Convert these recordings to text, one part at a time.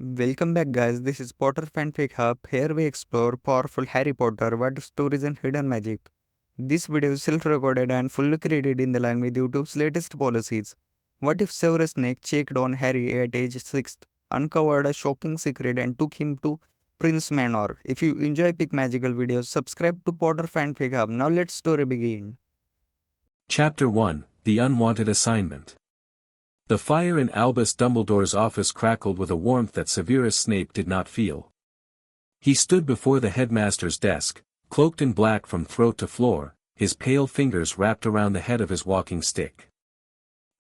Welcome back guys, this is Potter Fanfic Hub. Here we explore powerful Harry Potter, what stories and hidden magic. This video is self-recorded and fully credited in the line with YouTube's latest policies. What if Severus Snape checked on Harry at age 6, uncovered a shocking secret and took him to Prince Manor? If you enjoy epic magical videos, subscribe to Potter Fanfic Hub. Now let's story begin. Chapter 1, The Unwanted Assignment. The fire in Albus Dumbledore's office crackled with a warmth that Severus Snape did not feel. He stood before the headmaster's desk, cloaked in black from throat to floor, his pale fingers wrapped around the head of his walking stick.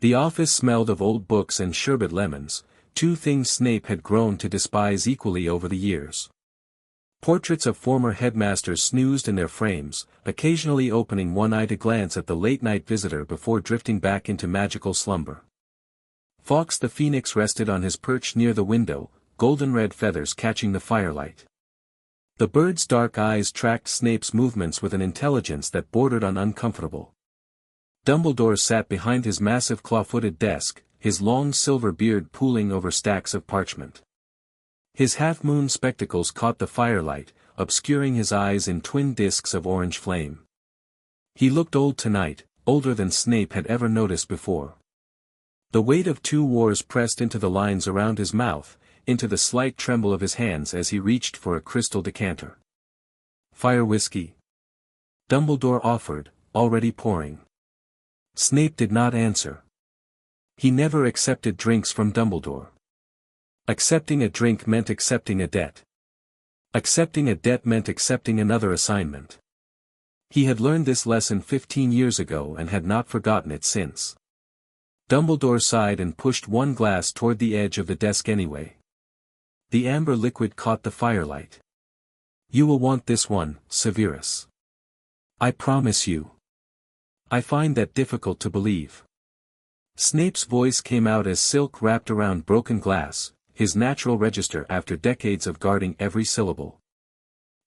The office smelled of old books and sherbet lemons, two things Snape had grown to despise equally over the years. Portraits of former headmasters snoozed in their frames, occasionally opening one eye to glance at the late-night visitor before drifting back into magical slumber. Fawkes the Phoenix rested on his perch near the window, golden-red feathers catching the firelight. The bird's dark eyes tracked Snape's movements with an intelligence that bordered on uncomfortable. Dumbledore sat behind his massive claw-footed desk, his long silver beard pooling over stacks of parchment. His half-moon spectacles caught the firelight, obscuring his eyes in twin discs of orange flame. He looked old tonight, older than Snape had ever noticed before. The weight of 2 wars pressed into the lines around his mouth, into the slight tremble of his hands as he reached for a crystal decanter. "Fire whiskey?" Dumbledore offered, already pouring. Snape did not answer. He never accepted drinks from Dumbledore. Accepting a drink meant accepting a debt. Accepting a debt meant accepting another assignment. He had learned this lesson 15 years ago and had not forgotten it since. Dumbledore sighed and pushed one glass toward the edge of the desk anyway. The amber liquid caught the firelight. "You will want this one, Severus. I promise you." "I find that difficult to believe." Snape's voice came out as silk wrapped around broken glass, his natural register after decades of guarding every syllable.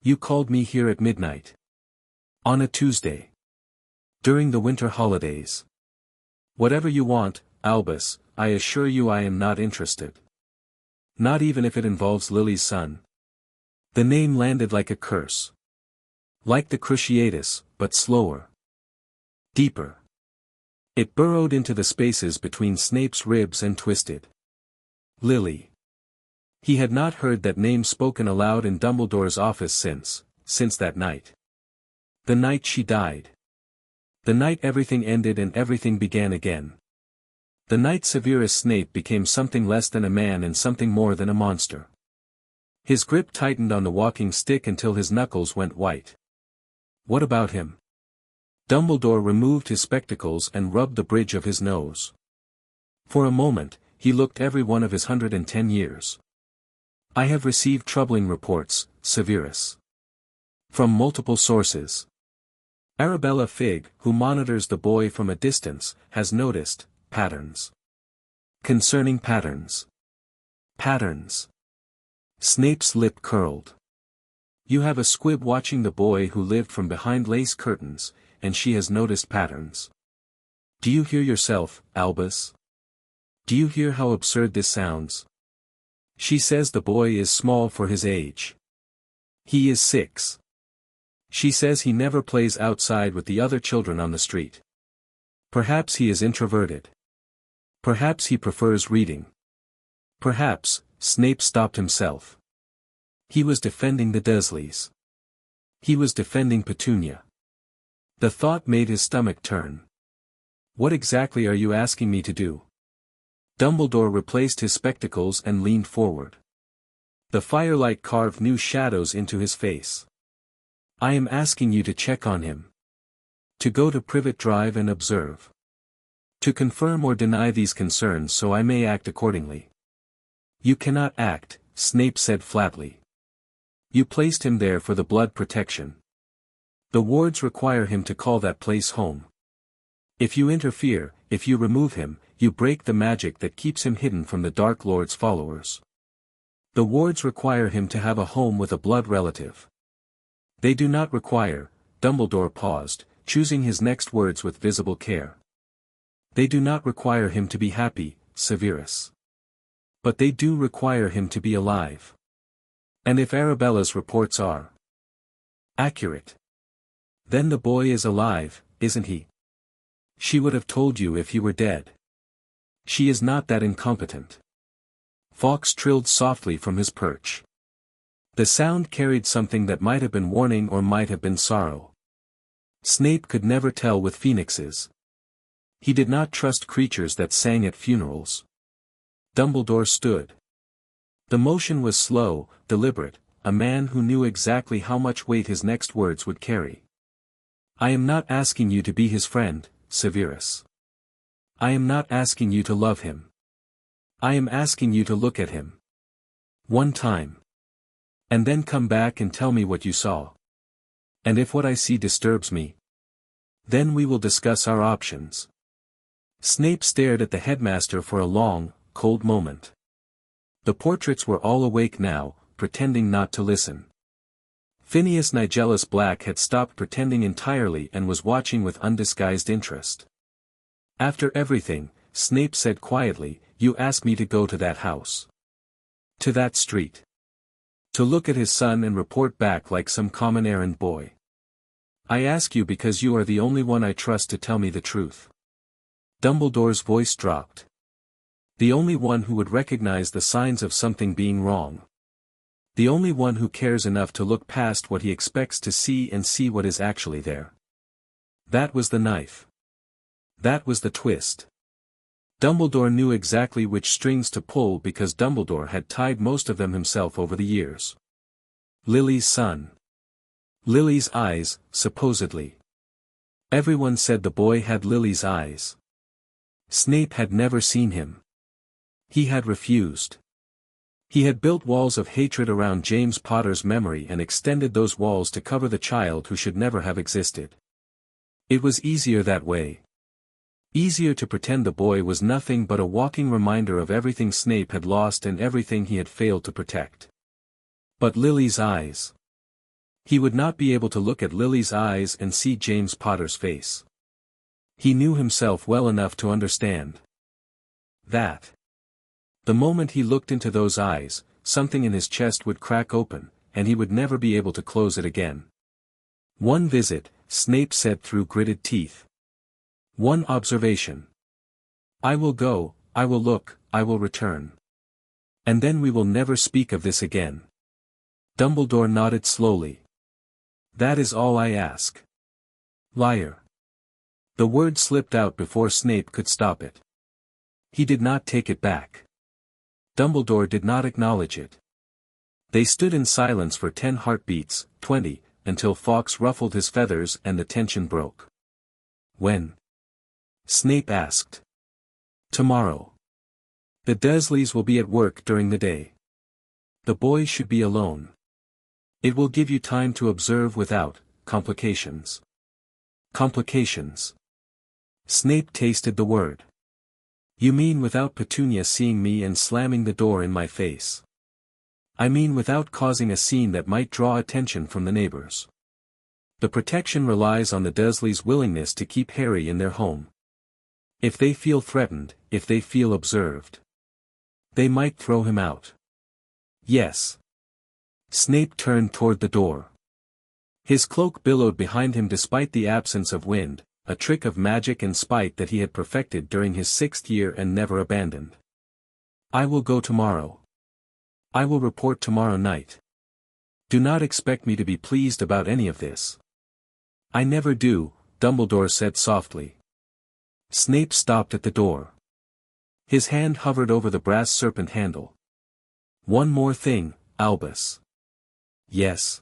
"You called me here at midnight. On a Tuesday. During the winter holidays. Whatever you want, Albus, I assure you I am not interested. Not even if it involves Lily's son." The name landed like a curse. Like the Cruciatus, but slower. Deeper. It burrowed into the spaces between Snape's ribs and twisted. Lily. He had not heard that name spoken aloud in Dumbledore's office since that night. The night she died. The night everything ended and everything began again. The night Severus Snape became something less than a man and something more than a monster. His grip tightened on the walking stick until his knuckles went white. What about him? Dumbledore removed his spectacles and rubbed the bridge of his nose. For a moment, he looked every one of his 110 years. "I have received troubling reports, Severus. From multiple sources. Arabella Figg, who monitors the boy from a distance, has noticed patterns. Concerning patterns. Patterns." Snape's lip curled. "You have a squib watching the boy who lived from behind lace curtains, and she has noticed patterns. Do you hear yourself, Albus? Do you hear how absurd this sounds? She says the boy is small for his age. He is 6. She says he never plays outside with the other children on the street. Perhaps he is introverted. Perhaps he prefers reading. Perhaps." Snape stopped himself. He was defending the Dursleys. He was defending Petunia. The thought made his stomach turn. "What exactly are you asking me to do?" Dumbledore replaced his spectacles and leaned forward. The firelight carved new shadows into his face. "I am asking you to check on him. To go to Privet Drive and observe. To confirm or deny these concerns so I may act accordingly." "You cannot act," Snape said flatly. "You placed him there for the blood protection. The wards require him to call that place home. If you interfere, if you remove him, you break the magic that keeps him hidden from the Dark Lord's followers. The wards require him to have a home with a blood relative. They do not require," Dumbledore paused, choosing his next words with visible care. "They do not require him to be happy, Severus. But they do require him to be alive. And if Arabella's reports are accurate, then the boy is alive, isn't he? She would have told you if he were dead. She is not that incompetent. Fawkes trilled softly from his perch. The sound carried something that might have been warning or might have been sorrow. Snape could never tell with phoenixes. He did not trust creatures that sang at funerals. Dumbledore stood. The motion was slow, deliberate, a man who knew exactly how much weight his next words would carry. I am not asking you to be his friend, Severus. I am not asking you to love him. I am asking you to look at him. One time. And then come back and tell me what you saw. And if what I see disturbs me, then we will discuss our options. Snape stared at the headmaster for a long, cold moment. The portraits were all awake now, pretending not to listen. Phineas Nigellus Black had stopped pretending entirely and was watching with undisguised interest. After everything, Snape said quietly, you asked me to go to that house. To that street. To look at his son and report back like some common errand boy. I ask you because you are the only one I trust to tell me the truth. Dumbledore's voice dropped. The only one who would recognize the signs of something being wrong. The only one who cares enough to look past what he expects to see and see what is actually there. That was the knife. That was the twist. Dumbledore knew exactly which strings to pull because Dumbledore had tied most of them himself over the years. Lily's son. Lily's eyes, supposedly. Everyone said the boy had Lily's eyes. Snape had never seen him. He had refused. He had built walls of hatred around James Potter's memory and extended those walls to cover the child who should never have existed. It was easier that way. Easier to pretend the boy was nothing but a walking reminder of everything Snape had lost and everything he had failed to protect. But Lily's eyes. He would not be able to look at Lily's eyes and see James Potter's face. He knew himself well enough to understand that. The moment he looked into those eyes, something in his chest would crack open, and he would never be able to close it again. One visit, Snape said through gritted teeth. One observation. I will go, I will look, I will return. And then we will never speak of this again. Dumbledore nodded slowly. That is all I ask. Liar. The word slipped out before Snape could stop it. He did not take it back. Dumbledore did not acknowledge it. They stood in silence for 10 heartbeats, 20, until Fawkes ruffled his feathers and the tension broke. When? Snape asked. Tomorrow. The Dursleys will be at work during the day. The boy should be alone. It will give you time to observe without complications. Complications. Snape tasted the word. You mean without Petunia seeing me and slamming the door in my face? I mean without causing a scene that might draw attention from the neighbors. The protection relies on the Dursleys' willingness to keep Harry in their home. If they feel threatened, if they feel observed, they might throw him out. Yes. Snape turned toward the door. His cloak billowed behind him despite the absence of wind, a trick of magic and spite that he had perfected during his 6th year and never abandoned. I will go tomorrow. I will report tomorrow night. Do not expect me to be pleased about any of this. I never do, Dumbledore said softly. Snape stopped at the door. His hand hovered over the brass serpent handle. One more thing, Albus. Yes.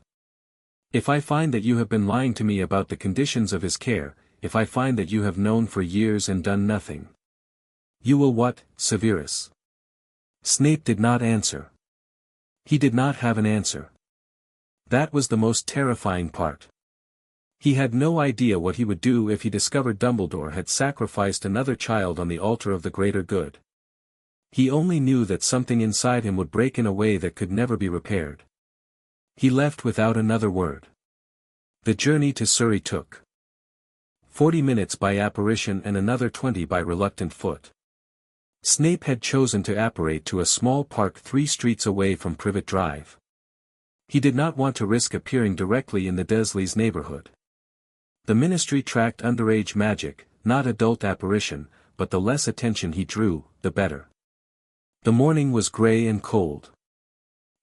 If I find that you have been lying to me about the conditions of his care, if I find that you have known for years and done nothing. You will what, Severus? Snape did not answer. He did not have an answer. That was the most terrifying part. He had no idea what he would do if he discovered Dumbledore had sacrificed another child on the altar of the greater good. He only knew that something inside him would break in a way that could never be repaired. He left without another word. The journey to Surrey took 40 minutes by apparition and another 20 by reluctant foot. Snape had chosen to apparate to a small park 3 streets away from Privet Drive. He did not want to risk appearing directly in the Dursleys' neighborhood. The Ministry tracked underage magic, not adult apparition, but the less attention he drew, the better. The morning was grey and cold.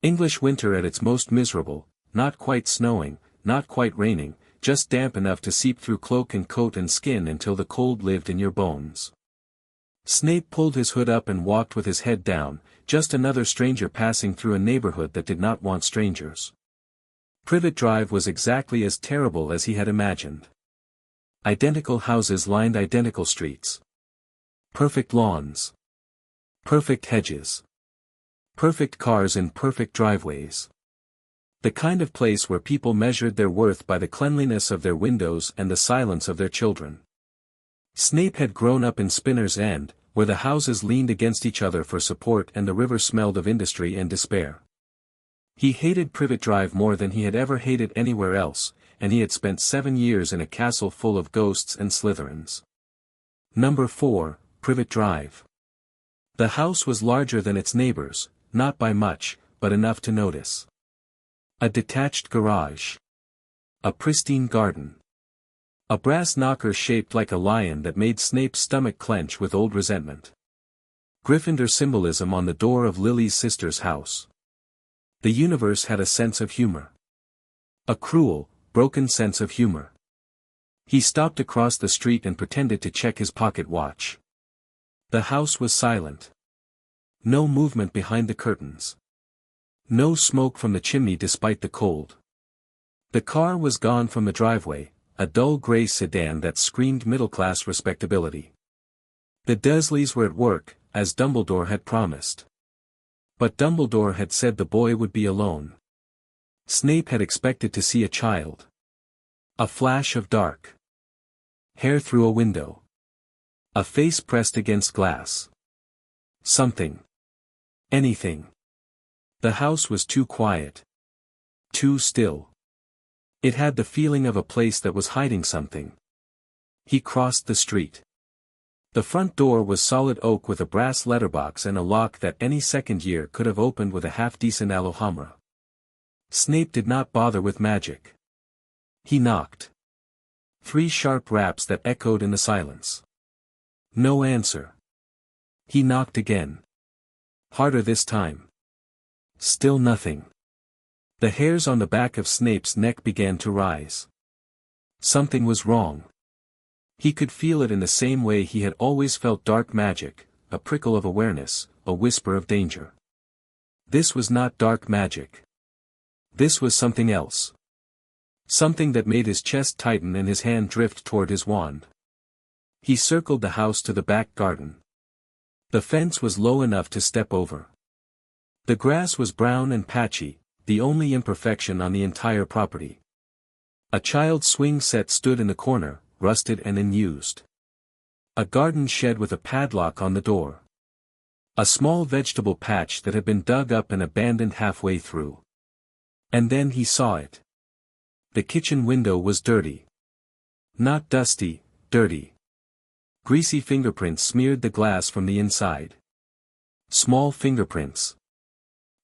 English winter at its most miserable, not quite snowing, not quite raining, just damp enough to seep through cloak and coat and skin until the cold lived in your bones. Snape pulled his hood up and walked with his head down, just another stranger passing through a neighborhood that did not want strangers. Privet Drive was exactly as terrible as he had imagined. Identical houses lined identical streets. Perfect lawns. Perfect hedges. Perfect cars in perfect driveways. The kind of place where people measured their worth by the cleanliness of their windows and the silence of their children. Snape had grown up in Spinner's End, where the houses leaned against each other for support and the river smelled of industry and despair. He hated Privet Drive more than he had ever hated anywhere else, and he had spent 7 years in a castle full of ghosts and Slytherins. Number 4, Privet Drive. The house was larger than its neighbors, not by much, but enough to notice. A detached garage. A pristine garden. A brass knocker shaped like a lion that made Snape's stomach clench with old resentment. Gryffindor symbolism on the door of Lily's sister's house. The universe had a sense of humor. A cruel, broken sense of humor. He stopped across the street and pretended to check his pocket watch. The house was silent. No movement behind the curtains. No smoke from the chimney despite the cold. The car was gone from the driveway, a dull grey sedan that screamed middle-class respectability. The Dursleys were at work, as Dumbledore had promised. But Dumbledore had said the boy would be alone. Snape had expected to see a child. A flash of dark hair through a window. A face pressed against glass. Something. Anything. The house was too quiet. Too still. It had the feeling of a place that was hiding something. He crossed the street. The front door was solid oak with a brass letterbox and a lock that any second year could have opened with a half-decent Alohomora. Snape did not bother with magic. He knocked. 3 sharp raps that echoed in the silence. No answer. He knocked again. Harder this time. Still nothing. The hairs on the back of Snape's neck began to rise. Something was wrong. He could feel it in the same way he had always felt dark magic, a prickle of awareness, a whisper of danger. This was not dark magic. This was something else. Something that made his chest tighten and his hand drift toward his wand. He circled the house to the back garden. The fence was low enough to step over. The grass was brown and patchy, the only imperfection on the entire property. A child's swing set stood in the corner, rusted and unused. A garden shed with a padlock on the door. A small vegetable patch that had been dug up and abandoned halfway through. And then he saw it. The kitchen window was dirty. Not dusty, dirty. Greasy fingerprints smeared the glass from the inside. Small fingerprints.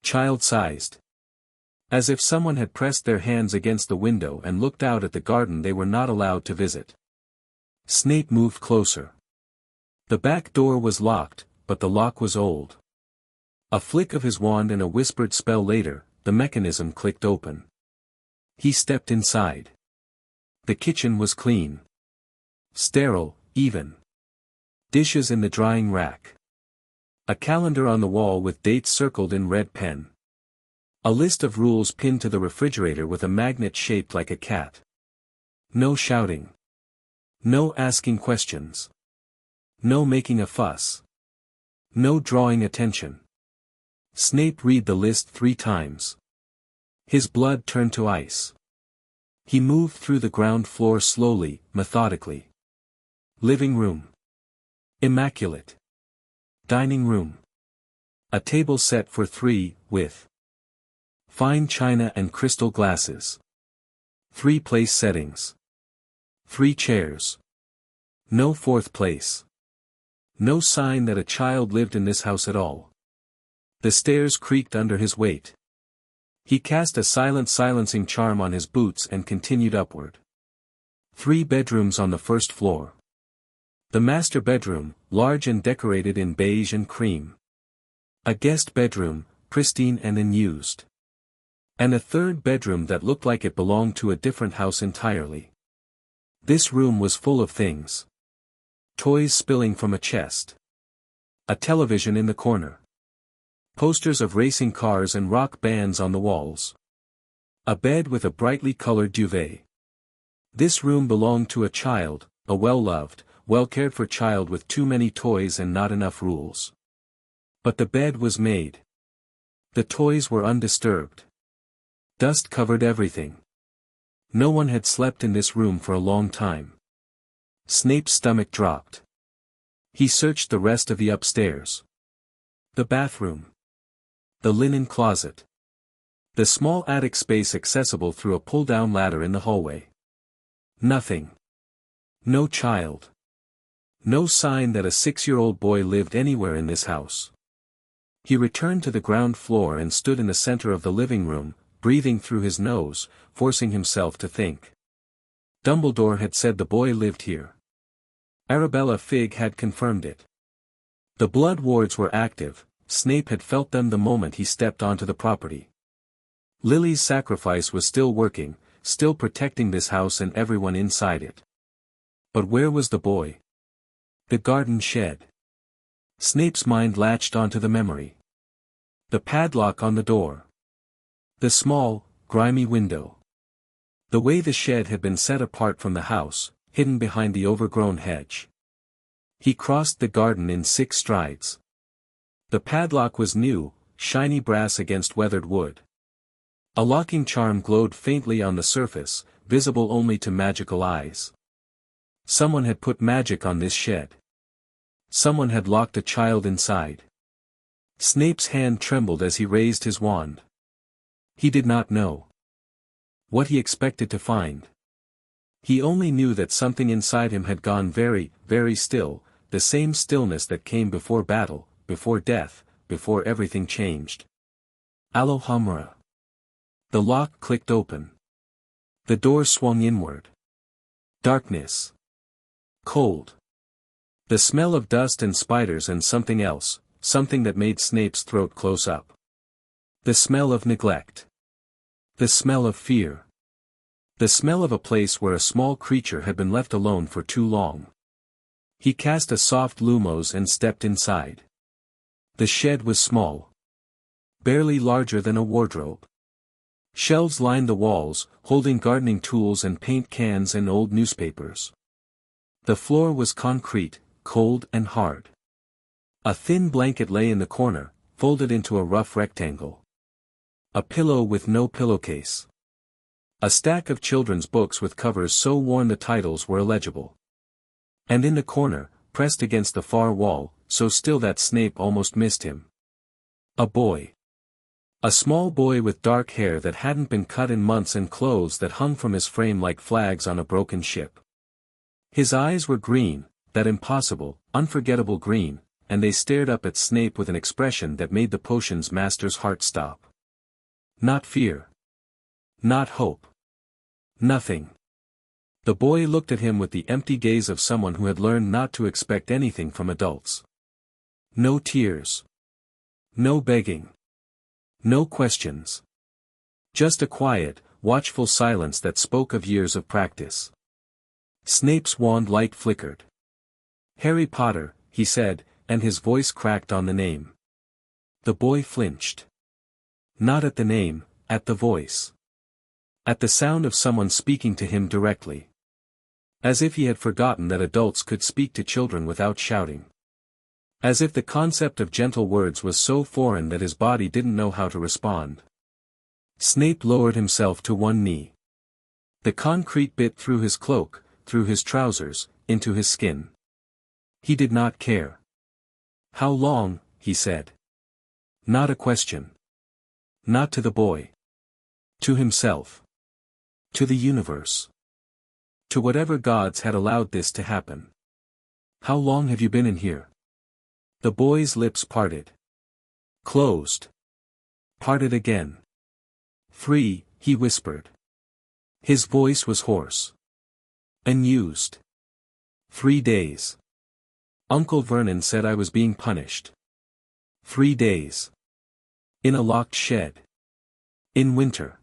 Child-sized. As if someone had pressed their hands against the window and looked out at the garden they were not allowed to visit. Snape moved closer. The back door was locked, but the lock was old. A flick of his wand and a whispered spell later, the mechanism clicked open. He stepped inside. The kitchen was clean. Sterile, even. Dishes in the drying rack. A calendar on the wall with dates circled in red pen. A list of rules pinned to the refrigerator with a magnet shaped like a cat. No shouting. No asking questions. No making a fuss. No drawing attention. Snape read the list 3 times. His blood turned to ice. He moved through the ground floor slowly, methodically. Living room. Immaculate. Dining room. A table set for 3, with fine china and crystal glasses. 3 place settings. 3 chairs. No 4th place. No sign that a child lived in this house at all. The stairs creaked under his weight. He cast a silencing charm on his boots and continued upward. 3 bedrooms on the first floor. The master bedroom, large and decorated in beige and cream. A guest bedroom, pristine and unused. And a 3rd bedroom that looked like it belonged to a different house entirely. This room was full of things. Toys spilling from a chest. A television in the corner. Posters of racing cars and rock bands on the walls. A bed with a brightly colored duvet. This room belonged to a child, a well-loved, well-cared-for child with too many toys and not enough rules. But the bed was made. The toys were undisturbed. Dust covered everything. No one had slept in this room for a long time. Snape's stomach dropped. He searched the rest of the upstairs. The bathroom. The linen closet. The small attic space accessible through a pull-down ladder in the hallway. Nothing. No child. No sign that a 6-year-old boy lived anywhere in this house. He returned to the ground floor and stood in the center of the living room, breathing through his nose, forcing himself to think. Dumbledore had said the boy lived here. Arabella Figg had confirmed it. The blood wards were active. Snape had felt them the moment he stepped onto the property. Lily's sacrifice was still working, still protecting this house and everyone inside it. But where was the boy? The garden shed. Snape's mind latched onto the memory. The padlock on the door. The small, grimy window. The way the shed had been set apart from the house, hidden behind the overgrown hedge. He crossed the garden in 6 strides. The padlock was new, shiny brass against weathered wood. A locking charm glowed faintly on the surface, visible only to magical eyes. Someone had put magic on this shed. Someone had locked a child inside. Snape's hand trembled as he raised his wand. He did not know what he expected to find. He only knew that something inside him had gone very, very still, the same stillness that came before battle, before death, before everything changed. Alohomora. The lock clicked open. The door swung inward. Darkness. Cold. The smell of dust and spiders and something else, something that made Snape's throat close up. The smell of neglect. The smell of fear. The smell of a place where a small creature had been left alone for too long. He cast a soft lumos and stepped inside. The shed was small. Barely larger than a wardrobe. Shelves lined the walls, holding gardening tools and paint cans and old newspapers. The floor was concrete, cold and hard. A thin blanket lay in the corner, folded into a rough rectangle. A pillow with no pillowcase. A stack of children's books with covers so worn the titles were illegible. And in the corner, pressed against the far wall, so still that Snape almost missed him. A boy. A small boy with dark hair that hadn't been cut in months and clothes that hung from his frame like flags on a broken ship. His eyes were green, that impossible, unforgettable green, and they stared up at Snape with an expression that made the potion's master's heart stop. Not fear. Not hope. Nothing. The boy looked at him with the empty gaze of someone who had learned not to expect anything from adults. No tears. No begging. No questions. Just a quiet, watchful silence that spoke of years of practice. Snape's wand light flickered. "Harry Potter," he said, and his voice cracked on the name. The boy flinched. Not at the name, at the voice. At the sound of someone speaking to him directly. As if he had forgotten that adults could speak to children without shouting. As if the concept of gentle words was so foreign that his body didn't know how to respond. Snape lowered himself to one knee. The concrete bit through his cloak, through his trousers, into his skin. He did not care. "How long?" he said. Not a question. Not to the boy. To himself. To the universe. To whatever gods had allowed this to happen. "How long have you been in here?" The boy's lips parted. Closed. Parted again. Free, he whispered. His voice was hoarse. Unused. 3 days. Uncle Vernon said I was being punished. 3 days. In a locked shed. In winter.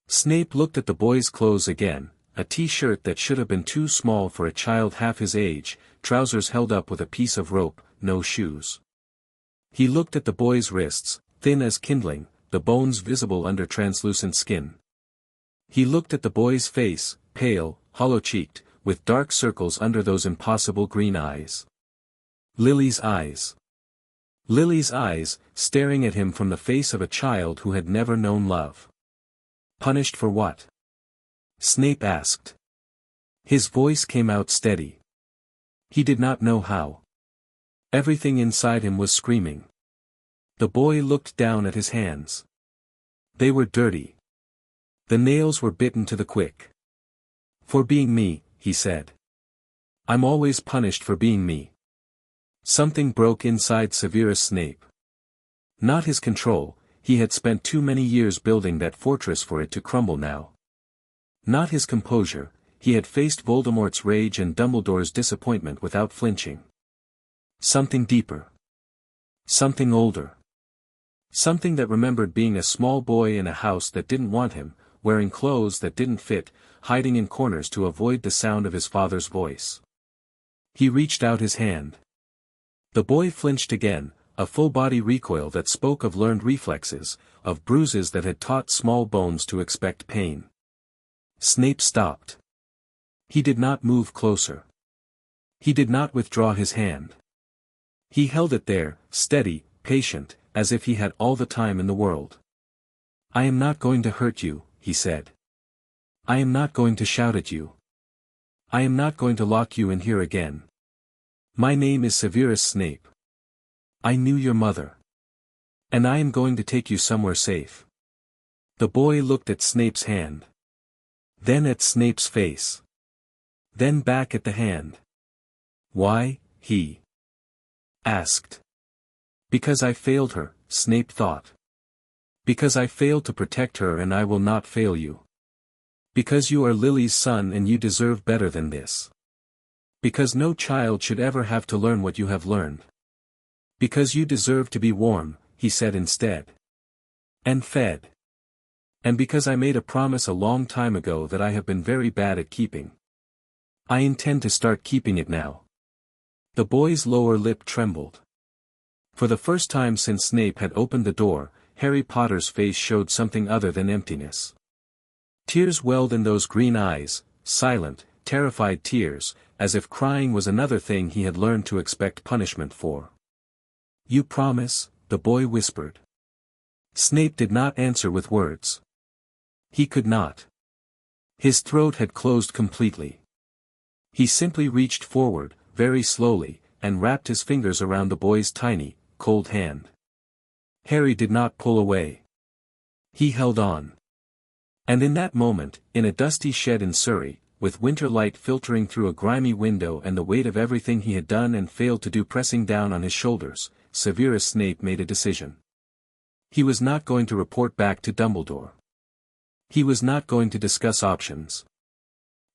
Snape looked at the boy's clothes again, a t-shirt that should have been too small for a child half his age, trousers held up with a piece of rope, no shoes. He looked at the boy's wrists, thin as kindling, the bones visible under translucent skin. He looked at the boy's face, pale, hollow-cheeked, with dark circles under those impossible green eyes. Lily's eyes. Lily's eyes, staring at him from the face of a child who had never known love. Punished for what? Snape asked. His voice came out steady. He did not know how. Everything inside him was screaming. The boy looked down at his hands. They were dirty. The nails were bitten to the quick. For being me, he said. I'm always punished for being me. Something broke inside Severus Snape. Not his control, he had spent too many years building that fortress for it to crumble now. Not his composure, he had faced Voldemort's rage and Dumbledore's disappointment without flinching. Something deeper. Something older. Something that remembered being a small boy in a house that didn't want him, wearing clothes that didn't fit, hiding in corners to avoid the sound of his father's voice. He reached out his hand. The boy flinched again, a full-body recoil that spoke of learned reflexes, of bruises that had taught small bones to expect pain. Snape stopped. He did not move closer. He did not withdraw his hand. He held it there, steady, patient, as if he had all the time in the world. I am not going to hurt you, he said. I am not going to shout at you. I am not going to lock you in here again. My name is Severus Snape. I knew your mother. And I am going to take you somewhere safe. The boy looked at Snape's hand. Then at Snape's face. Then back at the hand. Why, he asked. Because I failed her, Snape thought. Because I failed to protect her and I will not fail you. Because you are Lily's son and you deserve better than this. Because no child should ever have to learn what you have learned. Because you deserve to be warm, he said instead. And fed. And because I made a promise a long time ago that I have been very bad at keeping. I intend to start keeping it now. The boy's lower lip trembled. For the first time since Snape had opened the door, Harry Potter's face showed something other than emptiness. Tears welled in those green eyes, silent, terrified tears, as if crying was another thing he had learned to expect punishment for. You promise, the boy whispered. Snape did not answer with words. He could not. His throat had closed completely. He simply reached forward, very slowly, and wrapped his fingers around the boy's tiny, cold hand. Harry did not pull away. He held on. And in that moment, in a dusty shed in Surrey, with winter light filtering through a grimy window and the weight of everything he had done and failed to do pressing down on his shoulders, Severus Snape made a decision. He was not going to report back to Dumbledore. He was not going to discuss options.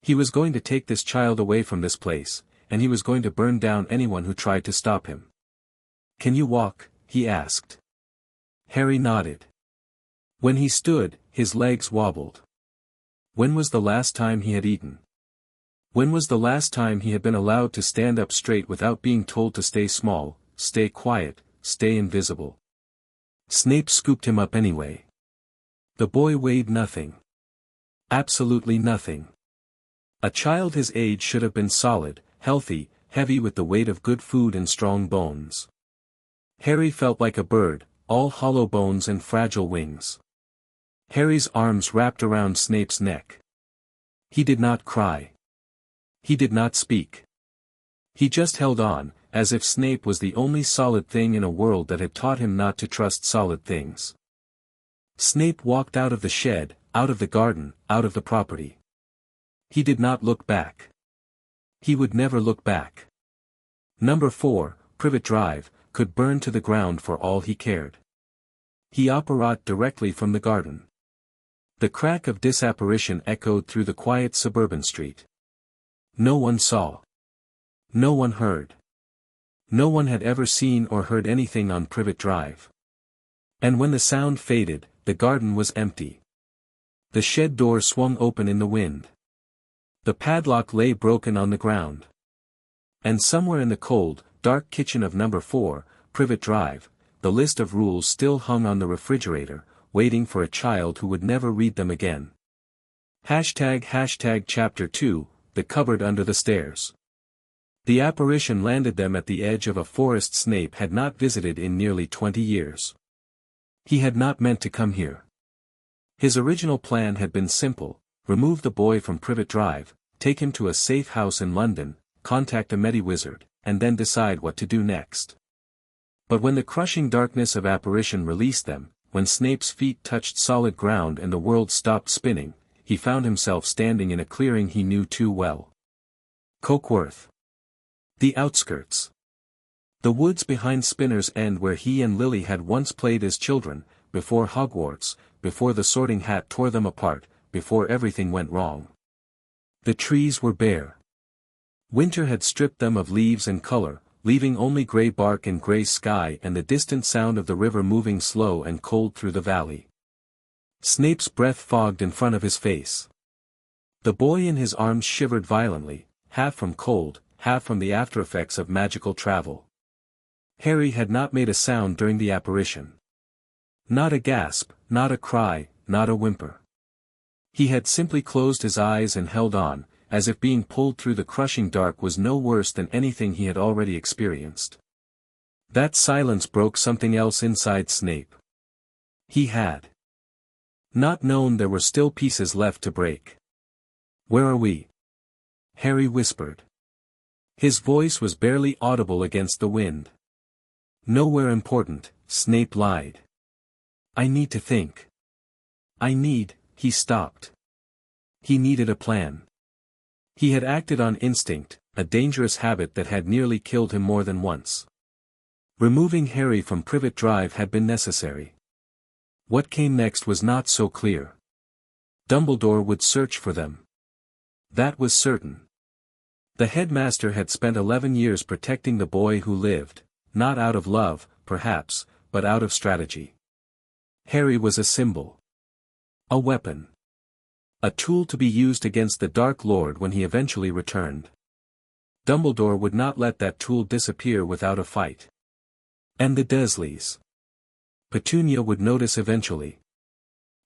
He was going to take this child away from this place, and he was going to burn down anyone who tried to stop him. Can you walk? He asked. Harry nodded. When he stood, his legs wobbled. When was the last time he had eaten? When was the last time he had been allowed to stand up straight without being told to stay small, stay quiet, stay invisible? Snape scooped him up anyway. The boy weighed nothing. Absolutely nothing. A child his age should have been solid, healthy, heavy with the weight of good food and strong bones. Harry felt like a bird, all hollow bones and fragile wings. Harry's arms wrapped around Snape's neck. He did not cry. He did not speak. He just held on, as if Snape was the only solid thing in a world that had taught him not to trust solid things. Snape walked out of the shed, out of the garden, out of the property. He did not look back. He would never look back. Number 4, Privet Drive, could burn to the ground for all he cared. He operate directly from the garden. The crack of disapparition echoed through the quiet suburban street. No one saw. No one heard. No one had ever seen or heard anything on Privet Drive. And when the sound faded, the garden was empty. The shed door swung open in the wind. The padlock lay broken on the ground. And somewhere in the cold, dark kitchen of number 4, Privet Drive, the list of rules still hung on the refrigerator, waiting for a child who would never read them again. Chapter 2, The Cupboard Under the Stairs. The apparition landed them at the edge of a forest Snape had not visited in nearly 20 years. He had not meant to come here. His original plan had been simple: remove the boy from Privet Drive, take him to a safe house in London, contact a Mediwizard, and then decide what to do next. But when the crushing darkness of apparition released them, when Snape's feet touched solid ground and the world stopped spinning, he found himself standing in a clearing he knew too well. Cokeworth. The outskirts. The woods behind Spinner's End where he and Lily had once played as children, before Hogwarts, before the Sorting Hat tore them apart, before everything went wrong. The trees were bare. Winter had stripped them of leaves and color, leaving only grey bark and grey sky and the distant sound of the river moving slow and cold through the valley. Snape's breath fogged in front of his face. The boy in his arms shivered violently, half from cold, half from the aftereffects of magical travel. Harry had not made a sound during the apparition. Not a gasp, not a cry, not a whimper. He had simply closed his eyes and held on, as if being pulled through the crushing dark was no worse than anything he had already experienced. That silence broke something else inside Snape. He had not known there were still pieces left to break. "Where are we?" Harry whispered. His voice was barely audible against the wind. "Nowhere important," Snape lied. "I need to think. He stopped. He needed a plan. He had acted on instinct, a dangerous habit that had nearly killed him more than once. Removing Harry from Privet Drive had been necessary. What came next was not so clear. Dumbledore would search for them. That was certain. The headmaster had spent 11 years protecting the boy who lived, not out of love, perhaps, but out of strategy. Harry was a symbol. A weapon. A tool to be used against the Dark Lord when he eventually returned. Dumbledore would not let that tool disappear without a fight. And the Dursleys. Petunia would notice eventually.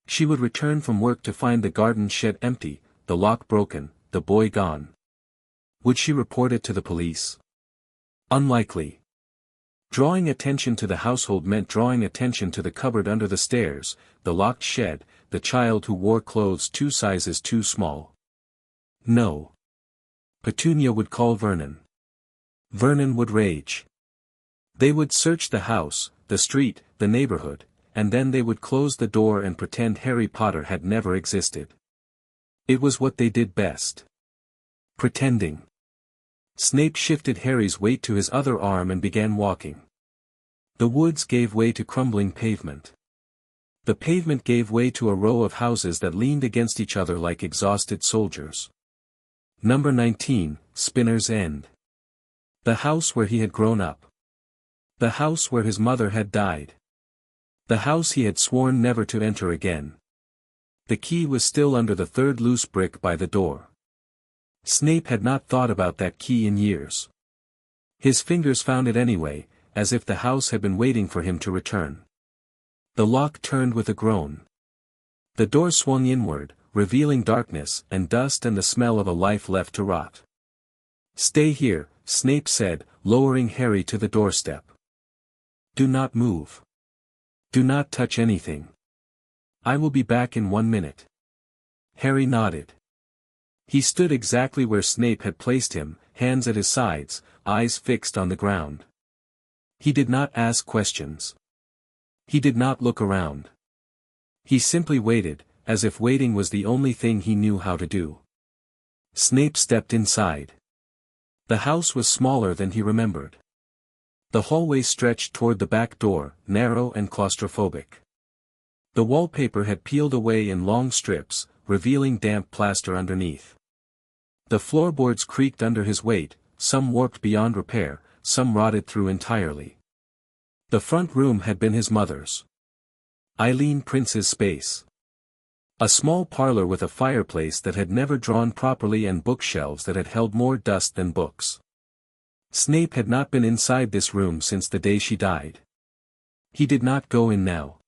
She would return from work to find the garden shed empty, the lock broken, the boy gone. Would she report it to the police? Unlikely. Drawing attention to the household meant drawing attention to the cupboard under the stairs, the locked shed, the child who wore clothes 2 sizes too small. No. Petunia would call Vernon. Vernon would rage. They would search the house, the street, the neighborhood, and then they would close the door and pretend Harry Potter had never existed. It was what they did best. Pretending. Snape shifted Harry's weight to his other arm and began walking. The woods gave way to crumbling pavement. The pavement gave way to a row of houses that leaned against each other like exhausted soldiers. Number 19, Spinner's End. The house where he had grown up. The house where his mother had died. The house he had sworn never to enter again. The key was still under the 3rd loose brick by the door. Snape had not thought about that key in years. His fingers found it anyway, as if the house had been waiting for him to return. The lock turned with a groan. The door swung inward, revealing darkness and dust and the smell of a life left to rot. "Stay here," Snape said, lowering Harry to the doorstep. "Do not move. Do not touch anything. I will be back in 1 minute." Harry nodded. He stood exactly where Snape had placed him, hands at his sides, eyes fixed on the ground. He did not ask questions. He did not look around. He simply waited, as if waiting was the only thing he knew how to do. Snape stepped inside. The house was smaller than he remembered. The hallway stretched toward the back door, narrow and claustrophobic. The wallpaper had peeled away in long strips, revealing damp plaster underneath. The floorboards creaked under his weight, some warped beyond repair, some rotted through entirely. The front room had been his mother's. Eileen Prince's space. A small parlor with a fireplace that had never drawn properly and bookshelves that had held more dust than books. Snape had not been inside this room since the day she died. He did not go in now.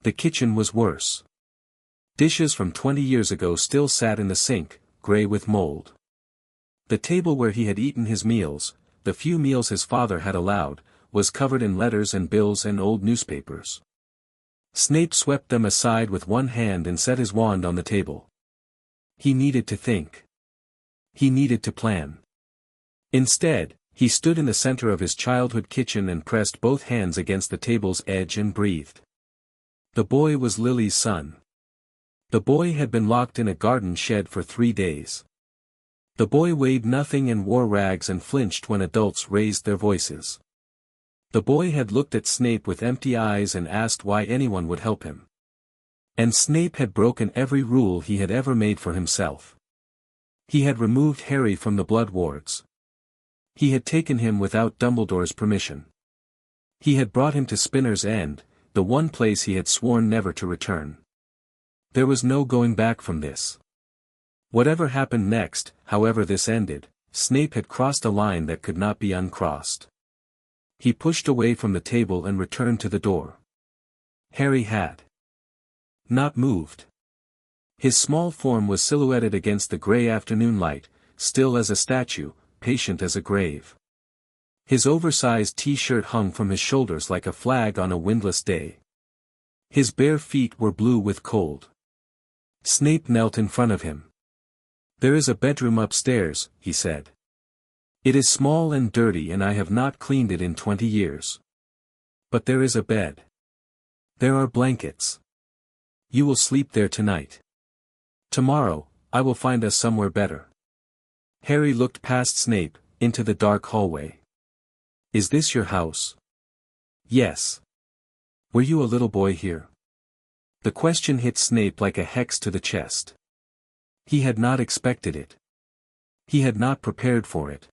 The kitchen was worse. Dishes from 20 years ago still sat in the sink, gray with mold. The table where he had eaten his meals, the few meals his father had allowed, was covered in letters and bills and old newspapers. Snape swept them aside with one hand and set his wand on the table. He needed to think. He needed to plan. Instead, he stood in the center of his childhood kitchen and pressed both hands against the table's edge and breathed. The boy was Lily's son. The boy had been locked in a garden shed for 3 days. The boy weighed nothing and wore rags and flinched when adults raised their voices. The boy had looked at Snape with empty eyes and asked why anyone would help him. And Snape had broken every rule he had ever made for himself. He had removed Harry from the blood wards. He had taken him without Dumbledore's permission. He had brought him to Spinner's End, the one place he had sworn never to return. There was no going back from this. Whatever happened next, however this ended, Snape had crossed a line that could not be uncrossed. He pushed away from the table and returned to the door. Harry had not moved. His small form was silhouetted against the gray afternoon light, still as a statue, patient as a grave. His oversized t-shirt hung from his shoulders like a flag on a windless day. His bare feet were blue with cold. Snape knelt in front of him. "There is a bedroom upstairs," he said. "It is small and dirty and I have not cleaned it in 20 years. But there is a bed. There are blankets. You will sleep there tonight. Tomorrow, I will find us somewhere better." Harry looked past Snape, into the dark hallway. "Is this your house?" "Yes." "Were you a little boy here?" The question hit Snape like a hex to the chest. He had not expected it. He had not prepared for it.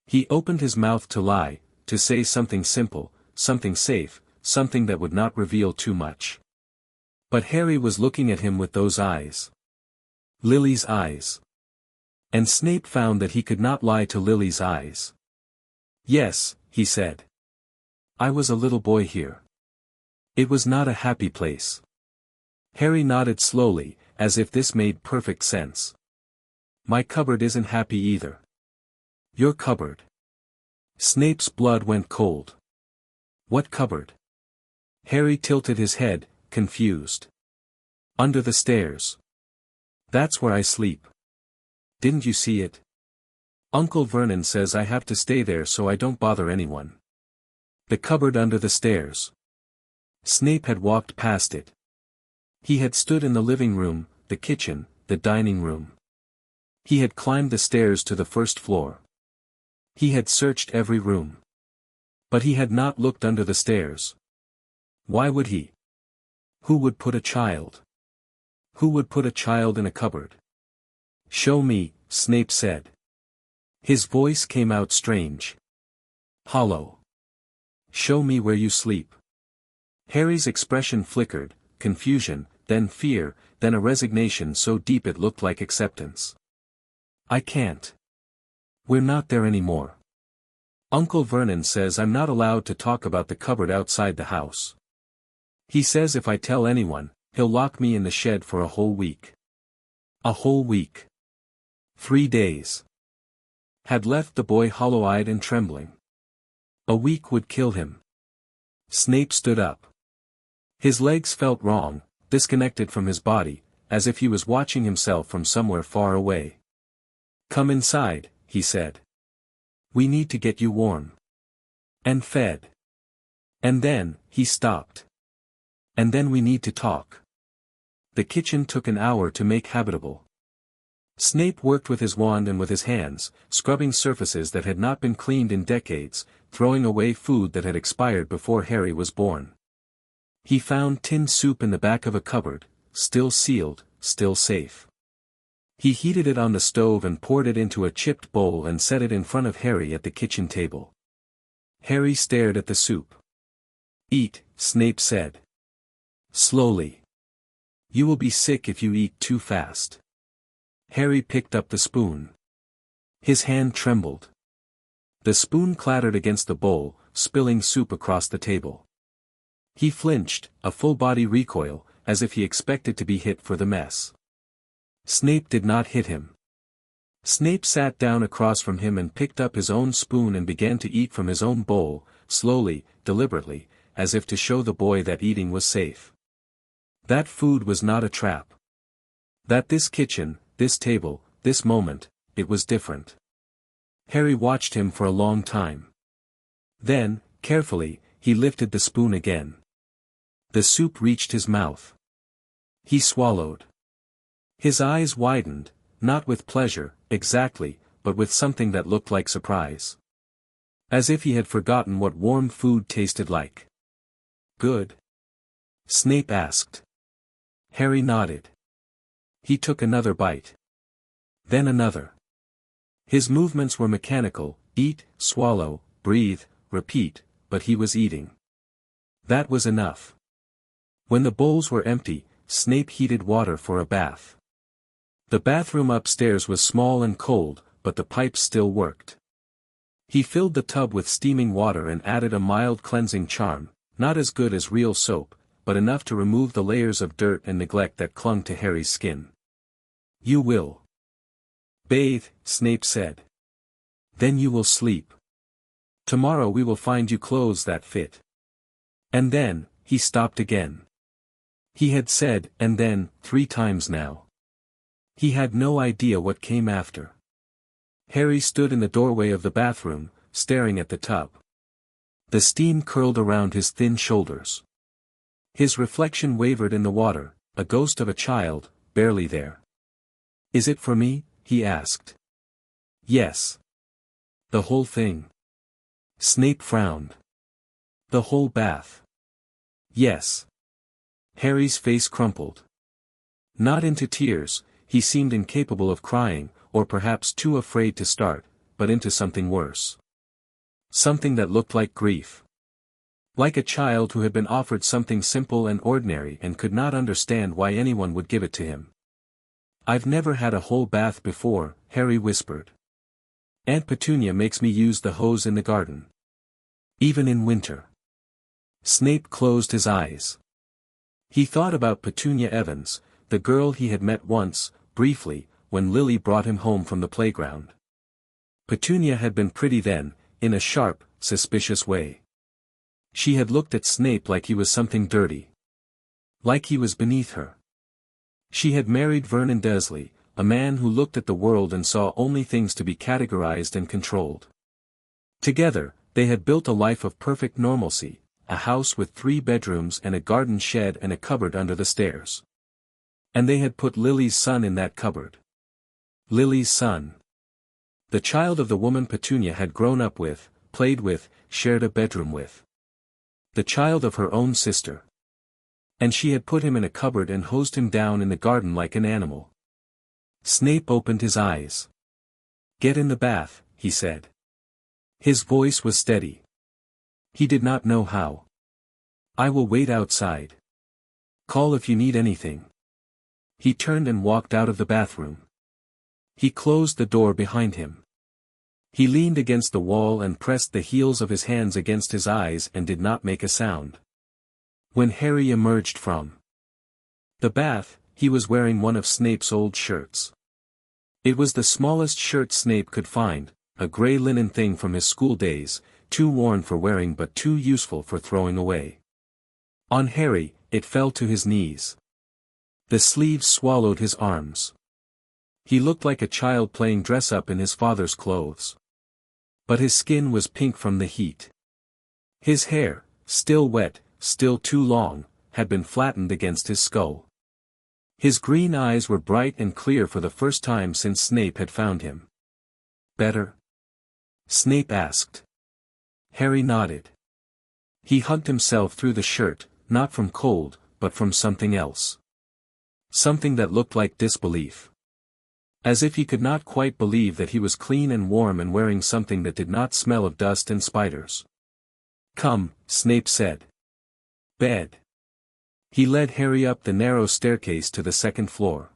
He opened his mouth to lie, to say something simple, something safe, something that would not reveal too much. But Harry was looking at him with those eyes. Lily's eyes. And Snape found that he could not lie to Lily's eyes. "Yes," he said. "I was a little boy here. It was not a happy place." Harry nodded slowly, as if this made perfect sense. "My cupboard isn't happy either." "Your cupboard." Snape's blood went cold. "What cupboard?" Harry tilted his head, confused. "Under the stairs. That's where I sleep. Didn't you see it? Uncle Vernon says I have to stay there so I don't bother anyone. The cupboard under the stairs." Snape had walked past it. He had stood in the living room, the kitchen, the dining room. He had climbed the stairs to the first floor. He had searched every room. But he had not looked under the stairs. Why would he? Who would put a child? Who would put a child in a cupboard? "Show me," Snape said. His voice came out strange. Hollow. "Show me where you sleep." Harry's expression flickered, confusion, then fear, then a resignation so deep it looked like acceptance. "I can't. We're not there anymore. Uncle Vernon says I'm not allowed to talk about the cupboard outside the house. He says if I tell anyone, he'll lock me in the shed for a whole week." A whole week. 3 days. Had left the boy hollow-eyed and trembling. A week would kill him. Snape stood up. His legs felt wrong, disconnected from his body, as if he was watching himself from somewhere far away. "Come inside," he said. "We need to get you warm. And fed. And then," he stopped. "And then we need to talk. The kitchen took an hour to make habitable. Snape worked with his wand and with his hands, scrubbing surfaces that had not been cleaned in decades, throwing away food that had expired before Harry was born. He found tinned soup in the back of a cupboard, still sealed, still safe. He heated it on the stove and poured it into a chipped bowl and set it in front of Harry at the kitchen table. Harry stared at the soup. "Eat," Snape said. "Slowly. You will be sick if you eat too fast." Harry picked up the spoon. His hand trembled. The spoon clattered against the bowl, spilling soup across the table. He flinched, a full-body recoil, as if he expected to be hit for the mess. Snape did not hit him. Snape sat down across from him and picked up his own spoon and began to eat from his own bowl, slowly, deliberately, as if to show the boy that eating was safe. That food was not a trap. That this kitchen, this table, this moment, it was different. Harry watched him for a long time. Then, carefully, he lifted the spoon again. The soup reached his mouth. He swallowed. His eyes widened, not with pleasure, exactly, but with something that looked like surprise. As if he had forgotten what warm food tasted like. "Good?" Snape asked. Harry nodded. He took another bite. Then another. His movements were mechanical, eat, swallow, breathe, repeat, but he was eating. That was enough. When the bowls were empty, Snape heated water for a bath. The bathroom upstairs was small and cold, but the pipes still worked. He filled the tub with steaming water and added a mild cleansing charm, not as good as real soap, but enough to remove the layers of dirt and neglect that clung to Harry's skin. "You will bathe," Snape said. "Then you will sleep. Tomorrow we will find you clothes that fit." And then, he stopped again. He had said, "and then," 3 times now. He had no idea what came after. Harry stood in the doorway of the bathroom, staring at the tub. The steam curled around his thin shoulders. His reflection wavered in the water, a ghost of a child, barely there. "Is it for me?" he asked. "Yes." "The whole thing?" Snape frowned. "The whole bath?" "Yes." Harry's face crumpled. Not into tears, he seemed incapable of crying, or perhaps too afraid to start, but into something worse. Something that looked like grief. Like a child who had been offered something simple and ordinary and could not understand why anyone would give it to him. "I've never had a whole bath before," Harry whispered. "Aunt Petunia makes me use the hose in the garden. Even in winter." Snape closed his eyes. He thought about Petunia Evans, the girl he had met once, briefly, when Lily brought him home from the playground. Petunia had been pretty then, in a sharp, suspicious way. She had looked at Snape like he was something dirty. Like he was beneath her. She had married Vernon Dursley, a man who looked at the world and saw only things to be categorized and controlled. Together, they had built a life of perfect normalcy, a house with 3 bedrooms and a garden shed and a cupboard under the stairs. And they had put Lily's son in that cupboard. Lily's son. The child of the woman Petunia had grown up with, played with, shared a bedroom with. The child of her own sister. And she had put him in a cupboard and hosed him down in the garden like an animal. Snape opened his eyes. "Get in the bath," he said. His voice was steady. He did not know how. "I will wait outside. Call if you need anything." He turned and walked out of the bathroom. He closed the door behind him. He leaned against the wall and pressed the heels of his hands against his eyes and did not make a sound. When Harry emerged from the bath, he was wearing one of Snape's old shirts. It was the smallest shirt Snape could find, a grey linen thing from his school days, too worn for wearing but too useful for throwing away. On Harry, it fell to his knees. The sleeves swallowed his arms. He looked like a child playing dress-up in his father's clothes. But his skin was pink from the heat. His hair, still wet, still too long, had been flattened against his skull. His green eyes were bright and clear for the first time since Snape had found him. "Better?" Snape asked. Harry nodded. He hugged himself through the shirt, not from cold, but from something else. Something that looked like disbelief. As if he could not quite believe that he was clean and warm and wearing something that did not smell of dust and spiders. "Come," Snape said. "Bed." He led Harry up the narrow staircase to the second floor.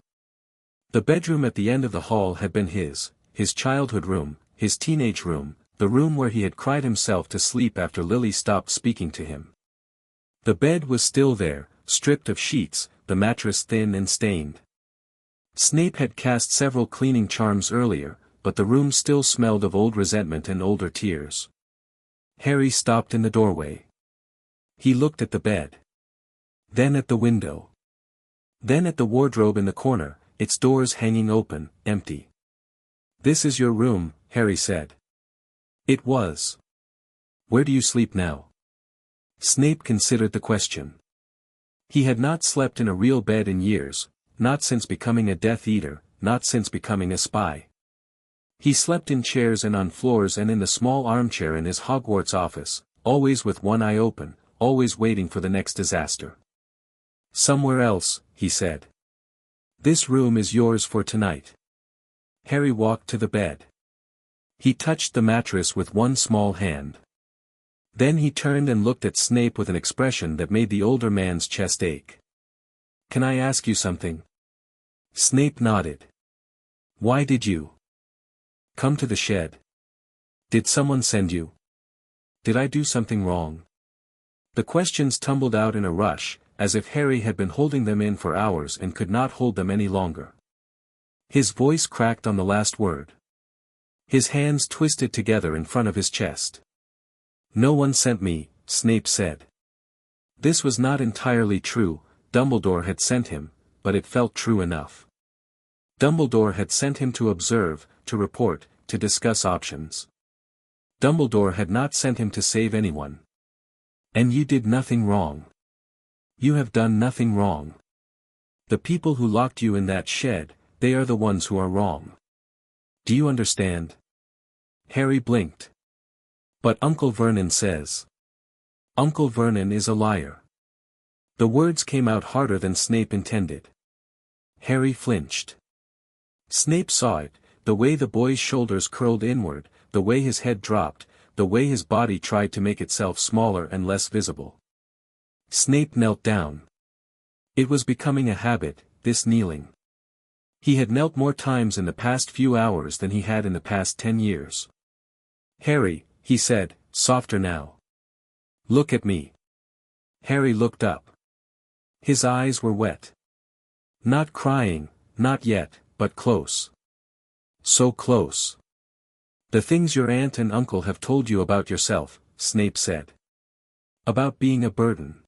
The bedroom at the end of the hall had been his childhood room, his teenage room, the room where he had cried himself to sleep after Lily stopped speaking to him. The bed was still there, stripped of sheets, the mattress thin and stained. Snape had cast several cleaning charms earlier, but the room still smelled of old resentment and older tears. Harry stopped in the doorway. He looked at the bed. Then at the window. Then at the wardrobe in the corner, its doors hanging open, empty. "This is your room," Harry said. It was. "Where do you sleep now?" Snape considered the question. He had not slept in a real bed in years, not since becoming a Death Eater, not since becoming a spy. He slept in chairs and on floors and in the small armchair in his Hogwarts office, always with one eye open, always waiting for the next disaster. "Somewhere else," he said. "This room is yours for tonight." Harry walked to the bed. He touched the mattress with one small hand. Then he turned and looked at Snape with an expression that made the older man's chest ache. "Can I ask you something?" Snape nodded. "Why did you come to the shed? Did someone send you? Did I do something wrong?" The questions tumbled out in a rush, as if Harry had been holding them in for hours and could not hold them any longer. His voice cracked on the last word. His hands twisted together in front of his chest. "No one sent me," Snape said. This was not entirely true. Dumbledore had sent him, but it felt true enough. Dumbledore had sent him to observe, to report, to discuss options. Dumbledore had not sent him to save anyone. "And you did nothing wrong. You have done nothing wrong. The people who locked you in that shed, they are the ones who are wrong. Do you understand?" Harry blinked. "But Uncle Vernon says." "Uncle Vernon is a liar." The words came out harder than Snape intended. Harry flinched. Snape saw it, the way the boy's shoulders curled inward, the way his head dropped, the way his body tried to make itself smaller and less visible. Snape knelt down. It was becoming a habit, this kneeling. He had knelt more times in the past few hours than he had in the past 10 years. "Harry," he said, softer now. "Look at me." Harry looked up. His eyes were wet. Not crying, not yet, but close. So close. "The things your aunt and uncle have told you about yourself," Snape said. "About being a burden.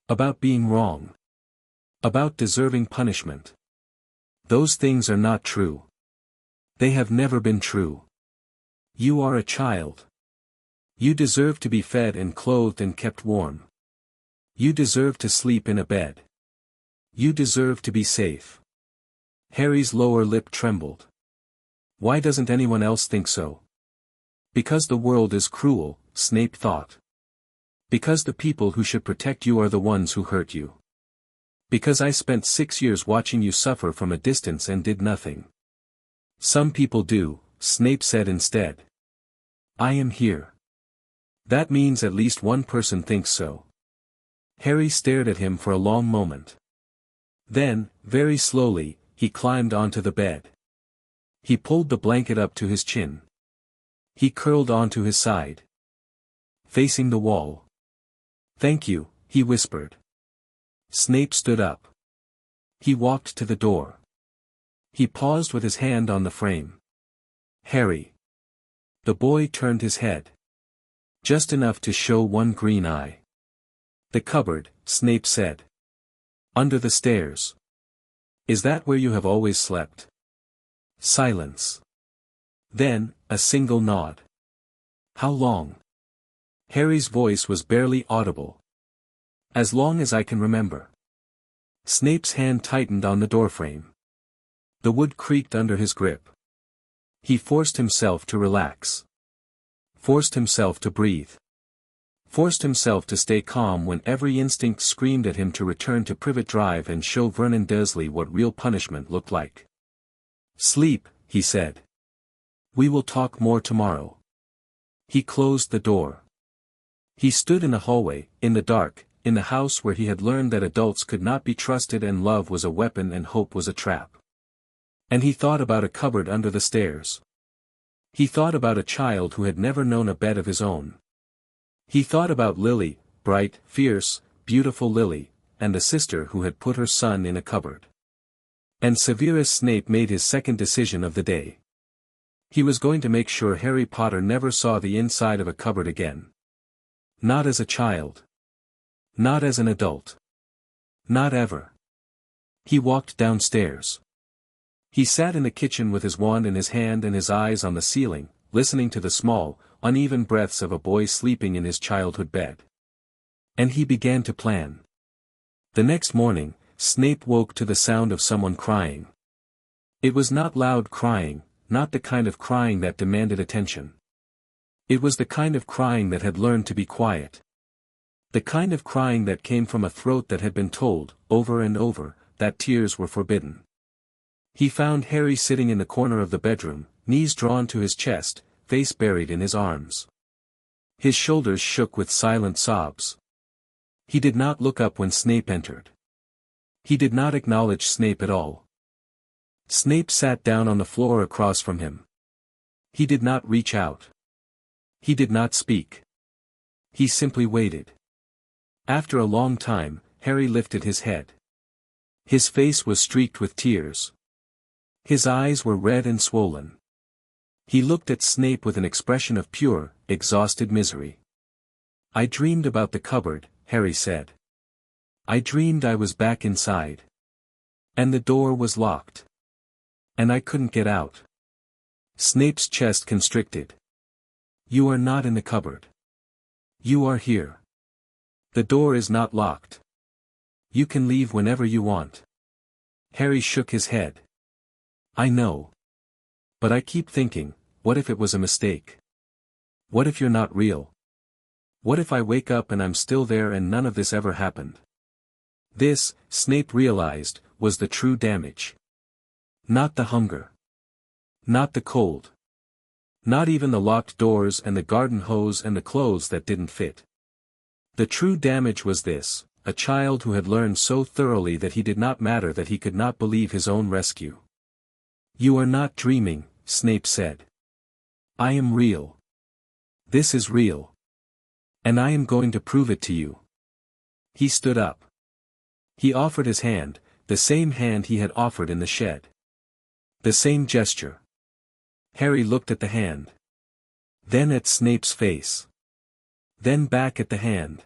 About being wrong. About deserving punishment. Those things are not true. They have never been true. You are a child. You deserve to be fed and clothed and kept warm. You deserve to sleep in a bed. You deserve to be safe." Harry's lower lip trembled. Why doesn't anyone else think so? Because the world is cruel, Snape thought. Because the people who should protect you are the ones who hurt you. Because I spent 6 years watching you suffer from a distance and did nothing. Some people do, Snape said instead. I am here. That means at least one person thinks so. Harry stared at him for a long moment. Then, very slowly, he climbed onto the bed. He pulled the blanket up to his chin. He curled onto his side, facing the wall. "Thank you," he whispered. Snape stood up. He walked to the door. He paused with his hand on the frame. "Harry." The boy turned his head. Just enough to show one green eye. "The cupboard," Snape said. "Under the stairs. Is that where you have always slept?" Silence. Then, a single nod. "How long?" Harry's voice was barely audible. "As long as I can remember." Snape's hand tightened on the doorframe. The wood creaked under his grip. He forced himself to relax. Forced himself to breathe. Forced himself to stay calm when every instinct screamed at him to return to Privet Drive and show Vernon Dursley what real punishment looked like. "Sleep," he said. "We will talk more tomorrow." He closed the door. He stood in the hallway, in the dark, in the house where he had learned that adults could not be trusted and love was a weapon and hope was a trap. And he thought about a cupboard under the stairs. He thought about a child who had never known a bed of his own. He thought about Lily, bright, fierce, beautiful Lily, and the sister who had put her son in a cupboard. And Severus Snape made his second decision of the day. He was going to make sure Harry Potter never saw the inside of a cupboard again. Not as a child. Not as an adult. Not ever. He walked downstairs. He sat in the kitchen with his wand in his hand and his eyes on the ceiling, listening to the small, uneven breaths of a boy sleeping in his childhood bed. And he began to plan. The next morning, Snape woke to the sound of someone crying. It was not loud crying, not the kind of crying that demanded attention. It was the kind of crying that had learned to be quiet. The kind of crying that came from a throat that had been told, over and over, that tears were forbidden. He found Harry sitting in the corner of the bedroom, knees drawn to his chest, face buried in his arms. His shoulders shook with silent sobs. He did not look up when Snape entered. He did not acknowledge Snape at all. Snape sat down on the floor across from him. He did not reach out. He did not speak. He simply waited. After a long time, Harry lifted his head. His face was streaked with tears. His eyes were red and swollen. He looked at Snape with an expression of pure, exhausted misery. "I dreamed about the cupboard," Harry said. "I dreamed I was back inside. And the door was locked. And I couldn't get out." Snape's chest constricted. "You are not in the cupboard. You are here. The door is not locked. You can leave whenever you want." Harry shook his head. "I know. But I keep thinking, what if it was a mistake? What if you're not real? What if I wake up and I'm still there and none of this ever happened?" This, Snape realized, was the true damage. Not the hunger. Not the cold. Not even the locked doors and the garden hose and the clothes that didn't fit. The true damage was this, a child who had learned so thoroughly that he did not matter that he could not believe his own rescue. "You are not dreaming," Snape said. "I am real. This is real. And I am going to prove it to you." He stood up. He offered his hand, the same hand he had offered in the shed. The same gesture. Harry looked at the hand. Then at Snape's face. Then back at the hand.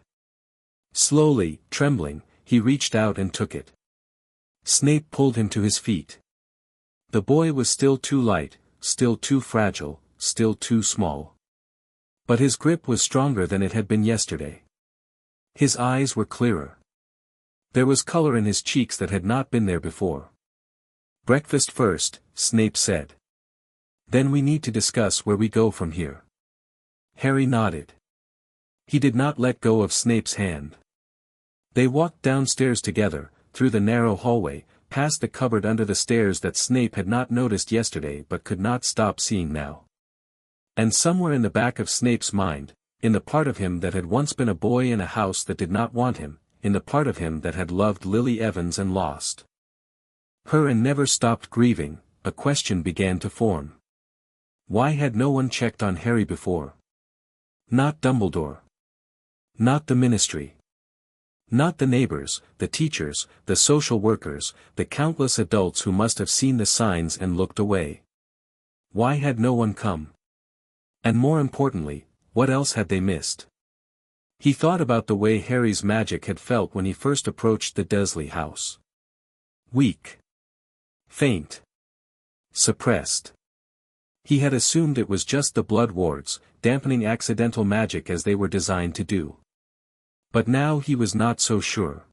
Slowly, trembling, he reached out and took it. Snape pulled him to his feet. The boy was still too light, still too fragile, still too small. But his grip was stronger than it had been yesterday. His eyes were clearer. There was color in his cheeks that had not been there before. "Breakfast first," Snape said. "Then we need to discuss where we go from here." Harry nodded. He did not let go of Snape's hand. They walked downstairs together, through the narrow hallway, past the cupboard under the stairs that Snape had not noticed yesterday but could not stop seeing now. And somewhere in the back of Snape's mind, in the part of him that had once been a boy in a house that did not want him, in the part of him that had loved Lily Evans and lost her and never stopped grieving, a question began to form. Why had no one checked on Harry before? Not Dumbledore. Not the ministry. Not the neighbors, the teachers, the social workers, the countless adults who must have seen the signs and looked away. Why had no one come? And more importantly, what else had they missed? He thought about the way Harry's magic had felt when he first approached the Dursley house. Weak. Faint. Suppressed. He had assumed it was just the blood wards, dampening accidental magic as they were designed to do. But now he was not so sure.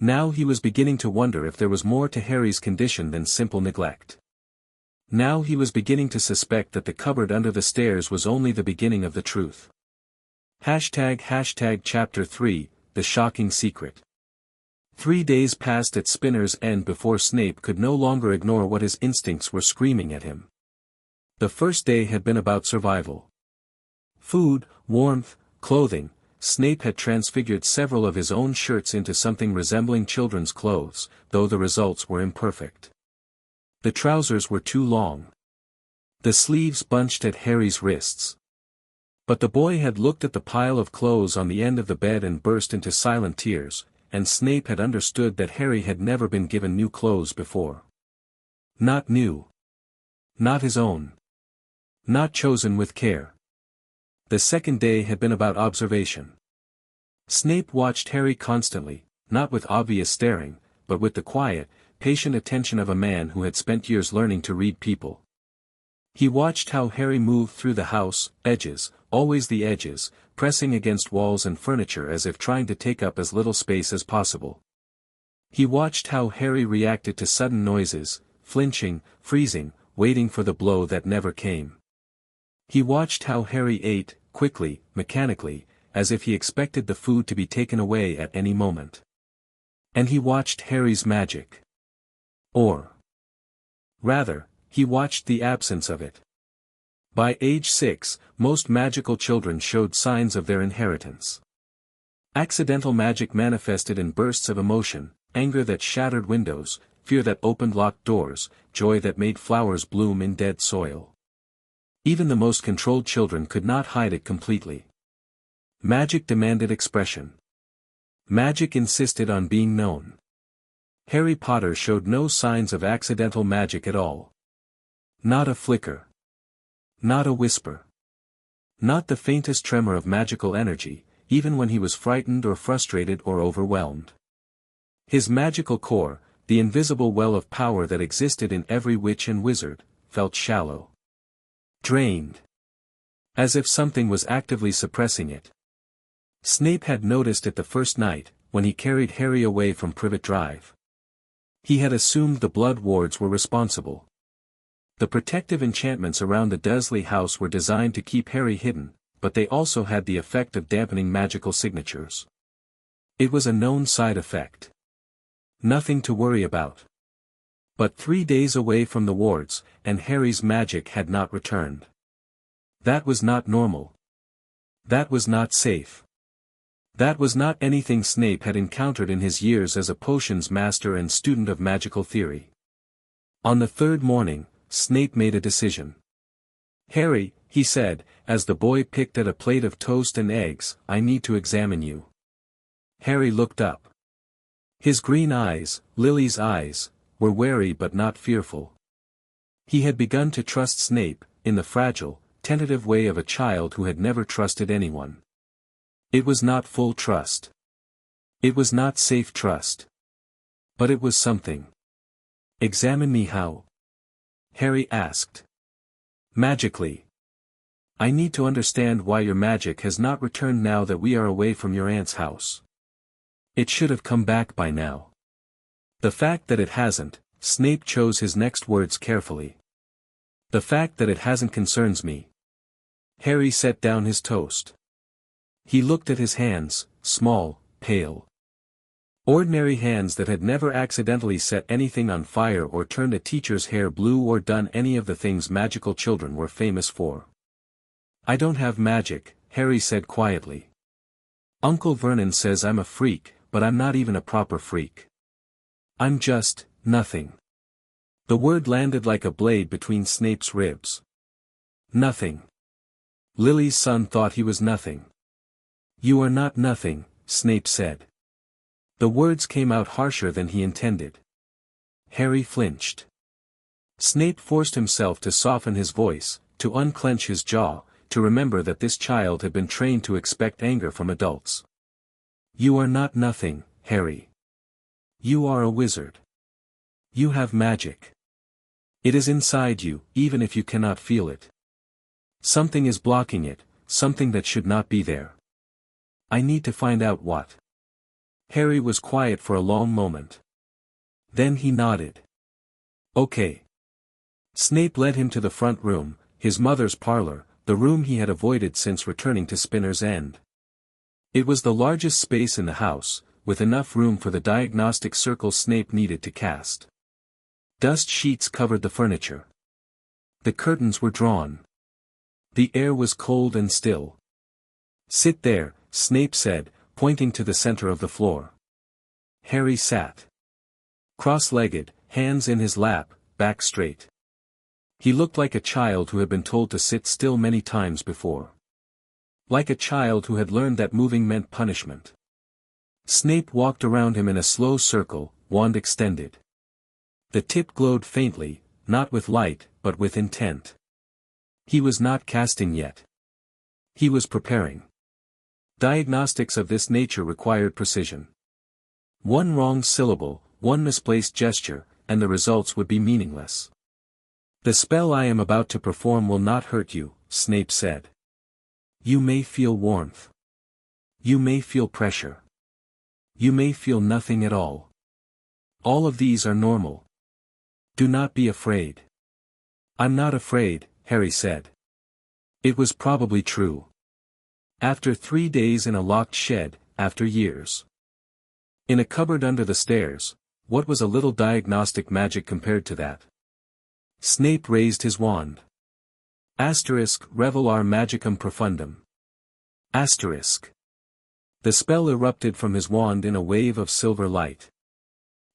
Now he was beginning to wonder if there was more to Harry's condition than simple neglect. Now he was beginning to suspect that the cupboard under the stairs was only the beginning of the truth. Chapter 3, The Shocking Secret. 3 days passed at Spinner's End before Snape could no longer ignore what his instincts were screaming at him. The first day had been about survival. Food, warmth, clothing. Snape had transfigured several of his own shirts into something resembling children's clothes, though the results were imperfect. The trousers were too long. The sleeves bunched at Harry's wrists. But the boy had looked at the pile of clothes on the end of the bed and burst into silent tears, and Snape had understood that Harry had never been given new clothes before. Not new. Not his own. Not chosen with care. The second day had been about observation. Snape watched Harry constantly, not with obvious staring, but with the quiet, patient attention of a man who had spent years learning to read people. He watched how Harry moved through the house, edges, always the edges, pressing against walls and furniture as if trying to take up as little space as possible. He watched how Harry reacted to sudden noises, flinching, freezing, waiting for the blow that never came. He watched how Harry ate, quickly, mechanically, as if he expected the food to be taken away at any moment. And he watched Harry's magic. Or rather, he watched the absence of it. By age 6, most magical children showed signs of their inheritance. Accidental magic manifested in bursts of emotion, anger that shattered windows, fear that opened locked doors, joy that made flowers bloom in dead soil. Even the most controlled children could not hide it completely. Magic demanded expression. Magic insisted on being known. Harry Potter showed no signs of accidental magic at all. Not a flicker. Not a whisper. Not the faintest tremor of magical energy, even when he was frightened or frustrated or overwhelmed. His magical core, the invisible well of power that existed in every witch and wizard, felt shallow. Drained. As if something was actively suppressing it. Snape had noticed it the first night, when he carried Harry away from Privet Drive. He had assumed the Blood Wards were responsible. The protective enchantments around the Dursley house were designed to keep Harry hidden, but they also had the effect of dampening magical signatures. It was a known side effect. Nothing to worry about. But 3 days away from the wards, and Harry's magic had not returned. That was not normal. That was not safe. That was not anything Snape had encountered in his years as a potions master and student of magical theory. On the third morning, Snape made a decision. "Harry," he said, as the boy picked at a plate of toast and eggs, "I need to examine you." Harry looked up. His green eyes, Lily's eyes, were wary but not fearful. He had begun to trust Snape, in the fragile, tentative way of a child who had never trusted anyone. It was not full trust. It was not safe trust. But it was something. "Examine me how?" Harry asked. "Magically. I need to understand why your magic has not returned now that we are away from your aunt's house. It should have come back by now." The fact that it hasn't, Snape chose his next words carefully. "The fact that it hasn't concerns me." Harry set down his toast. He looked at his hands, small, pale. Ordinary hands that had never accidentally set anything on fire or turned a teacher's hair blue or done any of the things magical children were famous for. "I don't have magic," Harry said quietly. "Uncle Vernon says I'm a freak, but I'm not even a proper freak. I'm just, nothing." The word landed like a blade between Snape's ribs. Nothing. Lily's son thought he was nothing. "You are not nothing," Snape said. The words came out harsher than he intended. Harry flinched. Snape forced himself to soften his voice, to unclench his jaw, to remember that this child had been trained to expect anger from adults. "You are not nothing, Harry. You are a wizard. You have magic. It is inside you, even if you cannot feel it. Something is blocking it, something that should not be there. I need to find out what." Harry was quiet for a long moment. Then he nodded. Okay. Snape led him to the front room, his mother's parlor, the room he had avoided since returning to Spinner's End. It was the largest space in the house, with enough room for the diagnostic circle Snape needed to cast. Dust sheets covered the furniture. The curtains were drawn. The air was cold and still. Sit there, Snape said, pointing to the center of the floor. Harry sat. Cross-legged, hands in his lap, back straight. He looked like a child who had been told to sit still many times before. Like a child who had learned that moving meant punishment. Snape walked around him in a slow circle, wand extended. The tip glowed faintly, not with light, but with intent. He was not casting yet. He was preparing. Diagnostics of this nature required precision. One wrong syllable, one misplaced gesture, and the results would be meaningless. The spell I am about to perform will not hurt you, Snape said. You may feel warmth. You may feel pressure. You may feel nothing at all. All of these are normal. Do not be afraid. I'm not afraid, Harry said. It was probably true. After 3 days in a locked shed, after years. In a cupboard under the stairs, what was a little diagnostic magic compared to that? Snape raised his wand. Asterisk Revelar Magicum Profundum. Asterisk. The spell erupted from his wand in a wave of silver light.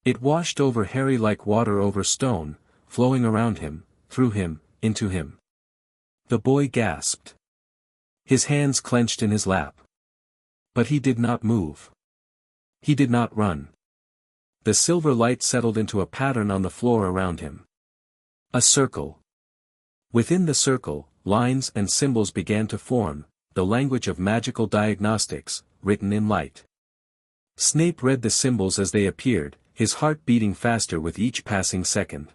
It washed over Harry like water over stone, flowing around him, through him, into him. The boy gasped. His hands clenched in his lap. But he did not move. He did not run. The silver light settled into a pattern on the floor around him. A circle. Within the circle, lines and symbols began to form, the language of magical diagnostics, written in light. Snape read the symbols as they appeared, his heart beating faster with each passing second.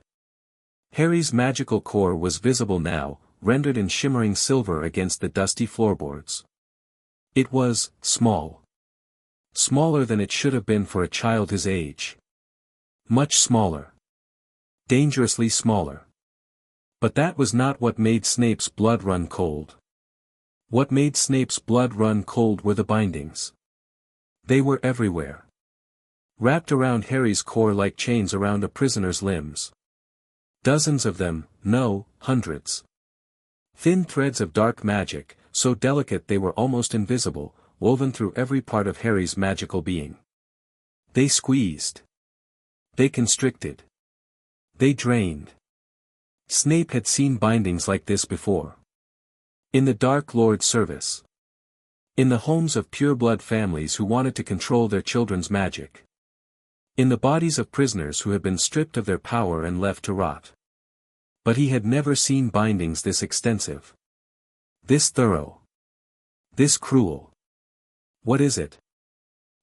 Harry's magical core was visible now, rendered in shimmering silver against the dusty floorboards. It was small. Smaller than it should have been for a child his age. Much smaller. Dangerously smaller. But that was not what made Snape's blood run cold. What made Snape's blood run cold were the bindings. They were everywhere. Wrapped around Harry's core like chains around a prisoner's limbs. Dozens of them, no, hundreds. Thin threads of dark magic, so delicate they were almost invisible, woven through every part of Harry's magical being. They squeezed. They constricted. They drained. Snape had seen bindings like this before. In the Dark Lord's service. In the homes of pureblood families who wanted to control their children's magic. In the bodies of prisoners who had been stripped of their power and left to rot. But he had never seen bindings this extensive. This thorough. This cruel. What is it?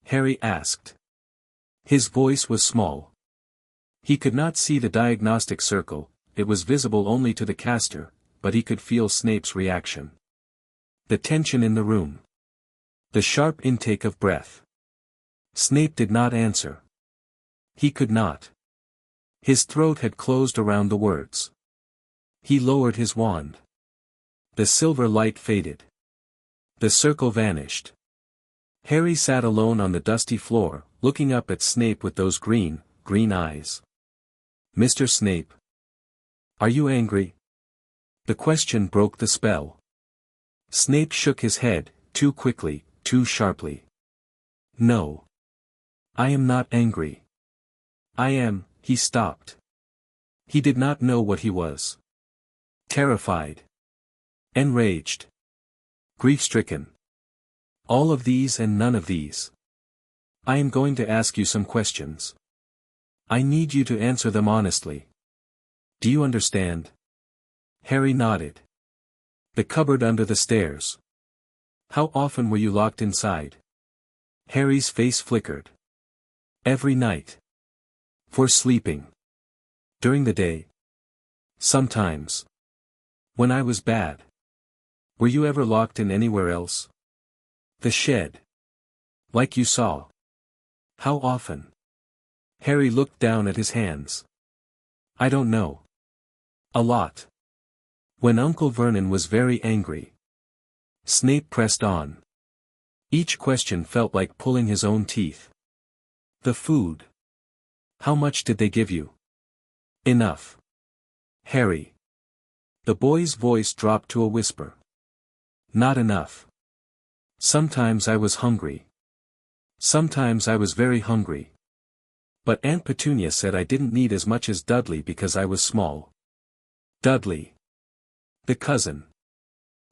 Harry asked. His voice was small. He could not see the diagnostic circle, it was visible only to the caster, but he could feel Snape's reaction. The tension in the room. The sharp intake of breath. Snape did not answer. He could not. His throat had closed around the words. He lowered his wand. The silver light faded. The circle vanished. Harry sat alone on the dusty floor, looking up at Snape with those green eyes. Mr. Snape. Are you angry? The question broke the spell. Snape shook his head, too quickly, too sharply. No. I am not angry. I am, he stopped. He did not know what he was. Terrified. Enraged. Grief-stricken. All of these and none of these. I am going to ask you some questions. I need you to answer them honestly. Do you understand? Harry nodded. The cupboard under the stairs. How often were you locked inside? Harry's face flickered. Every night. For sleeping. During the day. Sometimes. When I was bad. Were you ever locked in anywhere else? The shed. Like you saw. How often? Harry looked down at his hands. I don't know. A lot. When Uncle Vernon was very angry. Snape pressed on. Each question felt like pulling his own teeth. The food. How much did they give you? Enough. Harry. The boy's voice dropped to a whisper. Not enough. Sometimes I was hungry. Sometimes I was very hungry. But Aunt Petunia said I didn't need as much as Dudley because I was small. Dudley. The cousin.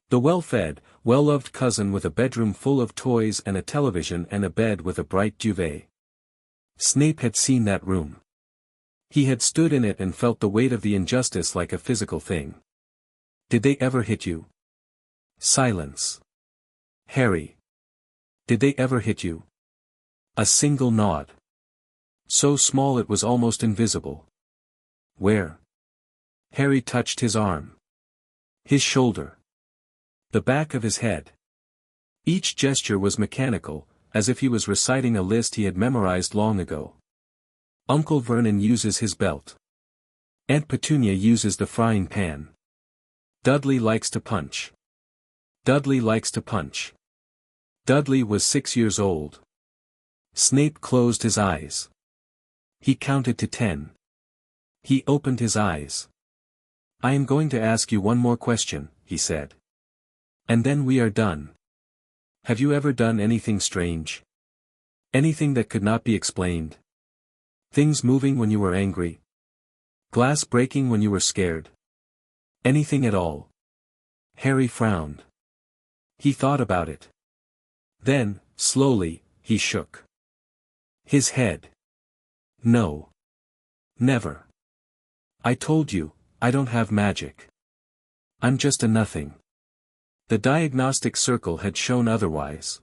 The well-fed, well-loved cousin with a bedroom full of toys and a television and a bed with a bright duvet. Snape had seen that room. He had stood in it and felt the weight of the injustice like a physical thing. Did they ever hit you? Silence. Harry. Did they ever hit you? A single nod. So small it was almost invisible. Where? Harry touched his arm. His shoulder. The back of his head. Each gesture was mechanical, as if he was reciting a list he had memorized long ago. Uncle Vernon uses his belt. Aunt Petunia uses the frying pan. Dudley likes to punch. Dudley likes to punch. Dudley was 6 years old. Snape closed his eyes. He counted to 10. He opened his eyes. I am going to ask you one more question, he said. And then we are done. Have you ever done anything strange? Anything that could not be explained? Things moving when you were angry? Glass breaking when you were scared? Anything at all? Harry frowned. He thought about it. Then, slowly, he shook his head. No. Never. I told you, I don't have magic. I'm just a nothing. The diagnostic circle had shown otherwise.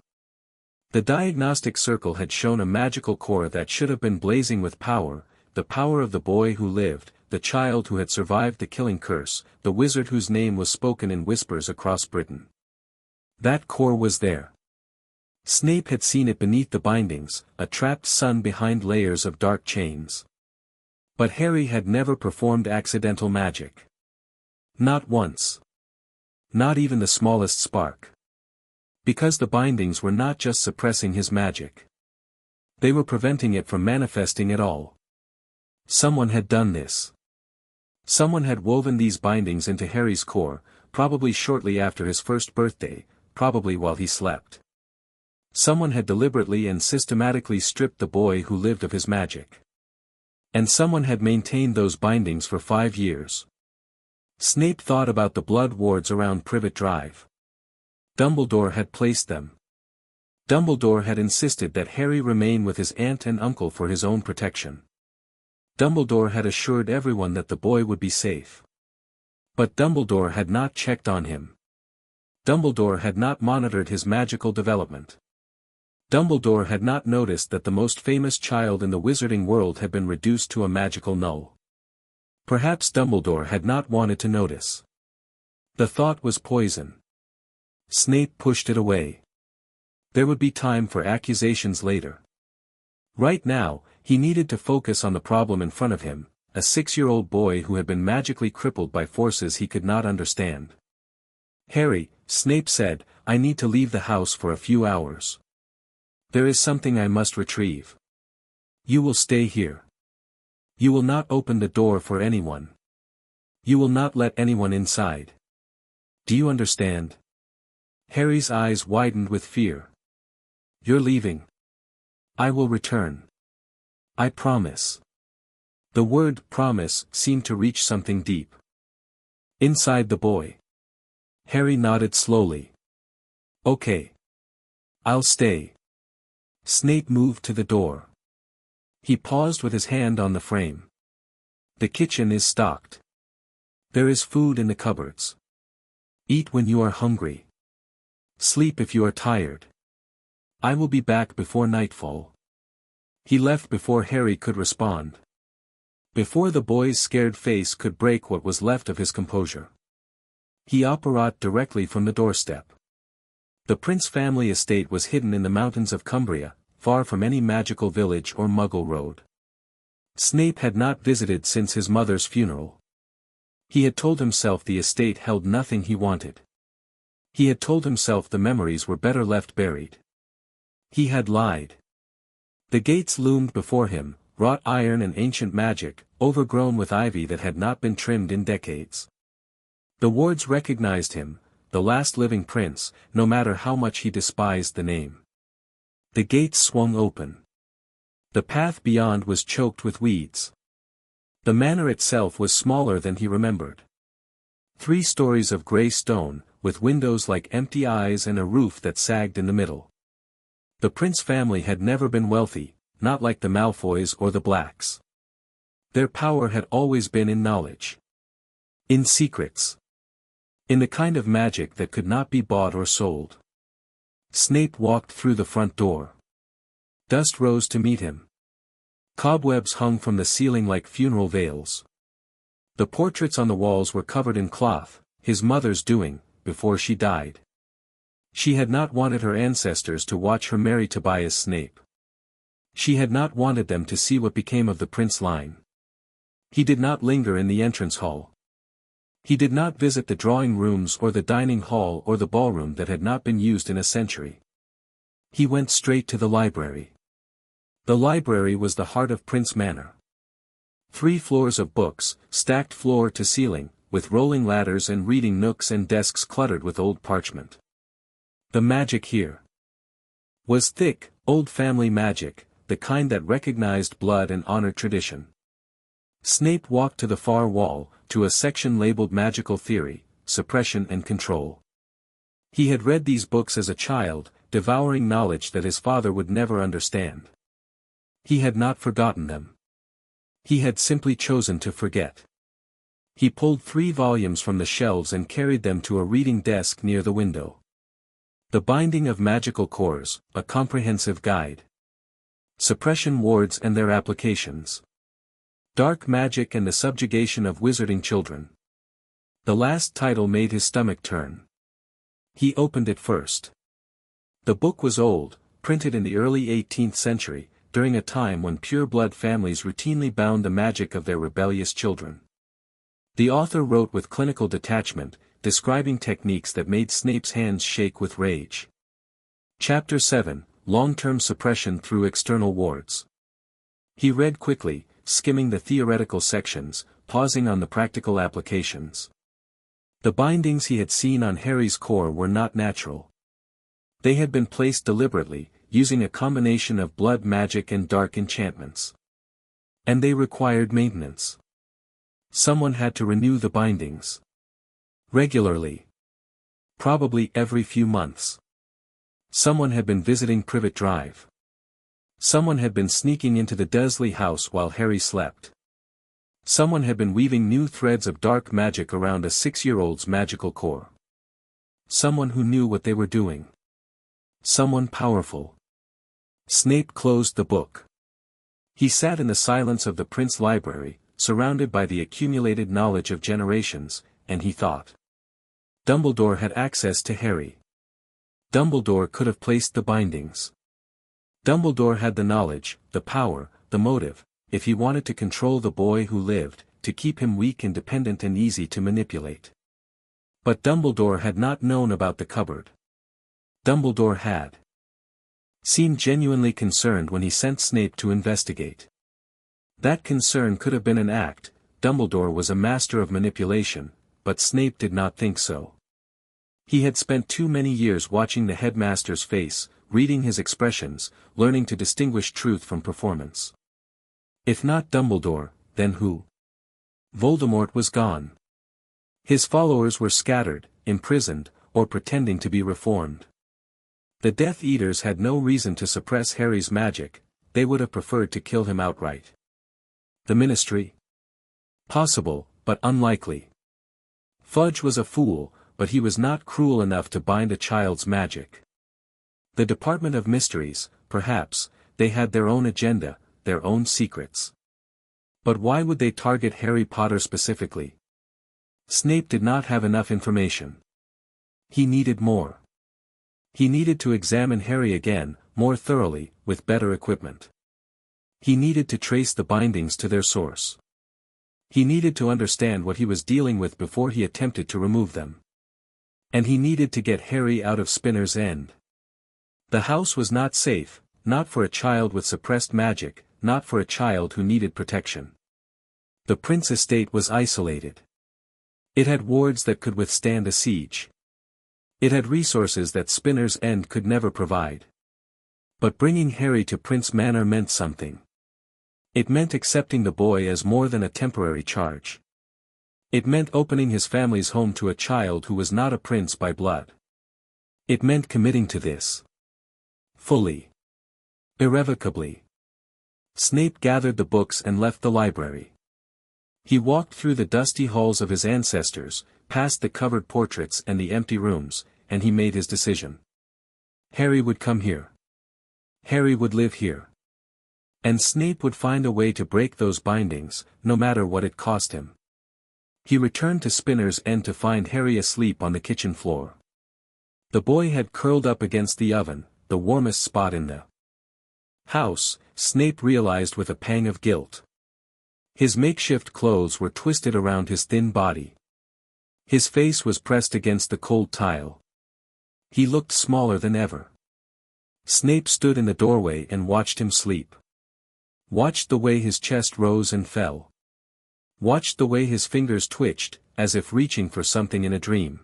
The diagnostic circle had shown a magical core that should have been blazing with power, the power of the boy who lived, the child who had survived the killing curse, the wizard whose name was spoken in whispers across Britain. That core was there. Snape had seen it beneath the bindings, a trapped sun behind layers of dark chains. But Harry had never performed accidental magic. Not once. Not even the smallest spark. Because the bindings were not just suppressing his magic. They were preventing it from manifesting at all. Someone had done this. Someone had woven these bindings into Harry's core, probably shortly after his first birthday, probably while he slept. Someone had deliberately and systematically stripped the boy who lived of his magic. And someone had maintained those bindings for 5 years. Snape thought about the blood wards around Privet Drive. Dumbledore had placed them. Dumbledore had insisted that Harry remain with his aunt and uncle for his own protection. Dumbledore had assured everyone that the boy would be safe. But Dumbledore had not checked on him. Dumbledore had not monitored his magical development. Dumbledore had not noticed that the most famous child in the wizarding world had been reduced to a magical null. Perhaps Dumbledore had not wanted to notice. The thought was poison. Snape pushed it away. There would be time for accusations later. Right now, he needed to focus on the problem in front of him, a 6-year-old boy who had been magically crippled by forces he could not understand. Harry, Snape said, I need to leave the house for a few hours. There is something I must retrieve. You will stay here. You will not open the door for anyone. You will not let anyone inside. Do you understand? Harry's eyes widened with fear. You're leaving. I will return. I promise. The word promise seemed to reach something deep. Inside the boy. Harry nodded slowly. Okay. I'll stay. Snape moved to the door. He paused with his hand on the frame. The kitchen is stocked. There is food in the cupboards. Eat when you are hungry. Sleep if you are tired. I will be back before nightfall. He left before Harry could respond. Before the boy's scared face could break what was left of his composure. He apparat directly from the doorstep. The Prince family estate was hidden in the mountains of Cumbria, far from any magical village or muggle road. Snape had not visited since his mother's funeral. He had told himself the estate held nothing he wanted. He had told himself the memories were better left buried. He had lied. The gates loomed before him, wrought iron and ancient magic, overgrown with ivy that had not been trimmed in decades. The wards recognized him, the last living prince, no matter how much he despised the name. The gates swung open. The path beyond was choked with weeds. The manor itself was smaller than he remembered. 3 stories of grey stone, with windows like empty eyes and a roof that sagged in the middle. The Prince family had never been wealthy, not like the Malfoys or the Blacks. Their power had always been in knowledge. In secrets. In the kind of magic that could not be bought or sold. Snape walked through the front door. Dust rose to meet him. Cobwebs hung from the ceiling like funeral veils. The portraits on the walls were covered in cloth, his mother's doing, before she died. She had not wanted her ancestors to watch her marry Tobias Snape. She had not wanted them to see what became of the Prince line. He did not linger in the entrance hall. He did not visit the drawing rooms or the dining hall or the ballroom that had not been used in a century. He went straight to the library. The library was the heart of Prince Manor. 3 floors of books, stacked floor to ceiling, with rolling ladders and reading nooks and desks cluttered with old parchment. The magic here was thick, old family magic, the kind that recognized blood and honored tradition. Snape walked to the far wall, to a section labeled Magical Theory, Suppression and Control. He had read these books as a child, devouring knowledge that his father would never understand. He had not forgotten them. He had simply chosen to forget. He pulled 3 volumes from the shelves and carried them to a reading desk near the window. The Binding of Magical Cores, a comprehensive guide. Suppression wards and their applications. Dark Magic and the Subjugation of Wizarding Children. The last title made his stomach turn. He opened it first. The book was old, printed in the early 18th century, during a time when pure-blood families routinely bound the magic of their rebellious children. The author wrote with clinical detachment, describing techniques that made Snape's hands shake with rage. Chapter 7, Long-Term Suppression Through External Wards. He read quickly, skimming the theoretical sections, pausing on the practical applications. The bindings he had seen on Harry's core were not natural. They had been placed deliberately, using a combination of blood magic and dark enchantments. And they required maintenance. Someone had to renew the bindings. Regularly. Probably every few months. Someone had been visiting Privet Drive. Someone had been sneaking into the Dursley house while Harry slept. Someone had been weaving new threads of dark magic around a 6-year-old's magical core. Someone who knew what they were doing. Someone powerful. Snape closed the book. He sat in the silence of the Prince Library, surrounded by the accumulated knowledge of generations, and he thought. Dumbledore had access to Harry. Dumbledore could have placed the bindings. Dumbledore had the knowledge, the power, the motive, if he wanted to control the boy who lived, to keep him weak and dependent and easy to manipulate. But Dumbledore had not known about the cupboard. Dumbledore had seemed genuinely concerned when he sent Snape to investigate. That concern could have been an act. Dumbledore was a master of manipulation, but Snape did not think so. He had spent too many years watching the headmaster's face, reading his expressions, learning to distinguish truth from performance. If not Dumbledore, then who? Voldemort was gone. His followers were scattered, imprisoned, or pretending to be reformed. The Death Eaters had no reason to suppress Harry's magic, they would have preferred to kill him outright. The Ministry? Possible, but unlikely. Fudge was a fool, but he was not cruel enough to bind a child's magic. The Department of Mysteries, perhaps, they had their own agenda, their own secrets. But why would they target Harry Potter specifically? Snape did not have enough information. He needed more. He needed to examine Harry again, more thoroughly, with better equipment. He needed to trace the bindings to their source. He needed to understand what he was dealing with before he attempted to remove them. And he needed to get Harry out of Spinner's End. The house was not safe, not for a child with suppressed magic, not for a child who needed protection. The Prince estate was isolated. It had wards that could withstand a siege. It had resources that Spinner's End could never provide. But bringing Harry to Prince Manor meant something. It meant accepting the boy as more than a temporary charge. It meant opening his family's home to a child who was not a prince by blood. It meant committing to this. Fully. Irrevocably. Snape gathered the books and left the library. He walked through the dusty halls of his ancestors, past the covered portraits and the empty rooms, and he made his decision. Harry would come here. Harry would live here. And Snape would find a way to break those bindings, no matter what it cost him. He returned to Spinner's End to find Harry asleep on the kitchen floor. The boy had curled up against the oven, the warmest spot in the house, Snape realized with a pang of guilt. His makeshift clothes were twisted around his thin body. His face was pressed against the cold tile. He looked smaller than ever. Snape stood in the doorway and watched him sleep. Watched the way his chest rose and fell. Watched the way his fingers twitched, as if reaching for something in a dream.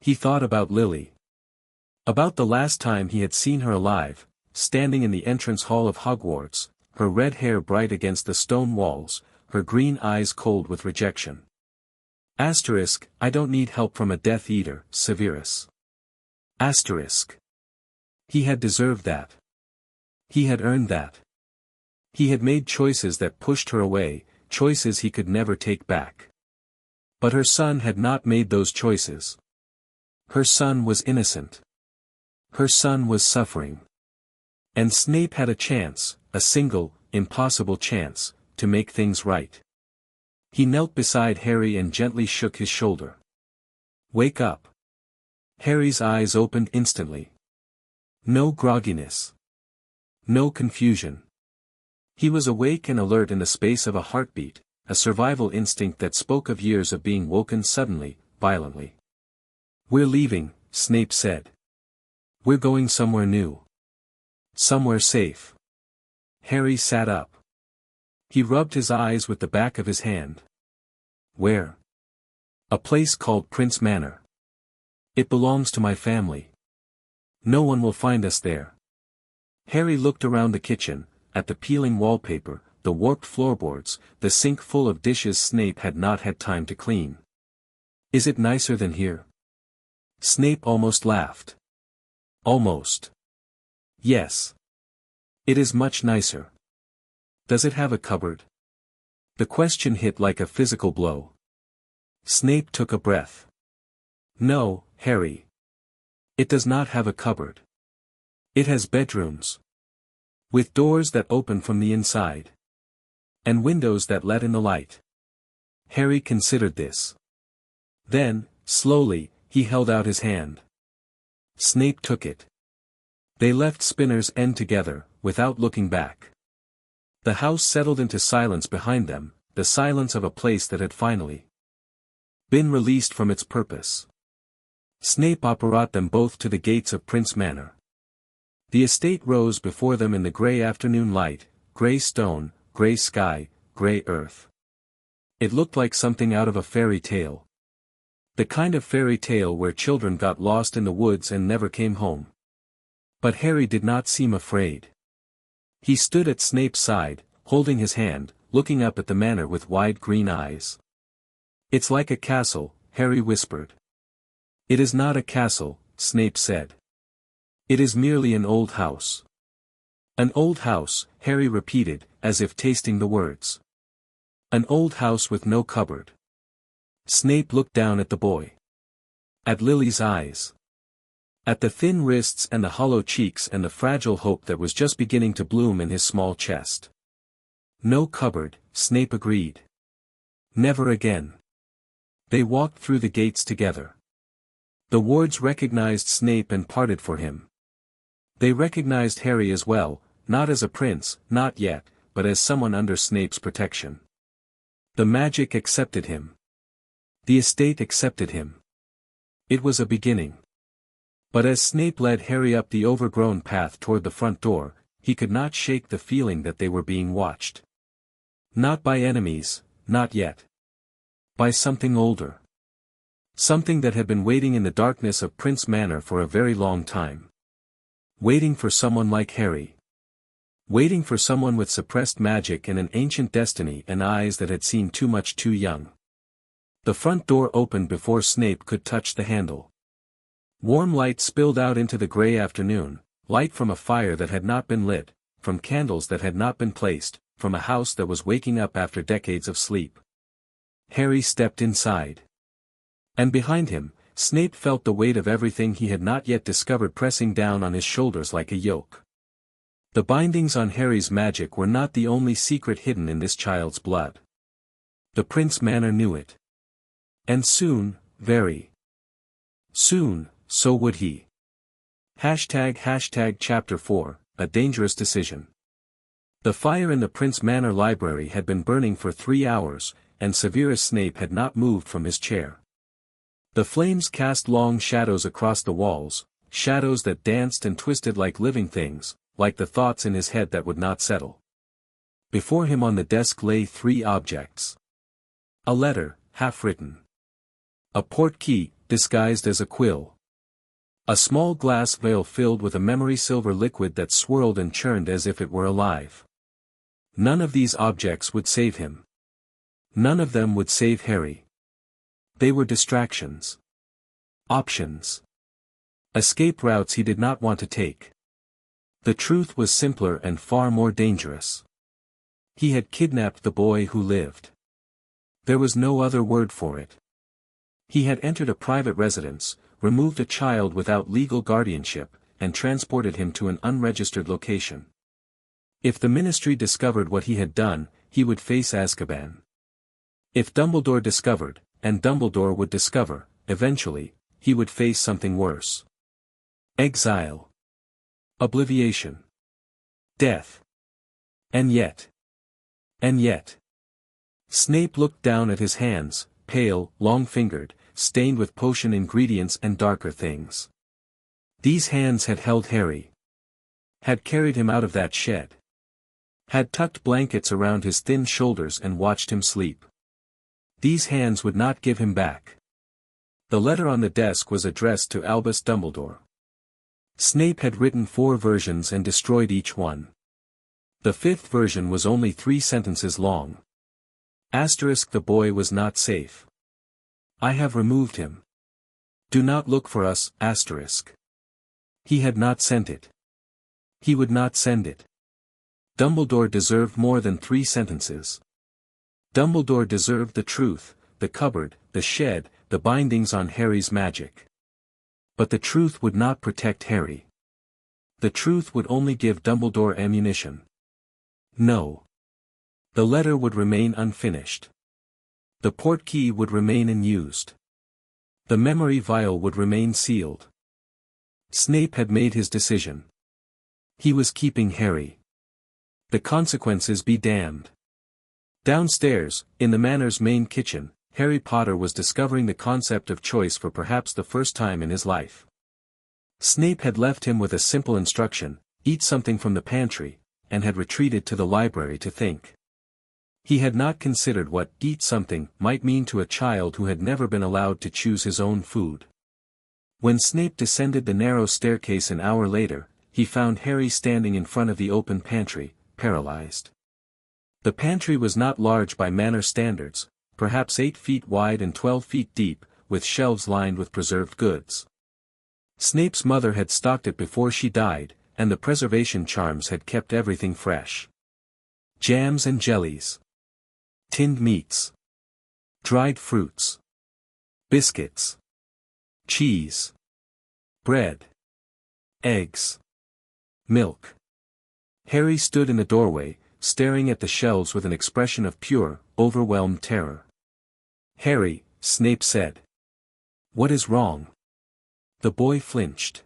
He thought about Lily. About the last time he had seen her alive, standing in the entrance hall of Hogwarts, her red hair bright against the stone walls, her green eyes cold with rejection. Asterisk, I don't need help from a Death Eater, Severus. Asterisk. He had deserved that. He had earned that. He had made choices that pushed her away, choices he could never take back. But her son had not made those choices. Her son was innocent. Her son was suffering. And Snape had a chance, a single, impossible chance, to make things right. He knelt beside Harry and gently shook his shoulder. Wake up. Harry's eyes opened instantly. No grogginess. No confusion. He was awake and alert in the space of a heartbeat, a survival instinct that spoke of years of being woken suddenly, violently. We're leaving, Snape said. We're going somewhere new. Somewhere safe. Harry sat up. He rubbed his eyes with the back of his hand. Where? A place called Prince Manor. It belongs to my family. No one will find us there. Harry looked around the kitchen, at the peeling wallpaper, the warped floorboards, the sink full of dishes Snape had not had time to clean. Is it nicer than here? Snape almost laughed. Almost. Yes. It is much nicer. Does it have a cupboard? The question hit like a physical blow. Snape took a breath. No, Harry. It does not have a cupboard. It has bedrooms. With doors that open from the inside. And windows that let in the light. Harry considered this. Then, slowly, he held out his hand. Snape took it. They left Spinner's End together, without looking back. The house settled into silence behind them, the silence of a place that had finally been released from its purpose. Snape brought them both to the gates of Prince Manor. The estate rose before them in the grey afternoon light, grey stone, grey sky, grey earth. It looked like something out of a fairy tale. The kind of fairy tale where children got lost in the woods and never came home. But Harry did not seem afraid. He stood at Snape's side, holding his hand, looking up at the manor with wide green eyes. It's like a castle, Harry whispered. It is not a castle, Snape said. It is merely an old house. An old house, Harry repeated, as if tasting the words. An old house with no cupboard. Snape looked down at the boy. At Lily's eyes. At the thin wrists and the hollow cheeks and the fragile hope that was just beginning to bloom in his small chest. No cupboard, Snape agreed. Never again. They walked through the gates together. The wards recognized Snape and parted for him. They recognized Harry as well, not as a prince, not yet, but as someone under Snape's protection. The magic accepted him. The estate accepted him. It was a beginning. But as Snape led Harry up the overgrown path toward the front door, he could not shake the feeling that they were being watched. Not by enemies, not yet. By something older. Something that had been waiting in the darkness of Prince Manor for a very long time. Waiting for someone like Harry. Waiting for someone with suppressed magic and an ancient destiny and eyes that had seen too much too young. The front door opened before Snape could touch the handle. Warm light spilled out into the gray afternoon, light from a fire that had not been lit, from candles that had not been placed, from a house that was waking up after decades of sleep. Harry stepped inside. And behind him, Snape felt the weight of everything he had not yet discovered pressing down on his shoulders like a yoke. The bindings on Harry's magic were not the only secret hidden in this child's blood. The Prince Manor knew it. And soon, very soon, so would he. Chapter 4, A Dangerous Decision. The fire in the Prince Manor library had been burning for 3 hours, and Severus Snape had not moved from his chair. The flames cast long shadows across the walls, shadows that danced and twisted like living things, like the thoughts in his head that would not settle. Before him on the desk lay 3 objects. A letter, half-written. A portkey, disguised as a quill. A small glass vial filled with a memory silver liquid that swirled and churned as if it were alive. None of these objects would save him. None of them would save Harry. They were distractions. Options. Escape routes he did not want to take. The truth was simpler and far more dangerous. He had kidnapped the boy who lived. There was no other word for it. He had entered a private residence, removed a child without legal guardianship, and transported him to an unregistered location. If the Ministry discovered what he had done, he would face Azkaban. If Dumbledore discovered, and Dumbledore would discover, eventually, he would face something worse. Exile. Obliviation. Death. And yet. Snape looked down at his hands, pale, long-fingered, stained with potion ingredients and darker things. These hands had held Harry. Had carried him out of that shed. Had tucked blankets around his thin shoulders and watched him sleep. These hands would not give him back. The letter on the desk was addressed to Albus Dumbledore. Snape had written 4 versions and destroyed each one. The 5th version was only 3 sentences long. The boy was not safe. I have removed him. Do not look for us, He had not sent it. He would not send it. Dumbledore deserved more than 3 sentences. Dumbledore deserved the truth, the cupboard, the shed, the bindings on Harry's magic. But the truth would not protect Harry. The truth would only give Dumbledore ammunition. No. The letter would remain unfinished. The portkey would remain unused. The memory vial would remain sealed. Snape had made his decision. He was keeping Harry. The consequences be damned. Downstairs, in the Manor's main kitchen, Harry Potter was discovering the concept of choice for perhaps the first time in his life. Snape had left him with a simple instruction: eat something from the pantry, and had retreated to the library to think. He had not considered what eat something might mean to a child who had never been allowed to choose his own food. When Snape descended the narrow staircase an hour later, he found Harry standing in front of the open pantry, paralyzed. The pantry was not large by Manor standards, perhaps 8 feet wide and 12 feet deep, with shelves lined with preserved goods. Snape's mother had stocked it before she died, and the preservation charms had kept everything fresh. Jams and jellies. Tinned meats. Dried fruits. Biscuits. Cheese. Bread. Eggs. Milk. Harry stood in the doorway, staring at the shelves with an expression of pure, overwhelmed terror. "Harry," Snape said. "What is wrong?" The boy flinched.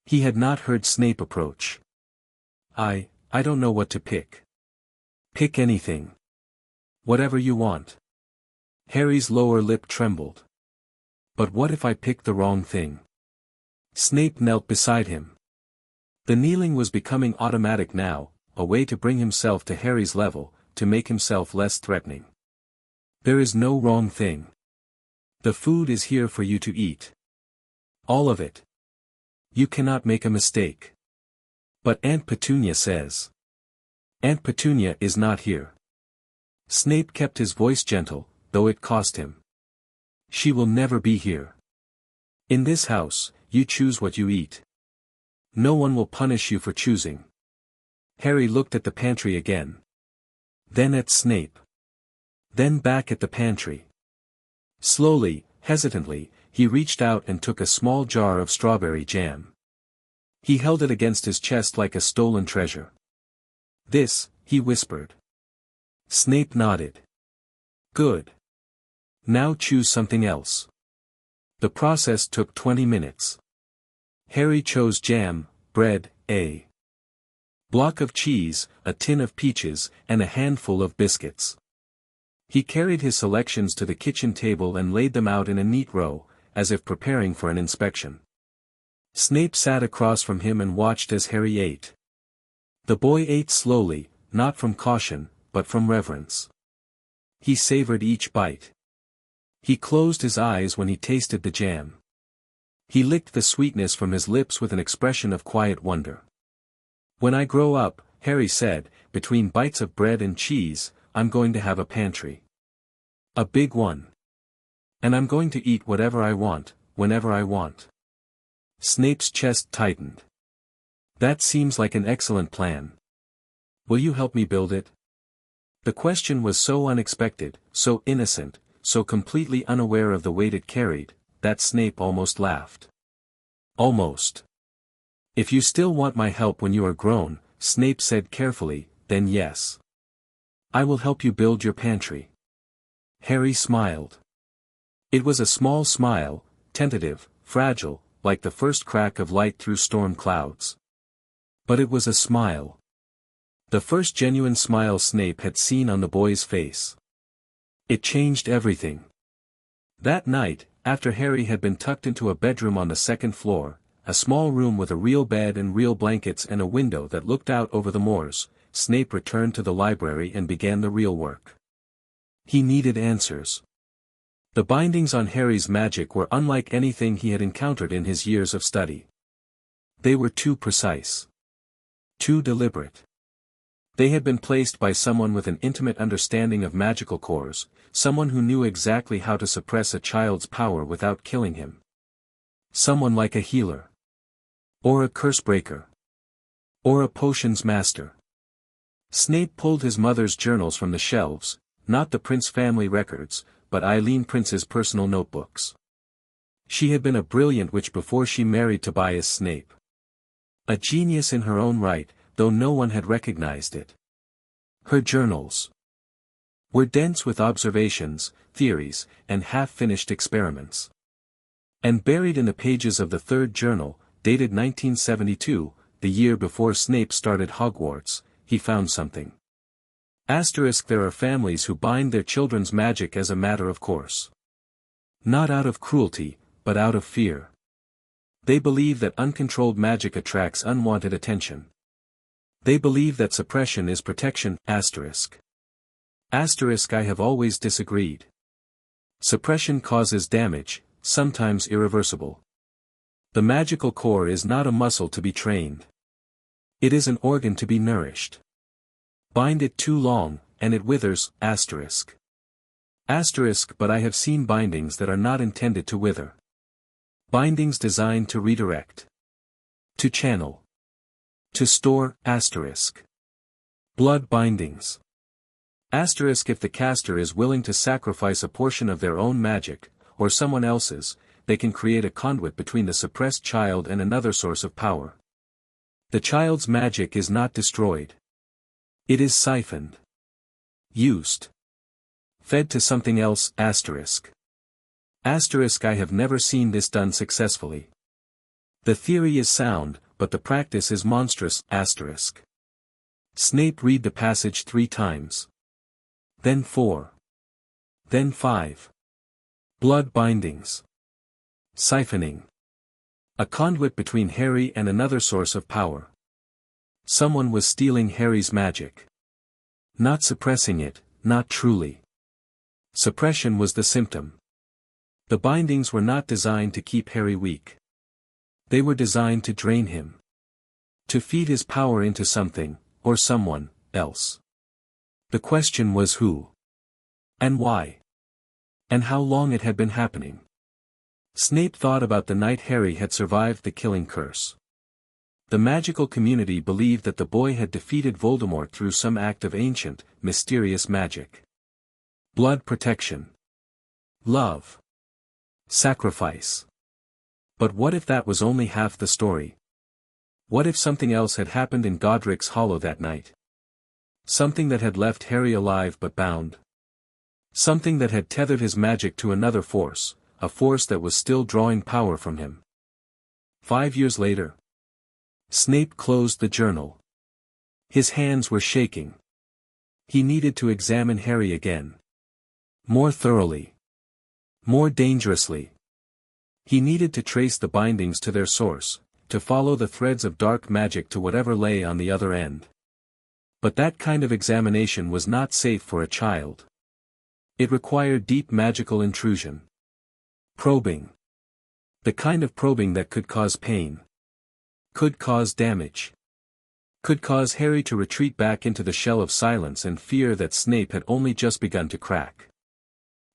He had not heard Snape approach. I don't know what to pick. Pick anything. Whatever you want. Harry's lower lip trembled. But what if I pick the wrong thing? Snape knelt beside him. The kneeling was becoming automatic now, a way to bring himself to Harry's level, to make himself less threatening. There is no wrong thing. The food is here for you to eat. All of it. You cannot make a mistake. But Aunt Petunia says. Aunt Petunia is not here. Snape kept his voice gentle, though it cost him. She will never be here. In this house, you choose what you eat. No one will punish you for choosing. Harry looked at the pantry again. Then at Snape. Then back at the pantry. Slowly, hesitantly, he reached out and took a small jar of strawberry jam. He held it against his chest like a stolen treasure. This, he whispered. Snape nodded. Good. Now choose something else. The process took 20 minutes. Harry chose jam, bread, a block of cheese, a tin of peaches, and a handful of biscuits. He carried his selections to the kitchen table and laid them out in a neat row, as if preparing for an inspection. Snape sat across from him and watched as Harry ate. The boy ate slowly, not from caution, but from reverence. He savored each bite. He closed his eyes when he tasted the jam. He licked the sweetness from his lips with an expression of quiet wonder. When I grow up, Harry said, between bites of bread and cheese, I'm going to have a pantry. A big one. And I'm going to eat whatever I want, whenever I want. Snape's chest tightened. That seems like an excellent plan. Will you help me build it? The question was so unexpected, so innocent, so completely unaware of the weight it carried, that Snape almost laughed. Almost. If you still want my help when you are grown, Snape said carefully, then yes. I will help you build your pantry. Harry smiled. It was a small smile, tentative, fragile, like the first crack of light through storm clouds. But it was a smile. The first genuine smile Snape had seen on the boy's face. It changed everything. That night, after Harry had been tucked into a bedroom on the second floor, a small room with a real bed and real blankets and a window that looked out over the moors, Snape returned to the library and began the real work. He needed answers. The bindings on Harry's magic were unlike anything he had encountered in his years of study. They were too precise. Too deliberate. They had been placed by someone with an intimate understanding of magical cores, someone who knew exactly how to suppress a child's power without killing him. Someone like a healer. Or a curse breaker. Or a potions master. Snape pulled his mother's journals from the shelves, not the Prince family records, but Eileen Prince's personal notebooks. She had been a brilliant witch before she married Tobias Snape. A genius in her own right, though no one had recognized it. Her journals were dense with observations, theories, and half-finished experiments. And buried in the pages of the third journal, dated 1972, the year before Snape started Hogwarts, he found something. Asterisk, there are families who bind their children's magic as a matter of course. Not out of cruelty, but out of fear. They believe that uncontrolled magic attracts unwanted attention. They believe that suppression is protection, asterisk. Asterisk, I have always disagreed. Suppression causes damage, sometimes irreversible. The magical core is not a muscle to be trained. It is an organ to be nourished. Bind it too long, and it withers, asterisk. Asterisk, but I have seen bindings that are not intended to wither. Bindings designed to redirect. To channel. To store, asterisk. Blood bindings. Asterisk, if the caster is willing to sacrifice a portion of their own magic, or someone else's, they can create a conduit between the suppressed child and another source of power. The child's magic is not destroyed. It is siphoned. Used. Fed to something else, asterisk. Asterisk, I have never seen this done successfully. The theory is sound, but the practice is monstrous. Asterisk. Snape read the passage 3 times. Then 4. Then 5. Blood bindings. Siphoning. A conduit between Harry and another source of power. Someone was stealing Harry's magic. Not suppressing it, not truly. Suppression was the symptom. The bindings were not designed to keep Harry weak. They were designed to drain him. To feed his power into something, or someone, else. The question was who? And why? And how long it had been happening. Snape thought about the night Harry had survived the killing curse. The magical community believed that the boy had defeated Voldemort through some act of ancient, mysterious magic. Blood protection. Love. Sacrifice. But what if that was only half the story? What if something else had happened in Godric's Hollow that night? Something that had left Harry alive but bound. Something that had tethered his magic to another force, a force that was still drawing power from him. 5 years later. Snape closed the journal. His hands were shaking. He needed to examine Harry again. More thoroughly. More dangerously. He needed to trace the bindings to their source, to follow the threads of dark magic to whatever lay on the other end. But that kind of examination was not safe for a child. It required deep magical intrusion. Probing. The kind of probing that could cause pain. Could cause damage. Could cause Harry to retreat back into the shell of silence and fear that Snape had only just begun to crack.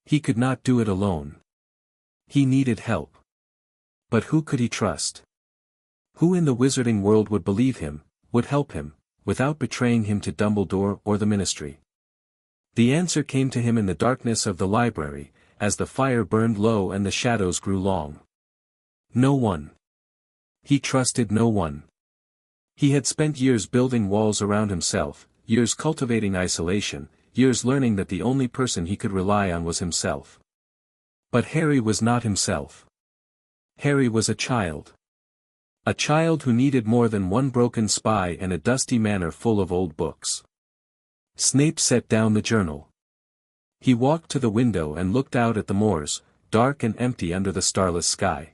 He could not do it alone. He needed help. But who could he trust? Who in the wizarding world would believe him, would help him, without betraying him to Dumbledore or the Ministry? The answer came to him in the darkness of the library, as the fire burned low and the shadows grew long. No one. He trusted no one. He had spent years building walls around himself, years cultivating isolation, years learning that the only person he could rely on was himself. But Harry was not himself. Harry was a child. A child who needed more than one broken spy and a dusty manor full of old books. Snape set down the journal. He walked to the window and looked out at the moors, dark and empty under the starless sky.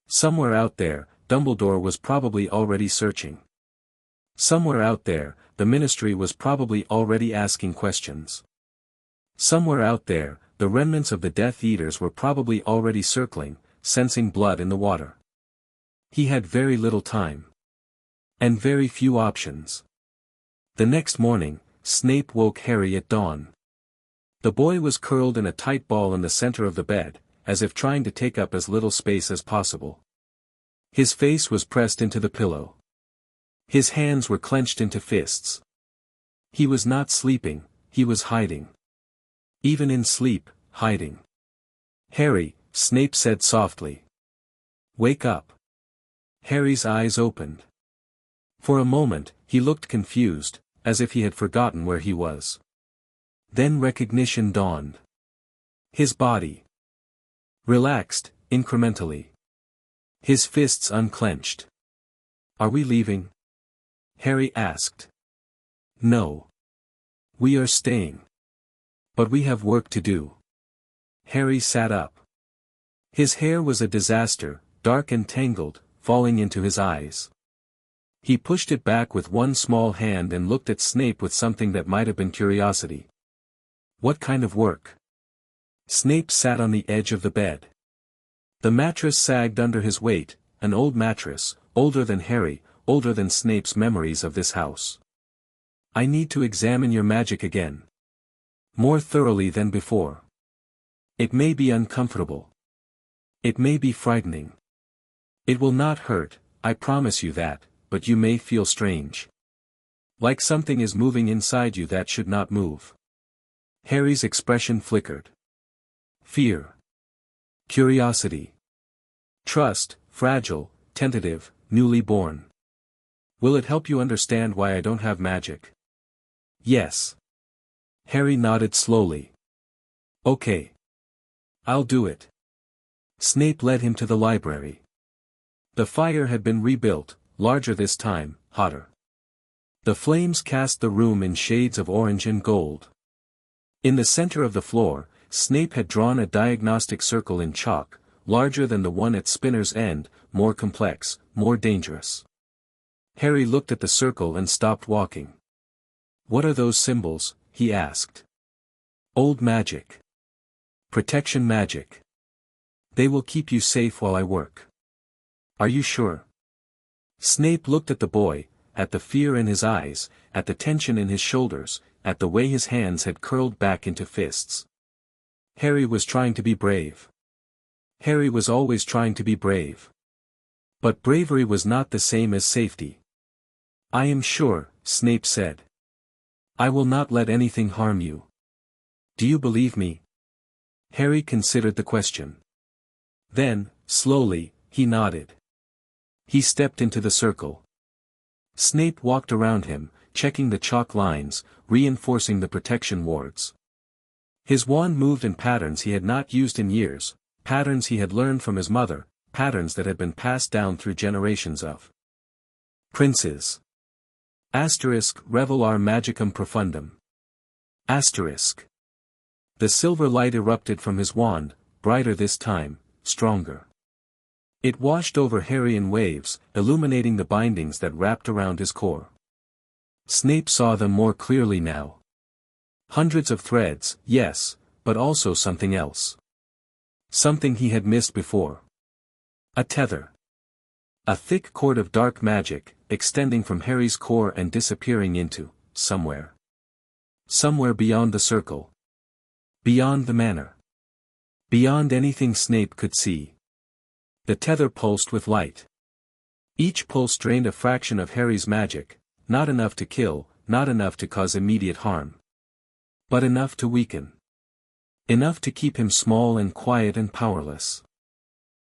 Somewhere out there, Dumbledore was probably already searching. Somewhere out there, the Ministry was probably already asking questions. Somewhere out there, the remnants of the Death Eaters were probably already circling, sensing blood in the water. He had very little time. And very few options. The next morning, Snape woke Harry at dawn. The boy was curled in a tight ball in the center of the bed, as if trying to take up as little space as possible. His face was pressed into the pillow. His hands were clenched into fists. He was not sleeping, he was hiding. Even in sleep, hiding. "Harry," Snape said softly. "Wake up." Harry's eyes opened. For a moment, he looked confused, as if he had forgotten where he was. Then recognition dawned. His body relaxed, incrementally. His fists unclenched. "Are we leaving?" Harry asked. "No. We are staying. But we have work to do." Harry sat up. His hair was a disaster, dark and tangled, falling into his eyes. He pushed it back with one small hand and looked at Snape with something that might have been curiosity. "What kind of work?" Snape sat on the edge of the bed. The mattress sagged under his weight, an old mattress, older than Harry, older than Snape's memories of this house. "I need to examine your magic again. More thoroughly than before. It may be uncomfortable. It may be frightening. It will not hurt, I promise you that, but you may feel strange. Like something is moving inside you that should not move." Harry's expression flickered. Fear. Curiosity. Trust, fragile, tentative, newly born. "Will it help you understand why I don't have magic?" "Yes." Harry nodded slowly. "Okay. I'll do it." Snape led him to the library. The fire had been rebuilt, larger this time, hotter. The flames cast the room in shades of orange and gold. In the center of the floor, Snape had drawn a diagnostic circle in chalk, larger than the one at Spinner's End, more complex, more dangerous. Harry looked at the circle and stopped walking. "What are those symbols?" he asked. "Old magic. Protection magic. They will keep you safe while I work." "Are you sure?" Snape looked at the boy, at the fear in his eyes, at the tension in his shoulders, at the way his hands had curled back into fists. Harry was trying to be brave. Harry was always trying to be brave. But bravery was not the same as safety. "I am sure," Snape said. "I will not let anything harm you. Do you believe me?" Harry considered the question. Then, slowly, he nodded. He stepped into the circle. Snape walked around him, checking the chalk lines, reinforcing the protection wards. His wand moved in patterns he had not used in years, patterns he had learned from his mother, patterns that had been passed down through generations of princes. Revelar magicum profundum. The silver light erupted from his wand, brighter this time, stronger. It washed over Harry in waves, illuminating the bindings that wrapped around his core. Snape saw them more clearly now. Hundreds of threads, yes, but also something else. Something he had missed before. A tether. A thick cord of dark magic, extending from Harry's core and disappearing into, somewhere. Somewhere beyond the circle. Beyond the manor. Beyond anything Snape could see. The tether pulsed with light. Each pulse drained a fraction of Harry's magic, not enough to kill, not enough to cause immediate harm. But enough to weaken. Enough to keep him small and quiet and powerless.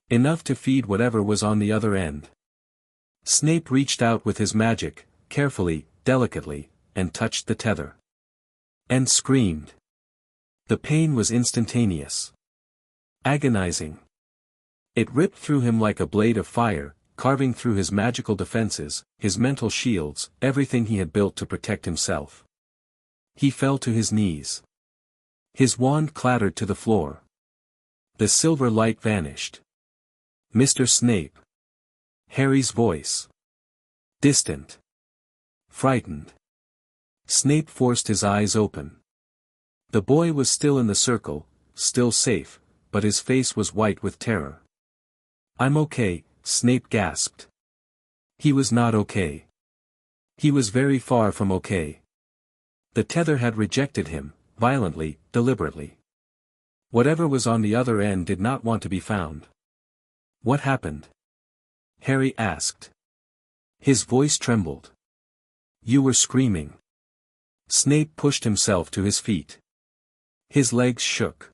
Enough to feed whatever was on the other end. Snape reached out with his magic, carefully, delicately, and touched the tether. And screamed. The pain was instantaneous. Agonizing. It ripped through him like a blade of fire, carving through his magical defenses, his mental shields, everything he had built to protect himself. He fell to his knees. His wand clattered to the floor. The silver light vanished. "Mr. Snape." Harry's voice. Distant. Frightened. Snape forced his eyes open. The boy was still in the circle, still safe, but his face was white with terror. "I'm okay," Snape gasped. He was not okay. He was very far from okay. The tether had rejected him, violently, deliberately. Whatever was on the other end did not want to be found. "What happened?" Harry asked. His voice trembled. "You were screaming." Snape pushed himself to his feet. His legs shook.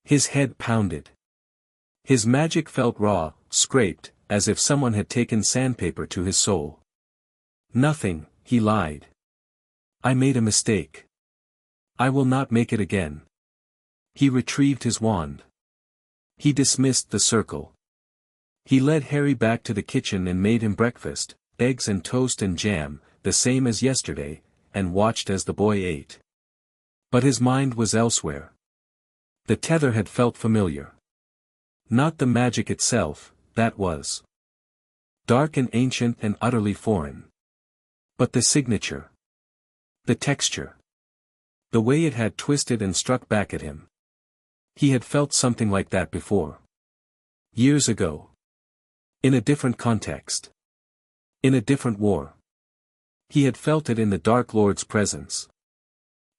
His head pounded. His magic felt raw, scraped, as if someone had taken sandpaper to his soul. "Nothing," he lied. "I made a mistake. I will not make it again." He retrieved his wand. He dismissed the circle. He led Harry back to the kitchen and made him breakfast, eggs and toast and jam, the same as yesterday, and watched as the boy ate. But his mind was elsewhere. The tether had felt familiar. Not the magic itself, that was dark and ancient and utterly foreign. But the signature. The texture. The way it had twisted and struck back at him. He had felt something like that before. Years ago. In a different context. In a different war. He had felt it in the Dark Lord's presence.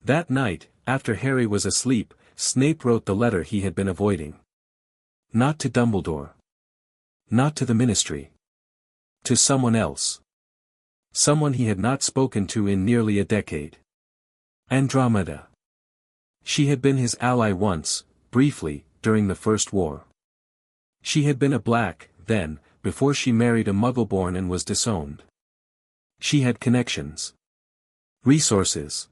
That night, after Harry was asleep, Snape wrote the letter he had been avoiding. Not to Dumbledore. Not to the Ministry. To someone else. Someone he had not spoken to in nearly a decade. Andromeda. She had been his ally once, briefly, during the First War. She had been a Black, then, before she married a Muggleborn and was disowned. She had connections. Resources.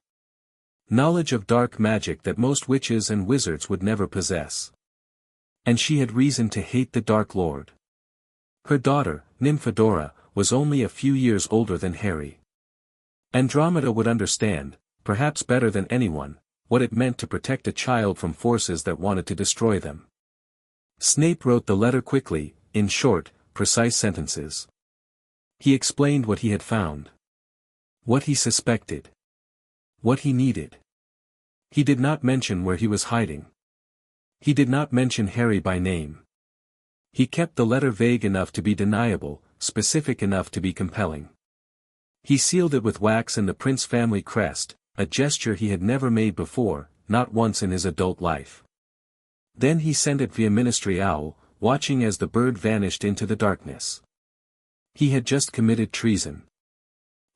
Knowledge of dark magic that most witches and wizards would never possess. And she had reason to hate the Dark Lord. Her daughter, Nymphadora, was only a few years older than Harry. Andromeda would understand, perhaps better than anyone, what it meant to protect a child from forces that wanted to destroy them. Snape wrote the letter quickly, in short, precise sentences. He explained what he had found. What he suspected. What he needed. He did not mention where he was hiding. He did not mention Harry by name. He kept the letter vague enough to be deniable, specific enough to be compelling. He sealed it with wax and the Prince family crest, a gesture he had never made before, not once in his adult life. Then he sent it via Ministry Owl, watching as the bird vanished into the darkness. He had just committed treason.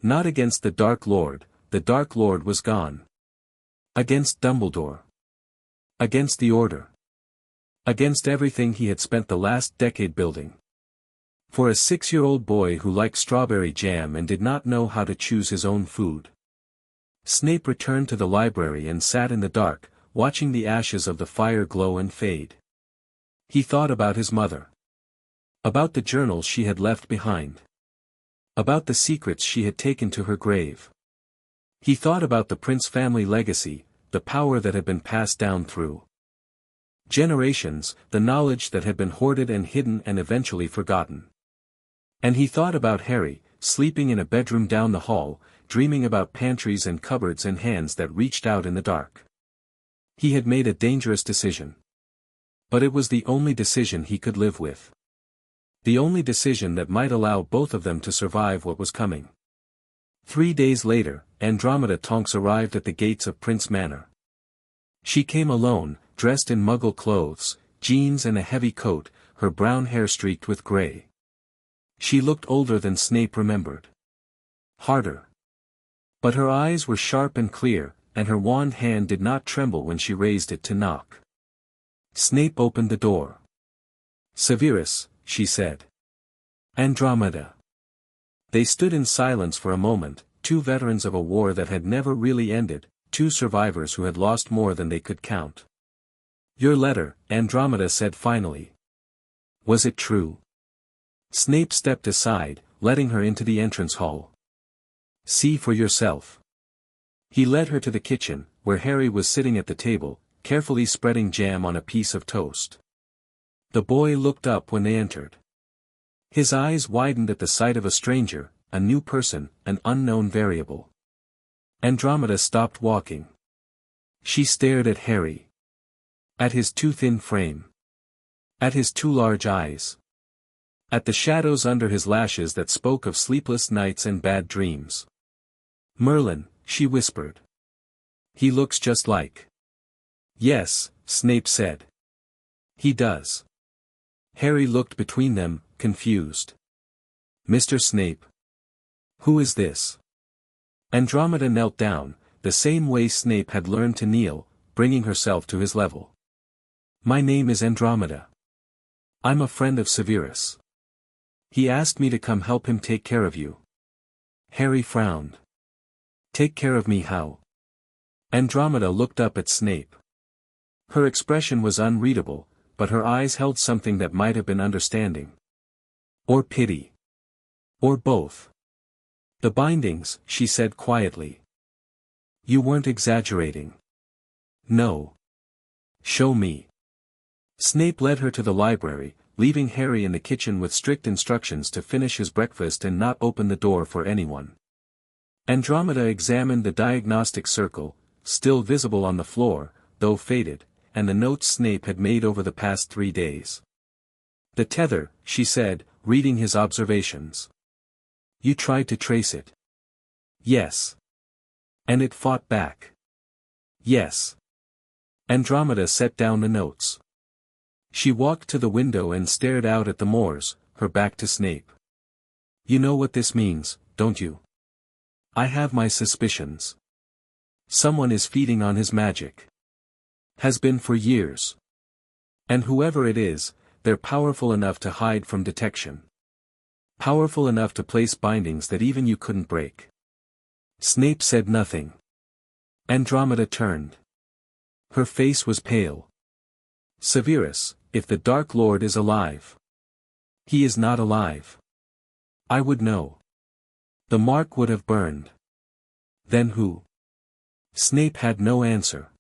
Not against the Dark Lord was gone. Against Dumbledore. Against the Order. Against everything he had spent the last decade building. For a 6-year-old boy who liked strawberry jam and did not know how to choose his own food. Snape returned to the library and sat in the dark, watching the ashes of the fire glow and fade. He thought about his mother. About the journals she had left behind. About the secrets she had taken to her grave. He thought about the Prince family legacy, the power that had been passed down through generations, the knowledge that had been hoarded and hidden and eventually forgotten. And he thought about Harry, sleeping in a bedroom down the hall, dreaming about pantries and cupboards and hands that reached out in the dark. He had made a dangerous decision. But it was the only decision he could live with. The only decision that might allow both of them to survive what was coming. 3 days later, Andromeda Tonks arrived at the gates of Prince Manor. She came alone, dressed in Muggle clothes, jeans and a heavy coat, her brown hair streaked with grey. She looked older than Snape remembered. Harder. But her eyes were sharp and clear, and her wand hand did not tremble when she raised it to knock. Snape opened the door. "Severus," she said. "Andromeda." They stood in silence for a moment, two veterans of a war that had never really ended, two survivors who had lost more than they could count. "Your letter," Andromeda said finally. "Was it true?" Snape stepped aside, letting her into the entrance hall. "See for yourself." He led her to the kitchen, where Harry was sitting at the table, carefully spreading jam on a piece of toast. The boy looked up when they entered. His eyes widened at the sight of a stranger, a new person, an unknown variable. Andromeda stopped walking. She stared at Harry. At his too thin frame. At his too large eyes. At the shadows under his lashes that spoke of sleepless nights and bad dreams. "Merlin," she whispered. "He looks just like." "Yes," Snape said. "He does." Harry looked between them, confused. "Mr. Snape. Who is this?" Andromeda knelt down, the same way Snape had learned to kneel, bringing herself to his level. "My name is Andromeda. I'm a friend of Severus. He asked me to come help him take care of you." Harry frowned. "Take care of me how?" Andromeda looked up at Snape. Her expression was unreadable, but her eyes held something that might have been understanding. Or pity. Or both. "The bindings," she said quietly. "You weren't exaggerating." "No. Show me." Snape led her to the library, leaving Harry in the kitchen with strict instructions to finish his breakfast and not open the door for anyone. Andromeda examined the diagnostic circle, still visible on the floor, though faded, and the notes Snape had made over the past 3 days. "The tether," she said, reading his observations. "You tried to trace it." "Yes." "And it fought back." "Yes." Andromeda set down the notes. She walked to the window and stared out at the moors, her back to Snape. "You know what this means, don't you?" "I have my suspicions. Someone is feeding on his magic. Has been for years. And whoever it is, they're powerful enough to hide from detection. Powerful enough to place bindings that even you couldn't break." Snape said nothing. Andromeda turned. Her face was pale. "Severus, if the Dark Lord is alive." He is not alive. I would know. The mark would have burned. Then who? Snape had no answer.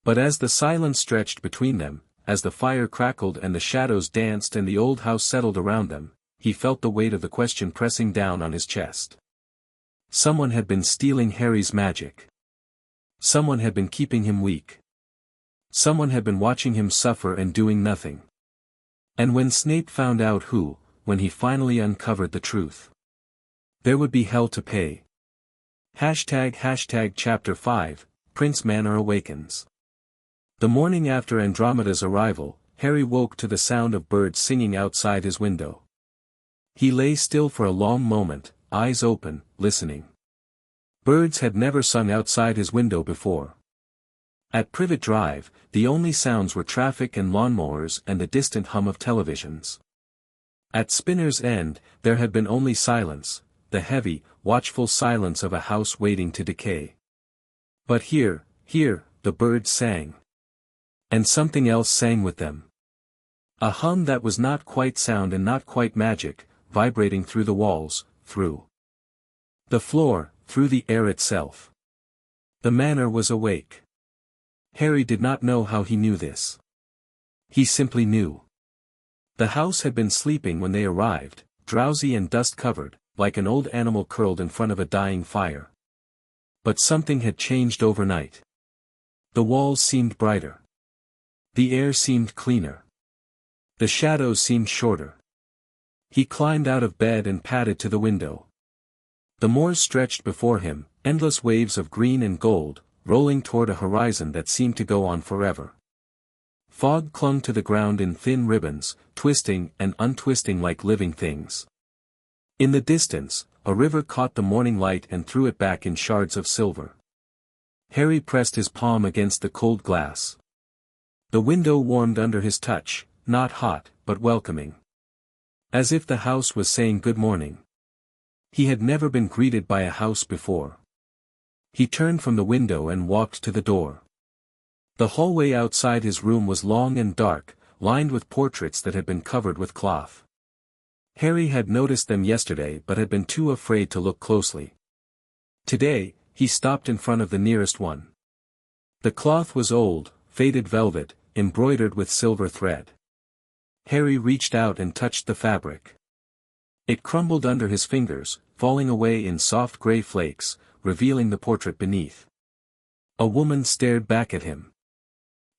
But as the silence stretched between them, as the fire crackled and the shadows danced and the old house settled around them, he felt the weight of the question pressing down on his chest. Someone had been stealing Harry's magic. Someone had been keeping him weak. Someone had been watching him suffer and doing nothing. And when Snape found out who, when he finally uncovered the truth, there would be hell to pay. Chapter 5, Prince Manor Awakens. The morning after Andromeda's arrival, Harry woke to the sound of birds singing outside his window. He lay still for a long moment, eyes open, listening. Birds had never sung outside his window before. At Privet Drive, the only sounds were traffic and lawnmowers and the distant hum of televisions. At Spinner's End, there had been only silence, the heavy, watchful silence of a house waiting to decay. But here, the birds sang. And something else sang with them. A hum that was not quite sound and not quite magic, vibrating through the walls, through the floor, through the air itself. The manor was awake. Harry did not know how he knew this. He simply knew. The house had been sleeping when they arrived, drowsy and dust-covered, like an old animal curled in front of a dying fire. But something had changed overnight. The walls seemed brighter. The air seemed cleaner. The shadows seemed shorter. He climbed out of bed and padded to the window. The moors stretched before him, endless waves of green and gold, rolling toward a horizon that seemed to go on forever. Fog clung to the ground in thin ribbons, twisting and untwisting like living things. In the distance, a river caught the morning light and threw it back in shards of silver. Harry pressed his palm against the cold glass. The window warmed under his touch, not hot, but welcoming. As if the house was saying good morning. He had never been greeted by a house before. He turned from the window and walked to the door. The hallway outside his room was long and dark, lined with portraits that had been covered with cloth. Harry had noticed them yesterday but had been too afraid to look closely. Today, he stopped in front of the nearest one. The cloth was old, faded velvet, embroidered with silver thread. Harry reached out and touched the fabric. It crumbled under his fingers, falling away in soft gray flakes, revealing the portrait beneath. A woman stared back at him.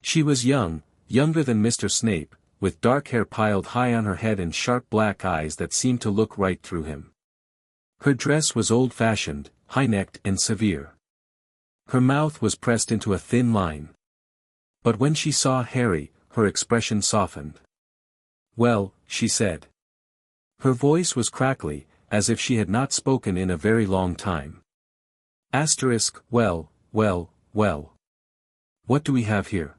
She was young, younger than Mr. Snape, with dark hair piled high on her head and sharp black eyes that seemed to look right through him. Her dress was old-fashioned, high-necked and severe. Her mouth was pressed into a thin line. But when she saw Harry, her expression softened. "Well," she said. Her voice was crackly, as if she had not spoken in a very long time. Well. What do we have here?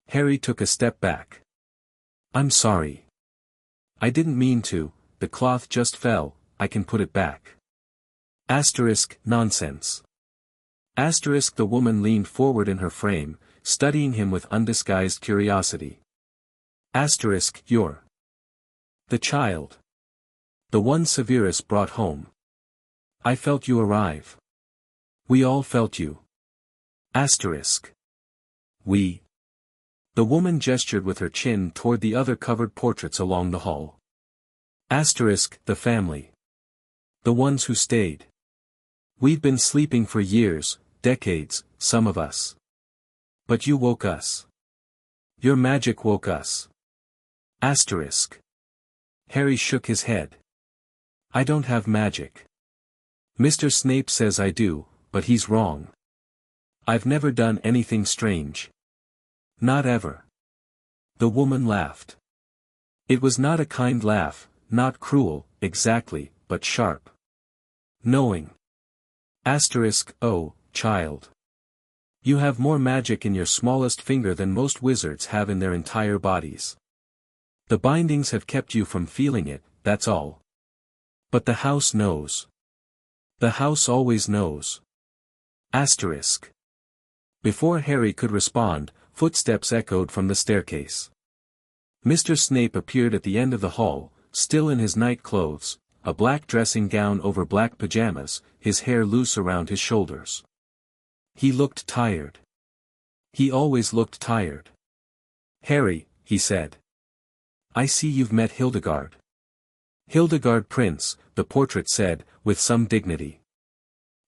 Harry took a step back. "I'm sorry. I didn't mean to, the cloth just fell, I can put it back." Nonsense. The woman leaned forward in her frame, studying him with undisguised curiosity. You're the child. The one Severus brought home. I felt you arrive. We all felt you. We. The woman gestured with her chin toward the other covered portraits along the hall. The family. The ones who stayed. We've been sleeping for years, decades, some of us. But you woke us. Your magic woke us. Harry shook his head. I don't have magic. Mr. Snape says I do, but he's wrong. I've never done anything strange. Not ever. The woman laughed. It was not a kind laugh, not cruel, exactly, but sharp. Knowing. Oh, child. You have more magic in your smallest finger than most wizards have in their entire bodies. The bindings have kept you from feeling it, that's all. But the house knows. The house always knows. Before Harry could respond, footsteps echoed from the staircase. Mr. Snape appeared at the end of the hall, still in his night clothes, a black dressing gown over black pajamas, his hair loose around his shoulders. He looked tired. He always looked tired. "Harry," he said. "I see you've met Hildegard." "Hildegard Prince," the portrait said, with some dignity.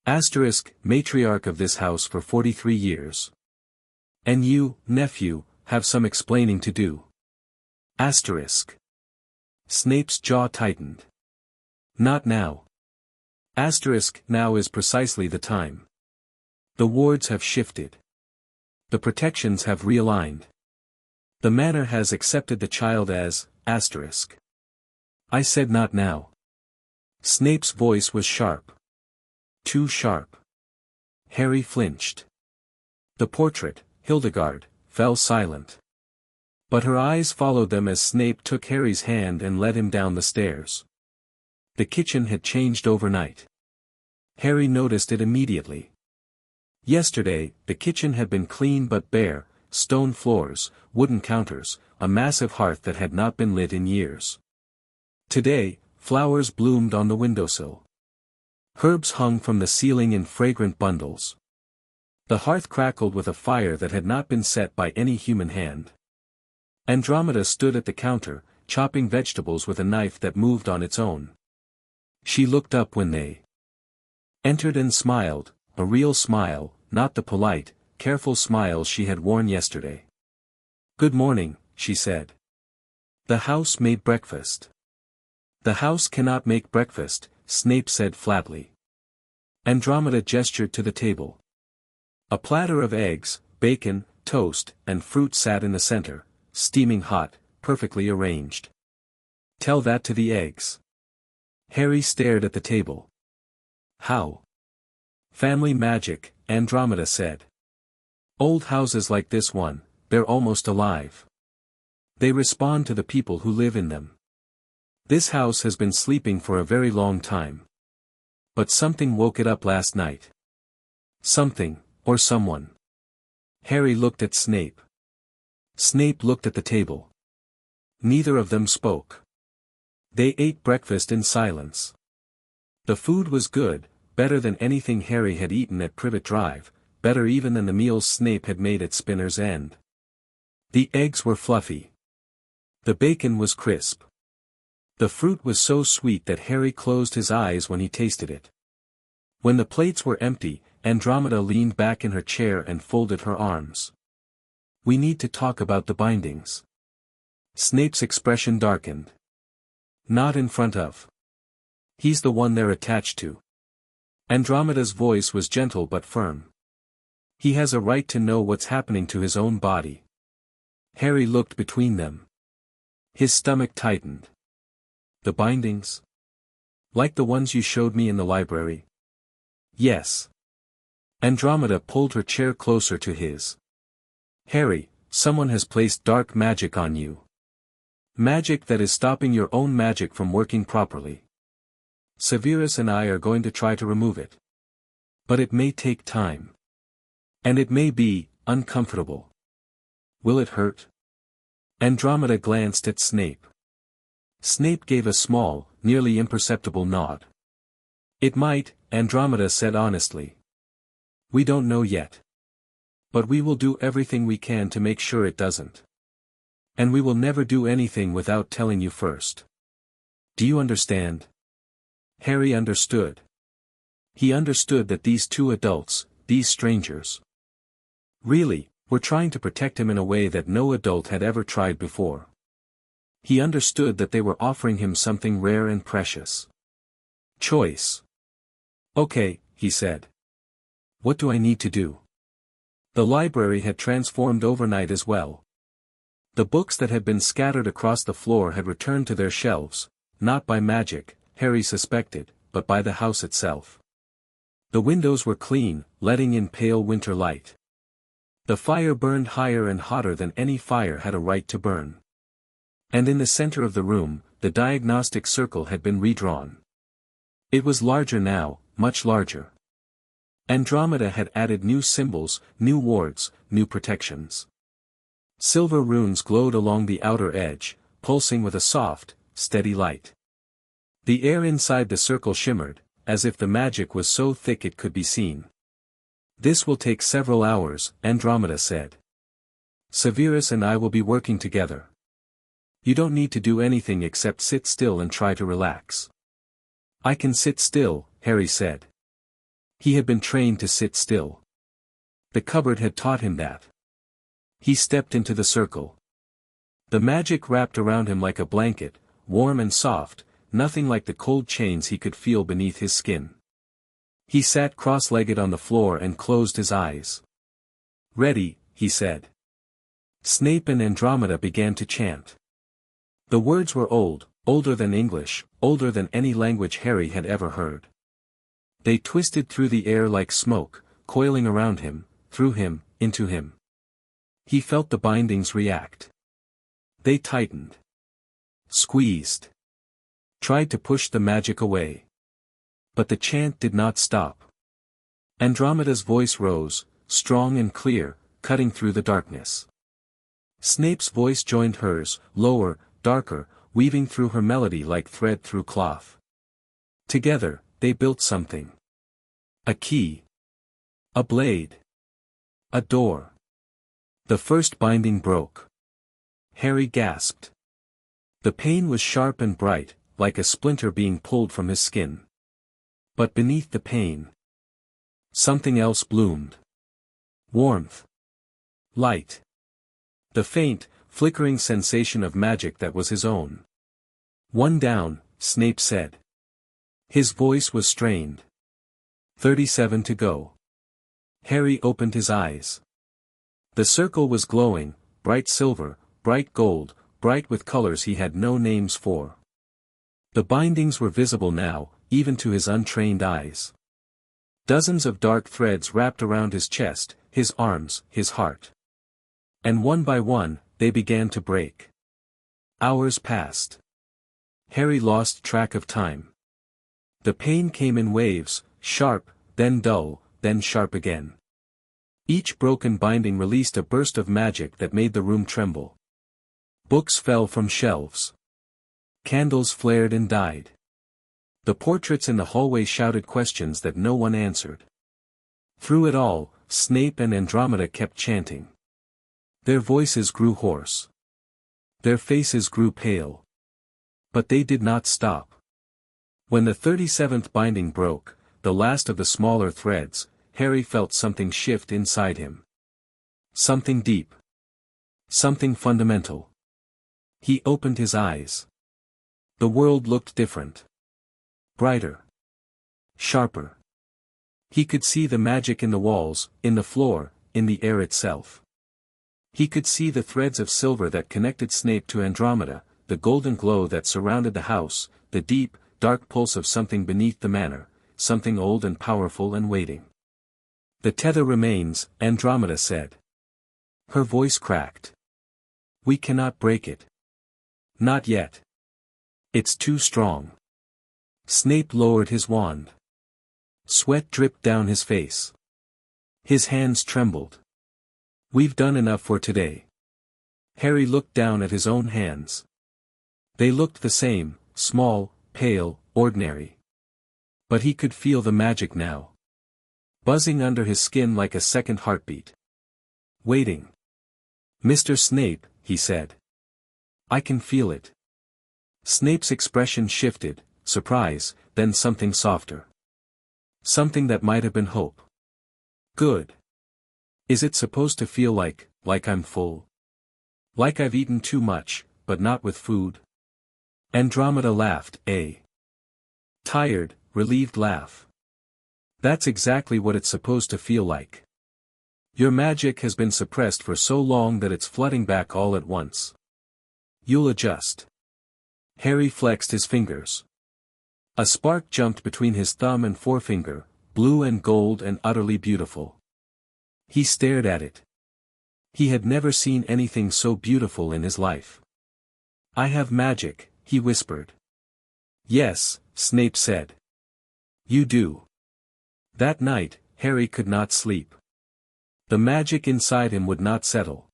Matriarch of this house for 43 years. "And you, nephew, have some explaining to do." Snape's jaw tightened. "Not now." Now is precisely the time. The wards have shifted. The protections have realigned. The Manor has accepted the child as, I said not now. Snape's voice was sharp. Too sharp. Harry flinched. The portrait, Hildegard, fell silent. But her eyes followed them as Snape took Harry's hand and led him down the stairs. The kitchen had changed overnight. Harry noticed it immediately. Yesterday, the kitchen had been clean but bare, stone floors, wooden counters, a massive hearth that had not been lit in years. Today, flowers bloomed on the windowsill. Herbs hung from the ceiling in fragrant bundles. The hearth crackled with a fire that had not been set by any human hand. Andromeda stood at the counter, chopping vegetables with a knife that moved on its own. She looked up when they entered and smiled, a real smile, not the polite, careful smile she had worn yesterday. "Good morning," she said. "The house made breakfast." "The house cannot make breakfast," Snape said flatly. Andromeda gestured to the table. A platter of eggs, bacon, toast, and fruit sat in the center, steaming hot, perfectly arranged. "Tell that to the eggs." Harry stared at the table. "How?" "Family magic," Andromeda said. "Old houses like this one, they're almost alive. They respond to the people who live in them. This house has been sleeping for a very long time. But something woke it up last night. Something, or someone." Harry looked at Snape. Snape looked at the table. Neither of them spoke. They ate breakfast in silence. The food was good, better than anything Harry had eaten at Privet Drive, better even than the meals Snape had made at Spinner's End. The eggs were fluffy. The bacon was crisp. The fruit was so sweet that Harry closed his eyes when he tasted it. When the plates were empty, Andromeda leaned back in her chair and folded her arms. "We need to talk about the bindings." Snape's expression darkened. "Not in front of. He's the one they're attached to." Andromeda's voice was gentle but firm. "He has a right to know what's happening to his own body." Harry looked between them. His stomach tightened. "The bindings? Like the ones you showed me in the library?" "Yes." Andromeda pulled her chair closer to his. "Harry, someone has placed dark magic on you. Magic that is stopping your own magic from working properly. Severus and I are going to try to remove it. But it may take time. And it may be uncomfortable. Will it hurt?" Andromeda glanced at Snape. Snape gave a small, nearly imperceptible nod. "It might," Andromeda said honestly. "We don't know yet. But we will do everything we can to make sure it doesn't. And we will never do anything without telling you first. Do you understand?" Harry understood. He understood that these two adults, these strangers, really, were trying to protect him in a way that no adult had ever tried before. He understood that they were offering him something rare and precious. Choice. "Okay," he said. "What do I need to do?" The library had transformed overnight as well. The books that had been scattered across the floor had returned to their shelves, not by magic, Harry suspected, but by the house itself. The windows were clean, letting in pale winter light. The fire burned higher and hotter than any fire had a right to burn. And in the center of the room, the diagnostic circle had been redrawn. It was larger now, much larger. Andromeda had added new symbols, new wards, new protections. Silver runes glowed along the outer edge, pulsing with a soft, steady light. The air inside the circle shimmered, as if the magic was so thick it could be seen. "This will take several hours," Andromeda said. "Severus and I will be working together. You don't need to do anything except sit still and try to relax." "I can sit still," Harry said. He had been trained to sit still. The cupboard had taught him that. He stepped into the circle. The magic wrapped around him like a blanket, warm and soft, nothing like the cold chains he could feel beneath his skin. He sat cross-legged on the floor and closed his eyes. "Ready," he said. Snape and Andromeda began to chant. The words were old, older than English, older than any language Harry had ever heard. They twisted through the air like smoke, coiling around him, through him, into him. He felt the bindings react. They tightened. Squeezed. Tried to push the magic away. But the chant did not stop. Andromeda's voice rose, strong and clear, cutting through the darkness. Snape's voice joined hers, lower, darker, weaving through her melody like thread through cloth. Together, they built something. A key. A blade. A door. The first binding broke. Harry gasped. The pain was sharp and bright, like a splinter being pulled from his skin. But beneath the pain, something else bloomed. Warmth. Light. The faint, flickering sensation of magic that was his own. "One down," Snape said. His voice was strained. 37 to go. Harry opened his eyes. The circle was glowing, bright silver, bright gold, bright with colors he had no names for. The bindings were visible now, even to his untrained eyes. Dozens of dark threads wrapped around his chest, his arms, his heart. And one by one, they began to break. Hours passed. Harry lost track of time. The pain came in waves, sharp, then dull, then sharp again. Each broken binding released a burst of magic that made the room tremble. Books fell from shelves. Candles flared and died. The portraits in the hallway shouted questions that no one answered. Through it all, Snape and Andromeda kept chanting. Their voices grew hoarse. Their faces grew pale. But they did not stop. When the 37th binding broke, the last of the smaller threads, Harry felt something shift inside him. Something deep. Something fundamental. He opened his eyes. The world looked different. Brighter. Sharper. He could see the magic in the walls, in the floor, in the air itself. He could see the threads of silver that connected Snape to Andromeda, the golden glow that surrounded the house, the deep, dark pulse of something beneath the manor, something old and powerful and waiting. "The tether remains," Andromeda said. Her voice cracked. "We cannot break it. Not yet. It's too strong." Snape lowered his wand. Sweat dripped down his face. His hands trembled. "We've done enough for today." Harry looked down at his own hands. They looked the same, small, pale, ordinary. But he could feel the magic now. Buzzing under his skin like a second heartbeat. Waiting. "Mr. Snape," he said. "I can feel it." Snape's expression shifted, surprise, then something softer. Something that might have been hope. "Good. Is it supposed to feel like I'm full? Like I've eaten too much, but not with food?" Andromeda laughed, a tired, relieved laugh. "That's exactly what it's supposed to feel like. Your magic has been suppressed for so long that it's flooding back all at once. You'll adjust." Harry flexed his fingers. A spark jumped between his thumb and forefinger, blue and gold and utterly beautiful. He stared at it. He had never seen anything so beautiful in his life. "I have magic," he whispered. "Yes," Snape said. "You do." That night, Harry could not sleep. The magic inside him would not settle.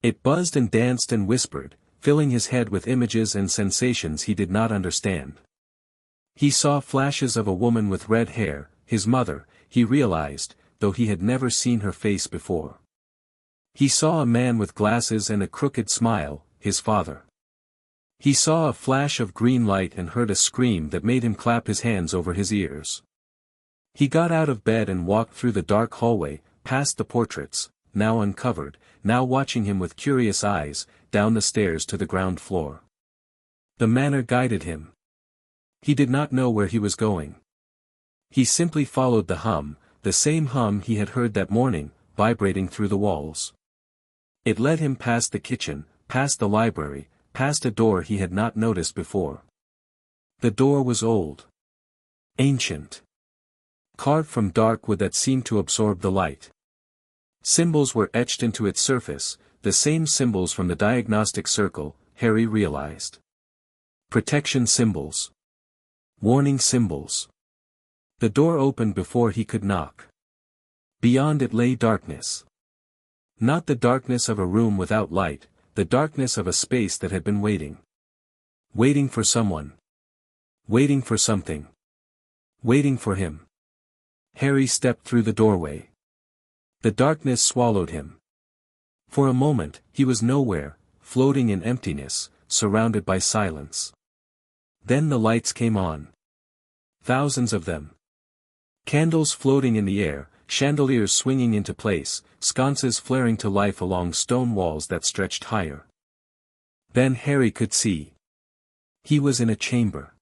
It buzzed and danced and whispered, filling his head with images and sensations he did not understand. He saw flashes of a woman with red hair, his mother, he realized, though he had never seen her face before. He saw a man with glasses and a crooked smile, his father. He saw a flash of green light and heard a scream that made him clap his hands over his ears. He got out of bed and walked through the dark hallway, past the portraits, now uncovered, now watching him with curious eyes, down the stairs to the ground floor. The manor guided him. He did not know where he was going. He simply followed the hum, the same hum he had heard that morning, vibrating through the walls. It led him past the kitchen, past the library, past a door he had not noticed before. The door was old. Ancient. Carved from dark wood that seemed to absorb the light. Symbols were etched into its surface, the same symbols from the diagnostic circle, Harry realized. Protection symbols. Warning symbols. The door opened before he could knock. Beyond it lay darkness. Not the darkness of a room without light, the darkness of a space that had been waiting. Waiting for someone. Waiting for something. Waiting for him. Harry stepped through the doorway. The darkness swallowed him. For a moment, he was nowhere, floating in emptiness, surrounded by silence. Then the lights came on. Thousands of them. Candles floating in the air, chandeliers swinging into place, sconces flaring to life along stone walls that stretched higher. Then Harry could see. He was in a chamber.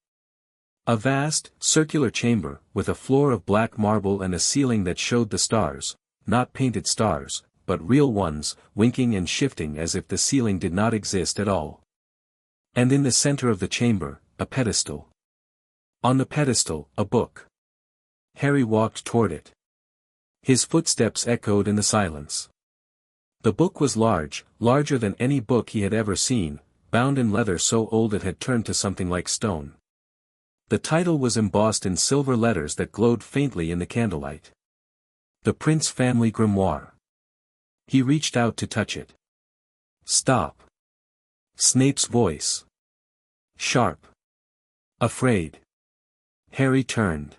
A vast, circular chamber, with a floor of black marble and a ceiling that showed the stars, not painted stars, but real ones, winking and shifting as if the ceiling did not exist at all. And in the center of the chamber, a pedestal. On the pedestal, a book. Harry walked toward it. His footsteps echoed in the silence. The book was large, larger than any book he had ever seen, bound in leather so old it had turned to something like stone. The title was embossed in silver letters that glowed faintly in the candlelight. The Prince Family Grimoire. He reached out to touch it. Stop. Snape's voice. Sharp. Afraid. Harry turned.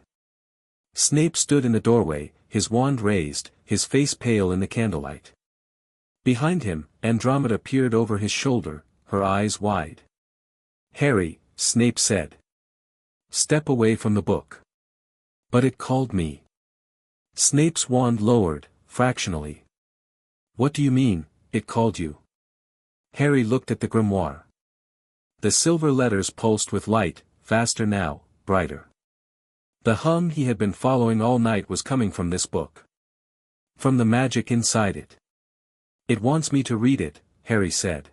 Snape stood in the doorway, his wand raised, his face pale in the candlelight. Behind him, Andromeda peered over his shoulder, her eyes wide. Harry, Snape said. Step away from the book. But it called me. Snape's wand lowered, fractionally. What do you mean, it called you? Harry looked at the grimoire. The silver letters pulsed with light, faster now, brighter. The hum he had been following all night was coming from this book. From the magic inside it. It wants me to read it, Harry said.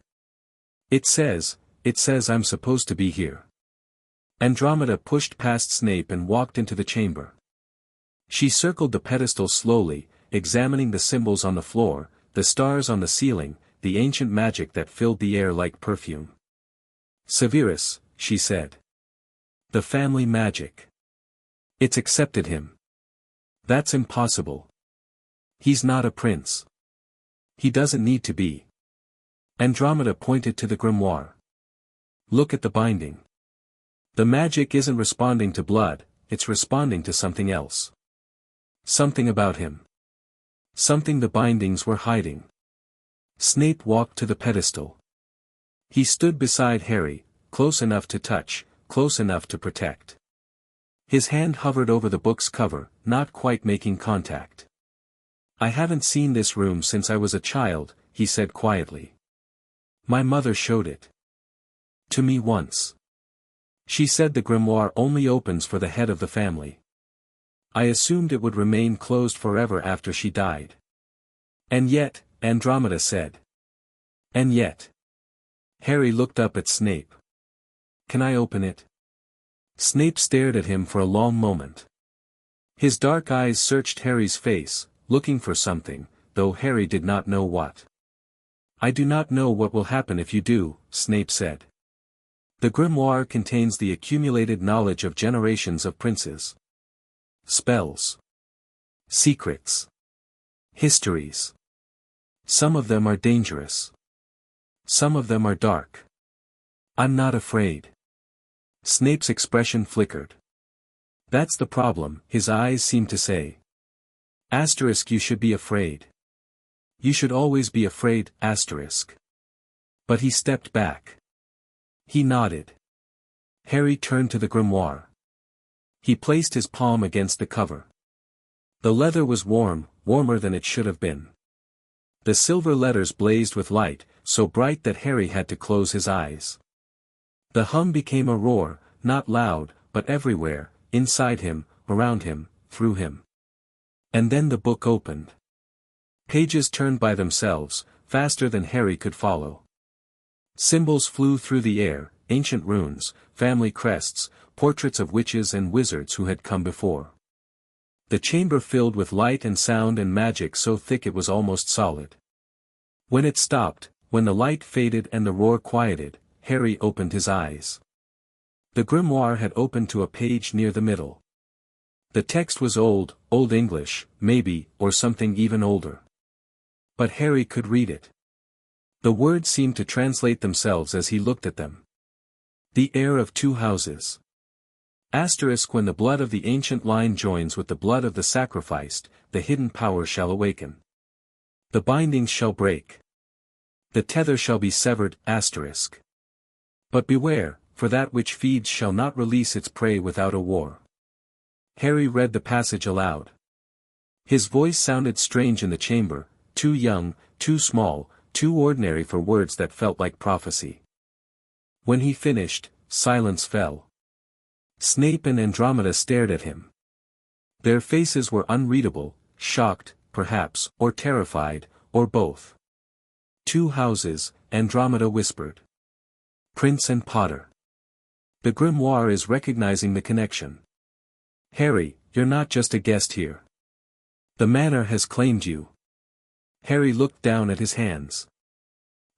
It says I'm supposed to be here. Andromeda pushed past Snape and walked into the chamber. She circled the pedestal slowly, examining the symbols on the floor, the stars on the ceiling, the ancient magic that filled the air like perfume. Severus, she said. The family magic. It's accepted him. That's impossible. He's not a prince. He doesn't need to be. Andromeda pointed to the grimoire. Look at the binding. The magic isn't responding to blood, it's responding to something else. Something about him. Something the bindings were hiding. Snape walked to the pedestal. He stood beside Harry, close enough to touch, close enough to protect. His hand hovered over the book's cover, not quite making contact. I haven't seen this room since I was a child, he said quietly. My mother showed it to me once. She said the grimoire only opens for the head of the family. I assumed it would remain closed forever after she died. And yet, Andromeda said. And yet. Harry looked up at Snape. Can I open it? Snape stared at him for a long moment. His dark eyes searched Harry's face, looking for something, though Harry did not know what. I do not know what will happen if you do, Snape said. The grimoire contains the accumulated knowledge of generations of princes. Spells. Secrets. Histories. Some of them are dangerous. Some of them are dark. I'm not afraid. Snape's expression flickered. That's the problem, his eyes seemed to say. Asterisk, you should be afraid. You should always be afraid, asterisk. But he stepped back. He nodded. Harry turned to the grimoire. He placed his palm against the cover. The leather was warm, warmer than it should have been. The silver letters blazed with light, so bright that Harry had to close his eyes. The hum became a roar, not loud, but everywhere, inside him, around him, through him. And then the book opened. Pages turned by themselves, faster than Harry could follow. Symbols flew through the air, ancient runes, family crests, portraits of witches and wizards who had come before. The chamber filled with light and sound and magic so thick it was almost solid. When it stopped, when the light faded and the roar quieted, Harry opened his eyes. The grimoire had opened to a page near the middle. The text was old English, maybe, or something even older. But Harry could read it. The words seemed to translate themselves as he looked at them. The heir of two houses. Asterisk, when the blood of the ancient line joins with the blood of the sacrificed, the hidden power shall awaken. The bindings shall break. The tether shall be severed, asterisk. But beware, for that which feeds shall not release its prey without a war. Harry read the passage aloud. His voice sounded strange in the chamber, too young, too small, too ordinary for words that felt like prophecy. When he finished, silence fell. Snape and Andromeda stared at him. Their faces were unreadable, shocked, perhaps, or terrified, or both. Two houses, Andromeda whispered. Prince and Potter. The grimoire is recognizing the connection. Harry, you're not just a guest here. The Manor has claimed you. Harry looked down at his hands.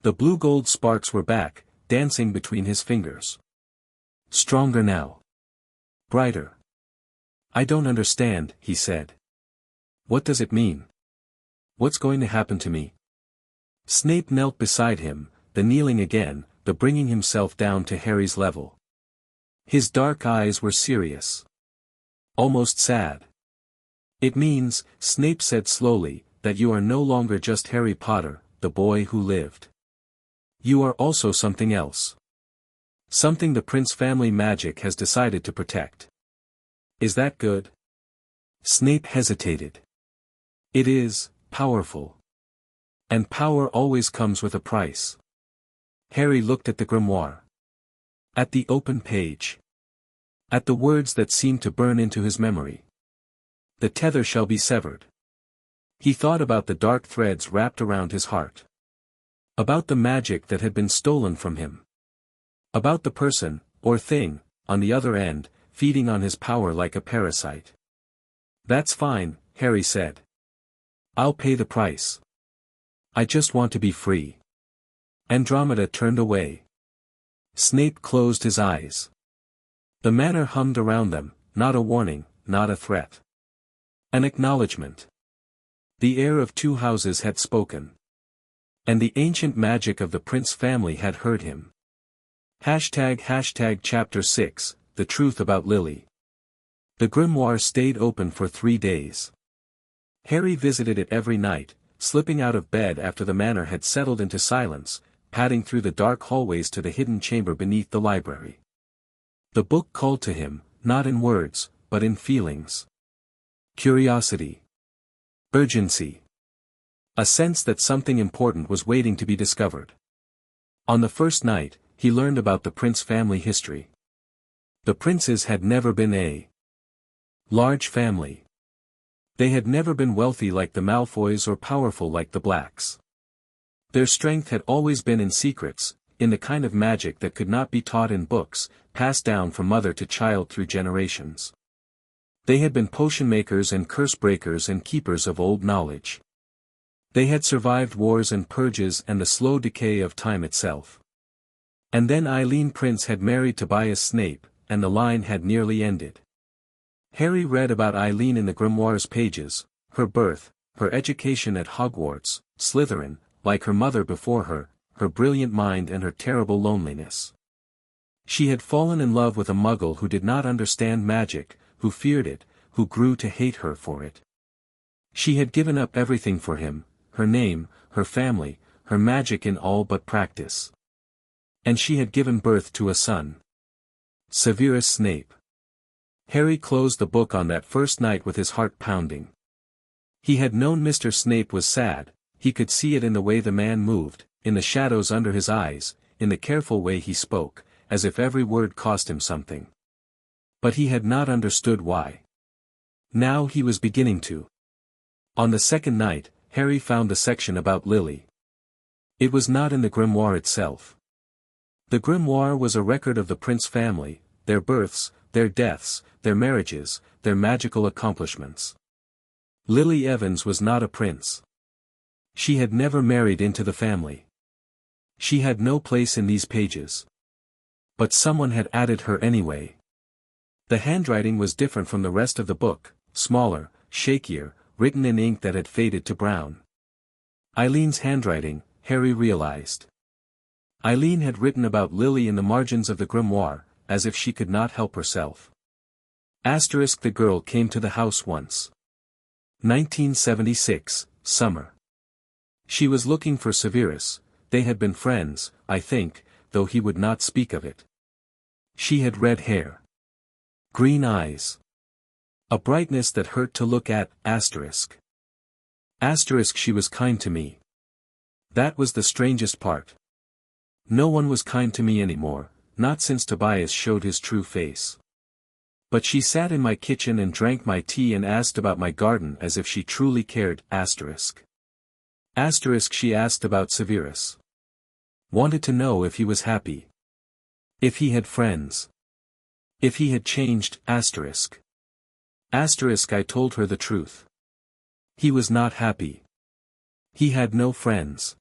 The blue-gold sparks were back, dancing between his fingers. Stronger now. Brighter. I don't understand, he said. What does it mean? What's going to happen to me? Snape knelt beside him, the kneeling again, the bringing himself down to Harry's level. His dark eyes were serious. Almost sad. It means, Snape said slowly, that you are no longer just Harry Potter, the boy who lived. You are also something else. Something the Prince family magic has decided to protect. Is that good? Snape hesitated. It is, powerful. And power always comes with a price. Harry looked at the grimoire. At the open page. At the words that seemed to burn into his memory. The tether shall be severed. He thought about the dark threads wrapped around his heart. About the magic that had been stolen from him. About the person, or thing, on the other end, feeding on his power like a parasite. That's fine, Harry said. I'll pay the price. I just want to be free. Andromeda turned away. Snape closed his eyes. The Manor hummed around them, not a warning, not a threat. An acknowledgement. The heir of two houses had spoken. And the ancient magic of the Prince family had heard him. ## Chapter 6, The Truth About Lily. The grimoire stayed open for 3 days. Harry visited it every night, slipping out of bed after the Manor had settled into silence, padding through the dark hallways to the hidden chamber beneath the library. The book called to him, not in words, but in feelings. Curiosity. Urgency. A sense that something important was waiting to be discovered. On the first night, he learned about the Prince family history. The Princes had never been a large family. They had never been wealthy like the Malfoys or powerful like the Blacks. Their strength had always been in secrets, in the kind of magic that could not be taught in books, passed down from mother to child through generations. They had been potion makers and curse breakers and keepers of old knowledge. They had survived wars and purges and the slow decay of time itself. And then Eileen Prince had married Tobias Snape, and the line had nearly ended. Harry read about Eileen in the grimoire's pages, her birth, her education at Hogwarts, Slytherin, like her mother before her, her brilliant mind and her terrible loneliness. She had fallen in love with a muggle who did not understand magic, who feared it, who grew to hate her for it. She had given up everything for him, her name, her family, her magic in all but practice. And she had given birth to a son. Severus Snape. Harry closed the book on that first night with his heart pounding. He had known Mr. Snape was sad, he could see it in the way the man moved, in the shadows under his eyes, in the careful way he spoke, as if every word cost him something. But he had not understood why. Now he was beginning to. On the second night, Harry found the section about Lily. It was not in the grimoire itself. The grimoire was a record of the Prince family, their births, their deaths, their marriages, their magical accomplishments. Lily Evans was not a prince. She had never married into the family. She had no place in these pages. But someone had added her anyway. The handwriting was different from the rest of the book, smaller, shakier, written in ink that had faded to brown. Eileen's handwriting, Harry realized. Eileen had written about Lily in the margins of the grimoire, as if she could not help herself. The girl came to the house once. 1976, summer. She was looking for Severus, they had been friends, I think, though he would not speak of it. She had red hair. Green eyes. A brightness that hurt to look at, She was kind to me. That was the strangest part. No one was kind to me anymore, not since Tobias showed his true face. But she sat in my kitchen and drank my tea and asked about my garden as if she truly cared, She asked about Severus. Wanted to know if he was happy. If he had friends. If he had changed, I told her the truth. He was not happy. He had no friends.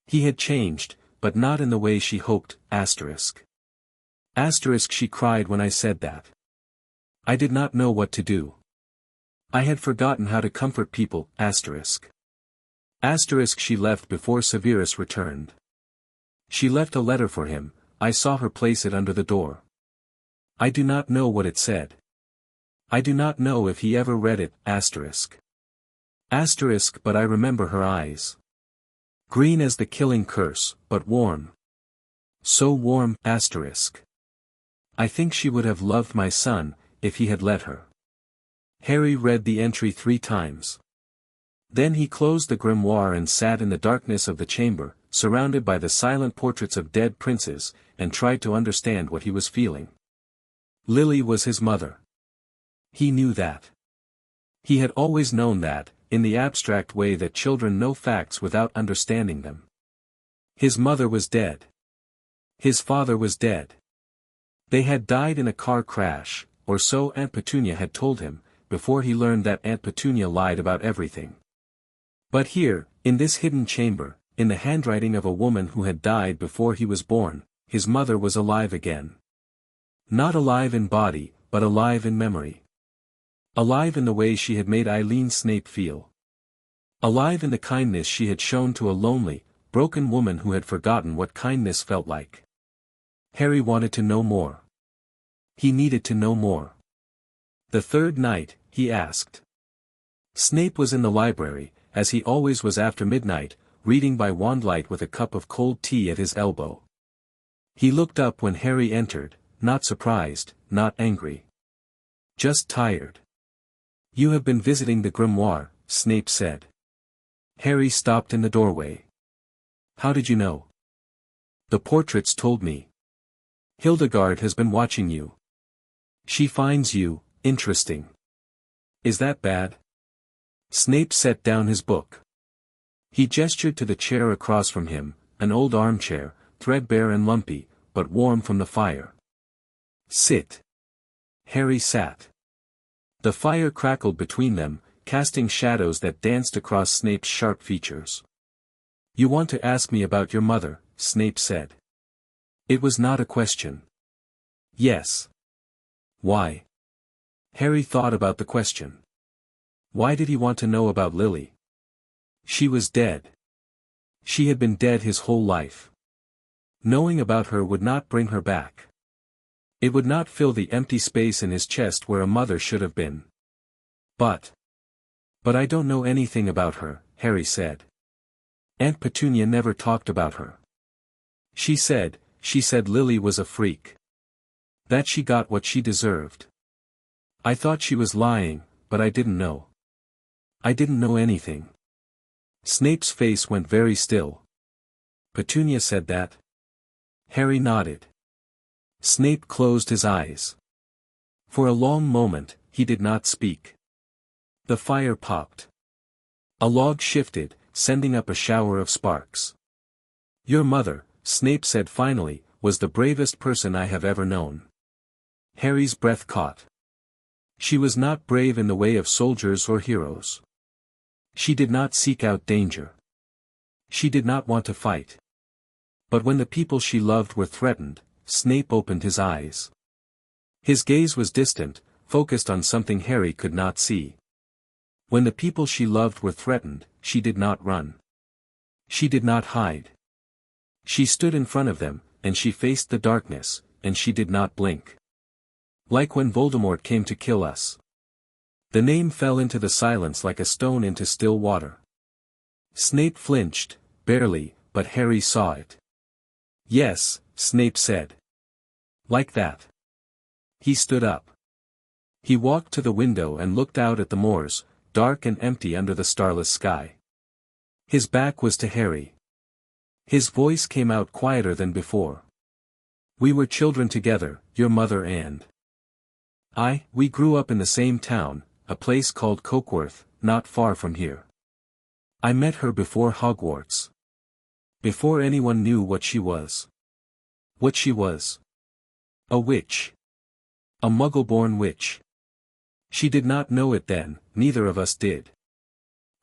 He had changed, but not in the way she hoped, She cried when I said that. I did not know what to do. I had forgotten how to comfort people, She left before Severus returned. She left a letter for him, I saw her place it under the door. I do not know what it said. I do not know if he ever read it, But I remember her eyes. Green as the killing curse, but warm. So warm, I think she would have loved my son, if he had let her. Harry read the entry 3 times. Then he closed the grimoire and sat in the darkness of the chamber, surrounded by the silent portraits of dead princes, and tried to understand what he was feeling. Lily was his mother. He knew that. He had always known that, in the abstract way that children know facts without understanding them. His mother was dead. His father was dead. They had died in a car crash, or so Aunt Petunia had told him, before he learned that Aunt Petunia lied about everything. But here, in this hidden chamber, in the handwriting of a woman who had died before he was born, his mother was alive again. Not alive in body, but alive in memory. Alive in the way she had made Eileen Snape feel. Alive in the kindness she had shown to a lonely, broken woman who had forgotten what kindness felt like. Harry wanted to know more. He needed to know more. The third night, he asked. Snape was in the library, as he always was after midnight, reading by wandlight with a cup of cold tea at his elbow. He looked up when Harry entered, not surprised, not angry. Just tired. You have been visiting the grimoire, Snape said. Harry stopped in the doorway. How did you know? The portraits told me. Hildegard has been watching you. She finds you interesting. Is that bad? Snape set down his book. He gestured to the chair across from him, an old armchair, threadbare and lumpy, but warm from the fire. Sit. Harry sat. The fire crackled between them, casting shadows that danced across Snape's sharp features. You want to ask me about your mother, Snape said. It was not a question. Yes. Why? Harry thought about the question. Why did he want to know about Lily? She was dead. She had been dead his whole life. Knowing about her would not bring her back. It would not fill the empty space in his chest where a mother should have been. But I don't know anything about her, Harry said. Aunt Petunia never talked about her. She said Lily was a freak. That she got what she deserved. I thought she was lying, but I didn't know. I didn't know anything. Snape's face went very still. Petunia said that? Harry nodded. Snape closed his eyes. For a long moment, he did not speak. The fire popped. A log shifted, sending up a shower of sparks. Your mother, Snape said finally, was the bravest person I have ever known. Harry's breath caught. She was not brave in the way of soldiers or heroes. She did not seek out danger. She did not want to fight. But when the people she loved were threatened, Snape opened his eyes. His gaze was distant, focused on something Harry could not see. When the people she loved were threatened, she did not run. She did not hide. She stood in front of them, and she faced the darkness, and she did not blink. Like when Voldemort came to kill us. The name fell into the silence like a stone into still water. Snape flinched, barely, but Harry saw it. Yes, Snape said. Like that. He stood up. He walked to the window and looked out at the moors, dark and empty under the starless sky. His back was to Harry. His voice came out quieter than before. We were children together, your mother and we grew up in the same town, a place called Cokeworth, not far from here. I met her before Hogwarts. Before anyone knew what she was. What she was. A witch. A Muggle-born witch. She did not know it then, neither of us did.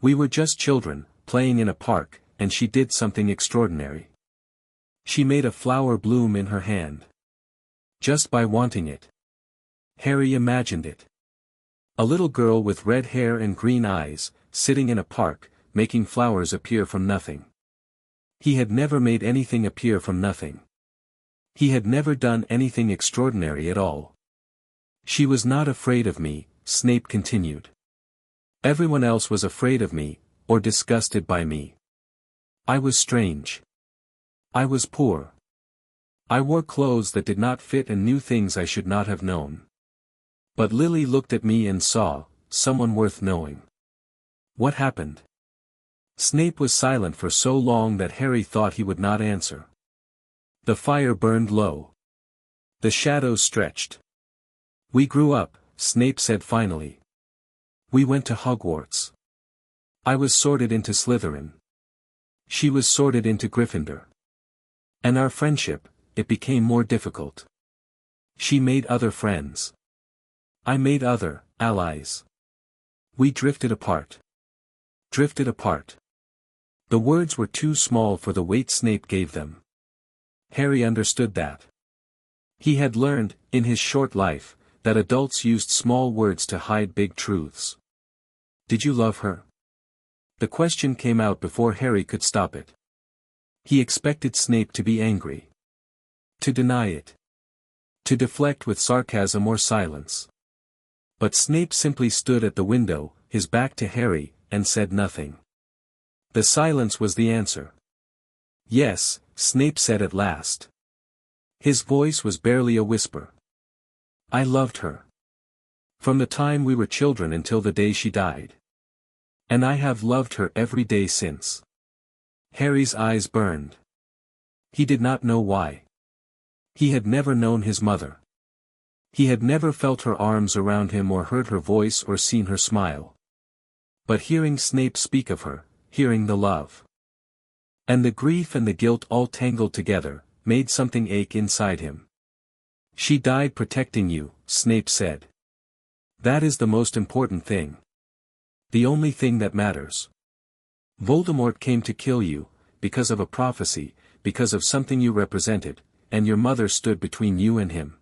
We were just children, playing in a park, and she did something extraordinary. She made a flower bloom in her hand. Just by wanting it. Harry imagined it. A little girl with red hair and green eyes, sitting in a park, making flowers appear from nothing. He had never made anything appear from nothing. He had never done anything extraordinary at all. She was not afraid of me, Snape continued. Everyone else was afraid of me, or disgusted by me. I was strange. I was poor. I wore clothes that did not fit and knew things I should not have known. But Lily looked at me and saw, someone worth knowing. What happened? Snape was silent for so long that Harry thought he would not answer. The fire burned low. The shadows stretched. We grew up, Snape said finally. We went to Hogwarts. I was sorted into Slytherin. She was sorted into Gryffindor. And our friendship, it became more difficult. She made other friends. I made other allies. We drifted apart. Drifted apart. The words were too small for the weight Snape gave them. Harry understood that. He had learned, in his short life, that adults used small words to hide big truths. Did you love her? The question came out before Harry could stop it. He expected Snape to be angry. To deny it. To deflect with sarcasm or silence. But Snape simply stood at the window, his back to Harry, and said nothing. The silence was the answer. Yes, Snape said at last. His voice was barely a whisper. I loved her. From the time we were children until the day she died. And I have loved her every day since. Harry's eyes burned. He did not know why. He had never known his mother. He had never felt her arms around him or heard her voice or seen her smile. But hearing Snape speak of her, hearing the love, and the grief and the guilt all tangled together, made something ache inside him. She died protecting you, Snape said. That is the most important thing. The only thing that matters. Voldemort came to kill you, because of a prophecy, because of something you represented, and your mother stood between you and him.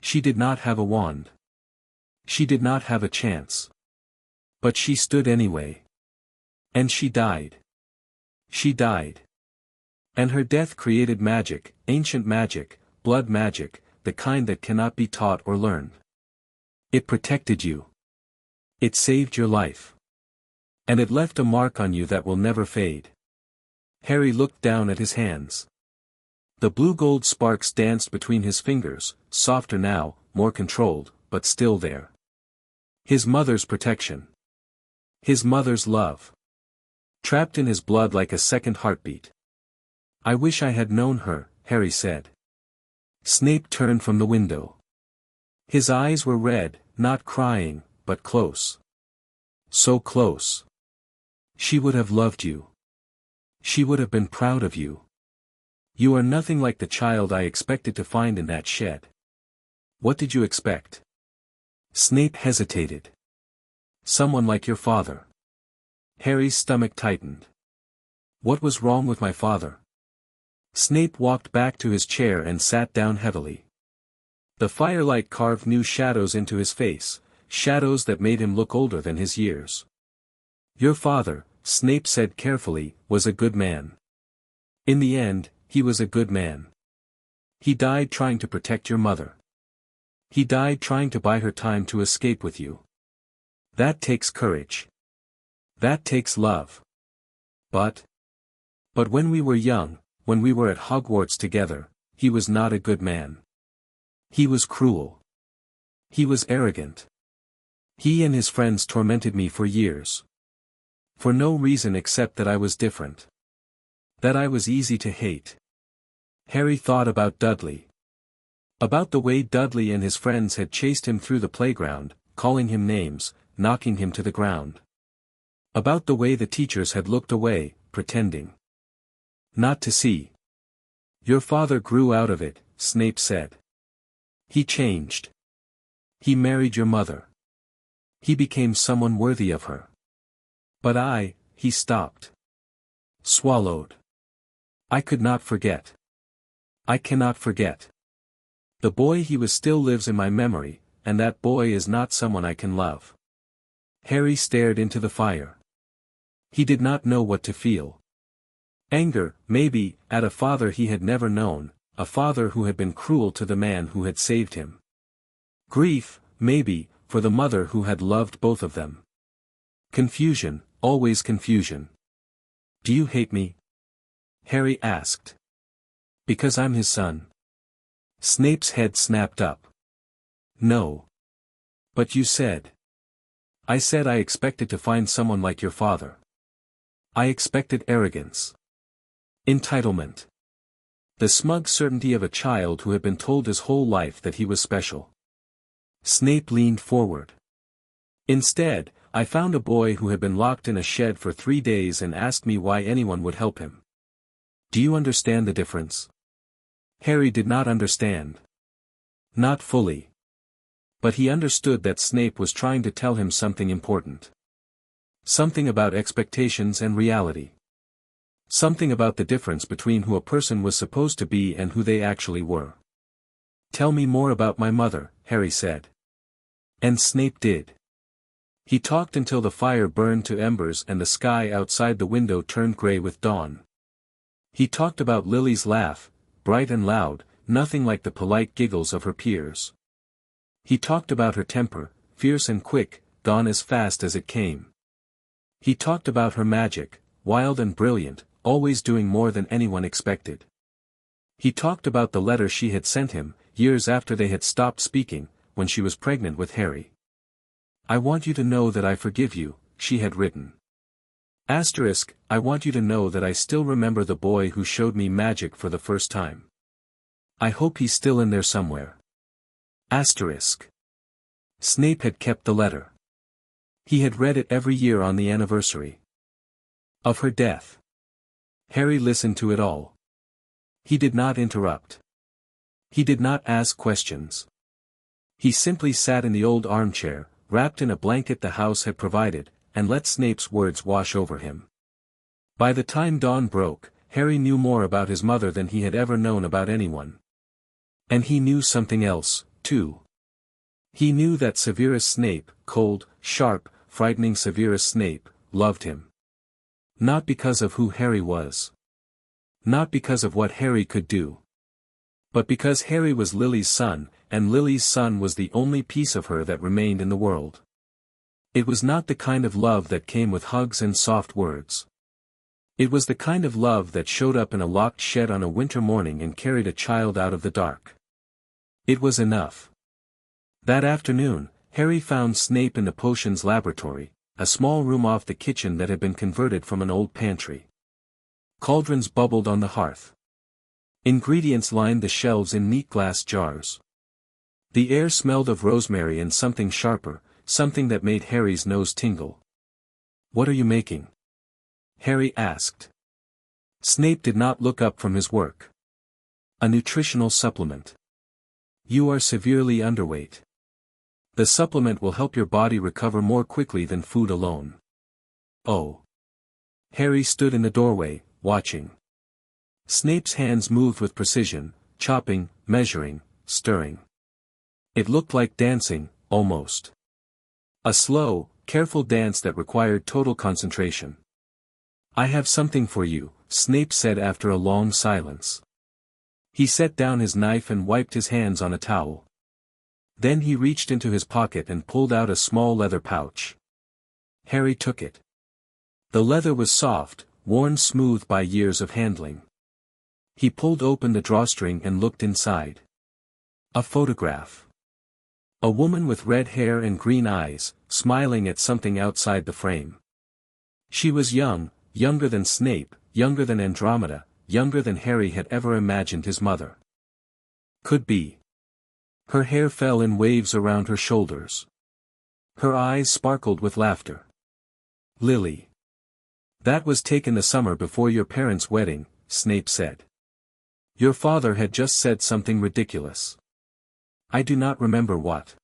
She did not have a wand. She did not have a chance. But she stood anyway. And she died. She died. And her death created magic, ancient magic, blood magic, the kind that cannot be taught or learned. It protected you. It saved your life. And it left a mark on you that will never fade. Harry looked down at his hands. The blue-gold sparks danced between his fingers, softer now, more controlled, but still there. His mother's protection. His mother's love. Trapped in his blood like a second heartbeat. I wish I had known her, Harry said. Snape turned from the window. His eyes were red, not crying, but close. So close. She would have loved you. She would have been proud of you. You are nothing like the child I expected to find in that shed. What did you expect? Snape hesitated. Someone like your father. Harry's stomach tightened. What was wrong with my father? Snape walked back to his chair and sat down heavily. The firelight carved new shadows into his face, shadows that made him look older than his years. Your father, Snape said carefully, was a good man. In the end, he was a good man. He died trying to protect your mother. He died trying to buy her time to escape with you. That takes courage. That takes love. But when we were young, when we were at Hogwarts together, he was not a good man. He was cruel. He was arrogant. He and his friends tormented me for years. For no reason except that I was different. That I was easy to hate. Harry thought about Dudley. About the way Dudley and his friends had chased him through the playground, calling him names, knocking him to the ground. About the way the teachers had looked away, pretending not to see. Your father grew out of it, Snape said. He changed. He married your mother. He became someone worthy of her. But he stopped. Swallowed. I could not forget. I cannot forget. The boy he was still lives in my memory, and that boy is not someone I can love. Harry stared into the fire. He did not know what to feel. Anger, maybe, at a father he had never known, a father who had been cruel to the man who had saved him. Grief, maybe, for the mother who had loved both of them. Confusion, always confusion. Do you hate me? Harry asked. Because I'm his son. Snape's head snapped up. No. But you said. I said I expected to find someone like your father. I expected arrogance. Entitlement. The smug certainty of a child who had been told his whole life that he was special. Snape leaned forward. Instead, I found a boy who had been locked in a shed for 3 days and asked me why anyone would help him. Do you understand the difference? Harry did not understand. Not fully. But he understood that Snape was trying to tell him something important. Something about expectations and reality. Something about the difference between who a person was supposed to be and who they actually were. Tell me more about my mother, Harry said. And Snape did. He talked until the fire burned to embers and the sky outside the window turned grey with dawn. He talked about Lily's laugh, bright and loud, nothing like the polite giggles of her peers. He talked about her temper, fierce and quick, gone as fast as it came. He talked about her magic, wild and brilliant, always doing more than anyone expected. He talked about the letter she had sent him, years after they had stopped speaking, when she was pregnant with Harry. I want you to know that I forgive you, she had written. Asterisk, I want you to know that I still remember the boy who showed me magic for the first time. I hope he's still in there somewhere. Asterisk. Snape had kept the letter. He had read it every year on the anniversary of her death. Harry listened to it all. He did not interrupt. He did not ask questions. He simply sat in the old armchair, wrapped in a blanket the house had provided, and let Snape's words wash over him. By the time dawn broke, Harry knew more about his mother than he had ever known about anyone. And he knew something else, too. He knew that Severus Snape, cold, sharp, frightening Severus Snape, loved him. Not because of who Harry was. Not because of what Harry could do. But because Harry was Lily's son, and Lily's son was the only piece of her that remained in the world. It was not the kind of love that came with hugs and soft words. It was the kind of love that showed up in a locked shed on a winter morning and carried a child out of the dark. It was enough. That afternoon, Harry found Snape in the potions laboratory, a small room off the kitchen that had been converted from an old pantry. Cauldrons bubbled on the hearth. Ingredients lined the shelves in neat glass jars. The air smelled of rosemary and something sharper, something that made Harry's nose tingle. "What are you making?" Harry asked. Snape did not look up from his work. "A nutritional supplement. You are severely underweight. The supplement will help your body recover more quickly than food alone." "Oh." Harry stood in the doorway, watching. Snape's hands moved with precision, chopping, measuring, stirring. It looked like dancing, almost. A slow, careful dance that required total concentration. "I have something for you," Snape said after a long silence. He set down his knife and wiped his hands on a towel. Then he reached into his pocket and pulled out a small leather pouch. Harry took it. The leather was soft, worn smooth by years of handling. He pulled open the drawstring and looked inside. A photograph. A woman with red hair and green eyes, smiling at something outside the frame. She was young, younger than Snape, younger than Andromeda, younger than Harry had ever imagined his mother could be. Her hair fell in waves around her shoulders. Her eyes sparkled with laughter. "Lily. That was taken the summer before your parents' wedding," Snape said. "Your father had just said something ridiculous. I do not remember what.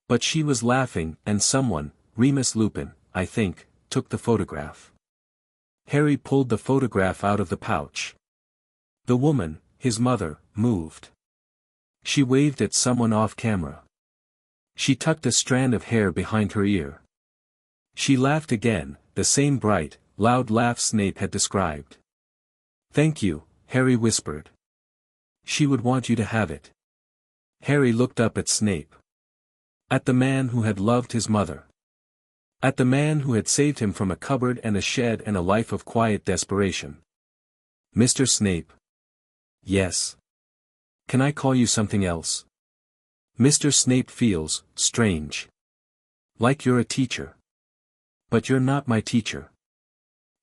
But she was laughing, and someone, Remus Lupin, I think, took the photograph." Harry pulled the photograph out of the pouch. The woman, his mother, moved. She waved at someone off camera. She tucked a strand of hair behind her ear. She laughed again, the same bright, loud laugh Snape had described. "Thank you," Harry whispered. "She would want you to have it." Harry looked up at Snape. At the man who had loved his mother. At the man who had saved him from a cupboard and a shed and a life of quiet desperation. "Mr. Snape." "Yes." "Can I call you something else?" "Mr. Snape feels strange. Like you're a teacher. But you're not my teacher.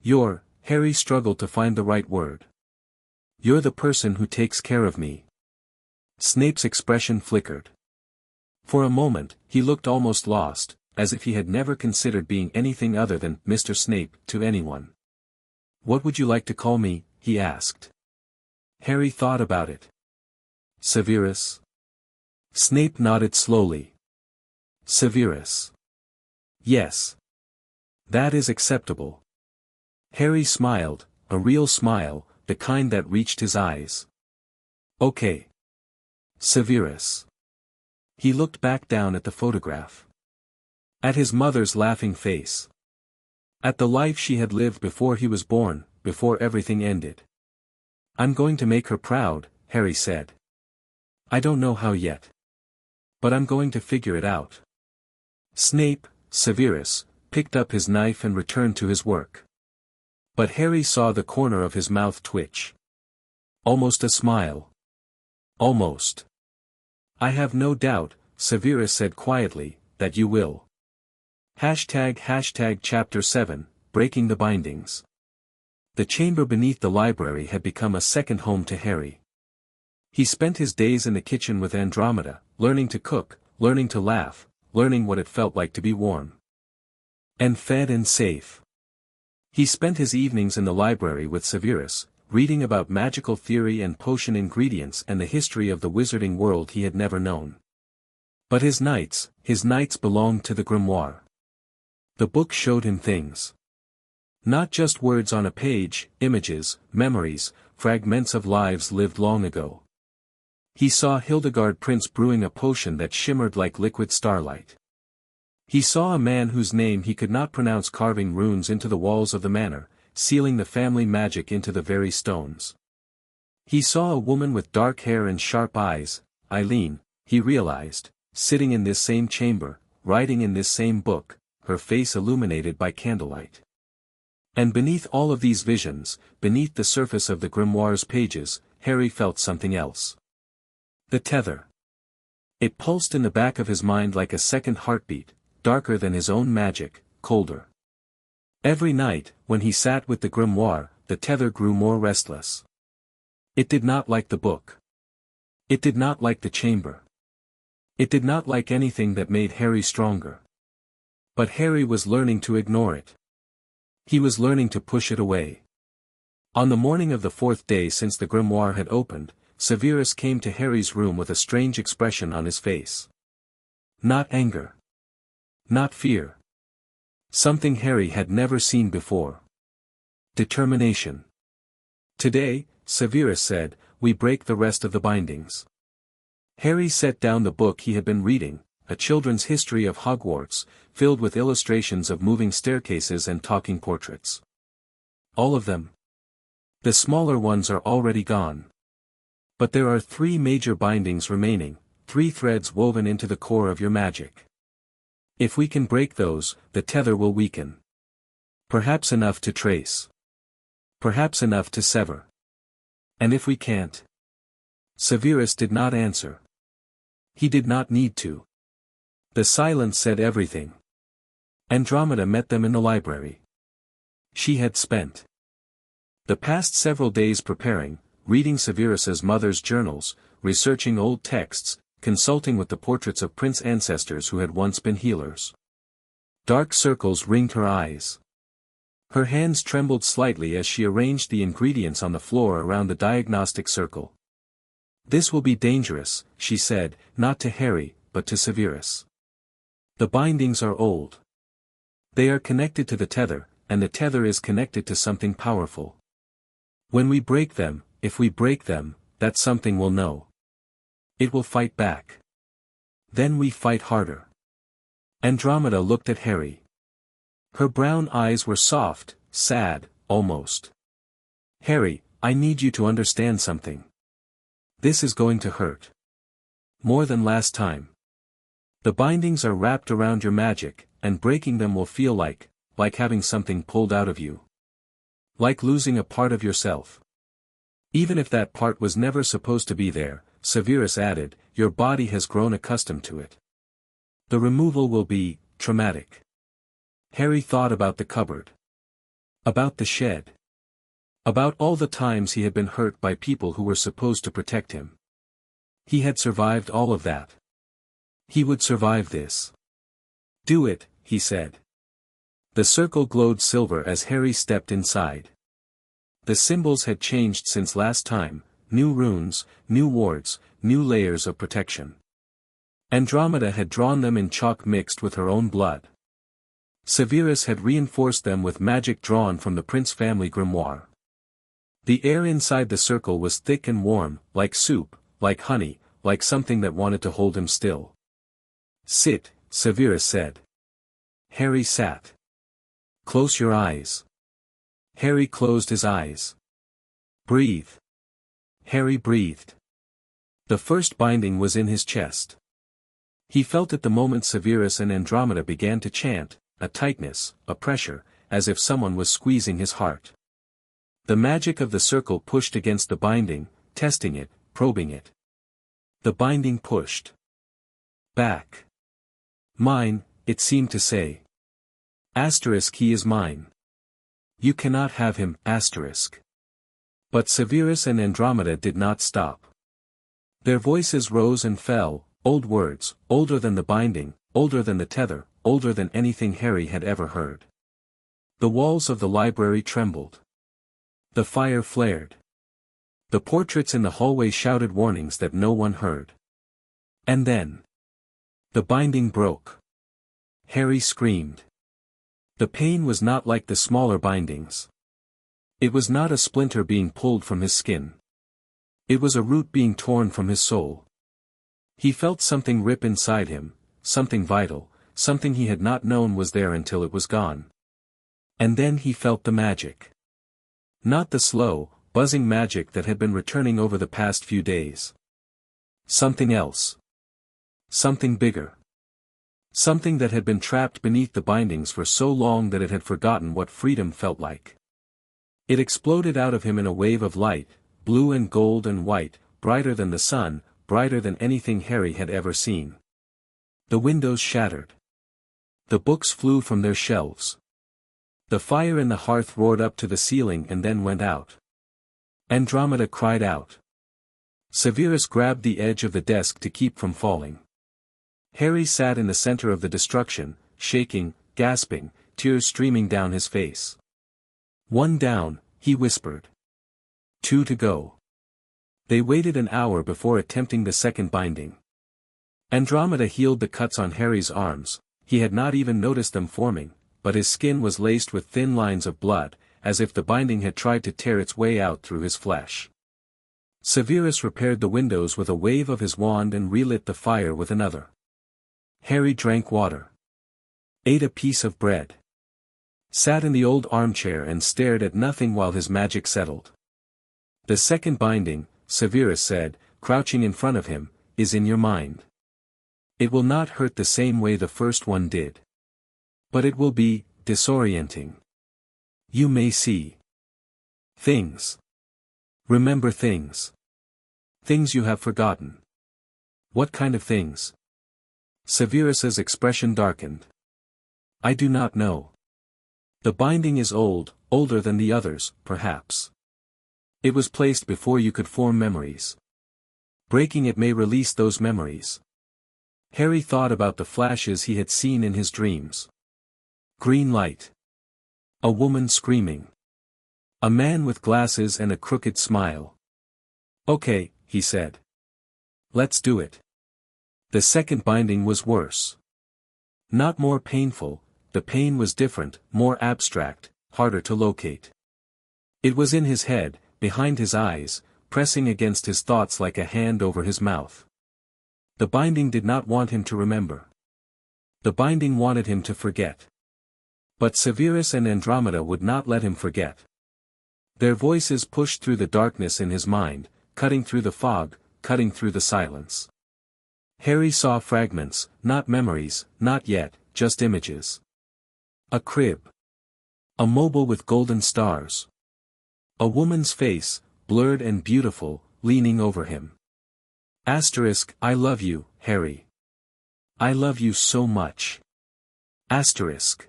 You're," Harry struggled to find the right word. "You're the person who takes care of me." Snape's expression flickered. For a moment, he looked almost lost, as if he had never considered being anything other than Mr. Snape to anyone. "What would you like to call me?" he asked. Harry thought about it. "Severus?" Snape nodded slowly. "Severus. Yes. That is acceptable." Harry smiled, a real smile, the kind that reached his eyes. "Okay. Severus." He looked back down at the photograph. At his mother's laughing face. At the life she had lived before he was born, before everything ended. "I'm going to make her proud," Harry said. "I don't know how yet. But I'm going to figure it out." Snape, Severus, picked up his knife and returned to his work. But Harry saw the corner of his mouth twitch. Almost a smile. Almost. "I have no doubt," Severus said quietly, "that you will." Chapter 7, Breaking the Bindings. The chamber beneath the library had become a second home to Harry. He spent his days in the kitchen with Andromeda, learning to cook, learning to laugh, learning what it felt like to be warm. And fed and safe. He spent his evenings in the library with Severus, reading about magical theory and potion ingredients and the history of the wizarding world he had never known. But his nights belonged to the grimoire. The book showed him things. Not just words on a page, images, memories, fragments of lives lived long ago. He saw Hildegard Prince brewing a potion that shimmered like liquid starlight. He saw a man whose name he could not pronounce carving runes into the walls of the manor, sealing the family magic into the very stones. He saw a woman with dark hair and sharp eyes, Eileen, he realized, sitting in this same chamber, writing in this same book, her face illuminated by candlelight. And beneath all of these visions, beneath the surface of the grimoire's pages, Harry felt something else. The tether. It pulsed in the back of his mind like a second heartbeat, darker than his own magic, colder. Every night, when he sat with the grimoire, the tether grew more restless. It did not like the book. It did not like the chamber. It did not like anything that made Harry stronger. But Harry was learning to ignore it. He was learning to push it away. On the morning of the 4th day since the grimoire had opened, Severus came to Harry's room with a strange expression on his face. Not anger. Not fear. Something Harry had never seen before. Determination. Today, Severus said, we break the rest of the bindings. Harry set down the book he had been reading, a children's history of Hogwarts, filled with illustrations of moving staircases and talking portraits. All of them. The smaller ones are already gone. But there are 3 major bindings remaining, 3 threads woven into the core of your magic. If we can break those, the tether will weaken. Perhaps enough to trace. Perhaps enough to sever. And if we can't? Severus did not answer. He did not need to. The silence said everything. Andromeda met them in the library. She had spent the past several days preparing, reading Severus's mother's journals, researching old texts, consulting with the portraits of prince ancestors who had once been healers. Dark circles ringed her eyes. Her hands trembled slightly as she arranged the ingredients on the floor around the diagnostic circle. This will be dangerous, she said, not to Harry, but to Severus. The bindings are old. They are connected to the tether, and the tether is connected to something powerful. When we break them, if we break them, that something will know. It will fight back. Then we fight harder. Andromeda looked at Harry. Her brown eyes were soft, sad, almost. Harry, I need you to understand something. This is going to hurt. More than last time. The bindings are wrapped around your magic, and breaking them will feel like having something pulled out of you. Like losing a part of yourself. Even if that part was never supposed to be there, Severus added, your body has grown accustomed to it. The removal will be traumatic. Harry thought about the cupboard. About the shed. About all the times he had been hurt by people who were supposed to protect him. He had survived all of that. He would survive this. Do it, he said. The circle glowed silver as Harry stepped inside. The symbols had changed since last time, new runes, new wards, new layers of protection. Andromeda had drawn them in chalk mixed with her own blood. Severus had reinforced them with magic drawn from the Prince family grimoire. The air inside the circle was thick and warm, like soup, like honey, like something that wanted to hold him still. Sit, Severus said. Harry sat. Close your eyes. Harry closed his eyes. Breathe. Harry breathed. The first binding was in his chest. He felt it the moment Severus and Andromeda began to chant, a tightness, a pressure, as if someone was squeezing his heart. The magic of the circle pushed against the binding, testing it, probing it. The binding pushed. Back. Mine, it seemed to say. Asterisk, he is mine. You cannot have him, asterisk. But Severus and Andromeda did not stop. Their voices rose and fell, old words, older than the binding, older than the tether, older than anything Harry had ever heard. The walls of the library trembled. The fire flared. The portraits in the hallway shouted warnings that no one heard. And then. The binding broke. Harry screamed. The pain was not like the smaller bindings. It was not a splinter being pulled from his skin. It was a root being torn from his soul. He felt something rip inside him, something vital, something he had not known was there until it was gone. And then he felt the magic. Not the slow, buzzing magic that had been returning over the past few days. Something else. Something bigger. Something that had been trapped beneath the bindings for so long that it had forgotten what freedom felt like. It exploded out of him in a wave of light, blue and gold and white, brighter than the sun, brighter than anything Harry had ever seen. The windows shattered. The books flew from their shelves. The fire in the hearth roared up to the ceiling and then went out. Andromeda cried out. Severus grabbed the edge of the desk to keep from falling. Harry sat in the center of the destruction, shaking, gasping, tears streaming down his face. One down, he whispered. 2 to go. They waited an hour before attempting the second binding. Andromeda healed the cuts on Harry's arms. He had not even noticed them forming, but his skin was laced with thin lines of blood, as if the binding had tried to tear its way out through his flesh. Severus repaired the windows with a wave of his wand and relit the fire with another. Harry drank water. Ate a piece of bread. Sat in the old armchair and stared at nothing while his magic settled. The second binding, Severus said, crouching in front of him, is in your mind. It will not hurt the same way the first one did. But it will be disorienting. You may see things. Remember things. Things you have forgotten. What kind of things? Severus's expression darkened. I do not know. The binding is old, older than the others, perhaps. It was placed before you could form memories. Breaking it may release those memories. Harry thought about the flashes he had seen in his dreams. Green light. A woman screaming. A man with glasses and a crooked smile. Okay, he said. Let's do it. The second binding was worse. Not more painful, the pain was different, more abstract, harder to locate. It was in his head, behind his eyes, pressing against his thoughts like a hand over his mouth. The binding did not want him to remember. The binding wanted him to forget. But Severus and Andromeda would not let him forget. Their voices pushed through the darkness in his mind, cutting through the fog, cutting through the silence. Harry saw fragments, not memories, not yet, just images. A crib. A mobile with golden stars. A woman's face, blurred and beautiful, leaning over him. Asterisk, I love you, Harry. I love you so much. Asterisk.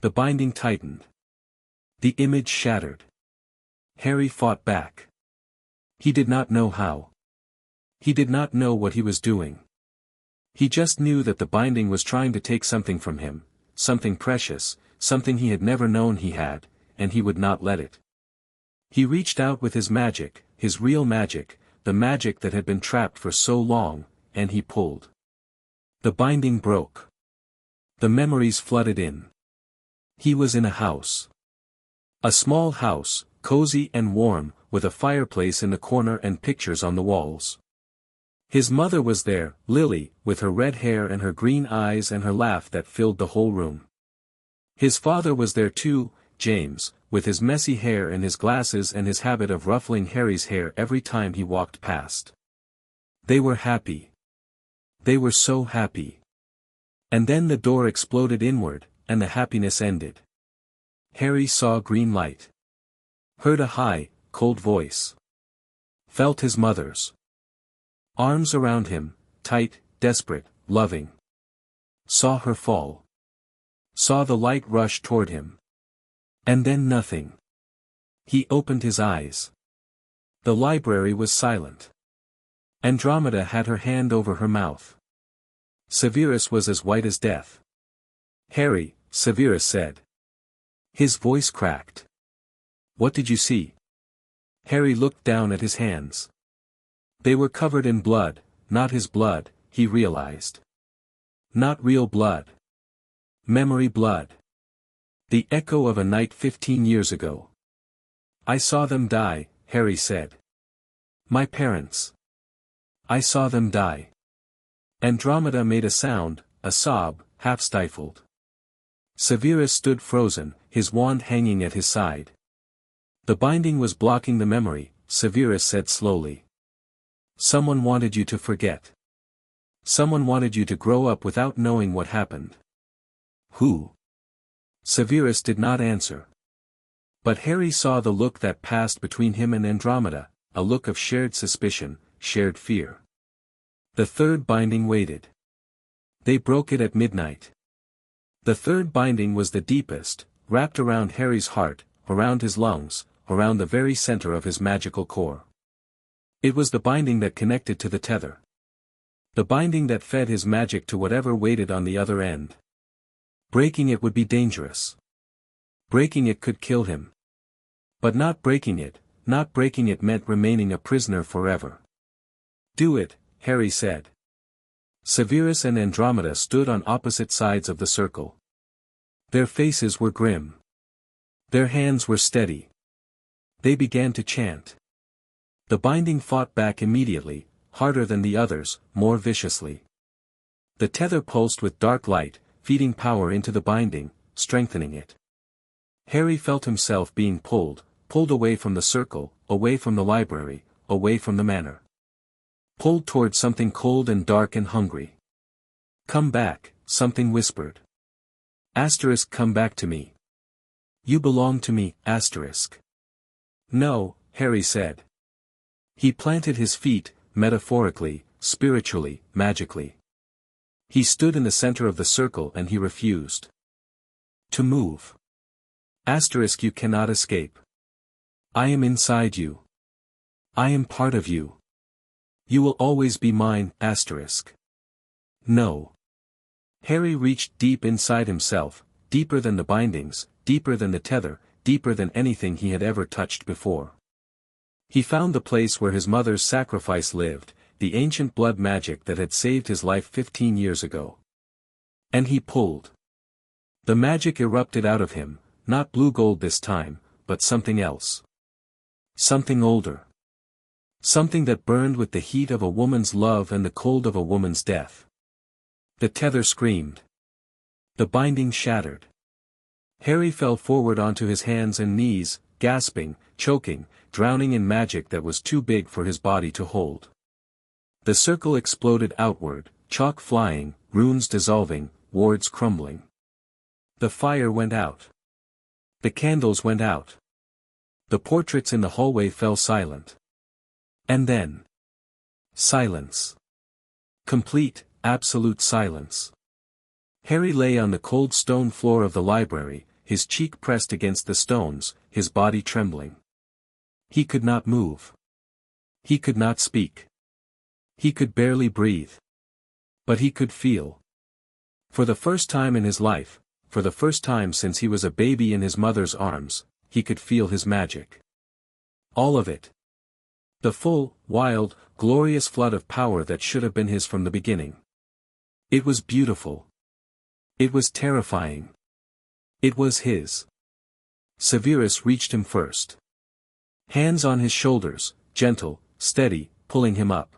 The binding tightened. The image shattered. Harry fought back. He did not know how. He did not know what he was doing. He just knew that the binding was trying to take something from him, something precious, something he had never known he had, and he would not let it. He reached out with his magic, his real magic, the magic that had been trapped for so long, and he pulled. The binding broke. The memories flooded in. He was in a house. A small house, cozy and warm, with a fireplace in the corner and pictures on the walls. His mother was there, Lily, with her red hair and her green eyes and her laugh that filled the whole room. His father was there too, James, with his messy hair and his glasses and his habit of ruffling Harry's hair every time he walked past. They were happy. They were so happy. And then the door exploded inward, and the happiness ended. Harry saw green light. Heard a high, cold voice. Felt his mother's arms around him, tight, desperate, loving. Saw her fall. Saw the light rush toward him. And then nothing. He opened his eyes. The library was silent. Andromeda had her hand over her mouth. Severus was as white as death. Harry, Severus said. His voice cracked. What did you see? Harry looked down at his hands. They were covered in blood, not his blood, he realized. Not real blood. Memory blood. The echo of a night 15 years ago. I saw them die, Harry said. My parents. I saw them die. Andromeda made a sound, a sob, half stifled. Severus stood frozen, his wand hanging at his side. The binding was blocking the memory, Severus said slowly. Someone wanted you to forget. Someone wanted you to grow up without knowing what happened. Who? Severus did not answer. But Harry saw the look that passed between him and Andromeda, a look of shared suspicion, shared fear. The third binding waited. They broke it at midnight. The third binding was the deepest, wrapped around Harry's heart, around his lungs, around the very center of his magical core. It was the binding that connected to the tether. The binding that fed his magic to whatever waited on the other end. Breaking it would be dangerous. Breaking it could kill him. But not breaking it meant remaining a prisoner forever. Do it, Harry said. Severus and Andromeda stood on opposite sides of the circle. Their faces were grim. Their hands were steady. They began to chant. The binding fought back immediately, harder than the others, more viciously. The tether pulsed with dark light, feeding power into the binding, strengthening it. Harry felt himself being pulled away from the circle, away from the library, away from the manor. Pulled toward something cold and dark and hungry. Come back, something whispered. Asterisk, come back to me. You belong to me, asterisk. No, Harry said. He planted his feet, metaphorically, spiritually, magically. He stood in the center of the circle and he refused to move. Asterisk, you cannot escape. I am inside you. I am part of you. You will always be mine, asterisk. No. Harry reached deep inside himself, deeper than the bindings, deeper than the tether, deeper than anything he had ever touched before. He found the place where his mother's sacrifice lived, the ancient blood magic that had saved his life 15 years ago. And he pulled. The magic erupted out of him, not blue gold this time, but something else. Something older. Something that burned with the heat of a woman's love and the cold of a woman's death. The tether screamed. The binding shattered. Harry fell forward onto his hands and knees, gasping, choking, drowning in magic that was too big for his body to hold. The circle exploded outward, chalk flying, runes dissolving, wards crumbling. The fire went out. The candles went out. The portraits in the hallway fell silent. And then. Silence. Complete, absolute silence. Harry lay on the cold stone floor of the library, his cheek pressed against the stones, his body trembling. He could not move. He could not speak. He could barely breathe. But he could feel. For the first time in his life, for the first time since he was a baby in his mother's arms, he could feel his magic. All of it. The full, wild, glorious flood of power that should have been his from the beginning. It was beautiful. It was terrifying. It was his. Severus reached him first. Hands on his shoulders, gentle, steady, pulling him up.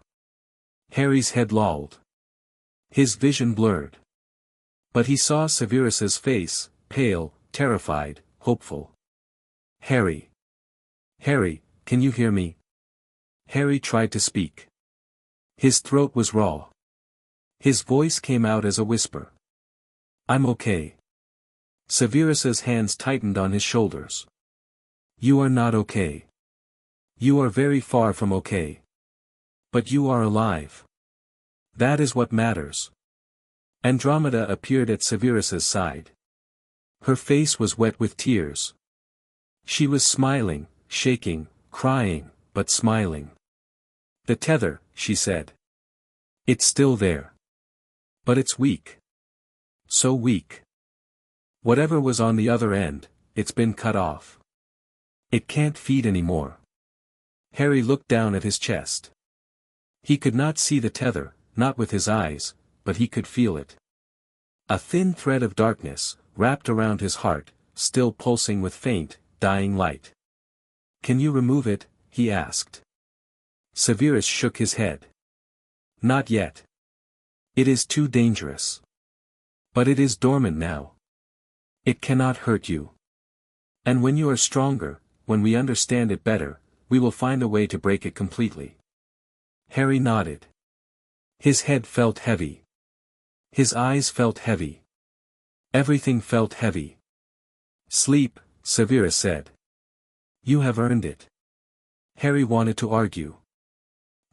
Harry's head lolled. His vision blurred. But he saw Severus's face, pale, terrified, hopeful. Harry. Harry, can you hear me? Harry tried to speak. His throat was raw. His voice came out as a whisper. I'm okay. Severus's hands tightened on his shoulders. You are not okay. You are very far from okay. But you are alive. That is what matters. Andromeda appeared at Severus's side. Her face was wet with tears. She was smiling, shaking, crying, but smiling. The tether, she said. It's still there. But it's weak. So weak. Whatever was on the other end, it's been cut off. It can't feed anymore. Harry looked down at his chest. He could not see the tether, not with his eyes, but he could feel it. A thin thread of darkness, wrapped around his heart, still pulsing with faint, dying light. Can you remove it? He asked. Severus shook his head. Not yet. It is too dangerous. But it is dormant now. It cannot hurt you. And when you are stronger, when we understand it better, we will find a way to break it completely. Harry nodded. His head felt heavy. His eyes felt heavy. Everything felt heavy. Sleep, Severus said. You have earned it. Harry wanted to argue.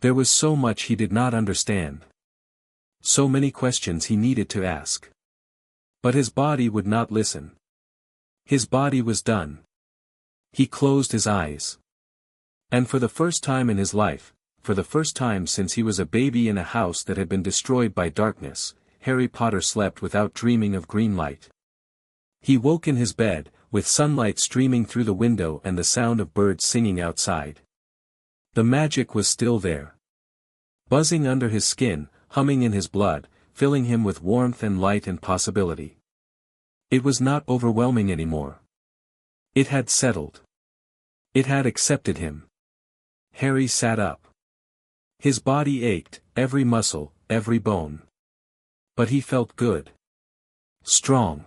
There was so much he did not understand. So many questions he needed to ask. But his body would not listen. His body was done. He closed his eyes. And for the first time in his life, for the first time since he was a baby in a house that had been destroyed by darkness, Harry Potter slept without dreaming of green light. He woke in his bed, with sunlight streaming through the window and the sound of birds singing outside. The magic was still there. Buzzing under his skin, humming in his blood, filling him with warmth and light and possibility. It was not overwhelming anymore. It had settled. It had accepted him. Harry sat up. His body ached, every muscle, every bone. But he felt good. Strong.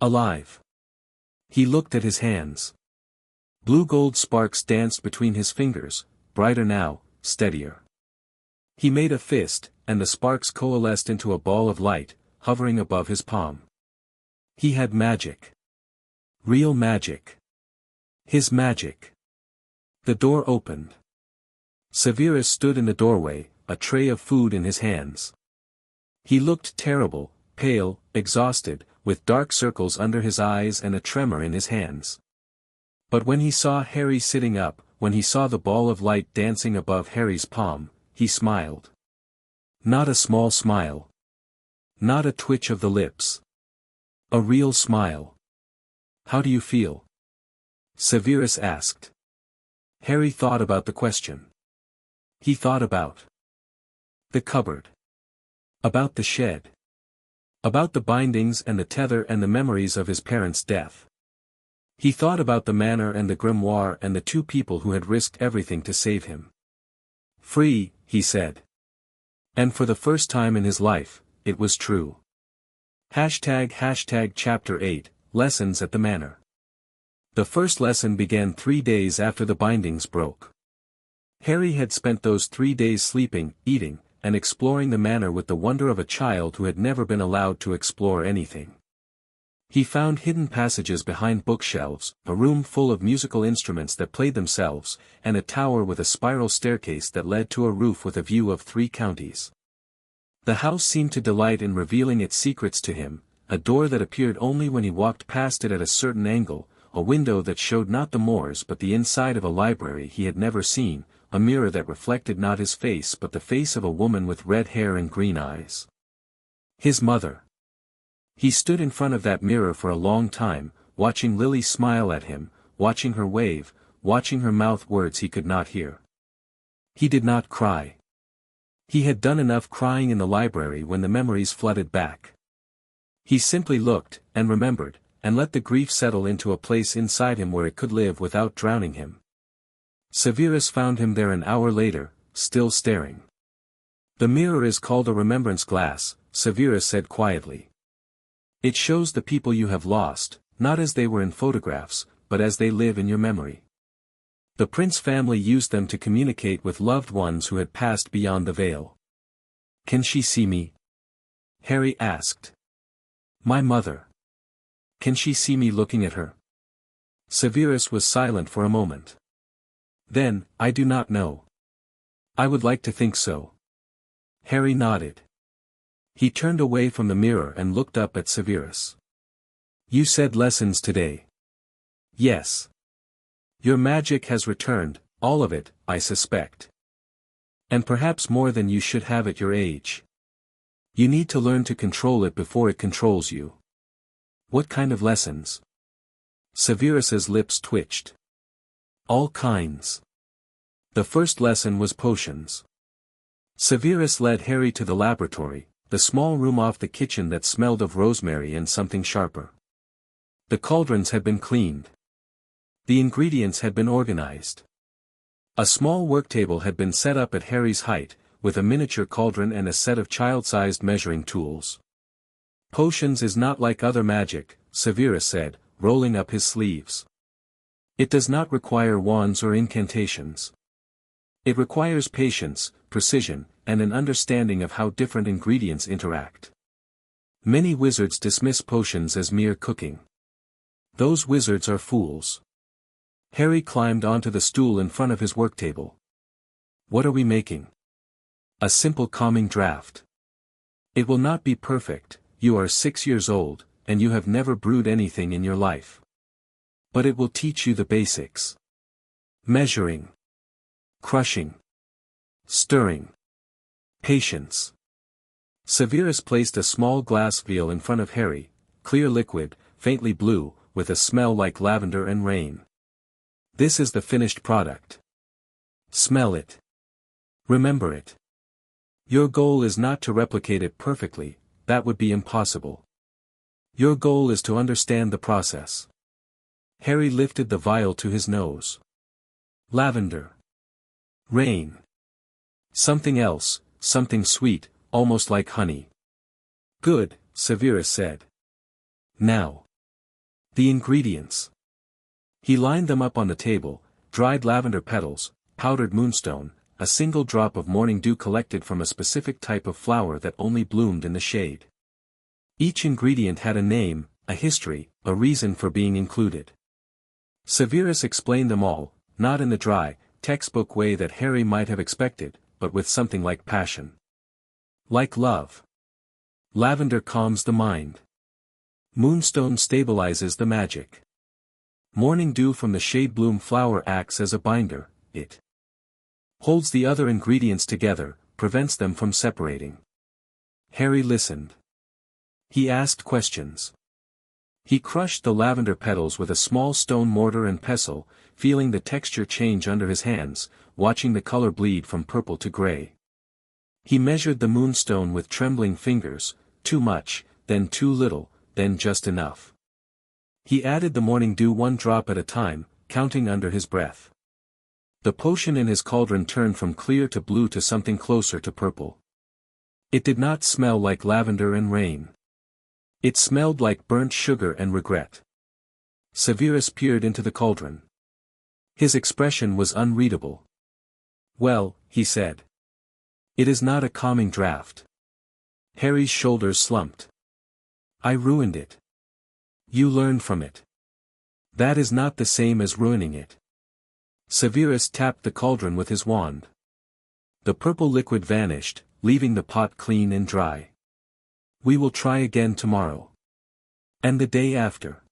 Alive. He looked at his hands. Blue gold sparks danced between his fingers, brighter now, steadier. He made a fist, and the sparks coalesced into a ball of light, hovering above his palm. He had magic. Real magic. His magic. The door opened. Severus stood in the doorway, a tray of food in his hands. He looked terrible, pale, exhausted, with dark circles under his eyes and a tremor in his hands. But when he saw Harry sitting up, when he saw the ball of light dancing above Harry's palm, he smiled. Not a small smile. Not a twitch of the lips. A real smile. How do you feel? Severus asked. Harry thought about the question. He thought about the cupboard. About the shed. About the bindings and the tether and the memories of his parents' death. He thought about the manor and the grimoire and the two people who had risked everything to save him. Free, he said. And for the first time in his life, it was true. Chapter 8, Lessons at the Manor. The first lesson began 3 days after the bindings broke. Harry had spent those 3 days sleeping, eating, and exploring the manor with the wonder of a child who had never been allowed to explore anything. He found hidden passages behind bookshelves, a room full of musical instruments that played themselves, and a tower with a spiral staircase that led to a roof with a view of 3 counties. The house seemed to delight in revealing its secrets to him, a door that appeared only when he walked past it at a certain angle, a window that showed not the moors but the inside of a library he had never seen, a mirror that reflected not his face but the face of a woman with red hair and green eyes. His mother. He stood in front of that mirror for a long time, watching Lily smile at him, watching her wave, watching her mouth words he could not hear. He did not cry. He had done enough crying in the library when the memories flooded back. He simply looked, and remembered, and let the grief settle into a place inside him where it could live without drowning him. Severus found him there an hour later, still staring. The mirror is called a remembrance glass, Severus said quietly. It shows the people you have lost, not as they were in photographs, but as they live in your memory. The Prince family used them to communicate with loved ones who had passed beyond the veil. Can she see me? Harry asked. My mother. Can she see me looking at her? Severus was silent for a moment. Then, I do not know. I would like to think so. Harry nodded. He turned away from the mirror and looked up at Severus. You said lessons today. Yes. Your magic has returned, all of it, I suspect. And perhaps more than you should have at your age. You need to learn to control it before it controls you. What kind of lessons? Severus's lips twitched. All kinds. The first lesson was potions. Severus led Harry to the laboratory, the small room off the kitchen that smelled of rosemary and something sharper. The cauldrons had been cleaned. The ingredients had been organized. A small worktable had been set up at Harry's height, with a miniature cauldron and a set of child-sized measuring tools. Potions is not like other magic, Severus said, rolling up his sleeves. It does not require wands or incantations. It requires patience, precision, and an understanding of how different ingredients interact. Many wizards dismiss potions as mere cooking. Those wizards are fools. Harry climbed onto the stool in front of his work table. What are we making? A simple calming draught. It will not be perfect, you are 6 years old, and you have never brewed anything in your life. But it will teach you the basics. Measuring. Crushing. Stirring. Patience. Severus placed a small glass vial in front of Harry, clear liquid, faintly blue, with a smell like lavender and rain. This is the finished product. Smell it. Remember it. Your goal is not to replicate it perfectly, that would be impossible. Your goal is to understand the process. Harry lifted the vial to his nose. Lavender. Rain. Something else, something sweet, almost like honey. Good, Severus said. Now. The ingredients. He lined them up on the table: dried lavender petals, powdered moonstone, a single drop of morning dew collected from a specific type of flower that only bloomed in the shade. Each ingredient had a name, a history, a reason for being included. Severus explained them all, not in the dry, textbook way that Harry might have expected, but with something like passion. Like love. Lavender calms the mind. Moonstone stabilizes the magic. Morning dew from the shade bloom flower acts as a binder, it holds the other ingredients together, prevents them from separating. Harry listened. He asked questions. He crushed the lavender petals with a small stone mortar and pestle, feeling the texture change under his hands, watching the color bleed from purple to gray. He measured the moonstone with trembling fingers, too much, then too little, then just enough. He added the morning dew 1 drop at a time, counting under his breath. The potion in his cauldron turned from clear to blue to something closer to purple. It did not smell like lavender and rain. It smelled like burnt sugar and regret. Severus peered into the cauldron. His expression was unreadable. Well, he said. It is not a calming draught. Harry's shoulders slumped. I ruined it. You learned from it. That is not the same as ruining it. Severus tapped the cauldron with his wand. The purple liquid vanished, leaving the pot clean and dry. We will try again tomorrow. And the day after.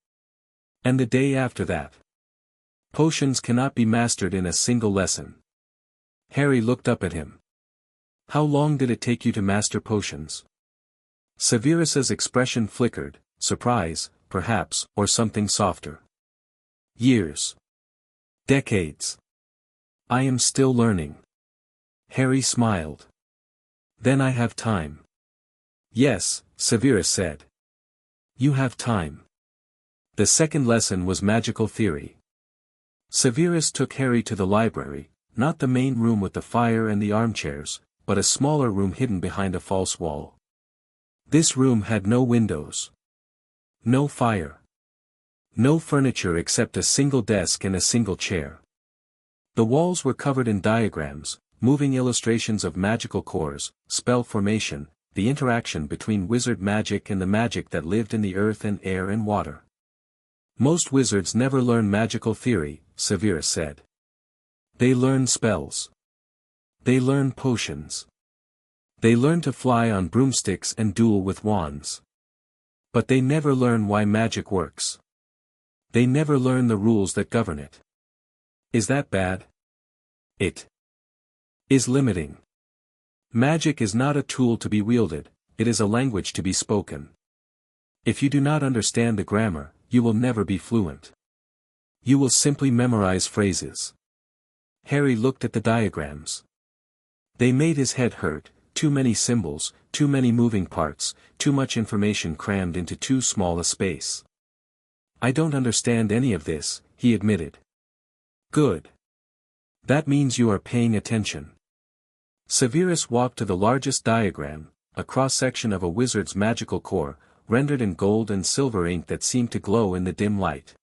And the day after that. Potions cannot be mastered in a single lesson. Harry looked up at him. How long did it take you to master potions? Severus's expression flickered, surprise, perhaps, or something softer. Years. Decades. I am still learning. Harry smiled. Then I have time. Yes, Severus said. You have time. The second lesson was magical theory. Severus took Harry to the library, not the main room with the fire and the armchairs, but a smaller room hidden behind a false wall. This room had no windows. No fire. No furniture except a single desk and a single chair. The walls were covered in diagrams, moving illustrations of magical cores, spell formation, the interaction between wizard magic and the magic that lived in the earth and air and water. Most wizards never learn magical theory, Severus said. They learn spells. They learn potions. They learn to fly on broomsticks and duel with wands. But they never learn why magic works. They never learn the rules that govern it. Is that bad? It is limiting. Magic is not a tool to be wielded, it is a language to be spoken. If you do not understand the grammar, you will never be fluent. You will simply memorize phrases. Harry looked at the diagrams. They made his head hurt, too many symbols, too many moving parts, too much information crammed into too small a space. I don't understand any of this, he admitted. Good. That means you are paying attention. Severus walked to the largest diagram, a cross-section of a wizard's magical core, rendered in gold and silver ink that seemed to glow in the dim light.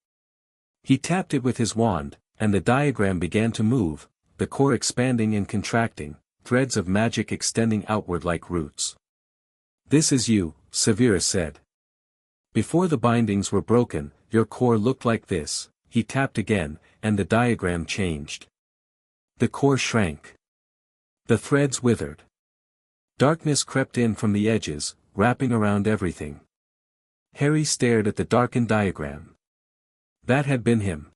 He tapped it with his wand, and the diagram began to move, the core expanding and contracting, threads of magic extending outward like roots. "This is you," Severus said. "Before the bindings were broken, your core looked like this." He tapped again, and the diagram changed. The core shrank. The threads withered. Darkness crept in from the edges, wrapping around everything. Harry stared at the darkened diagram. That had been him.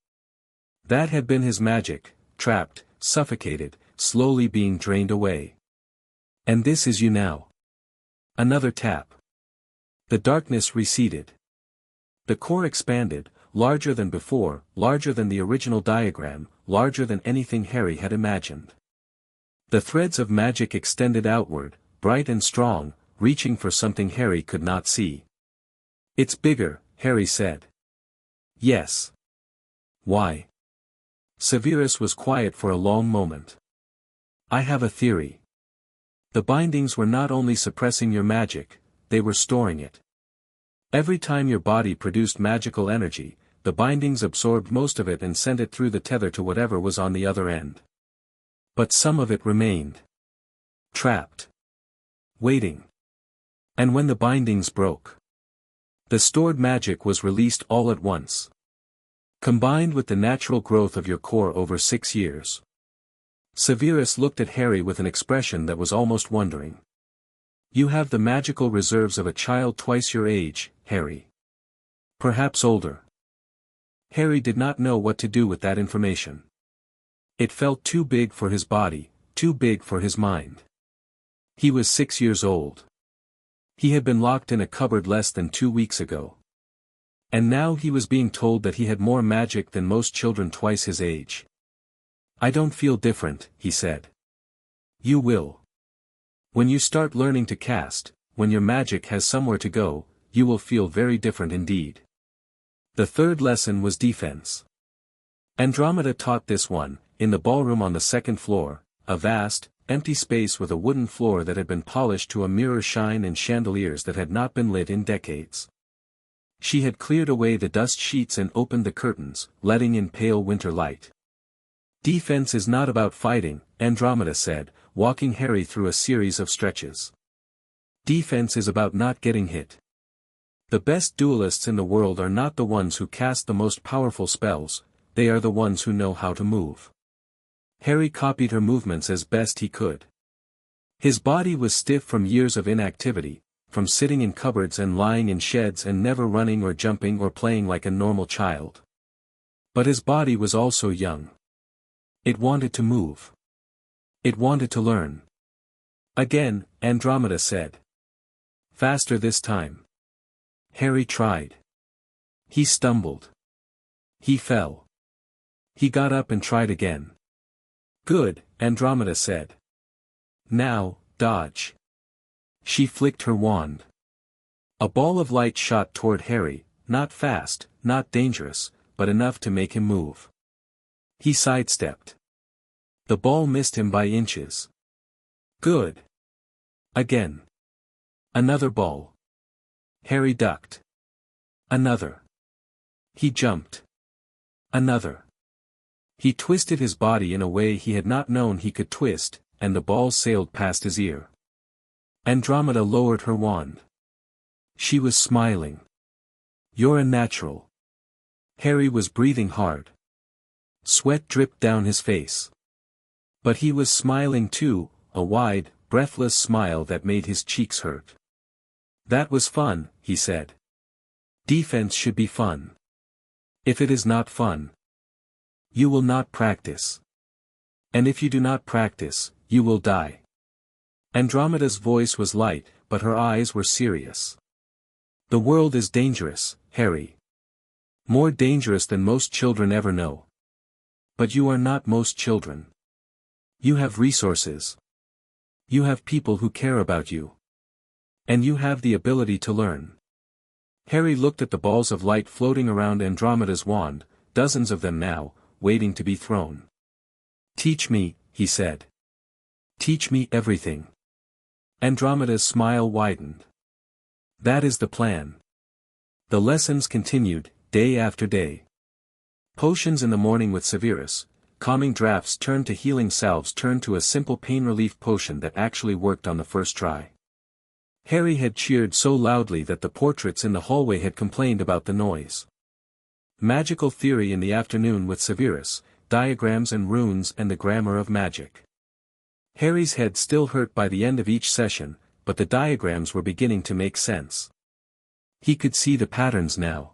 That had been his magic, trapped, suffocated, slowly being drained away. "And this is you now." Another tap. The darkness receded. The core expanded, larger than before, larger than the original diagram, larger than anything Harry had imagined. The threads of magic extended outward, bright and strong, reaching for something Harry could not see. "It's bigger," Harry said. "Yes." "Why?" Severus was quiet for a long moment. "I have a theory. The bindings were not only suppressing your magic, they were storing it. Every time your body produced magical energy, the bindings absorbed most of it and sent it through the tether to whatever was on the other end. But some of it remained. Trapped. Waiting. And when the bindings broke, the stored magic was released all at once. Combined with the natural growth of your core over 6 years. Severus looked at Harry with an expression that was almost wondering. "You have the magical reserves of a child twice your age, Harry. Perhaps older." Harry did not know what to do with that information. It felt too big for his body, too big for his mind. He was 6 years old. He had been locked in a cupboard less than 2 weeks ago. And now he was being told that he had more magic than most children twice his age. "I don't feel different," he said. "You will. When you start learning to cast, when your magic has somewhere to go, you will feel very different indeed." The third lesson was defense. Andromeda taught this one, in the ballroom on the second floor, a vast, empty space with a wooden floor that had been polished to a mirror shine and chandeliers that had not been lit in decades. She had cleared away the dust sheets and opened the curtains, letting in pale winter light. "Defense is not about fighting," Andromeda said, walking Harry through a series of stretches. "Defense is about not getting hit. The best duelists in the world are not the ones who cast the most powerful spells, they are the ones who know how to move." Harry copied her movements as best he could. His body was stiff from years of inactivity, from sitting in cupboards and lying in sheds and never running or jumping or playing like a normal child. But his body was also young. It wanted to move. It wanted to learn. "Again," Andromeda said. "Faster this time." Harry tried. He stumbled. He fell. He got up and tried again. "Good," Andromeda said. "Now, dodge." She flicked her wand. A ball of light shot toward Harry, not fast, not dangerous, but enough to make him move. He sidestepped. The ball missed him by inches. "Good." Again. Another ball. Harry ducked. Another. He jumped. Another. He twisted his body in a way he had not known he could twist, and the ball sailed past his ear. Andromeda lowered her wand. She was smiling. "You're a natural." Harry was breathing hard. Sweat dripped down his face. But he was smiling too, a wide, breathless smile that made his cheeks hurt. "That was fun," he said. "Defense should be fun. If it is not fun, you will not practice. And if you do not practice, you will die." Andromeda's voice was light, but her eyes were serious. "The world is dangerous, Harry. More dangerous than most children ever know. But you are not most children. You have resources. You have people who care about you. And you have the ability to learn." Harry looked at the balls of light floating around Andromeda's wand, dozens of them now, waiting to be thrown. "Teach me," he said. "Teach me everything." Andromeda's smile widened. "That is the plan." The lessons continued, day after day. Potions in the morning with Severus, calming drafts turned to healing salves turned to a simple pain relief potion that actually worked on the first try. Harry had cheered so loudly that the portraits in the hallway had complained about the noise. Magical theory in the afternoon with Severus, diagrams and runes and the grammar of magic. Harry's head still hurt by the end of each session, but the diagrams were beginning to make sense. He could see the patterns now.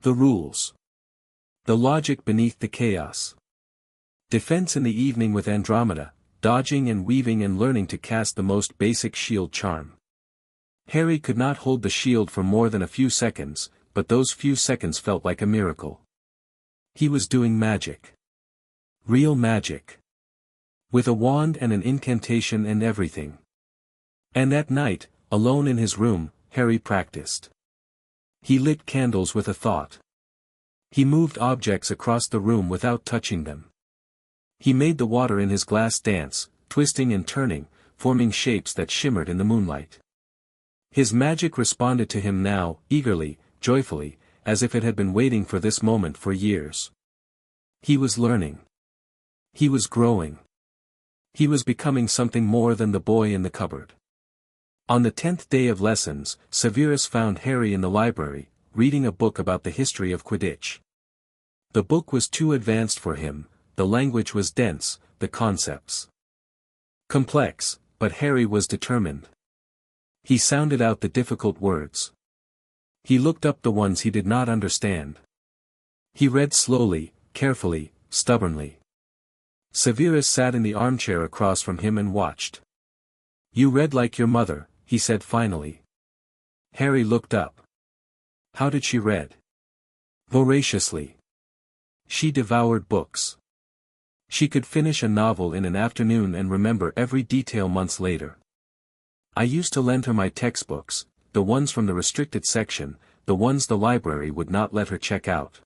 The rules. The logic beneath the chaos. Defense in the evening with Andromeda, dodging and weaving and learning to cast the most basic shield charm. Harry could not hold the shield for more than a few seconds, but those few seconds felt like a miracle. He was doing magic. Real magic. With a wand and an incantation and everything. And at night, alone in his room, Harry practiced. He lit candles with a thought. He moved objects across the room without touching them. He made the water in his glass dance, twisting and turning, forming shapes that shimmered in the moonlight. His magic responded to him now, eagerly, joyfully, as if it had been waiting for this moment for years. He was learning. He was growing. He was becoming something more than the boy in the cupboard. On the 10th day of lessons, Severus found Harry in the library, reading a book about the history of Quidditch. The book was too advanced for him, the language was dense, the concepts complex, but Harry was determined. He sounded out the difficult words. He looked up the ones he did not understand. He read slowly, carefully, stubbornly. Severus sat in the armchair across from him and watched. "You read like your mother," he said finally. Harry looked up. How did she read? Voraciously. She devoured books. She could finish a novel in an afternoon and remember every detail months later. "I used to lend her my textbooks, the ones from the restricted section, the ones the library would not let her check out.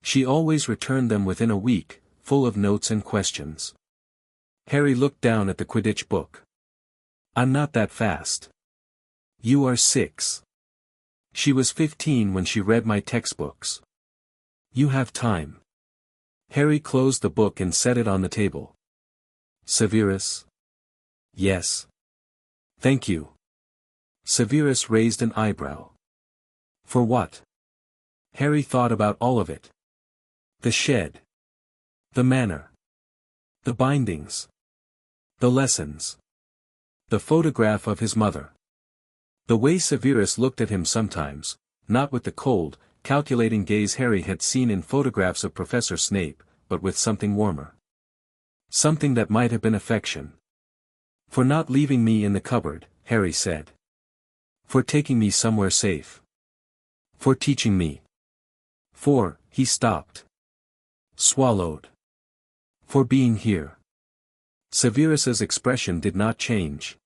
She always returned them within a week, full of notes and questions." Harry looked down at the Quidditch book. "I'm not that fast." "You are 6. She was 15 when she read my textbooks. You have time." Harry closed the book and set it on the table. "Severus?" "Yes." "Thank you." Severus raised an eyebrow. "For what?" Harry thought about all of it. The shed. The manor. The bindings. The lessons. The photograph of his mother. The way Severus looked at him sometimes, not with the cold, calculating gaze Harry had seen in photographs of Professor Snape, but with something warmer. Something that might have been affection. "For not leaving me in the cupboard," Harry said. "For taking me somewhere safe. For teaching me. For," he stopped. Swallowed. "For being here." Severus's expression did not change.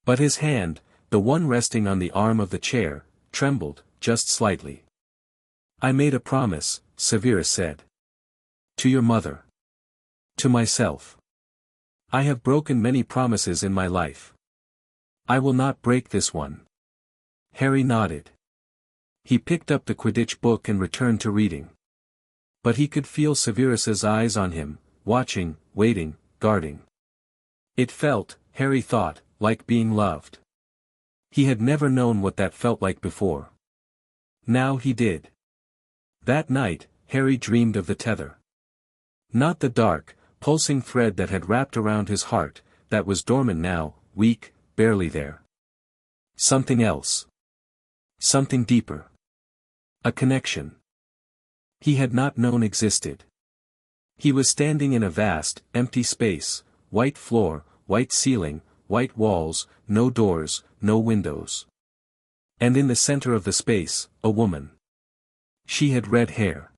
But his hand, the one resting on the arm of the chair, trembled, just slightly. "I made a promise," Severus said. "To your mother. To myself. I have broken many promises in my life. I will not break this one." Harry nodded. He picked up the Quidditch book and returned to reading. But he could feel Severus's eyes on him, watching, waiting, guarding. It felt, Harry thought, like being loved. He had never known what that felt like before. Now he did. That night, Harry dreamed of the tether. Not the dark, pulsing thread that had wrapped around his heart, that was dormant now, weak, barely there. Something else. Something deeper. A connection he had not known existed. He was standing in a vast, empty space, white floor, white ceiling, white walls, no doors, no windows. And in the center of the space, a woman. She had red hair.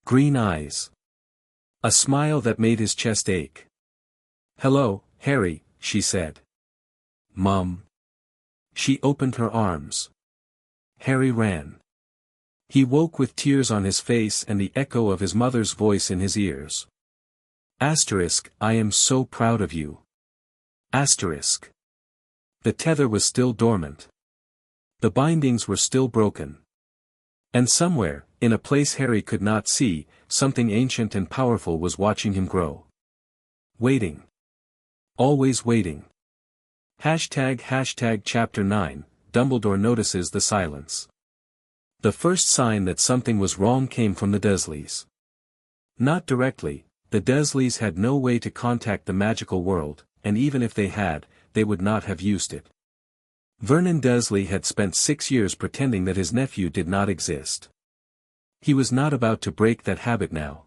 Green eyes. A smile that made his chest ache. "Hello, Harry," she said. "Mom." She opened her arms. Harry ran. He woke with tears on his face and the echo of his mother's voice in his ears. "I am so proud of you." The tether was still dormant. The bindings were still broken. And somewhere, in a place Harry could not see, something ancient and powerful was watching him grow. Waiting. Always waiting. ## Chapter 9, Dumbledore notices the silence. The first sign that something was wrong came from the Dursleys. Not directly, the Dursleys had no way to contact the magical world, and even if they had, they would not have used it. Vernon Dursley had spent 6 years pretending that his nephew did not exist. He was not about to break that habit now.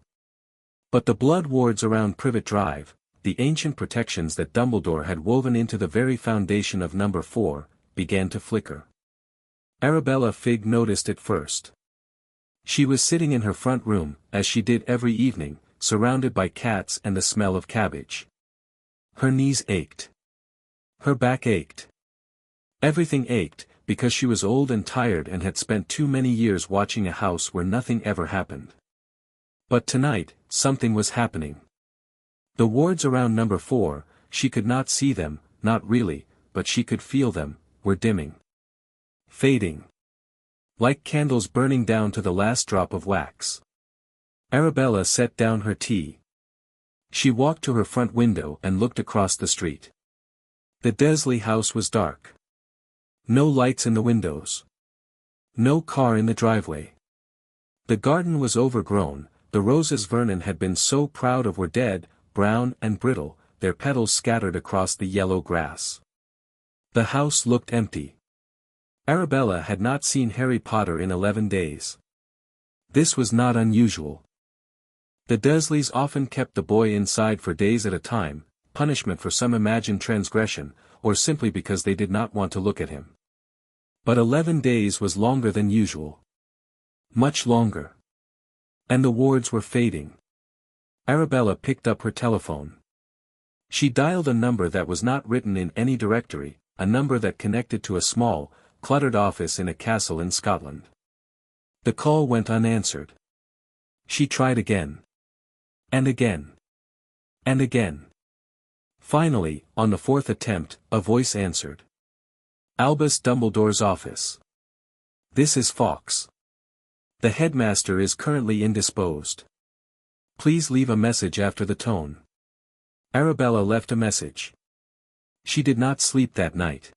But the blood wards around Privet Drive, the ancient protections that Dumbledore had woven into the very foundation of Number 4, began to flicker. Arabella Figg noticed it first. She was sitting in her front room, as she did every evening, surrounded by cats and the smell of cabbage. Her knees ached. Her back ached. Everything ached, because she was old and tired and had spent too many years watching a house where nothing ever happened. But tonight, something was happening. The wards around Number 4, she could not see them, not really, but she could feel them, were dimming. Fading. Like candles burning down to the last drop of wax. Arabella set down her tea. She walked to her front window and looked across the street. The Dursley house was dark. No lights in the windows. No car in the driveway. The garden was overgrown, the roses Vernon had been so proud of were dead, brown and brittle, their petals scattered across the yellow grass. The house looked empty. Arabella had not seen Harry Potter in 11 days. This was not unusual. The Dursleys often kept the boy inside for days at a time, punishment for some imagined transgression, or simply because they did not want to look at him. But 11 days was longer than usual. Much longer. And the wards were fading. Arabella picked up her telephone. She dialed a number that was not written in any directory, a number that connected to a small, cluttered office in a castle in Scotland. The call went unanswered. She tried again. And again. And again. Finally, on the 4th attempt, a voice answered. Albus Dumbledore's office. This is Fawkes. The headmaster is currently indisposed. Please leave a message after the tone. Arabella left a message. She did not sleep that night.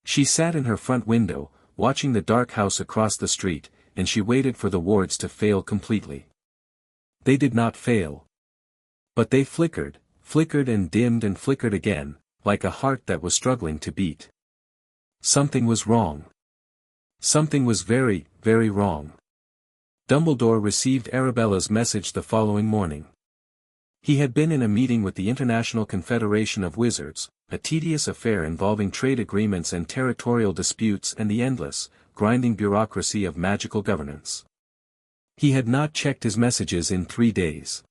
She sat in her front window, watching the dark house across the street, and she waited for the wards to fail completely. They did not fail. But they flickered and dimmed and flickered again, like a heart that was struggling to beat. Something was wrong. Something was very, very wrong. Dumbledore received Arabella's message the following morning. He had been in a meeting with the International Confederation of Wizards, a tedious affair involving trade agreements and territorial disputes and the endless, grinding bureaucracy of magical governance. He had not checked his messages in 3 days.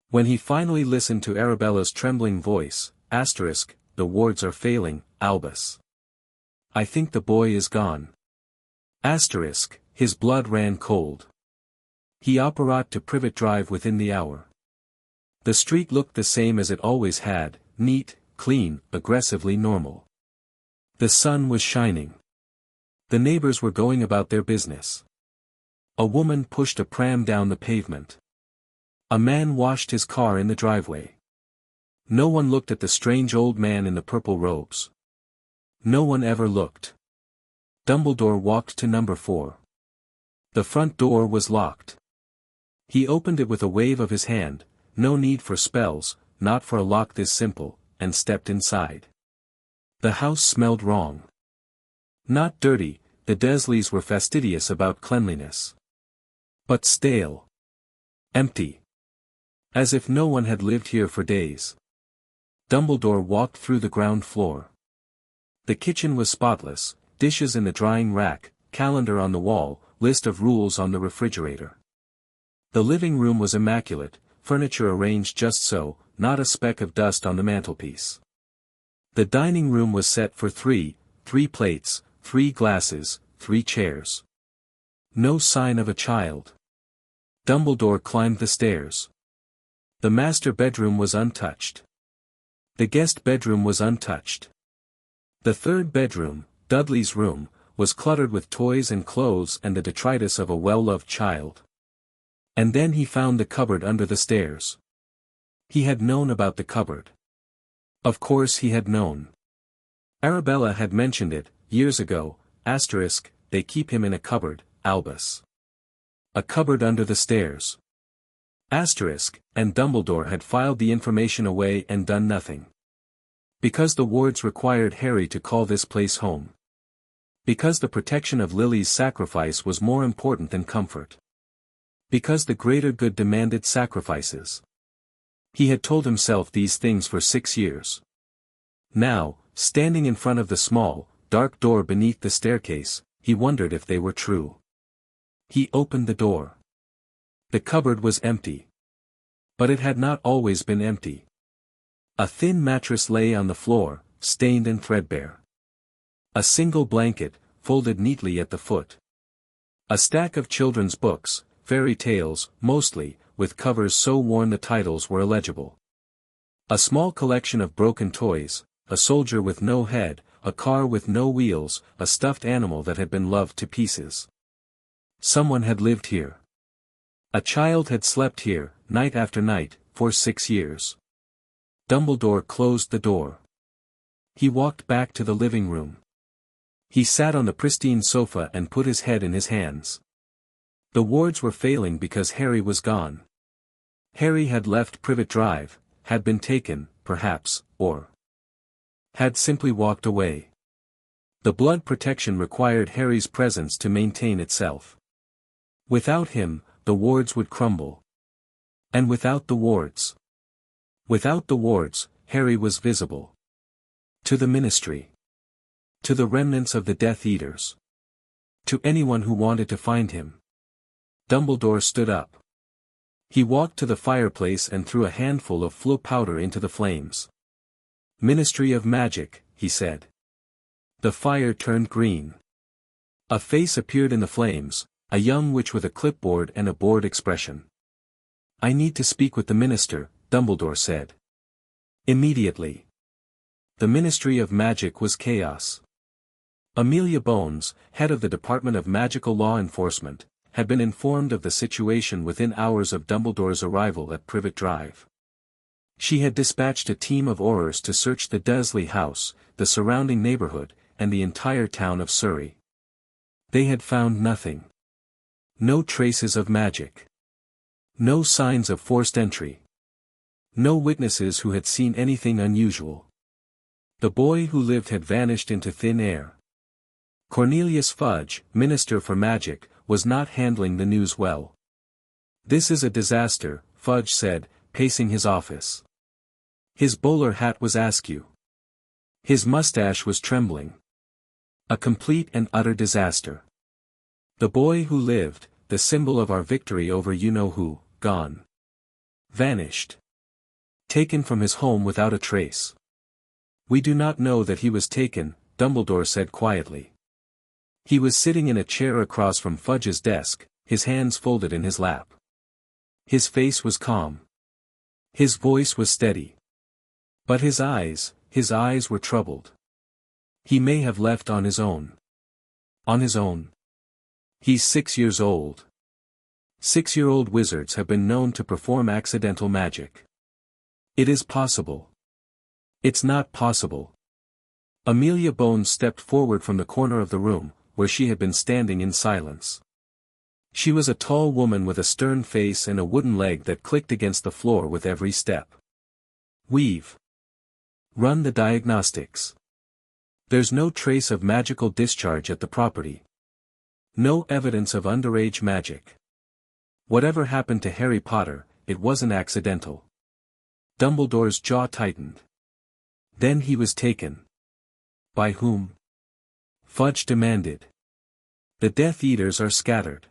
When he finally listened to Arabella's trembling voice, the wards are failing, Albus. I think the boy is gone. His blood ran cold. He apparat to Privet Drive within the hour. The street looked the same as it always had, neat, clean, aggressively normal. The sun was shining. The neighbors were going about their business. A woman pushed a pram down the pavement. A man washed his car in the driveway. No one looked at the strange old man in the purple robes. No one ever looked. Dumbledore walked to Number 4. The front door was locked. He opened it with a wave of his hand, no need for spells, not for a lock this simple, and stepped inside. The house smelled wrong. Not dirty, the Dursleys were fastidious about cleanliness. But stale. Empty. As if no one had lived here for days. Dumbledore walked through the ground floor. The kitchen was spotless, dishes in the drying rack, calendar on the wall, list of rules on the refrigerator. The living room was immaculate, furniture arranged just so, not a speck of dust on the mantelpiece. The dining room was set for three plates, 3 glasses, 3 chairs. No sign of a child. Dumbledore climbed the stairs. The master bedroom was untouched. The guest bedroom was untouched. The third bedroom, Dudley's room, was cluttered with toys and clothes and the detritus of a well-loved child. And then he found the cupboard under the stairs. He had known about the cupboard. Of course he had known. Arabella had mentioned it, years ago, they keep him in a cupboard, Albus. A cupboard under the stairs. And Dumbledore had filed the information away and done nothing. Because the wards required Harry to call this place home. Because the protection of Lily's sacrifice was more important than comfort. Because the greater good demanded sacrifices. He had told himself these things for 6 years. Now, standing in front of the small, dark door beneath the staircase, he wondered if they were true. He opened the door. The cupboard was empty. But it had not always been empty. A thin mattress lay on the floor, stained and threadbare. A single blanket, folded neatly at the foot. A stack of children's books, fairy tales, mostly, with covers so worn the titles were illegible. A small collection of broken toys, a soldier with no head, a car with no wheels, a stuffed animal that had been loved to pieces. Someone had lived here. A child had slept here, night after night, for 6 years. Dumbledore closed the door. He walked back to the living room. He sat on the pristine sofa and put his head in his hands. The wards were failing because Harry was gone. Harry had left Privet Drive, had been taken, perhaps, or had simply walked away. The blood protection required Harry's presence to maintain itself. Without him, the wards would crumble. And without the wards, Harry was visible. To the Ministry. To the remnants of the Death Eaters. To anyone who wanted to find him. Dumbledore stood up. He walked to the fireplace and threw a handful of Floo powder into the flames. Ministry of Magic, he said. The fire turned green. A face appeared in the flames, a young witch with a clipboard and a bored expression. I need to speak with the minister, Dumbledore said. Immediately. The Ministry of Magic was chaos. Amelia Bones, head of the Department of Magical Law Enforcement, had been informed of the situation within hours of Dumbledore's arrival at Privet Drive. She had dispatched a team of Aurors to search the Dursley house, the surrounding neighborhood, and the entire town of Surrey. They had found nothing. No traces of magic. No signs of forced entry. No witnesses who had seen anything unusual. The boy who lived had vanished into thin air. Cornelius Fudge, Minister for Magic, was not handling the news well. This is a disaster, Fudge said, pacing his office. His bowler hat was askew. His mustache was trembling. A complete and utter disaster. The boy who lived, the symbol of our victory over you-know-who, gone. Vanished. Taken from his home without a trace. We do not know that he was taken, Dumbledore said quietly. He was sitting in a chair across from Fudge's desk, his hands folded in his lap. His face was calm. His voice was steady. But his eyes were troubled. He may have left on his own. On his own. He's 6 years old. 6-year-old wizards have been known to perform accidental magic. It is possible. It's not possible. Amelia Bones stepped forward from the corner of the room, where she had been standing in silence. She was a tall woman with a stern face and a wooden leg that clicked against the floor with every step. We've run the diagnostics. There's no trace of magical discharge at the property. No evidence of underage magic. Whatever happened to Harry Potter, it wasn't accidental. Dumbledore's jaw tightened. Then he was taken. By whom? Fudge demanded. The Death Eaters are scattered.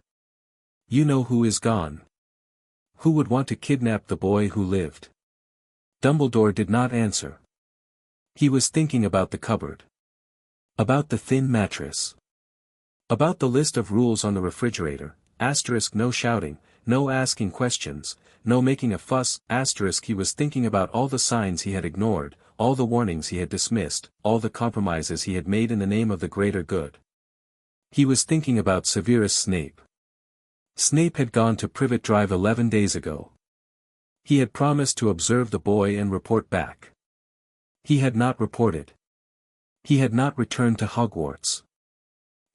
You know who is gone. Who would want to kidnap the boy who lived? Dumbledore did not answer. He was thinking about the cupboard. About the thin mattress. About the list of rules on the refrigerator, no shouting, no asking questions, no making a fuss, he was thinking about all the signs he had ignored, all the warnings he had dismissed, all the compromises he had made in the name of the greater good. He was thinking about Severus Snape. Snape had gone to Privet Drive 11 days ago. He had promised to observe the boy and report back. He had not reported. He had not returned to Hogwarts.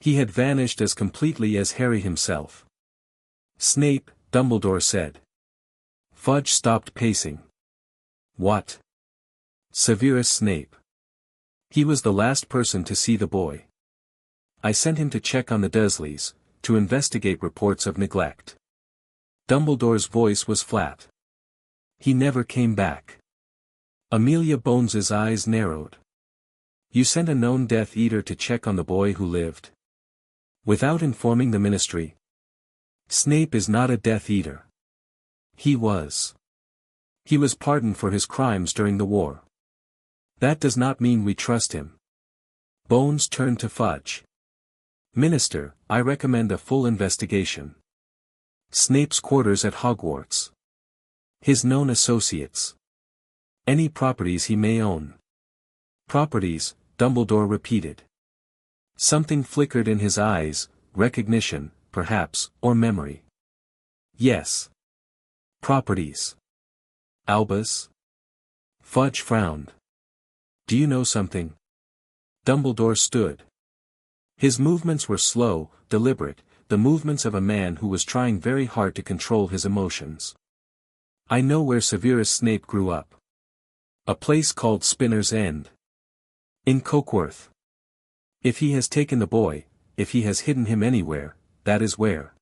He had vanished as completely as Harry himself. Snape, Dumbledore said. Fudge stopped pacing. What? Severus Snape. He was the last person to see the boy. I sent him to check on the Dursleys, to investigate reports of neglect. Dumbledore's voice was flat. He never came back. Amelia Bones's eyes narrowed. You sent a known Death Eater to check on the boy who lived? Without informing the Ministry? Snape is not a Death Eater. He was. He was pardoned for his crimes during the war. That does not mean we trust him. Bones turned to Fudge. Minister, I recommend a full investigation. Snape's quarters at Hogwarts. His known associates. Any properties he may own. Properties, Dumbledore repeated. Something flickered in his eyes, recognition, perhaps, or memory. Yes. Properties. Albus? Fudge frowned. Do you know something? Dumbledore stood. His movements were slow, deliberate, the movements of a man who was trying very hard to control his emotions. I know where Severus Snape grew up. A place called Spinner's End. In Cokeworth. If he has taken the boy, if he has hidden him anywhere, that is where.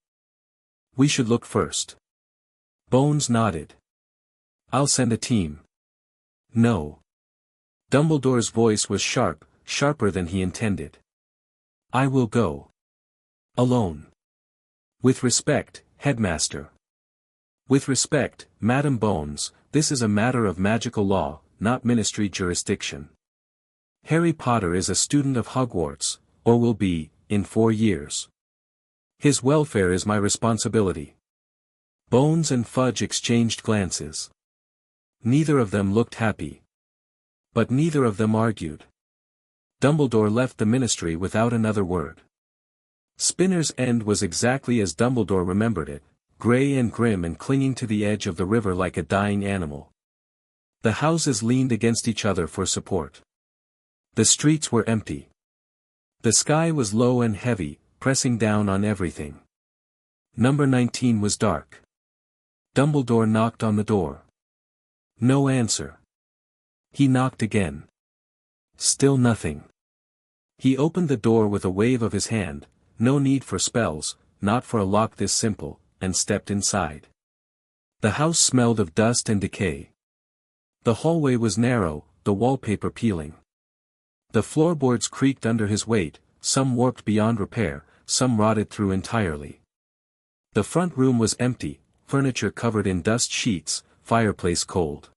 We should look first. Bones nodded. I'll send a team. No. Dumbledore's voice was sharp, sharper than he intended. I will go. Alone. With respect, Headmaster. With respect, Madam Bones, this is a matter of magical law, not Ministry jurisdiction. Harry Potter is a student of Hogwarts, or will be, in 4 years. His welfare is my responsibility. Bones and Fudge exchanged glances. Neither of them looked happy. But neither of them argued. Dumbledore left the Ministry without another word. Spinner's End was exactly as Dumbledore remembered it, grey and grim and clinging to the edge of the river like a dying animal. The houses leaned against each other for support. The streets were empty. The sky was low and heavy, pressing down on everything. Number 19 was dark. Dumbledore knocked on the door. No answer. He knocked again. Still nothing. He opened the door with a wave of his hand, no need for spells, not for a lock this simple, and stepped inside. The house smelled of dust and decay. The hallway was narrow, the wallpaper peeling. The floorboards creaked under his weight, some warped beyond repair, some rotted through entirely. The front room was empty, furniture covered in dust sheets, fireplace cold.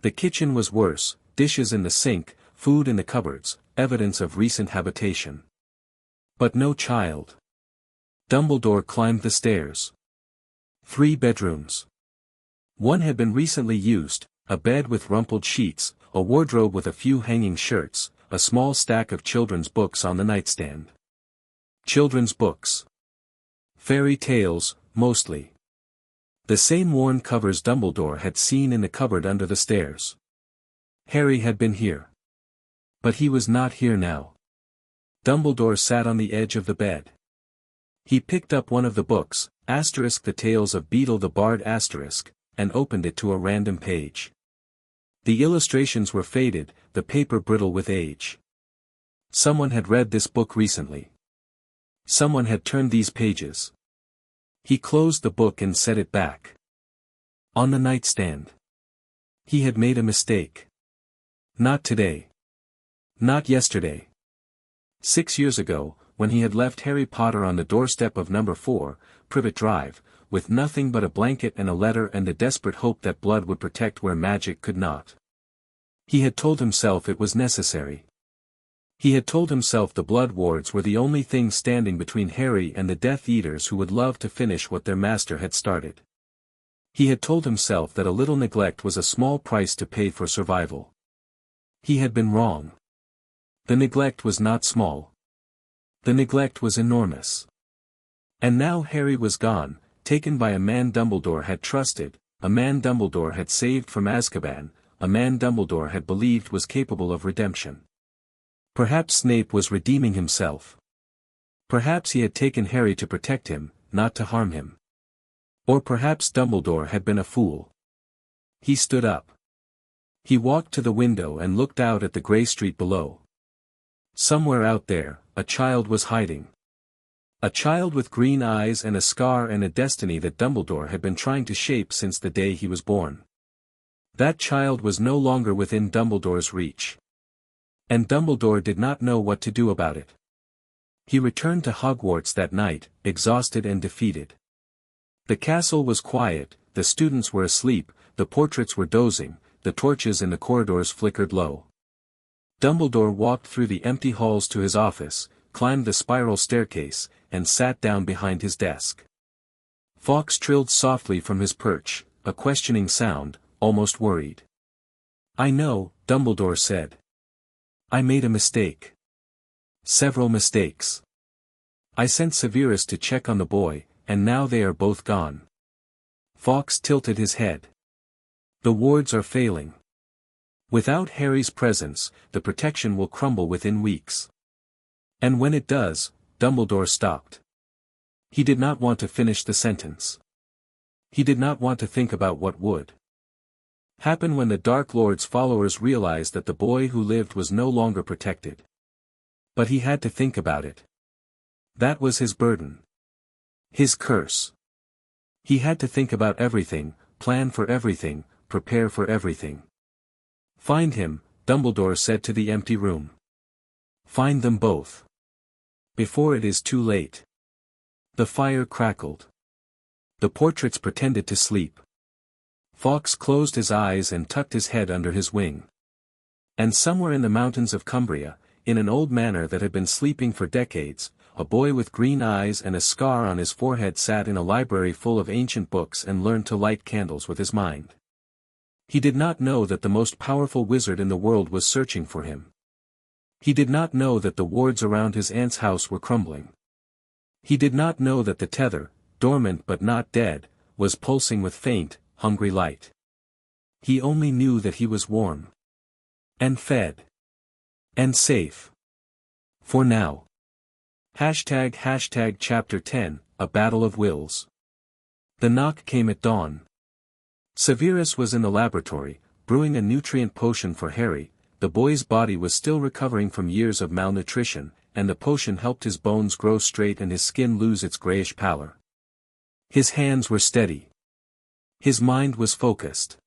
The kitchen was worse, dishes in the sink, food in the cupboards, evidence of recent habitation. But no child. Dumbledore climbed the stairs. 3 bedrooms. One had been recently used, a bed with rumpled sheets, a wardrobe with a few hanging shirts, a small stack of children's books on the nightstand. Children's books. Fairy tales, mostly. The same worn covers Dumbledore had seen in the cupboard under the stairs. Harry had been here. But he was not here now. Dumbledore sat on the edge of the bed. He picked up one of the books, The Tales of Beedle the Bard and opened it to a random page. The illustrations were faded, the paper brittle with age. Someone had read this book recently. Someone had turned these pages. He closed the book and set it back. On the nightstand. He had made a mistake. Not today. Not yesterday. 6 years ago, when he had left Harry Potter on the doorstep of number 4, Privet Drive, with nothing but a blanket and a letter and the desperate hope that blood would protect where magic could not. He had told himself it was necessary. He had told himself the blood wards were the only thing standing between Harry and the Death Eaters who would love to finish what their master had started. He had told himself that a little neglect was a small price to pay for survival. He had been wrong. The neglect was not small. The neglect was enormous. And now Harry was gone, taken by a man Dumbledore had trusted, a man Dumbledore had saved from Azkaban, a man Dumbledore had believed was capable of redemption. Perhaps Snape was redeeming himself. Perhaps he had taken Harry to protect him, not to harm him. Or perhaps Dumbledore had been a fool. He stood up. He walked to the window and looked out at the grey street below. Somewhere out there, a child was hiding. A child with green eyes and a scar and a destiny that Dumbledore had been trying to shape since the day he was born. That child was no longer within Dumbledore's reach. And Dumbledore did not know what to do about it. He returned to Hogwarts that night, exhausted and defeated. The castle was quiet, the students were asleep, the portraits were dozing, the torches in the corridors flickered low. Dumbledore walked through the empty halls to his office, climbed the spiral staircase, and sat down behind his desk. Fawkes trilled softly from his perch, a questioning sound, almost worried. "I know," Dumbledore said. "I made a mistake. Several mistakes. I sent Severus to check on the boy, and now they are both gone." Fawkes tilted his head. "The wards are failing. Without Harry's presence, the protection will crumble within weeks. And when it does," Dumbledore stopped. He did not want to finish the sentence. He did not want to think about what would happen when the Dark Lord's followers realized that the boy who lived was no longer protected. But he had to think about it. That was his burden. His curse. He had to think about everything, plan for everything, prepare for everything. "Find him," Dumbledore said to the empty room. "Find them both. Before it is too late." The fire crackled. The portraits pretended to sleep. Fawkes closed his eyes and tucked his head under his wing. And somewhere in the mountains of Cumbria, in an old manor that had been sleeping for decades, a boy with green eyes and a scar on his forehead sat in a library full of ancient books and learned to light candles with his mind. He did not know that the most powerful wizard in the world was searching for him. He did not know that the wards around his aunt's house were crumbling. He did not know that the tether, dormant but not dead, was pulsing with faint, hungry light. He only knew that he was warm. And fed. And safe. For now. Chapter 10, A Battle of Wills. The knock came at dawn. Severus was in the laboratory, brewing a nutrient potion for Harry. The boy's body was still recovering from years of malnutrition, and the potion helped his bones grow straight and his skin lose its grayish pallor. His hands were steady. His mind was focused.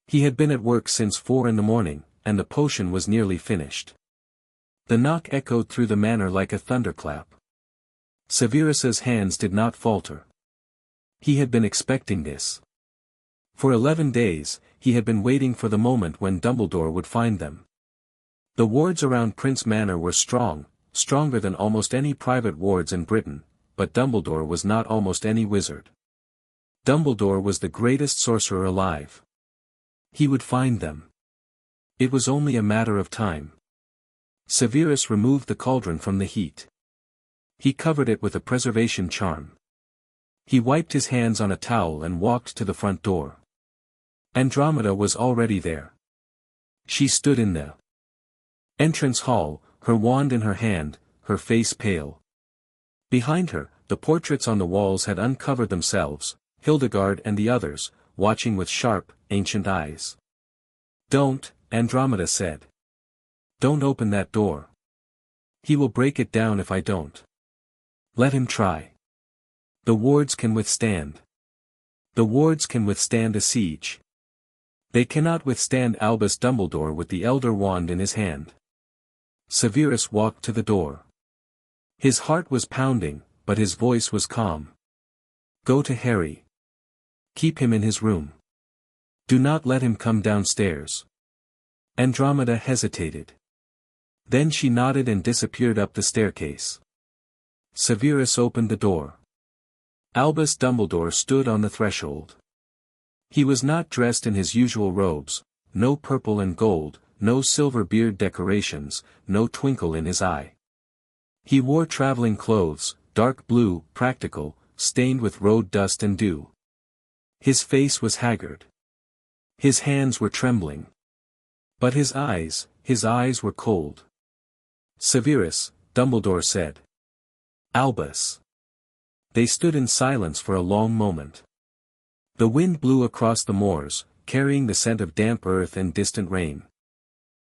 He had been at work since 4 a.m, and the potion was nearly finished. The knock echoed through the manor like a thunderclap. Severus's hands did not falter. He had been expecting this. For 11 days, he had been waiting for the moment when Dumbledore would find them. The wards around Prince Manor were strong, stronger than almost any private wards in Britain, but Dumbledore was not almost any wizard. Dumbledore was the greatest sorcerer alive. He would find them. It was only a matter of time. Severus removed the cauldron from the heat. He covered it with a preservation charm. He wiped his hands on a towel and walked to the front door. Andromeda was already there. She stood in the entrance hall, her wand in her hand, her face pale. Behind her, the portraits on the walls had uncovered themselves, Hildegard and the others, watching with sharp, ancient eyes. "Don't," Andromeda said. "Don't open that door. He will break it down if I don't. Let him try. The wards can withstand. The wards can withstand a siege. They cannot withstand Albus Dumbledore with the Elder Wand in his hand." Severus walked to the door. His heart was pounding, but his voice was calm. "Go to Harry. Keep him in his room. Do not let him come downstairs." Andromeda hesitated. Then she nodded and disappeared up the staircase. Severus opened the door. Albus Dumbledore stood on the threshold. He was not dressed in his usual robes, no purple and gold, no silver beard decorations, no twinkle in his eye. He wore traveling clothes, dark blue, practical, stained with road dust and dew. His face was haggard. His hands were trembling. But his eyes were cold. "Severus," Dumbledore said. "Albus." They stood in silence for a long moment. The wind blew across the moors, carrying the scent of damp earth and distant rain.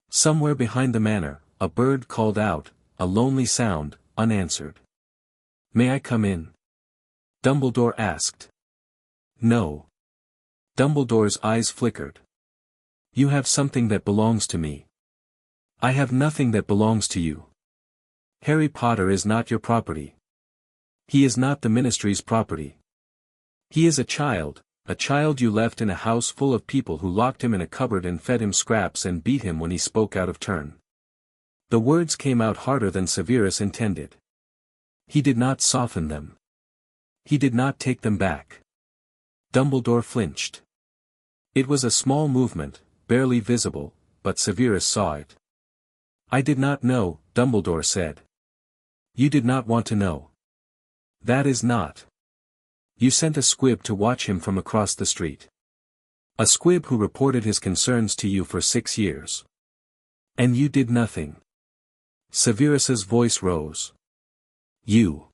Somewhere behind the manor, a bird called out, a lonely sound, unanswered. "May I come in?" Dumbledore asked. "No." Dumbledore's eyes flickered. "You have something that belongs to me. I have nothing that belongs to you. Harry Potter is not your property. He is not the Ministry's property. He is a child you left in a house full of people who locked him in a cupboard and fed him scraps and beat him when he spoke out of turn." The words came out harder than Severus intended. He did not soften them. He did not take them back. Dumbledore flinched. It was a small movement, barely visible, but Severus saw it. "I did not know," Dumbledore said. "You did not want to know. That is not. You sent a squib to watch him from across the street. A squib who reported his concerns to you for 6 years. And you did nothing." Severus's voice rose. "You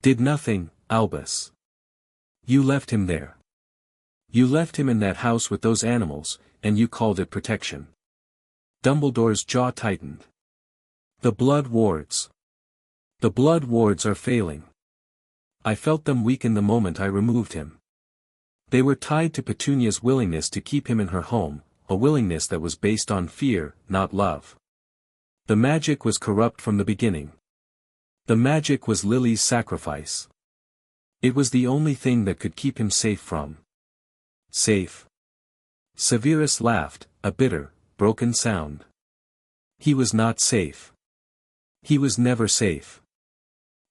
did nothing, Albus. You left him there. You left him in that house with those animals, and you called it protection." Dumbledore's jaw tightened. "The blood wards. The blood wards are failing. I felt them weaken the moment I removed him. They were tied to Petunia's willingness to keep him in her home, a willingness that was based on fear, not love. The magic was corrupt from the beginning. The magic was Lily's sacrifice. It was the only thing that could keep him safe from." "Safe?" Severus laughed, a bitter, broken sound. "He was not safe. He was never safe.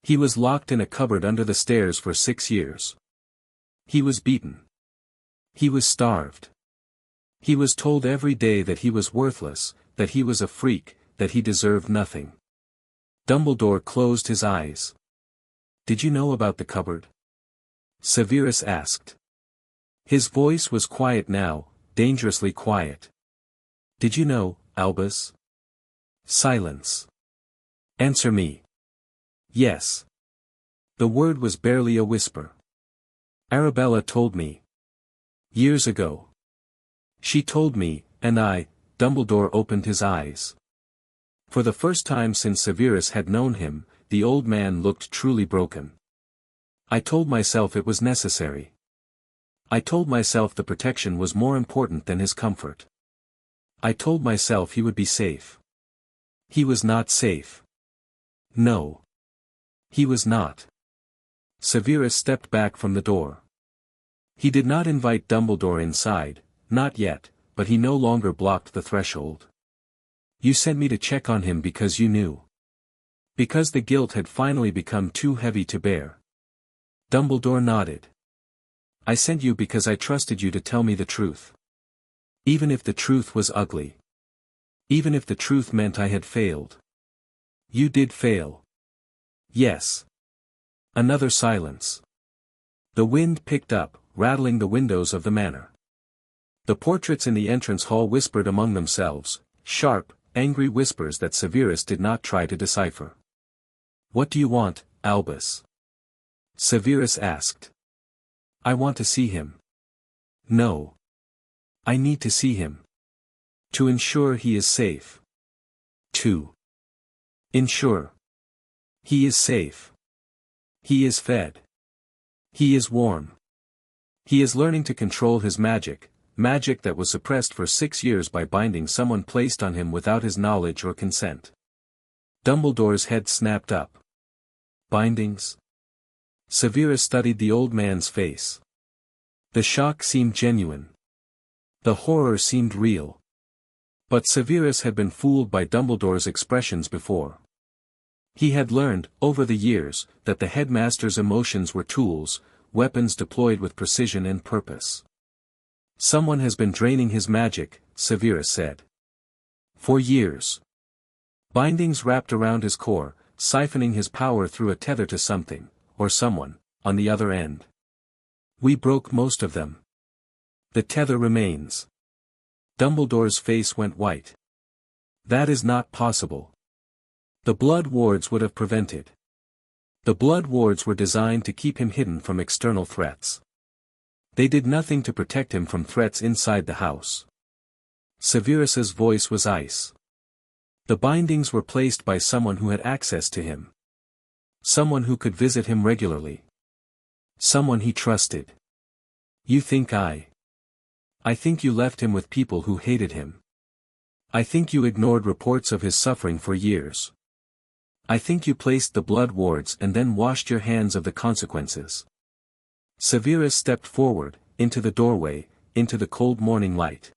He was locked in a cupboard under the stairs for 6 years. He was beaten. He was starved. He was told every day that he was worthless, that he was a freak, that he deserved nothing." Dumbledore closed his eyes. "Did you know about the cupboard?" Severus asked. His voice was quiet now, dangerously quiet. "Did you know, Albus?" Silence. "Answer me." "Yes." The word was barely a whisper. "Arabella told me. Years ago. She told me, and Dumbledore opened his eyes. For the first time since Severus had known him, the old man looked truly broken. "I told myself it was necessary. I told myself the protection was more important than his comfort. I told myself he would be safe. He was not safe. No. He was not." Severus stepped back from the door. He did not invite Dumbledore inside, not yet, but he no longer blocked the threshold. "You sent me to check on him because you knew. Because the guilt had finally become too heavy to bear." Dumbledore nodded. "I sent you because I trusted you to tell me the truth. Even if the truth was ugly. Even if the truth meant I had failed. You did fail." "Yes." Another silence. The wind picked up, rattling the windows of the manor. The portraits in the entrance hall whispered among themselves, sharp, angry whispers that Severus did not try to decipher. "What do you want, Albus?" Severus asked. "I want to see him." "No. I need to see him. To ensure he is safe. To ensure he is safe. He is fed. He is warm. He is learning to control his magic that was suppressed for 6 years by binding someone placed on him without his knowledge or consent." Dumbledore's head snapped up. "Bindings?" Severus studied the old man's face. The shock seemed genuine. The horror seemed real. But Severus had been fooled by Dumbledore's expressions before. He had learned, over the years, that the headmaster's emotions were tools, weapons deployed with precision and purpose. "Someone has been draining his magic," Severus said. "For years." Bindings wrapped around his core, siphoning his power through a tether to something, or someone, on the other end. We broke most of them. The tether remains. Dumbledore's face went white. That is not possible. The blood wards would have prevented. The blood wards were designed to keep him hidden from external threats. They did nothing to protect him from threats inside the house. Severus's voice was ice. The bindings were placed by someone who had access to him. Someone who could visit him regularly. Someone he trusted. You think I think you left him with people who hated him. I think you ignored reports of his suffering for years. I think you placed the blood wards and then washed your hands of the consequences. Severus stepped forward, into the doorway, into the cold morning light.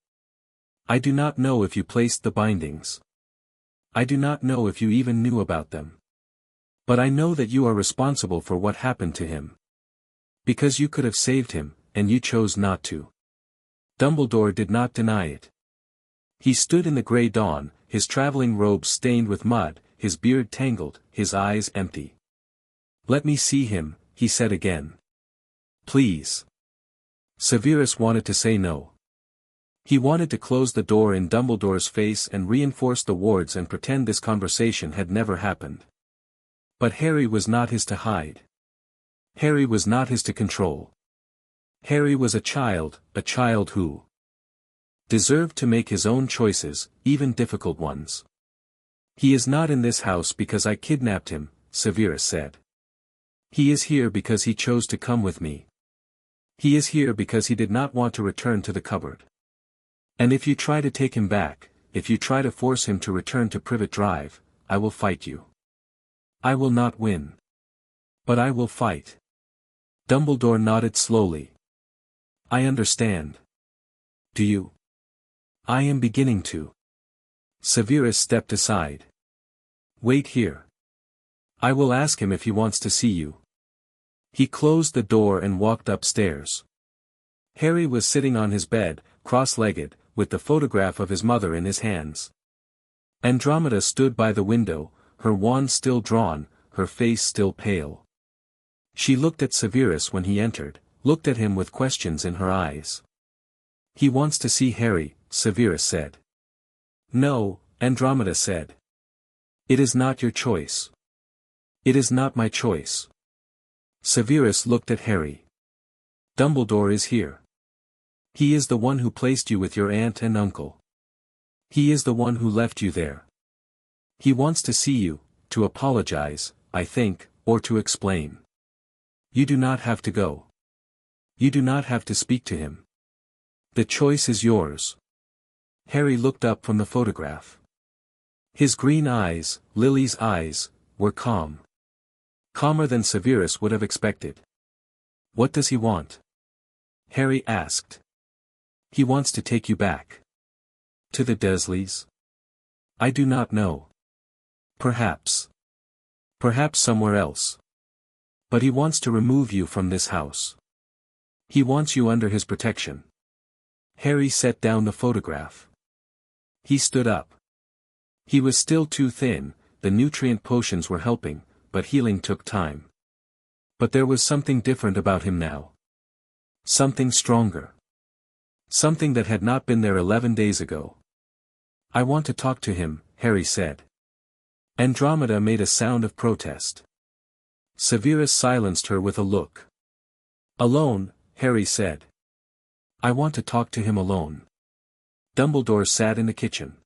I do not know if you placed the bindings. I do not know if you even knew about them. But I know that you are responsible for what happened to him. Because you could have saved him, and you chose not to. Dumbledore did not deny it. He stood in the grey dawn, his traveling robes stained with mud, his beard tangled, his eyes empty. Let me see him, he said again. Please. Severus wanted to say no. He wanted to close the door in Dumbledore's face and reinforce the wards and pretend this conversation had never happened. But Harry was not his to hide. Harry was not his to control. Harry was a child who deserved to make his own choices, even difficult ones. He is not in this house because I kidnapped him, Severus said. He is here because he chose to come with me. He is here because he did not want to return to the cupboard. And if you try to take him back, if you try to force him to return to Privet Drive, I will fight you. I will not win. But I will fight. Dumbledore nodded slowly. I understand. Do you? I am beginning to. Severus stepped aside. Wait here. I will ask him if he wants to see you. He closed the door and walked upstairs. Harry was sitting on his bed, cross-legged, with the photograph of his mother in his hands. Andromeda stood by the window, her wand still drawn, her face still pale. She looked at Severus when he entered, looked at him with questions in her eyes. He wants to see Harry, Severus said. No, Andromeda said. It is not your choice. It is not my choice. Severus looked at Harry. Dumbledore is here. He is the one who placed you with your aunt and uncle. He is the one who left you there. He wants to see you, to apologize, I think, or to explain. You do not have to go. You do not have to speak to him. The choice is yours. Harry looked up from the photograph. His green eyes, Lily's eyes, were calm. Calmer than Severus would have expected. What does he want? Harry asked. He wants to take you back. To the Dursleys? I do not know. Perhaps. Perhaps somewhere else. But he wants to remove you from this house. He wants you under his protection. Harry set down the photograph. He stood up. He was still too thin, the nutrient potions were helping, but healing took time. But there was something different about him now. Something stronger. Something that had not been there 11 days ago. I want to talk to him, Harry said. Andromeda made a sound of protest. Severus silenced her with a look. Alone, Harry said. I want to talk to him alone. Dumbledore sat in the kitchen.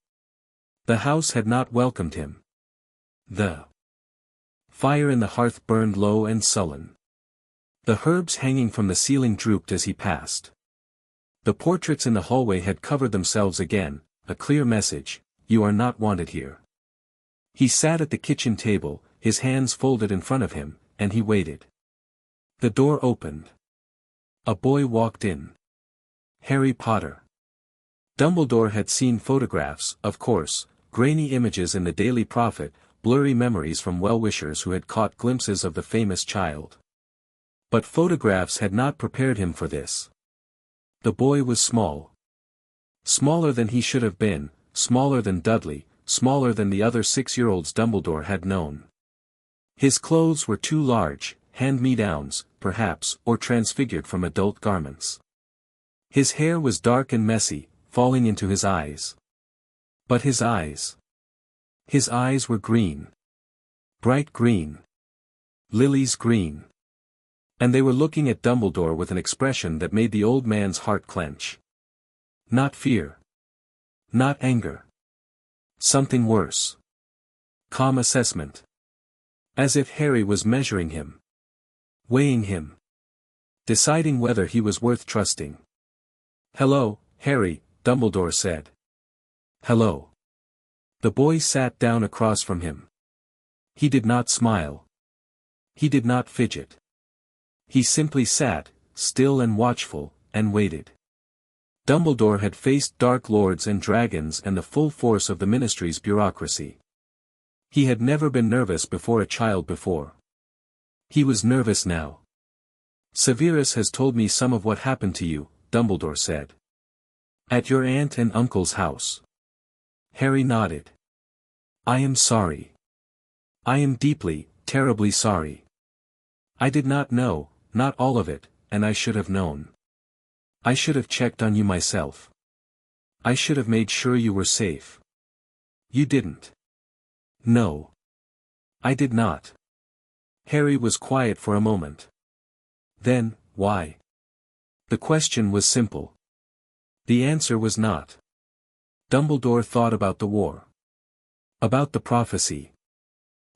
The house had not welcomed him. The fire in the hearth burned low and sullen. The herbs hanging from the ceiling drooped as he passed. The portraits in the hallway had covered themselves again, a clear message, you are not wanted here. He sat at the kitchen table, his hands folded in front of him, and he waited. The door opened. A boy walked in. Harry Potter. Dumbledore had seen photographs, of course, grainy images in the Daily Prophet, blurry memories from well-wishers who had caught glimpses of the famous child. But photographs had not prepared him for this. The boy was small. Smaller than he should have been, smaller than Dudley, smaller than the other 6-year-olds Dumbledore had known. His clothes were too large, hand-me-downs, perhaps, or transfigured from adult garments. His hair was dark and messy, falling into his eyes. But his eyes. His eyes were green. Bright green. Lilies green. And they were looking at Dumbledore with an expression that made the old man's heart clench. Not fear. Not anger. Something worse. Calm assessment. As if Harry was measuring him. Weighing him. Deciding whether he was worth trusting. "Hello, Harry," Dumbledore said. "Hello." The boy sat down across from him. He did not smile. He did not fidget. He simply sat, still and watchful, and waited. Dumbledore had faced dark lords and dragons and the full force of the Ministry's bureaucracy. He had never been nervous before a child before. He was nervous now. "Severus has told me some of what happened to you," Dumbledore said. "At your aunt and uncle's house." Harry nodded. "I am sorry. I am deeply, terribly sorry. I did not know, not all of it, and I should have known. I should have checked on you myself. I should have made sure you were safe. You didn't." "No. I did not." Harry was quiet for a moment. Then, why? The question was simple. The answer was not. Dumbledore thought about the war. About the prophecy.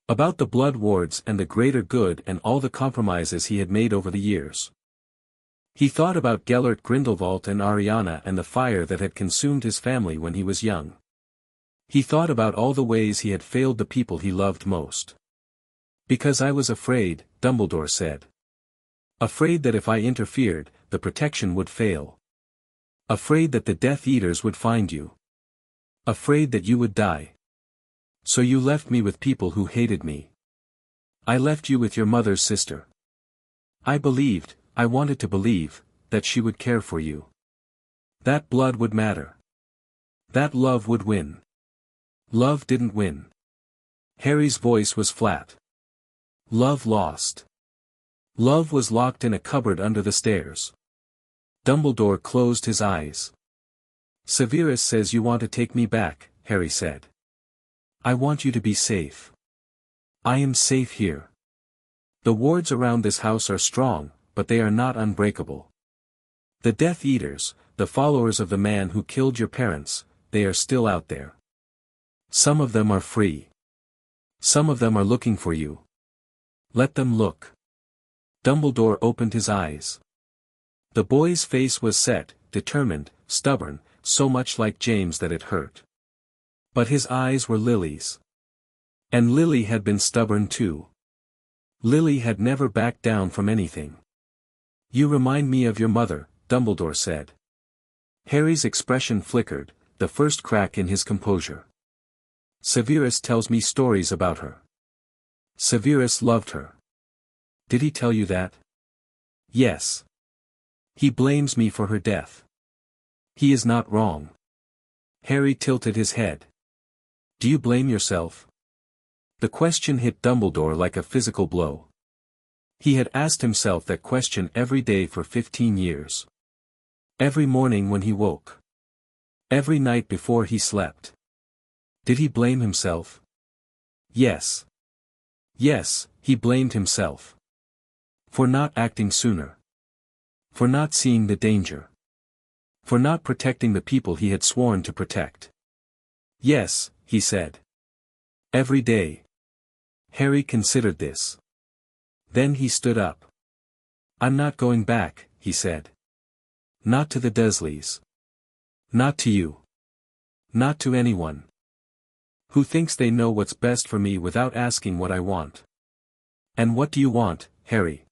About the blood wards and the greater good and all the compromises he had made over the years. He thought about Gellert Grindelwald and Ariana and the fire that had consumed his family when he was young. He thought about all the ways he had failed the people he loved most. "Because I was afraid," Dumbledore said. "Afraid that if I interfered, the protection would fail. Afraid that the Death Eaters would find you. Afraid that you would die. So you left me with people who hated me. I left you with your mother's sister. I believed, I wanted to believe, that she would care for you. That blood would matter. That love would win. Love didn't win." Harry's voice was flat. Love lost. Love was locked in a cupboard under the stairs. Dumbledore closed his eyes. "Severus says you want to take me back," Harry said. "I want you to be safe. I am safe here. The wards around this house are strong, but they are not unbreakable. The Death Eaters, the followers of the man who killed your parents, they are still out there. Some of them are free. Some of them are looking for you. Let them look." Dumbledore opened his eyes. The boy's face was set, determined, stubborn, so much like James that it hurt. But his eyes were Lily's. And Lily had been stubborn too. Lily had never backed down from anything. "You remind me of your mother," Dumbledore said. Harry's expression flickered, the first crack in his composure. "Severus tells me stories about her. Severus loved her." "Did he tell you that?" "Yes. He blames me for her death. He is not wrong." Harry tilted his head. "Do you blame yourself?" The question hit Dumbledore like a physical blow. He had asked himself that question every day for 15 years. Every morning when he woke. Every night before he slept. Did he blame himself? Yes. Yes, he blamed himself. For not acting sooner. For not seeing the danger. For not protecting the people he had sworn to protect. "Yes," he said. "Every day." Harry considered this. Then he stood up. "I'm not going back," he said. "Not to the Dursleys. Not to you. Not to anyone who thinks they know what's best for me without asking what I want." "And what do you want, Harry?"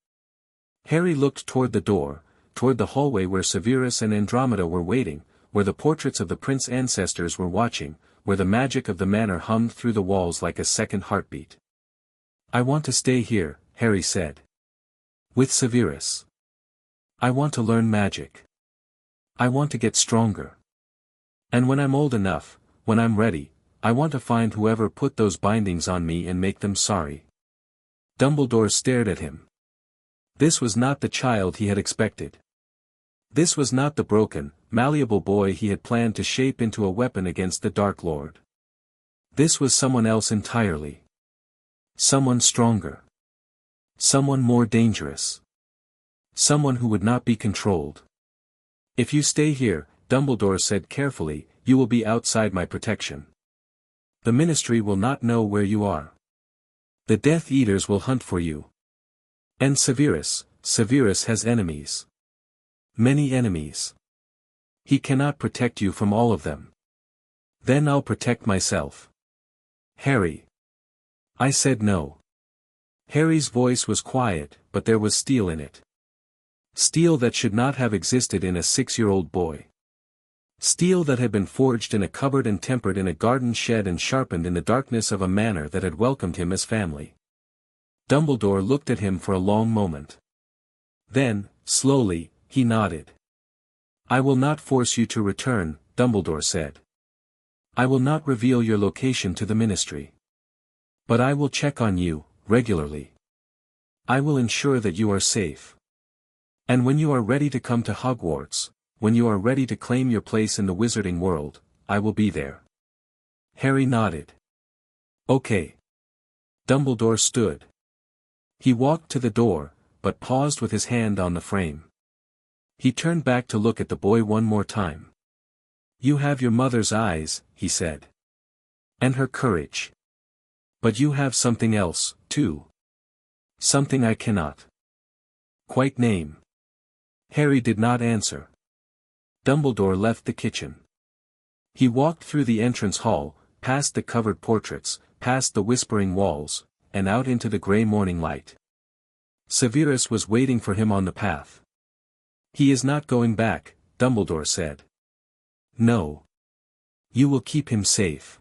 Harry looked toward the door, toward the hallway where Severus and Andromeda were waiting, where the portraits of the prince ancestors were watching, where the magic of the manor hummed through the walls like a second heartbeat. "I want to stay here," Harry said. "With Severus. I want to learn magic. I want to get stronger. And when I'm old enough, when I'm ready, I want to find whoever put those bindings on me and make them sorry." Dumbledore stared at him. This was not the child he had expected. This was not the broken, malleable boy he had planned to shape into a weapon against the Dark Lord. This was someone else entirely. Someone stronger. Someone more dangerous. Someone who would not be controlled. If you stay here, Dumbledore said carefully, you will be outside my protection. The Ministry will not know where you are. The Death Eaters will hunt for you. And Severus has enemies. Many enemies. He cannot protect you from all of them. Then I'll protect myself. Harry. I said no. Harry's voice was quiet, but there was steel in it. Steel that should not have existed in a 6-year-old boy. Steel that had been forged in a cupboard and tempered in a garden shed and sharpened in the darkness of a manor that had welcomed him as family. Dumbledore looked at him for a long moment. Then, slowly, he nodded. I will not force you to return, Dumbledore said. I will not reveal your location to the Ministry. But I will check on you, regularly. I will ensure that you are safe. And when you are ready to come to Hogwarts, when you are ready to claim your place in the wizarding world, I will be there. Harry nodded. Okay. Dumbledore stood. He walked to the door, but paused with his hand on the frame. He turned back to look at the boy one more time. You have your mother's eyes, he said. And her courage. But you have something else, too. Something I cannot quite name. Harry did not answer. Dumbledore left the kitchen. He walked through the entrance hall, past the covered portraits, past the whispering walls, and out into the grey morning light. Severus was waiting for him on the path. He is not going back, Dumbledore said. No. You will keep him safe.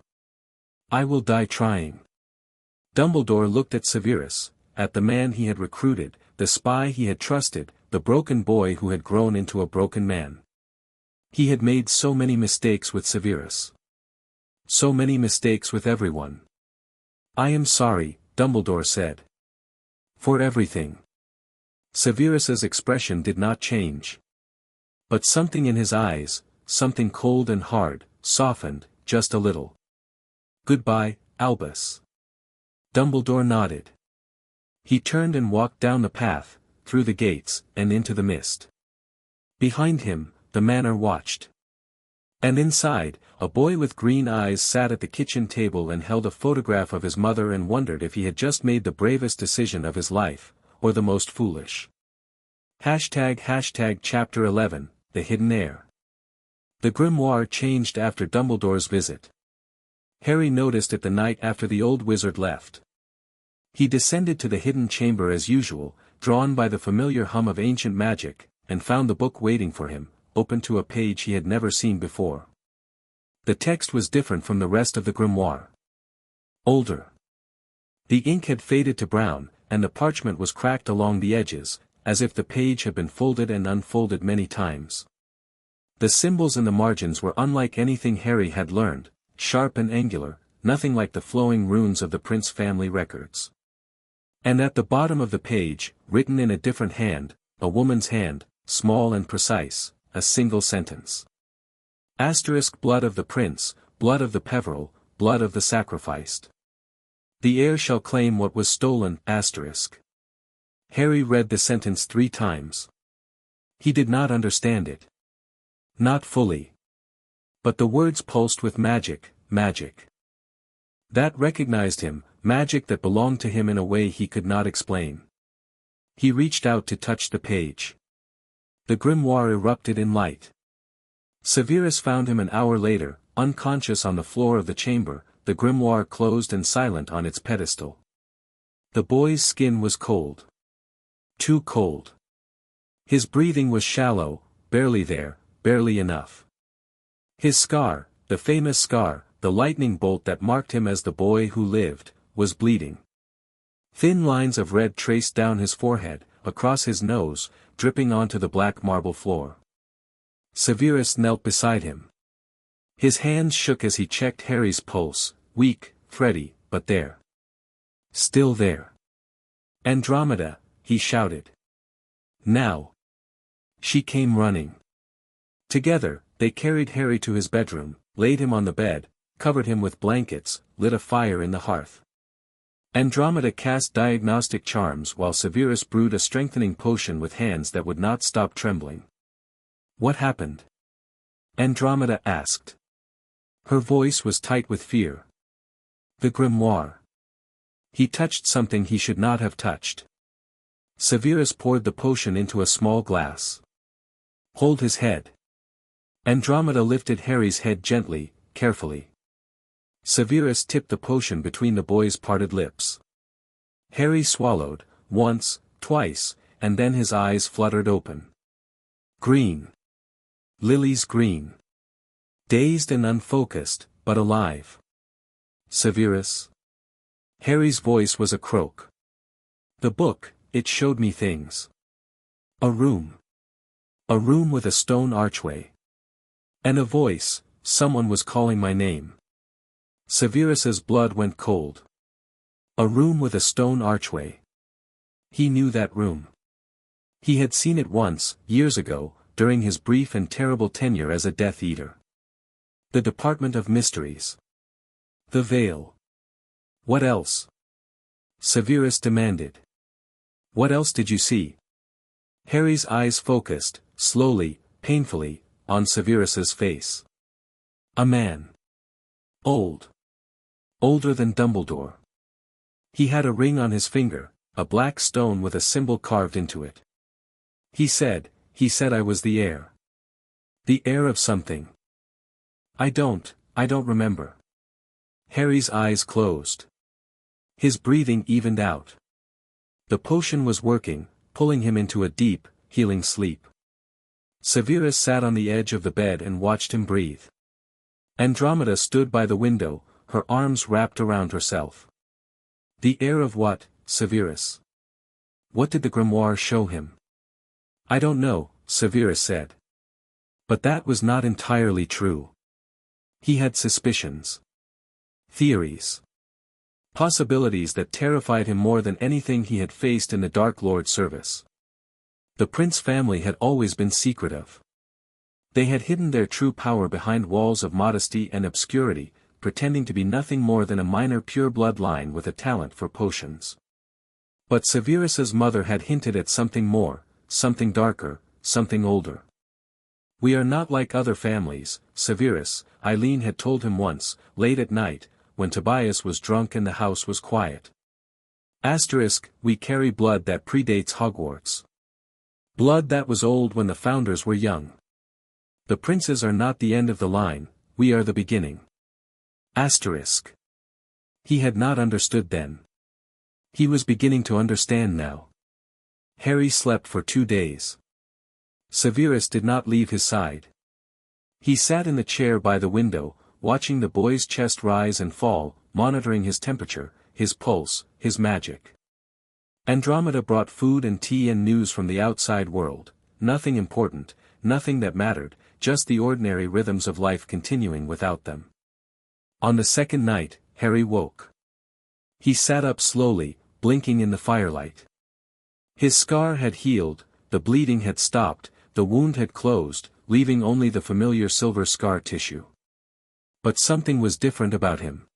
I will die trying. Dumbledore looked at Severus, at the man he had recruited, the spy he had trusted, the broken boy who had grown into a broken man. He had made so many mistakes with Severus. So many mistakes with everyone. I am sorry, Dumbledore said. For everything. Severus's expression did not change. But something in his eyes, something cold and hard, softened, just a little. Goodbye, Albus. Dumbledore nodded. He turned and walked down the path, through the gates, and into the mist. Behind him, the manor watched. And inside, a boy with green eyes sat at the kitchen table and held a photograph of his mother and wondered if he had just made the bravest decision of his life, or the most foolish. Chapter 11, The Hidden Heir. The grimoire changed after Dumbledore's visit. Harry noticed it the night after the old wizard left. He descended to the hidden chamber as usual, drawn by the familiar hum of ancient magic, and found the book waiting for him, open to a page he had never seen before. The text was different from the rest of the grimoire. Older. The ink had faded to brown, and the parchment was cracked along the edges, as if the page had been folded and unfolded many times. The symbols in the margins were unlike anything Harry had learned, sharp and angular, nothing like the flowing runes of the Prince family records. And at the bottom of the page, written in a different hand, a woman's hand, small and precise, a single sentence. Blood of the prince, blood of the Peveril, blood of the sacrificed. The heir shall claim what was stolen. Harry read the sentence 3 times. He did not understand it. Not fully. But the words pulsed with magic, magic. That recognized him, magic that belonged to him in a way he could not explain. He reached out to touch the page. The grimoire erupted in light. Severus found him an hour later, unconscious on the floor of the chamber, the grimoire closed and silent on its pedestal. The boy's skin was cold. Too cold. His breathing was shallow, barely there, barely enough. His scar, the famous scar, the lightning bolt that marked him as the boy who lived, was bleeding. Thin lines of red traced down his forehead, across his nose, dripping onto the black marble floor. Severus knelt beside him. His hands shook as he checked Harry's pulse, weak, fretty, but there. Still there. Andromeda, he shouted. Now. She came running. Together, they carried Harry to his bedroom, laid him on the bed, covered him with blankets, lit a fire in the hearth. Andromeda cast diagnostic charms while Severus brewed a strengthening potion with hands that would not stop trembling. What happened? Andromeda asked. Her voice was tight with fear. The grimoire. He touched something he should not have touched. Severus poured the potion into a small glass. Hold his head. Andromeda lifted Harry's head gently, carefully. Severus tipped the potion between the boy's parted lips. Harry swallowed, once, twice, and then his eyes fluttered open. Green. Lilies green. Dazed and unfocused, but alive. Severus. Harry's voice was a croak. The book, it showed me things. A room. A room with a stone archway. And a voice, someone was calling my name. Severus's blood went cold. A room with a stone archway. He knew that room. He had seen it once, years ago, during his brief and terrible tenure as a Death Eater. The Department of Mysteries. The Veil. What else? Severus demanded. What else did you see? Harry's eyes focused, slowly, painfully, on Severus's face. A man. Old. Older than Dumbledore. He had a ring on his finger, a black stone with a symbol carved into it. He said I was the heir. The heir of something. I don't remember. Harry's eyes closed. His breathing evened out. The potion was working, pulling him into a deep, healing sleep. Severus sat on the edge of the bed and watched him breathe. Andromeda stood by the window, her arms wrapped around herself. The heir of what, Severus? What did the grimoire show him? I don't know, Severus said. But that was not entirely true. He had suspicions. Theories. Possibilities that terrified him more than anything he had faced in the Dark Lord service. The Prince family had always been secretive. They had hidden their true power behind walls of modesty and obscurity, pretending to be nothing more than a minor pure-blood line with a talent for potions. But Severus's mother had hinted at something more, something darker, something older. We are not like other families, Severus, Eileen had told him once, late at night, when Tobias was drunk and the house was quiet. We carry blood that predates Hogwarts. Blood that was old when the founders were young. The princes are not the end of the line, we are the beginning. He had not understood then. He was beginning to understand now. Harry slept for 2 days. Severus did not leave his side. He sat in the chair by the window, watching the boy's chest rise and fall, monitoring his temperature, his pulse, his magic. Andromeda brought food and tea and news from the outside world, nothing important, nothing that mattered, just the ordinary rhythms of life continuing without them. On the second night, Harry woke. He sat up slowly, blinking in the firelight. His scar had healed, the bleeding had stopped, the wound had closed, leaving only the familiar silver scar tissue. But something was different about him.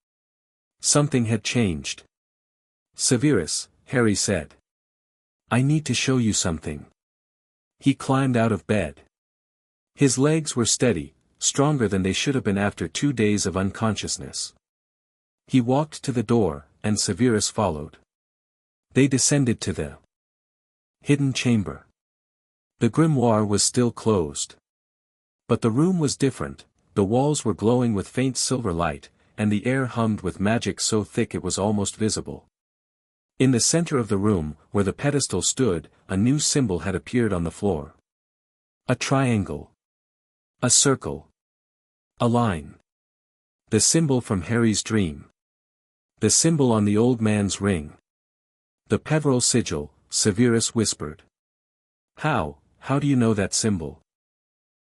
Something had changed. Severus, Harry said. I need to show you something. He climbed out of bed. His legs were steady, stronger than they should have been after 2 days of unconsciousness. He walked to the door, and Severus followed. They descended to the hidden chamber. The grimoire was still closed. But the room was different, the walls were glowing with faint silver light, and the air hummed with magic so thick it was almost visible. In the center of the room, where the pedestal stood, a new symbol had appeared on the floor. A triangle. A circle. A line. The symbol from Harry's dream. The symbol on the old man's ring. The Peveril sigil, Severus whispered. How do you know that symbol?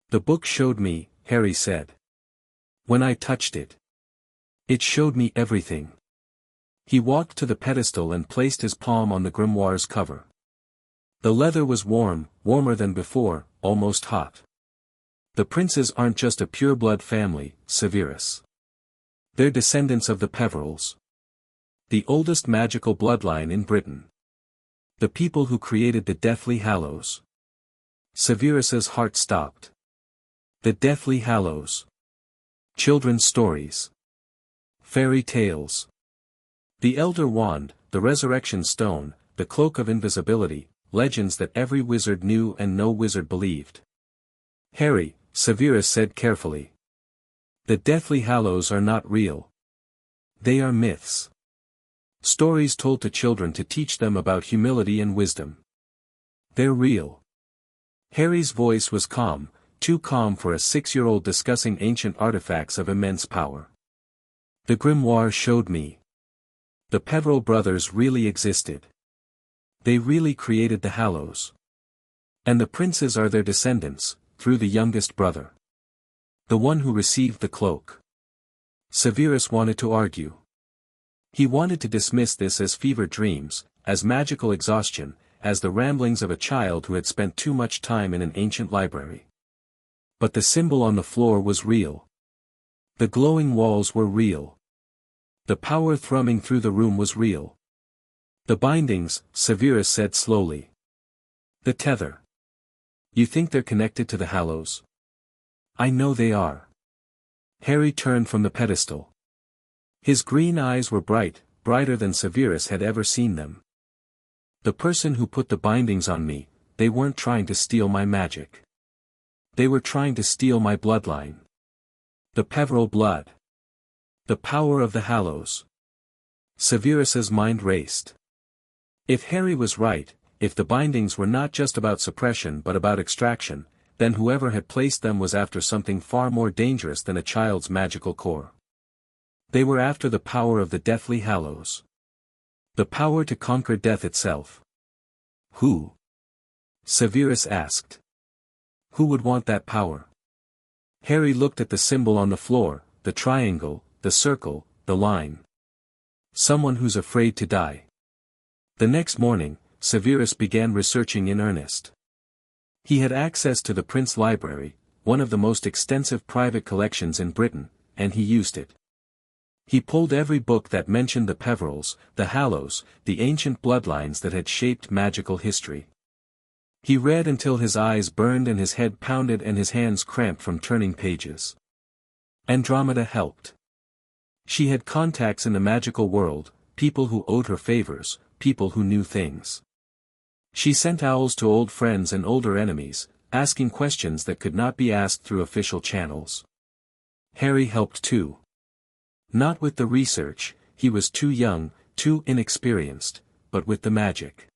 The book showed me, Harry said. When I touched it. It showed me everything. He walked to the pedestal and placed his palm on the grimoire's cover. The leather was warm, warmer than before, almost hot. The princes aren't just a pure-blood family, Severus. They're descendants of the Peverils. The oldest magical bloodline in Britain. The people who created the Deathly Hallows. Severus's heart stopped. The Deathly Hallows. Children's stories. Fairy tales. The Elder Wand, the Resurrection Stone, the Cloak of Invisibility, legends that every wizard knew and no wizard believed. Harry, Severus said carefully. The Deathly Hallows are not real. They are myths. Stories told to children to teach them about humility and wisdom. They're real. Harry's voice was calm, too calm for a 6-year-old discussing ancient artifacts of immense power. The grimoire showed me. The Peveril brothers really existed. They really created the Hallows. And the princes are their descendants, through the youngest brother. The one who received the cloak. Severus wanted to argue. He wanted to dismiss this as fever dreams, as magical exhaustion, as the ramblings of a child who had spent too much time in an ancient library. But the symbol on the floor was real. The glowing walls were real. The power thrumming through the room was real. The bindings, Severus said slowly. The tether. You think they're connected to the Hallows? I know they are. Harry turned from the pedestal. His green eyes were bright, brighter than Severus had ever seen them. The person who put the bindings on me, they weren't trying to steal my magic. They were trying to steal my bloodline. The Peveril blood. The power of the Hallows. Severus's mind raced. If Harry was right, if the bindings were not just about suppression but about extraction, then whoever had placed them was after something far more dangerous than a child's magical core. They were after the power of the Deathly Hallows. The power to conquer death itself. Who? Severus asked. Who would want that power? Harry looked at the symbol on the floor, the triangle, the circle, the line. Someone who's afraid to die. The next morning, Severus began researching in earnest. He had access to the Prince Library, one of the most extensive private collections in Britain, and he used it. He pulled every book that mentioned the Peverils, the Hallows, the ancient bloodlines that had shaped magical history. He read until his eyes burned and his head pounded and his hands cramped from turning pages. Andromeda helped. She had contacts in the magical world, people who owed her favors, people who knew things. She sent owls to old friends and older enemies, asking questions that could not be asked through official channels. Harry helped too. Not with the research, he was too young, too inexperienced, but with the magic.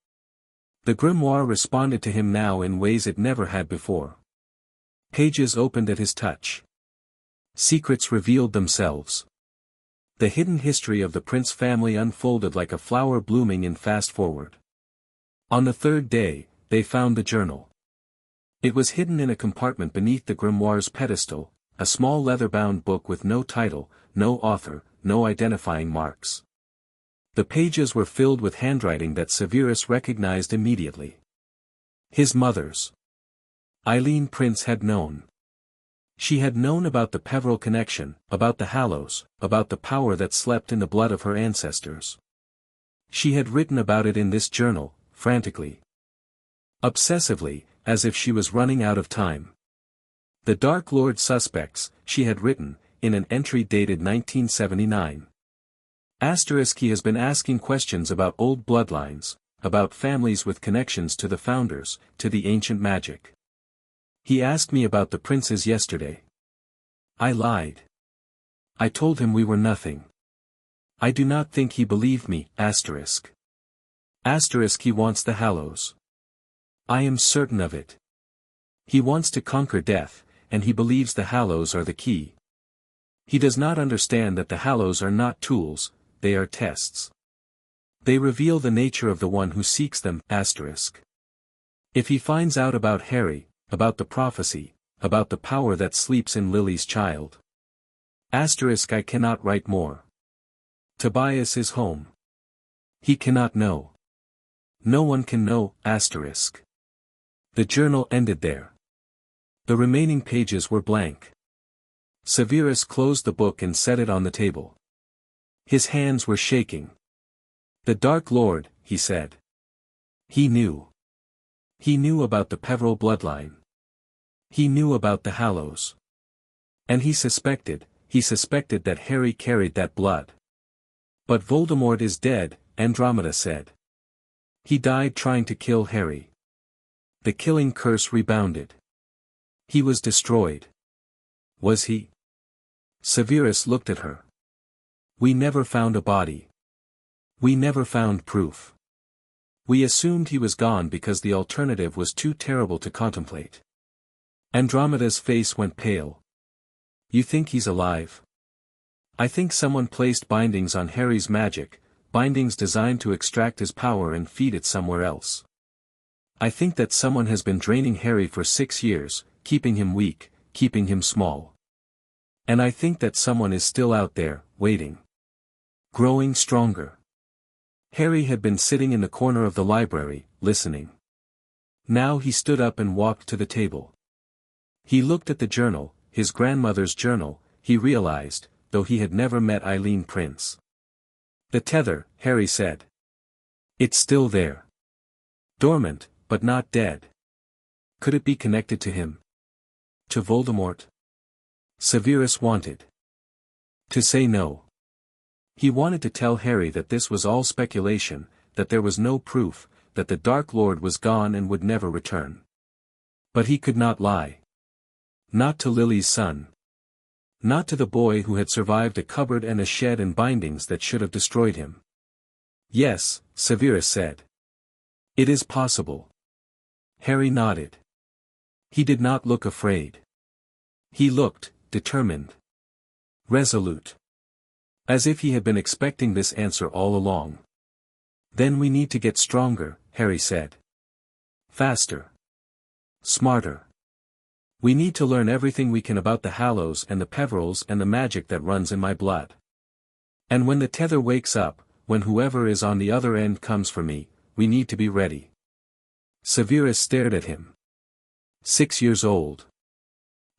The grimoire responded to him now in ways it never had before. Pages opened at his touch. Secrets revealed themselves. The hidden history of the Prince family unfolded like a flower blooming in fast forward. On the third day, they found the journal. It was hidden in a compartment beneath the grimoire's pedestal, a small leather-bound book with no title, no author, no identifying marks. The pages were filled with handwriting that Severus recognized immediately. His mother's. Eileen Prince had known. She had known about the Peveril connection, about the Hallows, about the power that slept in the blood of her ancestors. She had written about it in this journal, frantically. Obsessively, as if she was running out of time. The Dark Lord suspects, she had written, in an entry dated 1979. He has been asking questions about old bloodlines, about families with connections to the founders, to the ancient magic. He asked me about the princes yesterday. I lied. I told him we were nothing. I do not think he believed me, asterisk. He wants the Hallows. I am certain of it. He wants to conquer death, and he believes the Hallows are the key. He does not understand that the Hallows are not tools, they are tests. They reveal the nature of the one who seeks them, asterisk. If he finds out about Harry, about the prophecy, about the power that sleeps in Lily's child. Asterisk I cannot write more. Tobias is home. He cannot know. No one can know, asterisk. The journal ended there. The remaining pages were blank. Severus closed the book and set it on the table. His hands were shaking. The Dark Lord, he said. He knew. He knew about the Peveril bloodline. He knew about the Hallows. And he suspected that Harry carried that blood. But Voldemort is dead, Andromeda said. He died trying to kill Harry. The killing curse rebounded. He was destroyed. Was he? Severus looked at her. We never found a body. We never found proof. We assumed he was gone because the alternative was too terrible to contemplate. Andromeda's face went pale. You think he's alive? I think someone placed bindings on Harry's magic, bindings designed to extract his power and feed it somewhere else. I think that someone has been draining Harry for 6 years, keeping him weak, keeping him small. And I think that someone is still out there, waiting. Growing stronger. Harry had been sitting in the corner of the library, listening. Now he stood up and walked to the table. He looked at the journal, his grandmother's journal, he realized, though he had never met Eileen Prince. The tether, Harry said. It's still there. Dormant, but not dead. Could it be connected to him? To Voldemort? Severus wanted to say no. He wanted to tell Harry that this was all speculation, that there was no proof, that the Dark Lord was gone and would never return. But he could not lie. Not to Lily's son. Not to the boy who had survived a cupboard and a shed and bindings that should have destroyed him. Yes, Severus said. It is possible. Harry nodded. He did not look afraid. He looked determined. Resolute. As if he had been expecting this answer all along. Then we need to get stronger, Harry said. Faster. Smarter. We need to learn everything we can about the Hallows and the Peverils and the magic that runs in my blood. And when the tether wakes up, when whoever is on the other end comes for me, we need to be ready. Severus stared at him. 6 years old.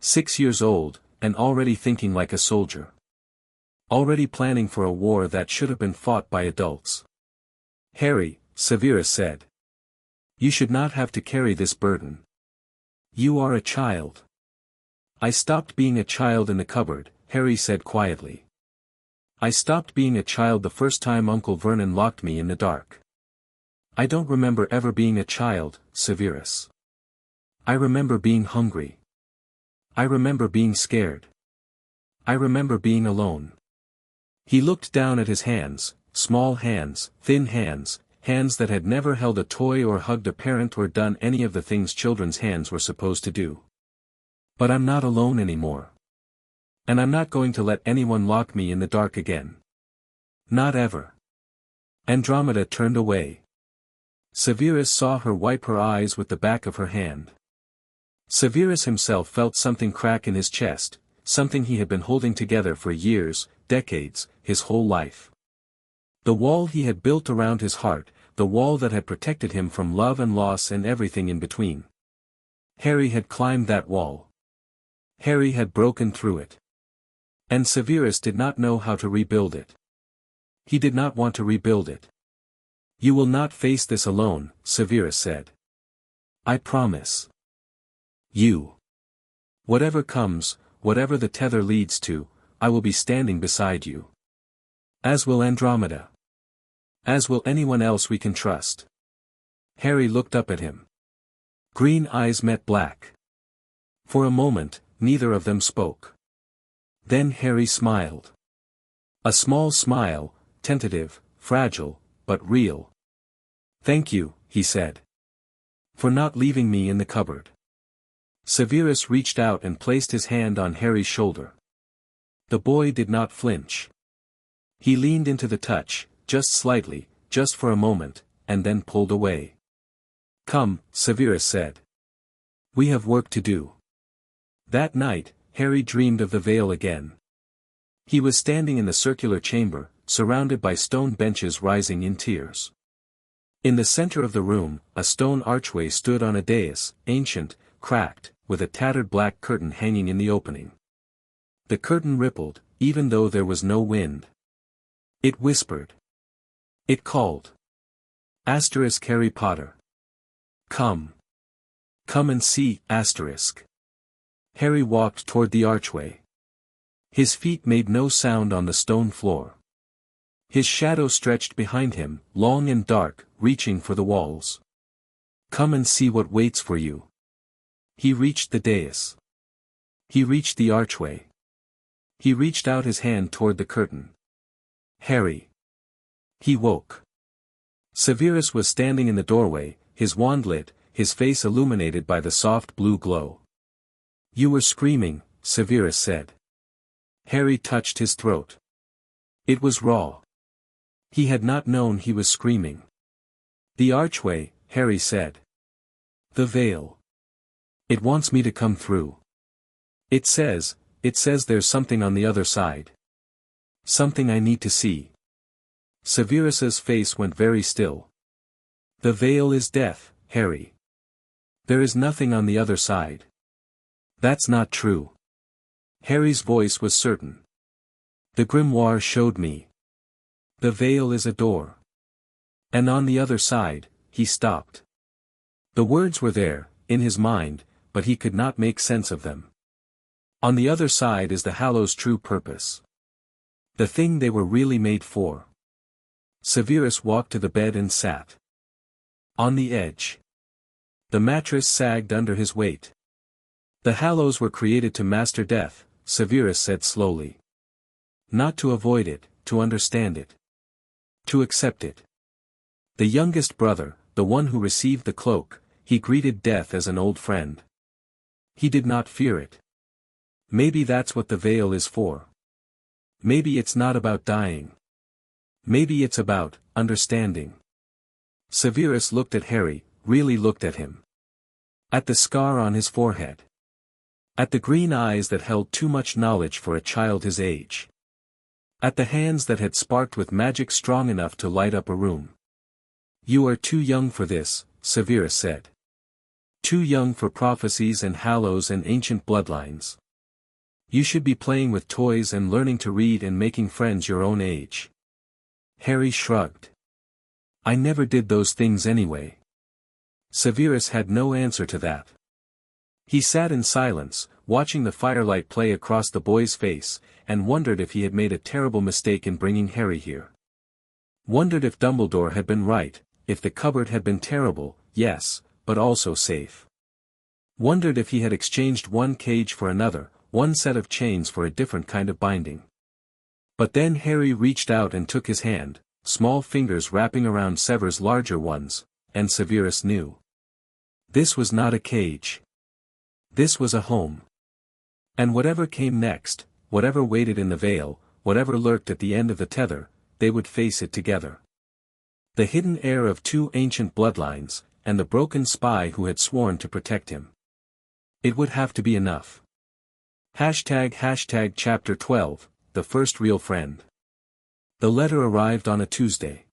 6 years old, and already thinking like a soldier. Already planning for a war that should have been fought by adults. Harry, Severus said. You should not have to carry this burden. You are a child. I stopped being a child in the cupboard, Harry said quietly. I stopped being a child the first time Uncle Vernon locked me in the dark. I don't remember ever being a child, Severus. I remember being hungry. I remember being scared. I remember being alone. He looked down at his hands, small hands, thin hands, hands that had never held a toy or hugged a parent or done any of the things children's hands were supposed to do. But I'm not alone anymore. And I'm not going to let anyone lock me in the dark again. Not ever. Andromeda turned away. Severus saw her wipe her eyes with the back of her hand. Severus himself felt something crack in his chest, something he had been holding together for years, decades, his whole life. The wall he had built around his heart, the wall that had protected him from love and loss and everything in between. Harry had climbed that wall. Harry had broken through it. And Severus did not know how to rebuild it. He did not want to rebuild it. You will not face this alone, Severus said. I promise. You. Whatever comes, whatever the tether leads to, I will be standing beside you. As will Andromeda. As will anyone else we can trust. Harry looked up at him. Green eyes met black. For a moment, neither of them spoke. Then Harry smiled. A small smile, tentative, fragile, but real. Thank you, he said. For not leaving me in the cupboard. Severus reached out and placed his hand on Harry's shoulder. The boy did not flinch. He leaned into the touch, just slightly, just for a moment, and then pulled away. Come, Severus said. We have work to do. That night, Harry dreamed of the veil again. He was standing in the circular chamber, surrounded by stone benches rising in tiers. In the center of the room, a stone archway stood on a dais, ancient, cracked, with a tattered black curtain hanging in the opening. The curtain rippled, even though there was no wind. It whispered. It called. Harry Potter. Come. Come and see, Harry walked toward the archway. His feet made no sound on the stone floor. His shadow stretched behind him, long and dark, reaching for the walls. Come and see what waits for you. He reached the dais. He reached the archway. He reached out his hand toward the curtain. Harry. He woke. Severus was standing in the doorway, his wand lit, his face illuminated by the soft blue glow. You were screaming, Severus said. Harry touched his throat. It was raw. He had not known he was screaming. The archway, Harry said. The veil. It wants me to come through. It says there's something on the other side. Something I need to see. Severus's face went very still. The veil is death, Harry. There is nothing on the other side. That's not true. Harry's voice was certain. The grimoire showed me. The veil is a door. And on the other side, he stopped. The words were there, in his mind, but he could not make sense of them. On the other side is the Hallow's true purpose. The thing they were really made for. Severus walked to the bed and sat. On the edge. The mattress sagged under his weight. The Hallows were created to master death, Severus said slowly. Not to avoid it, to understand it. To accept it. The youngest brother, the one who received the cloak, he greeted death as an old friend. He did not fear it. Maybe that's what the veil is for. Maybe it's not about dying. Maybe it's about understanding. Severus looked at Harry, really looked at him. At the scar on his forehead. At the green eyes that held too much knowledge for a child his age. At the hands that had sparked with magic strong enough to light up a room. You are too young for this, Severus said. Too young for prophecies and hallows and ancient bloodlines. You should be playing with toys and learning to read and making friends your own age. Harry shrugged. I never did those things anyway. Severus had no answer to that. He sat in silence, watching the firelight play across the boy's face, and wondered if he had made a terrible mistake in bringing Harry here. Wondered if Dumbledore had been right, if the cupboard had been terrible, yes, but also safe. Wondered if he had exchanged one cage for another, one set of chains for a different kind of binding. But then Harry reached out and took his hand, small fingers wrapping around Sever's larger ones, and Severus knew. This was not a cage. This was a home. And whatever came next, whatever waited in the veil, whatever lurked at the end of the tether, they would face it together. The hidden heir of two ancient bloodlines, and the broken spy who had sworn to protect him. It would have to be enough. Chapter 12, The First Real Friend. The letter arrived on a Tuesday.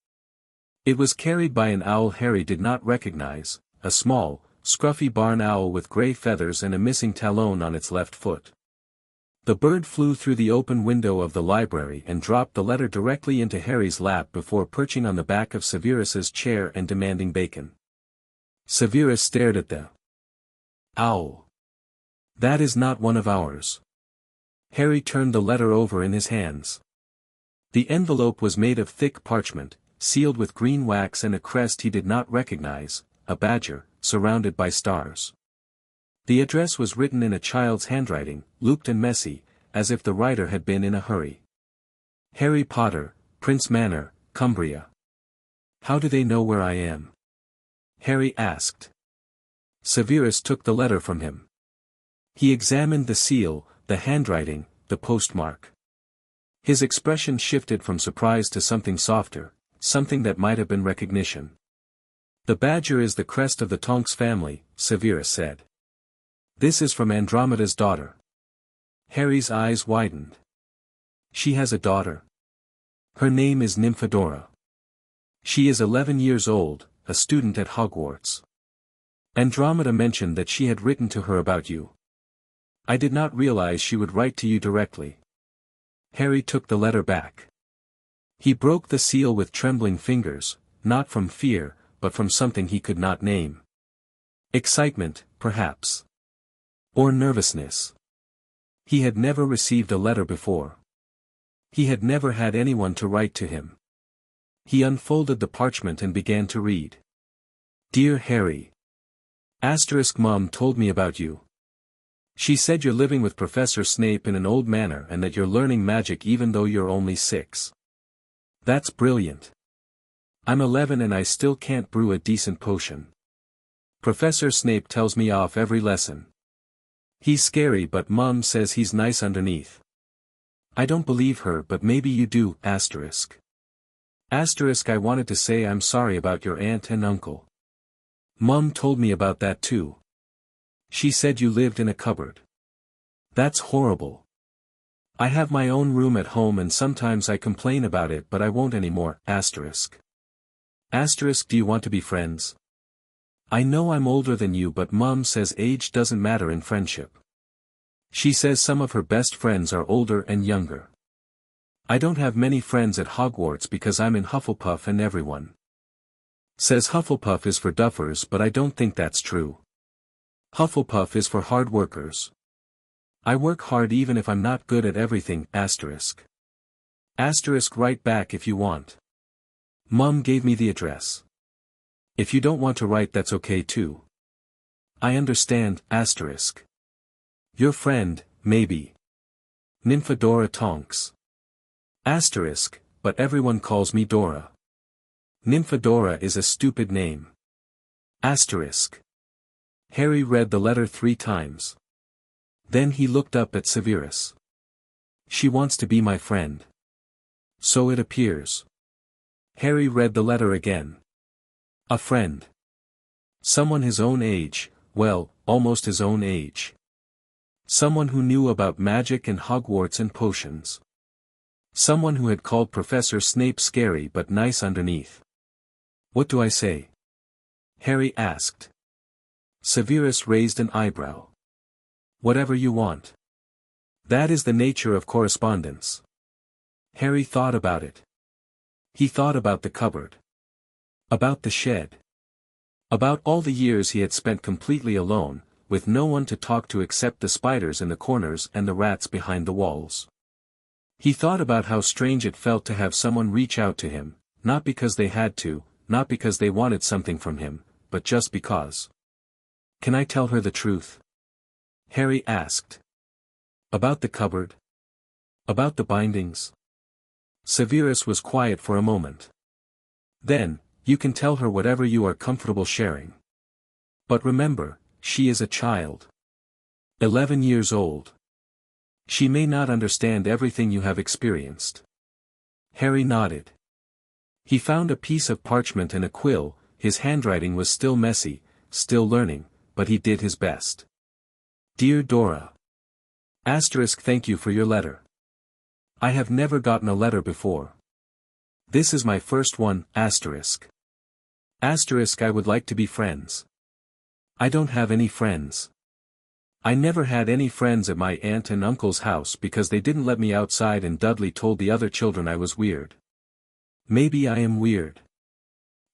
It was carried by an owl Harry did not recognize, a small, scruffy barn owl with gray feathers and a missing talon on its left foot. The bird flew through the open window of the library and dropped the letter directly into Harry's lap before perching on the back of Severus's chair and demanding bacon. Severus stared at the owl. That is not one of ours. Harry turned the letter over in his hands. The envelope was made of thick parchment, sealed with green wax and a crest he did not recognize, a badger, surrounded by stars. The address was written in a child's handwriting, looped and messy, as if the writer had been in a hurry. Harry Potter, Prince Manor, Cumbria. How do they know where I am? Harry asked. Severus took the letter from him. He examined the seal, the handwriting, the postmark. His expression shifted from surprise to something softer, something that might have been recognition. The badger is the crest of the Tonks family, Severus said. This is from Andromeda's daughter. Harry's eyes widened. She has a daughter. Her name is Nymphadora. She is 11 years old, a student at Hogwarts. Andromeda mentioned that she had written to her about you. I did not realize she would write to you directly. Harry took the letter back. He broke the seal with trembling fingers, not from fear, but from something he could not name. Excitement, perhaps. Or nervousness. He had never received a letter before. He had never had anyone to write to him. He unfolded the parchment and began to read. Dear Harry. Mom told me about you. She said you're living with Professor Snape in an old manor and that you're learning magic even though you're only 6. That's brilliant. I'm 11 and I still can't brew a decent potion. Professor Snape tells me off every lesson. He's scary but Mom says he's nice underneath. I don't believe her but maybe you do, I wanted to say I'm sorry about your aunt and uncle. Mom told me about that too. She said you lived in a cupboard. That's horrible. I have my own room at home and sometimes I complain about it but I won't anymore, Do you want to be friends? I know I'm older than you but Mom says age doesn't matter in friendship. She says some of her best friends are older and younger. I don't have many friends at Hogwarts because I'm in Hufflepuff and everyone says Hufflepuff is for duffers but I don't think that's true. Hufflepuff is for hard workers. I work hard even if I'm not good at everything, write back if you want. Mom gave me the address. If you don't want to write that's okay too. I understand, Your friend, maybe. Nymphadora Tonks. But everyone calls me Dora. Nymphadora is a stupid name. Harry read the letter 3 times. Then he looked up at Severus. She wants to be my friend. So it appears. Harry read the letter again. A friend. Someone his own age, well, almost his own age. Someone who knew about magic and Hogwarts and potions. Someone who had called Professor Snape scary but nice underneath. What do I say? Harry asked. Severus raised an eyebrow. Whatever you want. That is the nature of correspondence. Harry thought about it. He thought about the cupboard. About the shed. About all the years he had spent completely alone, with no one to talk to except the spiders in the corners and the rats behind the walls. He thought about how strange it felt to have someone reach out to him, not because they had to, not because they wanted something from him, but just because. Can I tell her the truth? Harry asked. About the cupboard? About the bindings? Severus was quiet for a moment. Then, you can tell her whatever you are comfortable sharing. But remember, she is a child. 11 years old. She may not understand everything you have experienced. Harry nodded. He found a piece of parchment and a quill, his handwriting was still messy, still learning, but he did his best. Dear Dora. Thank you for your letter. I have never gotten a letter before. This is my first one, I would like to be friends. I don't have any friends. I never had any friends at my aunt and uncle's house because they didn't let me outside and Dudley told the other children I was weird. Maybe I am weird.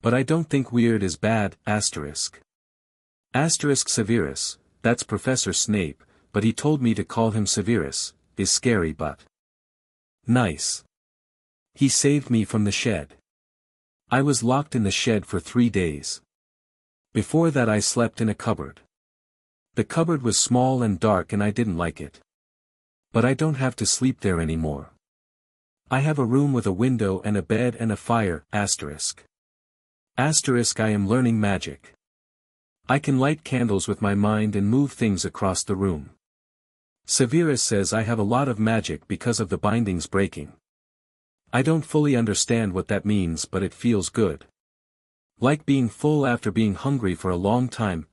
But I don't think weird is bad, Severus, that's Professor Snape, but he told me to call him Severus, is scary but nice. He saved me from the shed. I was locked in the shed for 3 days. Before that I slept in a cupboard. The cupboard was small and dark and I didn't like it. But I don't have to sleep there anymore. I have a room with a window and a bed and a fire, I am learning magic. I can light candles with my mind and move things across the room. Severus says I have a lot of magic because of the bindings breaking. I don't fully understand what that means but it feels good. Like being full after being hungry for a long time,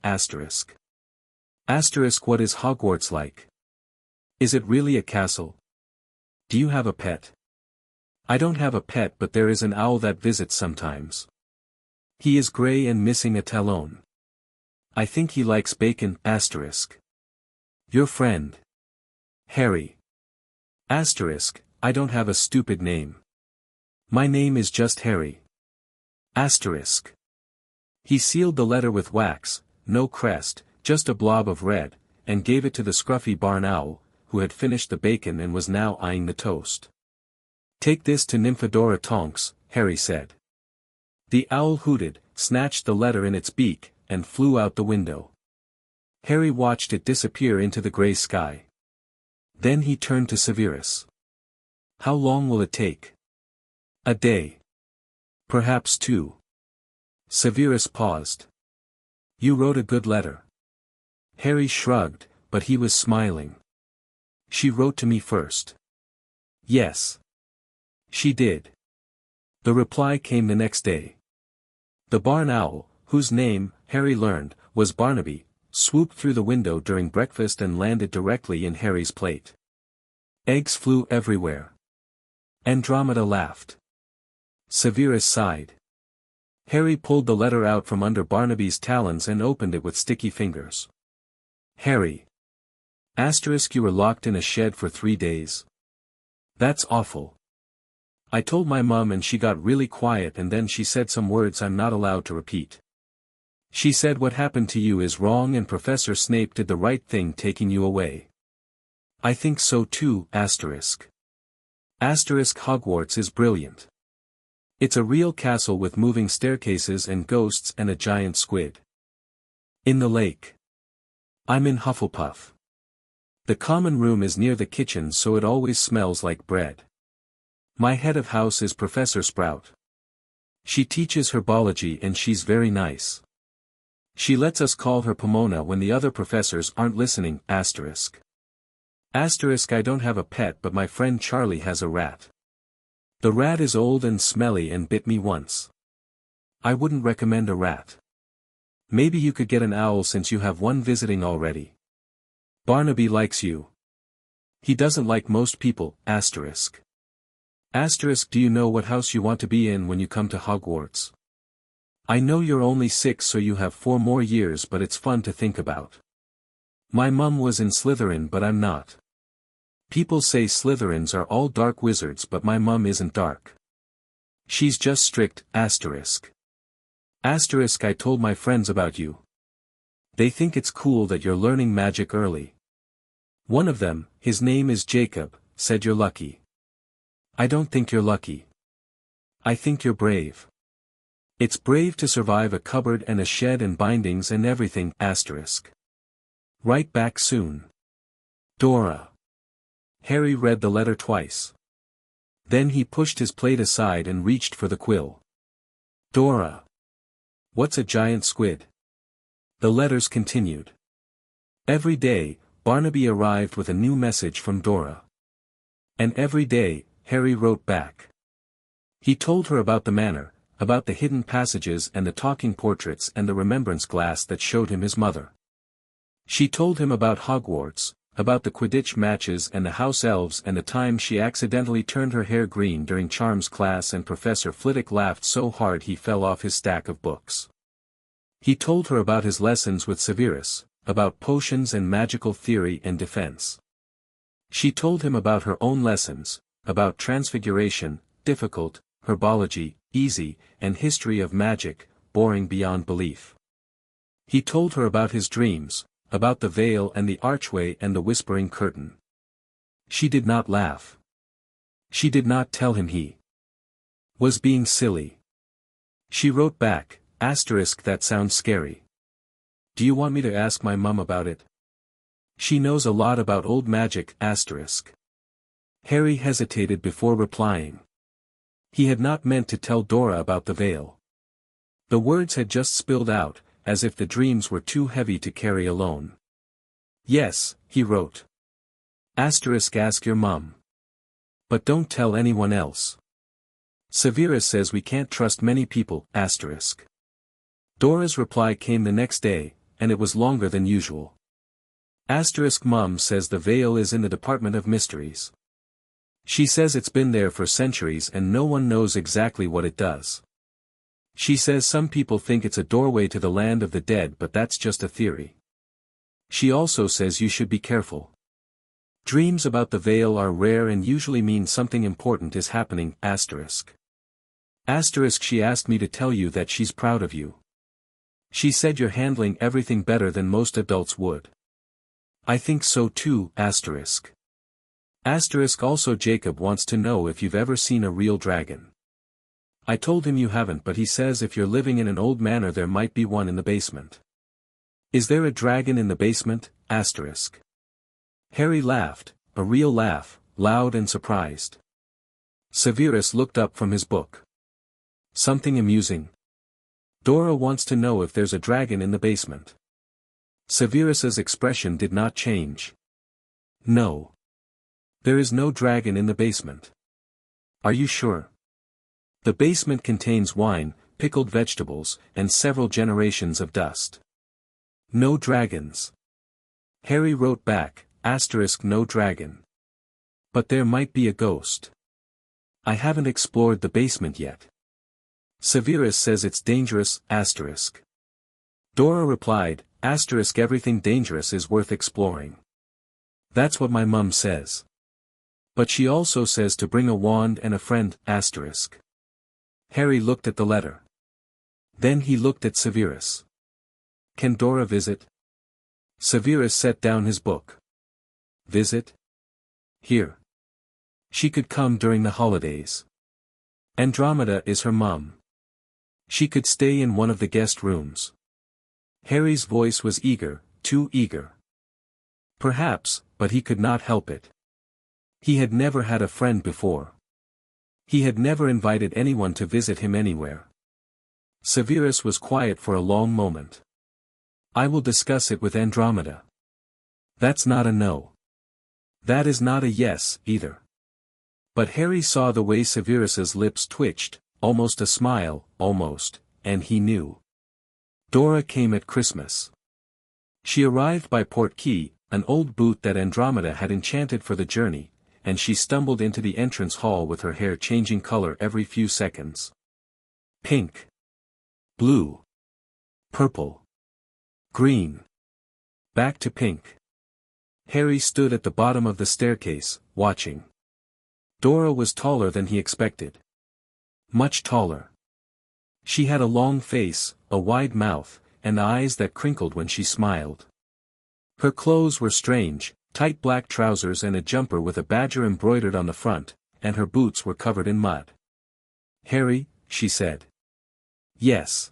What is Hogwarts like? Is it really a castle? Do you have a pet? I don't have a pet, but there is an owl that visits sometimes. He is gray and missing a talon. I think he likes bacon. Your friend. Harry. I don't have a stupid name. My name is just Harry. He sealed the letter with wax, no crest, just a blob of red, and gave it to the scruffy barn owl, who had finished the bacon and was now eyeing the toast. Take this to Nymphadora Tonks, Harry said. The owl hooted, snatched the letter in its beak, and flew out the window. Harry watched it disappear into the grey sky. Then he turned to Severus. How long will it take? A day. Perhaps 2. Severus paused. You wrote a good letter. Harry shrugged, but he was smiling. She wrote to me first. Yes. She did. The reply came the next day. The barn owl, whose name, Harry learned, was Barnaby, swooped through the window during breakfast and landed directly in Harry's plate. Eggs flew everywhere. Andromeda laughed. Severus sighed. Harry pulled the letter out from under Barnaby's talons and opened it with sticky fingers. Harry. You were locked in a shed for 3 days. That's awful. I told my mum and she got really quiet and then she said some words I'm not allowed to repeat. She said what happened to you is wrong and Professor Snape did the right thing taking you away. I think so too, Hogwarts is brilliant. It's a real castle with moving staircases and ghosts and a giant squid. In the lake. I'm in Hufflepuff. The common room is near the kitchen so it always smells like bread. My head of house is Professor Sprout. She teaches herbology and she's very nice. She lets us call her Pomona when the other professors aren't listening, I don't have a pet but my friend Charlie has a rat. The rat is old and smelly and bit me once. I wouldn't recommend a rat. Maybe you could get an owl since you have one visiting already. Barnaby likes you. He doesn't like most people, Do you know what house you want to be in when you come to Hogwarts? I know you're only 6 so you have 4 more years but it's fun to think about. My mum was in Slytherin but I'm not. People say Slytherins are all dark wizards but my mum isn't dark. She's just strict, I told my friends about you. They think it's cool that you're learning magic early. One of them, his name is Jacob, said you're lucky. I don't think you're lucky. I think you're brave. It's brave to survive a cupboard and a shed and bindings and everything, Write back soon. Dora. Harry read the letter twice. Then he pushed his plate aside and reached for the quill. Dora. What's a giant squid? The letters continued. Every day, Barnaby arrived with a new message from Dora. And every day, Harry wrote back. He told her about the manor, about the hidden passages and the talking portraits and the remembrance glass that showed him his mother. She told him about Hogwarts, about the Quidditch matches and the house elves and the time she accidentally turned her hair green during Charms class and Professor Flitwick laughed so hard he fell off his stack of books. He told her about his lessons with Severus, about potions and magical theory and defense. She told him about her own lessons, about transfiguration, difficult, herbology, easy, and history of magic, boring beyond belief. He told her about his dreams, about the veil and the archway and the whispering curtain. She did not laugh. She did not tell him he was being silly. She wrote back, that sounds scary. Do you want me to ask my mum about it? She knows a lot about old magic, Harry hesitated before replying. He had not meant to tell Dora about the veil. The words had just spilled out, as if the dreams were too heavy to carry alone. Yes, he wrote. Ask your mum. But don't tell anyone else. Severus says we can't trust many people, Dora's reply came the next day, and it was longer than usual. Mum says the veil is in the Department of Mysteries. She says it's been there for centuries and no one knows exactly what it does. She says some people think it's a doorway to the land of the dead, but that's just a theory. She also says you should be careful. Dreams about the veil are rare and usually mean something important is happening, asterisk. Asterisk, she asked me to tell you that she's proud of you. She said you're handling everything better than most adults would. I think so too, asterisk. Asterisk, also Jacob wants to know if you've ever seen a real dragon. I told him you haven't, but he says if you're living in an old manor there might be one in the basement. Is there a dragon in the basement, asterisk? Harry laughed, a real laugh, loud and surprised. Severus looked up from his book. Something amusing? Dora wants to know if there's a dragon in the basement. Severus's expression did not change. No. There is no dragon in the basement. Are you sure? The basement contains wine, pickled vegetables, and several generations of dust. No dragons. Harry wrote back, asterisk, no dragon. But there might be a ghost. I haven't explored the basement yet. Severus says it's dangerous, asterisk. Dora replied, asterisk, everything dangerous is worth exploring. That's what my mum says. But she also says to bring a wand and a friend, asterisk. Harry looked at the letter. Then he looked at Severus. Can Dora visit? Severus set down his book. Visit? Here. She could come during the holidays. Andromeda is her mum. She could stay in one of the guest rooms. Harry's voice was eager, too eager. Perhaps, but he could not help it. He had never had a friend before. He had never invited anyone to visit him anywhere. Severus was quiet for a long moment. I will discuss it with Andromeda. That's not a no. That is not a yes, either. But Harry saw the way Severus's lips twitched, almost a smile, almost, and he knew. Dora came at Christmas. She arrived by Portkey, an old boot that Andromeda had enchanted for the journey, and she stumbled into the entrance hall with her hair changing color every few seconds. Pink. Blue. Purple. Green. Back to pink. Harry stood at the bottom of the staircase, watching. Dora was taller than he expected. Much taller. She had a long face, a wide mouth, and eyes that crinkled when she smiled. Her clothes were strange, tight black trousers and a jumper with a badger embroidered on the front, and her boots were covered in mud. Harry, she said. Yes.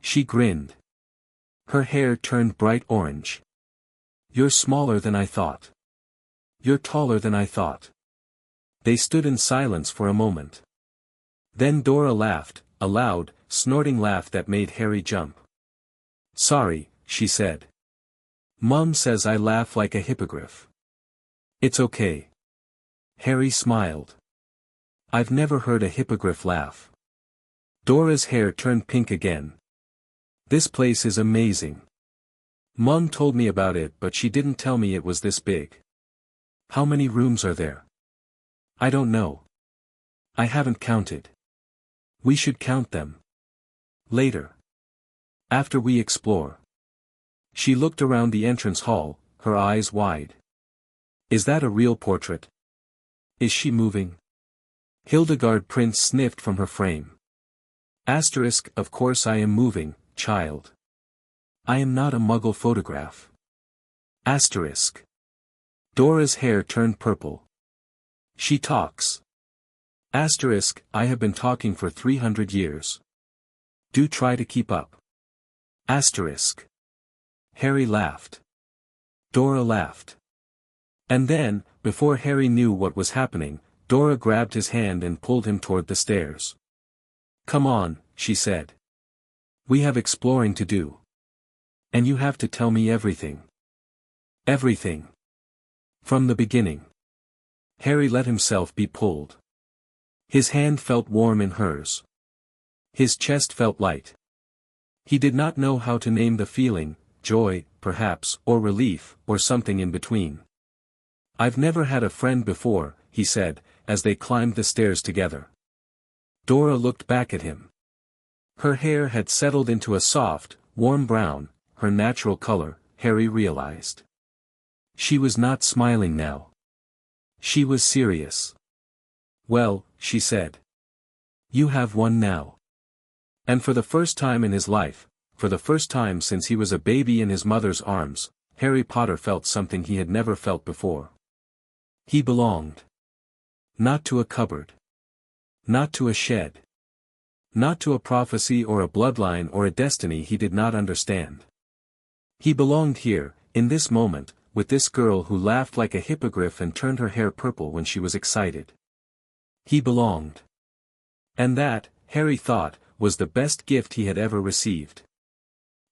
She grinned. Her hair turned bright orange. You're smaller than I thought. You're taller than I thought. They stood in silence for a moment. Then Dora laughed, a loud, snorting laugh that made Harry jump. Sorry, she said. Mum says I laugh like a hippogriff. It's okay. Harry smiled. I've never heard a hippogriff laugh. Dora's hair turned pink again. This place is amazing. Mum told me about it, but she didn't tell me it was this big. How many rooms are there? I don't know. I haven't counted. We should count them. Later. After we explore. She looked around the entrance hall, her eyes wide. Is that a real portrait? Is she moving? Hildegard Prince sniffed from her frame. Asterisk, of course I am moving, child. I am not a muggle photograph. Asterisk. Dora's hair turned purple. She talks. Asterisk, I have been talking for 300 years. Do try to keep up. Asterisk. Harry laughed. Dora laughed. And then, before Harry knew what was happening, Dora grabbed his hand and pulled him toward the stairs. Come on, she said. We have exploring to do. And you have to tell me everything. Everything. From the beginning. Harry let himself be pulled. His hand felt warm in hers. His chest felt light. He did not know how to name the feeling, joy, perhaps, or relief, or something in between. I've never had a friend before, he said, as they climbed the stairs together. Dora looked back at him. Her hair had settled into a soft, warm brown, her natural color, Harry realized. She was not smiling now. She was serious. "Well," she said. "You have one now." And for the first time in his life, for the first time since he was a baby in his mother's arms, Harry Potter felt something he had never felt before. He belonged. Not to a cupboard. Not to a shed. Not to a prophecy or a bloodline or a destiny he did not understand. He belonged here, in this moment, with this girl who laughed like a hippogriff and turned her hair purple when she was excited. He belonged. And that, Harry thought, was the best gift he had ever received.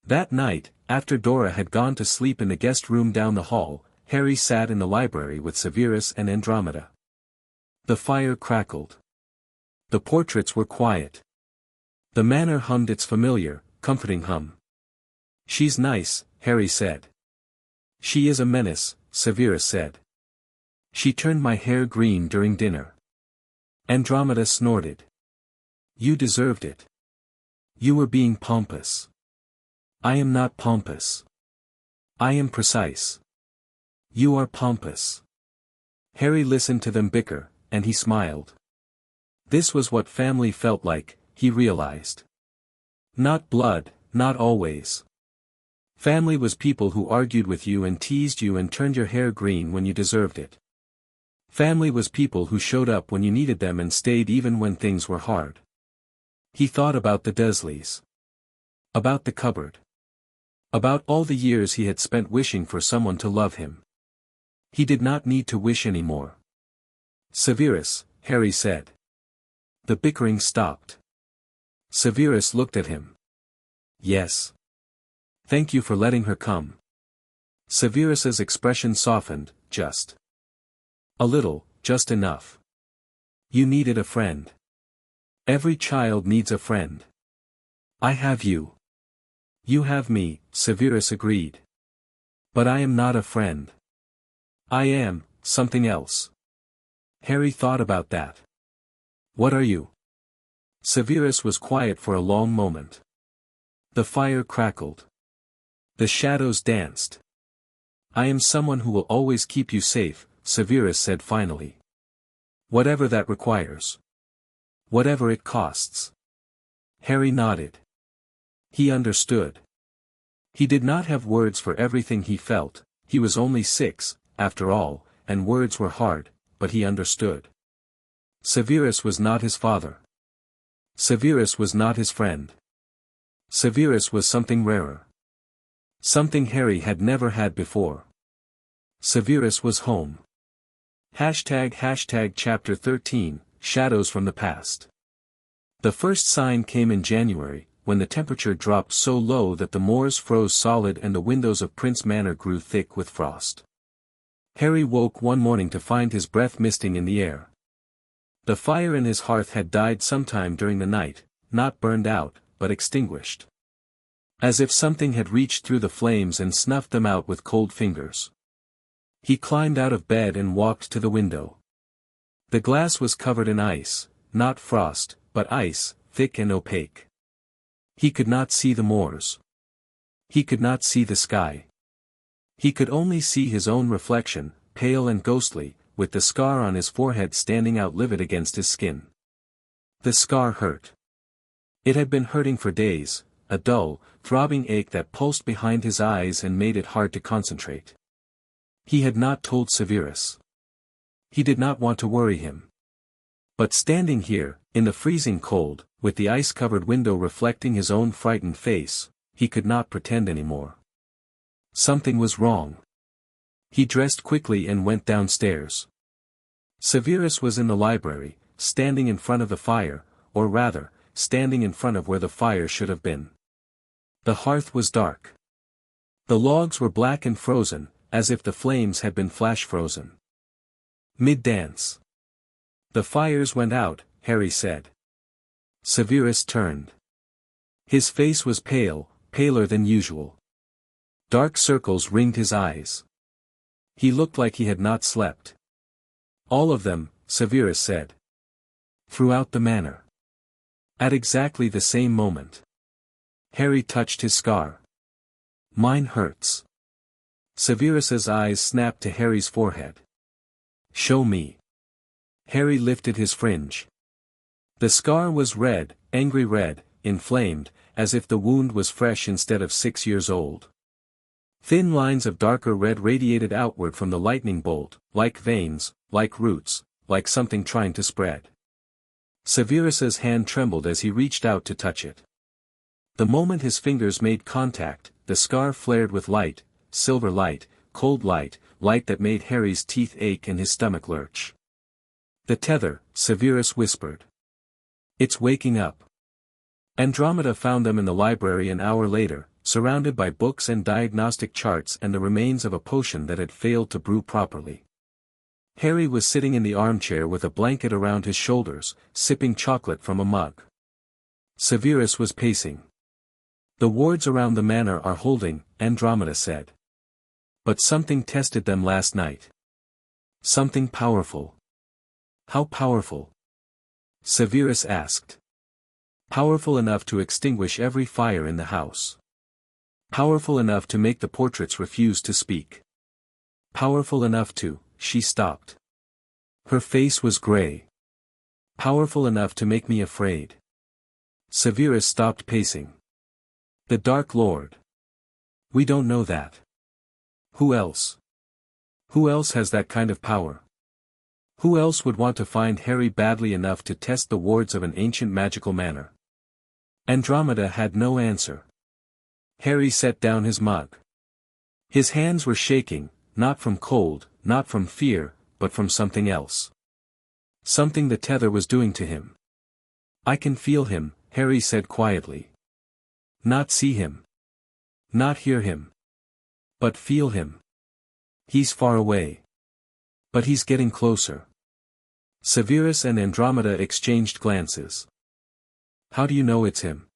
That night, after Dora had gone to sleep in the guest room down the hall, Harry sat in the library with Severus and Andromeda. The fire crackled. The portraits were quiet. The manor hummed its familiar, comforting hum. "She's nice," Harry said. "She is a menace," Severus said. "She turned my hair green during dinner." Andromeda snorted. "You deserved it. You were being pompous." "I am not pompous. I am precise." "You are pompous." Harry listened to them bicker, and he smiled. This was what family felt like, he realized. Not blood, not always. Family was people who argued with you and teased you and turned your hair green when you deserved it. Family was people who showed up when you needed them and stayed even when things were hard. He thought about the Dursleys. About the cupboard. About all the years he had spent wishing for someone to love him. He did not need to wish anymore. "Severus," Harry said. The bickering stopped. Severus looked at him. "Yes. Thank you for letting her come." Severus's expression softened, just a little, just enough. "You needed a friend. Every child needs a friend. I have you. You have me," Severus agreed. "But I am not a friend. I am something else." Harry thought about that. "What are you?" Severus was quiet for a long moment. The fire crackled. The shadows danced. "I am someone who will always keep you safe," Severus said finally. "Whatever that requires. Whatever it costs." Harry nodded. He understood. He did not have words for everything he felt, he was only 6, after all, and words were hard, but he understood. Severus was not his father. Severus was not his friend. Severus was something rarer. Something Harry had never had before. Severus was home. Chapter 13, Shadows from the Past. The first sign came in January, when the temperature dropped so low that the moors froze solid and the windows of Prince Manor grew thick with frost. Harry woke one morning to find his breath misting in the air. The fire in his hearth had died sometime during the night, not burned out, but extinguished. As if something had reached through the flames and snuffed them out with cold fingers. He climbed out of bed and walked to the window. The glass was covered in ice, not frost, but ice, thick and opaque. He could not see the moors. He could not see the sky. He could only see his own reflection, pale and ghostly, with the scar on his forehead standing out livid against his skin. The scar hurt. It had been hurting for days, a dull, throbbing ache that pulsed behind his eyes and made it hard to concentrate. He had not told Severus. He did not want to worry him. But standing here, in the freezing cold, with the ice-covered window reflecting his own frightened face, he could not pretend anymore. Something was wrong. He dressed quickly and went downstairs. Severus was in the library, standing in front of the fire, or rather, standing in front of where the fire should have been. The hearth was dark. The logs were black and frozen, as if the flames had been flash-frozen. Mid-dance. "The fires went out," Harry said. Severus turned. His face was pale, paler than usual. Dark circles ringed his eyes. He looked like he had not slept. All of them, Severus said. Throughout the manor. At exactly the same moment. Harry touched his scar. Mine hurts. Severus's eyes snapped to Harry's forehead. Show me. Harry lifted his fringe. The scar was red, angry red, inflamed, as if the wound was fresh instead of 6 years old. Thin lines of darker red radiated outward from the lightning bolt, like veins, like roots, like something trying to spread. Severus's hand trembled as he reached out to touch it. The moment his fingers made contact, the scar flared with light, silver light, cold light, light that made Harry's teeth ache and his stomach lurch. The tether, Severus whispered. It's waking up. Andromeda found them in the library an hour later, surrounded by books and diagnostic charts and the remains of a potion that had failed to brew properly. Harry was sitting in the armchair with a blanket around his shoulders, sipping chocolate from a mug. Severus was pacing. The wards around the manor are holding, Andromeda said. But something tested them last night. Something powerful. How powerful? Severus asked. Powerful enough to extinguish every fire in the house. Powerful enough to make the portraits refuse to speak. Powerful enough to, she stopped. Her face was gray. Powerful enough to make me afraid. Severus stopped pacing. The Dark Lord. We don't know that. Who else? Who else has that kind of power? Who else would want to find Harry badly enough to test the wards of an ancient magical manor? Andromeda had no answer. Harry set down his mug. His hands were shaking, not from cold, not from fear, but from something else. Something the tether was doing to him. I can feel him, Harry said quietly. Not see him. Not hear him. But feel him. He's far away. But he's getting closer. Severus and Andromeda exchanged glances. How do you know it's him?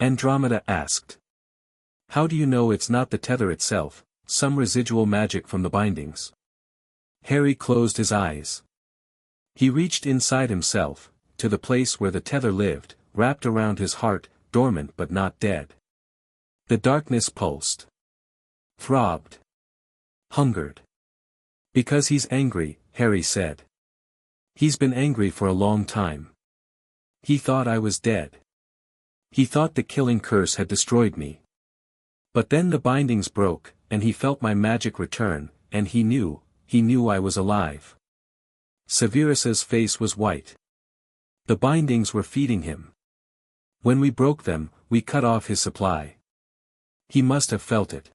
Andromeda asked. How do you know it's not the tether itself, some residual magic from the bindings? Harry closed his eyes. He reached inside himself, to the place where the tether lived, wrapped around his heart, dormant but not dead. The darkness pulsed. Throbbed. Hungered. Because he's angry, Harry said. He's been angry for a long time. He thought I was dead. He thought the killing curse had destroyed me. But then the bindings broke, and he felt my magic return, and he knew I was alive. Severus's face was white. The bindings were feeding him. When we broke them, we cut off his supply. He must have felt it.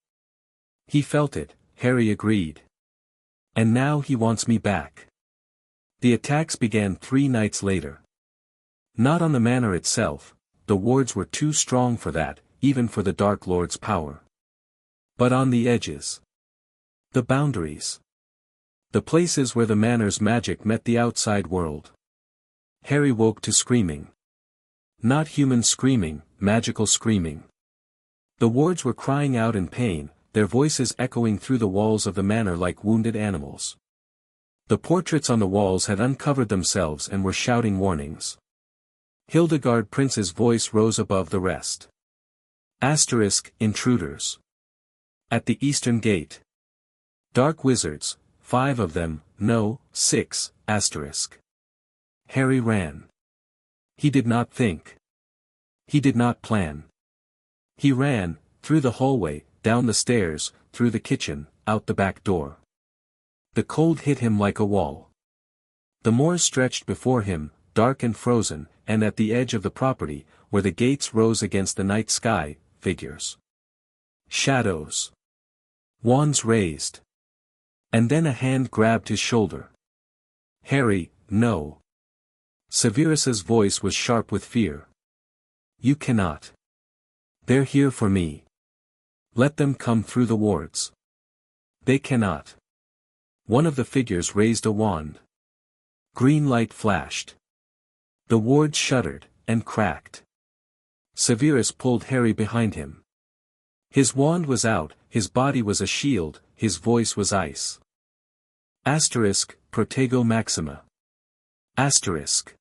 He felt it, Harry agreed. And now he wants me back. The attacks began 3 nights later. Not on the manor itself, the wards were too strong for that, even for the Dark Lord's power. But on the edges. The boundaries. The places where the manor's magic met the outside world. Harry woke to screaming. Not human screaming, magical screaming. The wards were crying out in pain, their voices echoing through the walls of the manor like wounded animals. The portraits on the walls had uncovered themselves and were shouting warnings. Hildegard Prince's voice rose above the rest. Intruders. At the eastern gate. Dark wizards, 5 of them, no, 6, Harry ran. He did not think. He did not plan. He ran, through the hallway, down the stairs, through the kitchen, out the back door. The cold hit him like a wall. The moor stretched before him, dark and frozen, and at the edge of the property, where the gates rose against the night sky, figures. Shadows. Wands raised. And then a hand grabbed his shoulder. Harry, no. Severus's voice was sharp with fear. You cannot. They're here for me. Let them come through the wards. They cannot. One of the figures raised a wand. Green light flashed. The wards shuddered, and cracked. Severus pulled Harry behind him. His wand was out, his body was a shield, his voice was ice. Asterisk, Protego Maxima. Asterisk.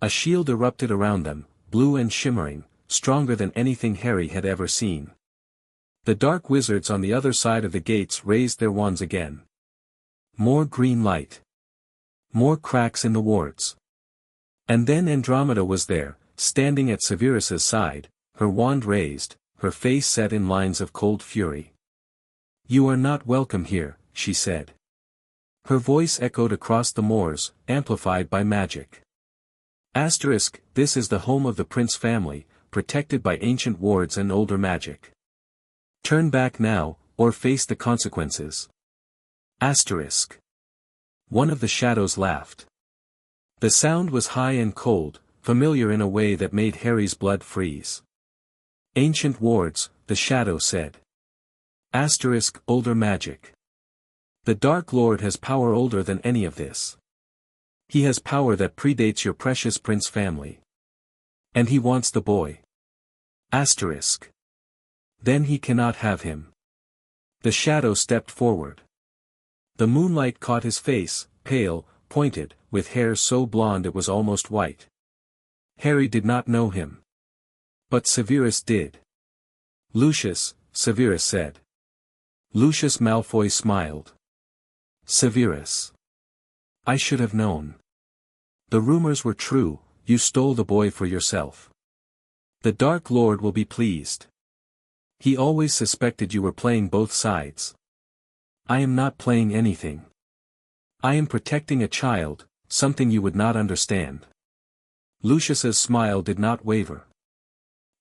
A shield erupted around them, blue and shimmering, stronger than anything Harry had ever seen. The dark wizards on the other side of the gates raised their wands again. More green light. More cracks in the wards. And then Andromeda was there, standing at Severus's side, her wand raised, her face set in lines of cold fury. "You are not welcome here," she said. Her voice echoed across the moors, amplified by magic. Asterisk, this is the home of the Prince family, protected by ancient wards and older magic. Turn back now, or face the consequences. Asterisk. One of the shadows laughed. The sound was high and cold, familiar in a way that made Harry's blood freeze. Ancient wards, the shadow said. Asterisk, older magic. The Dark Lord has power older than any of this. He has power that predates your precious prince family. And he wants the boy. Asterisk. Then he cannot have him. The shadow stepped forward. The moonlight caught his face, pale, pointed, with hair so blonde it was almost white. Harry did not know him. But Severus did. "Lucius," Severus said. Lucius Malfoy smiled. "Severus. I should have known. The rumors were true, you stole the boy for yourself. The Dark Lord will be pleased. He always suspected you were playing both sides. I am not playing anything. I am protecting a child, something you would not understand." Lucius's smile did not waver.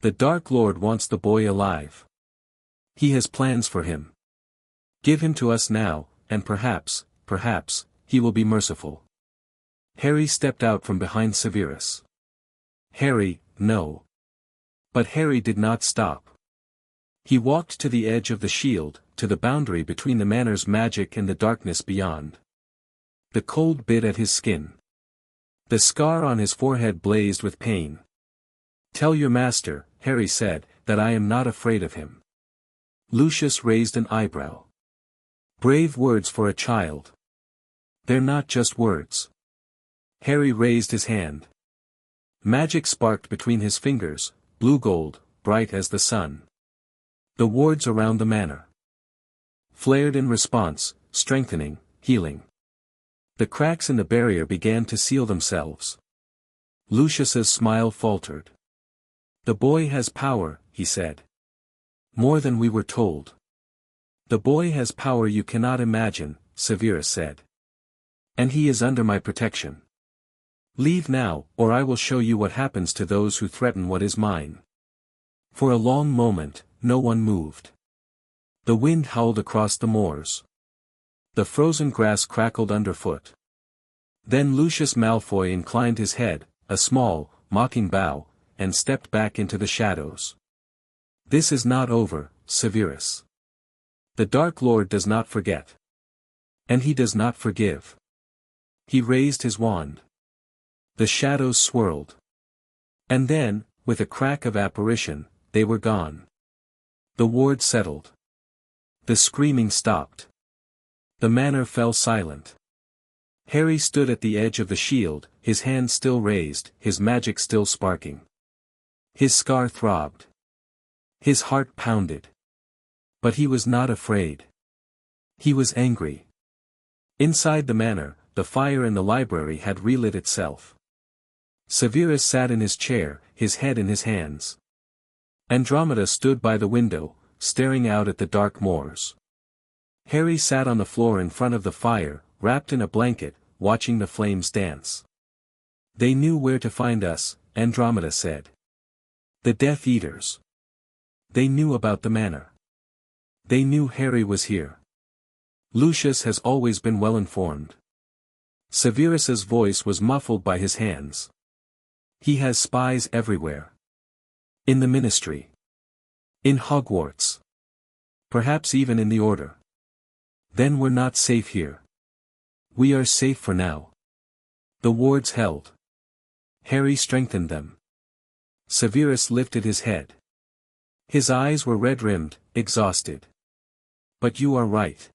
"The Dark Lord wants the boy alive. He has plans for him. Give him to us now, and perhaps, he will be merciful." Harry stepped out from behind Severus. "Harry, no." But Harry did not stop. He walked to the edge of the shield, to the boundary between the Manor's magic and the darkness beyond. The cold bit at his skin. The scar on his forehead blazed with pain. "Tell your master," Harry said, "that I am not afraid of him." Lucius raised an eyebrow. "Brave words for a child. They're not just words." Harry raised his hand. Magic sparked between his fingers, blue gold, bright as the sun. The wards around the manor flared in response, strengthening, healing. The cracks in the barrier began to seal themselves. Lucius's smile faltered. "The boy has power," he said. "More than we were told." "The boy has power you cannot imagine," Severus said. "And he is under my protection. Leave now, or I will show you what happens to those who threaten what is mine." For a long moment, no one moved. The wind howled across the moors. The frozen grass crackled underfoot. Then Lucius Malfoy inclined his head, a small, mocking bow, and stepped back into the shadows. "This is not over, Severus. The Dark Lord does not forget. And he does not forgive." He raised his wand. The shadows swirled. And then, with a crack of apparition, they were gone. The ward settled. The screaming stopped. The manor fell silent. Harry stood at the edge of the shield, his hand still raised, his magic still sparking. His scar throbbed. His heart pounded. But he was not afraid. He was angry. Inside the manor, the fire in the library had relit itself. Severus sat in his chair, his head in his hands. Andromeda stood by the window, staring out at the dark moors. Harry sat on the floor in front of the fire, wrapped in a blanket, watching the flames dance. "They knew where to find us," Andromeda said. "The Death Eaters. They knew about the manor. They knew Harry was here. Lucius has always been well informed." Severus's voice was muffled by his hands. "He has spies everywhere. In the ministry. In Hogwarts. Perhaps even in the Order. Then we're not safe here. We are safe for now." The wards held. Harry strengthened them. Severus lifted his head. His eyes were red-rimmed, exhausted. "But you are right.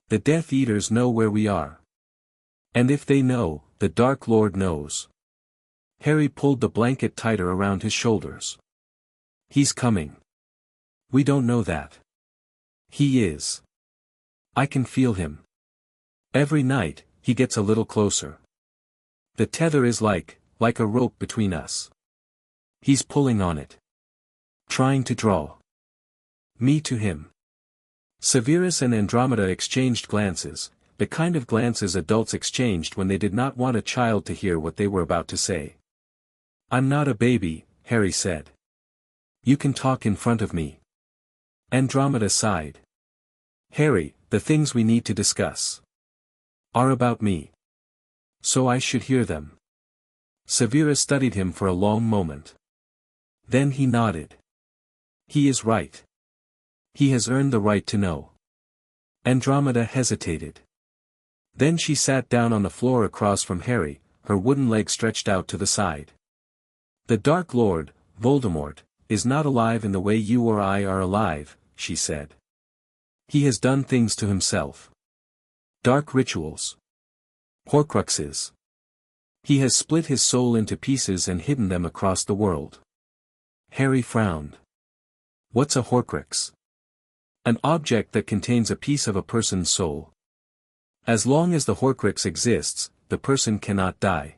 The Death Eaters know where we are. And if they know, the Dark Lord knows. Harry pulled the blanket tighter around his shoulders. He's coming. We don't know that. He is. I can feel him. Every night, he gets a little closer. The tether is like a rope between us. He's pulling on it. Trying to draw me to him. Severus and Andromeda exchanged glances, the kind of glances adults exchanged when they did not want a child to hear what they were about to say. I'm not a baby, Harry said. You can talk in front of me. Andromeda sighed. Harry, the things we need to discuss are about me. So I should hear them. Severus studied him for a long moment. Then he nodded. He is right. He has earned the right to know. Andromeda hesitated. Then she sat down on the floor across from Harry, her wooden leg stretched out to the side. The Dark Lord, Voldemort, is not alive in the way you or I are alive, she said. He has done things to himself. Dark rituals. Horcruxes. He has split his soul into pieces and hidden them across the world. Harry frowned. What's a Horcrux? An object that contains a piece of a person's soul. As long as the Horcrux exists, the person cannot die.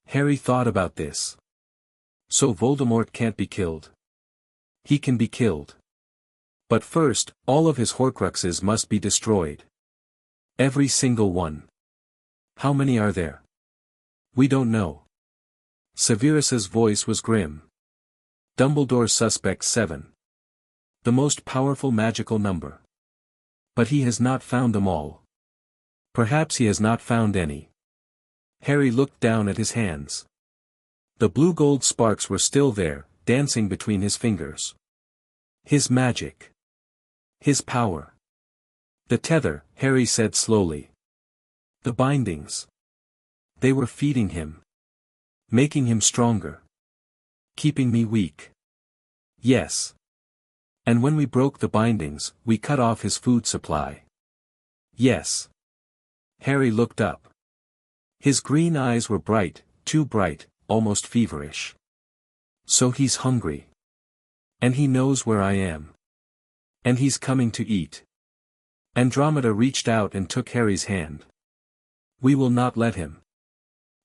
Harry thought about this. So Voldemort can't be killed. He can be killed. But first, all of his Horcruxes must be destroyed. Every single one. How many are there? We don't know. Severus's voice was grim. Dumbledore suspects 7. The most powerful magical number. But he has not found them all. Perhaps he has not found any. Harry looked down at his hands. The blue-gold sparks were still there, dancing between his fingers. His magic. His power. The tether, Harry said slowly. The bindings. They were feeding him. Making him stronger. Keeping me weak. Yes. And when we broke the bindings, we cut off his food supply. Yes. Harry looked up. His green eyes were bright, too bright, almost feverish. So he's hungry. And he knows where I am. And he's coming to eat. Andromeda reached out and took Harry's hand. We will not let him.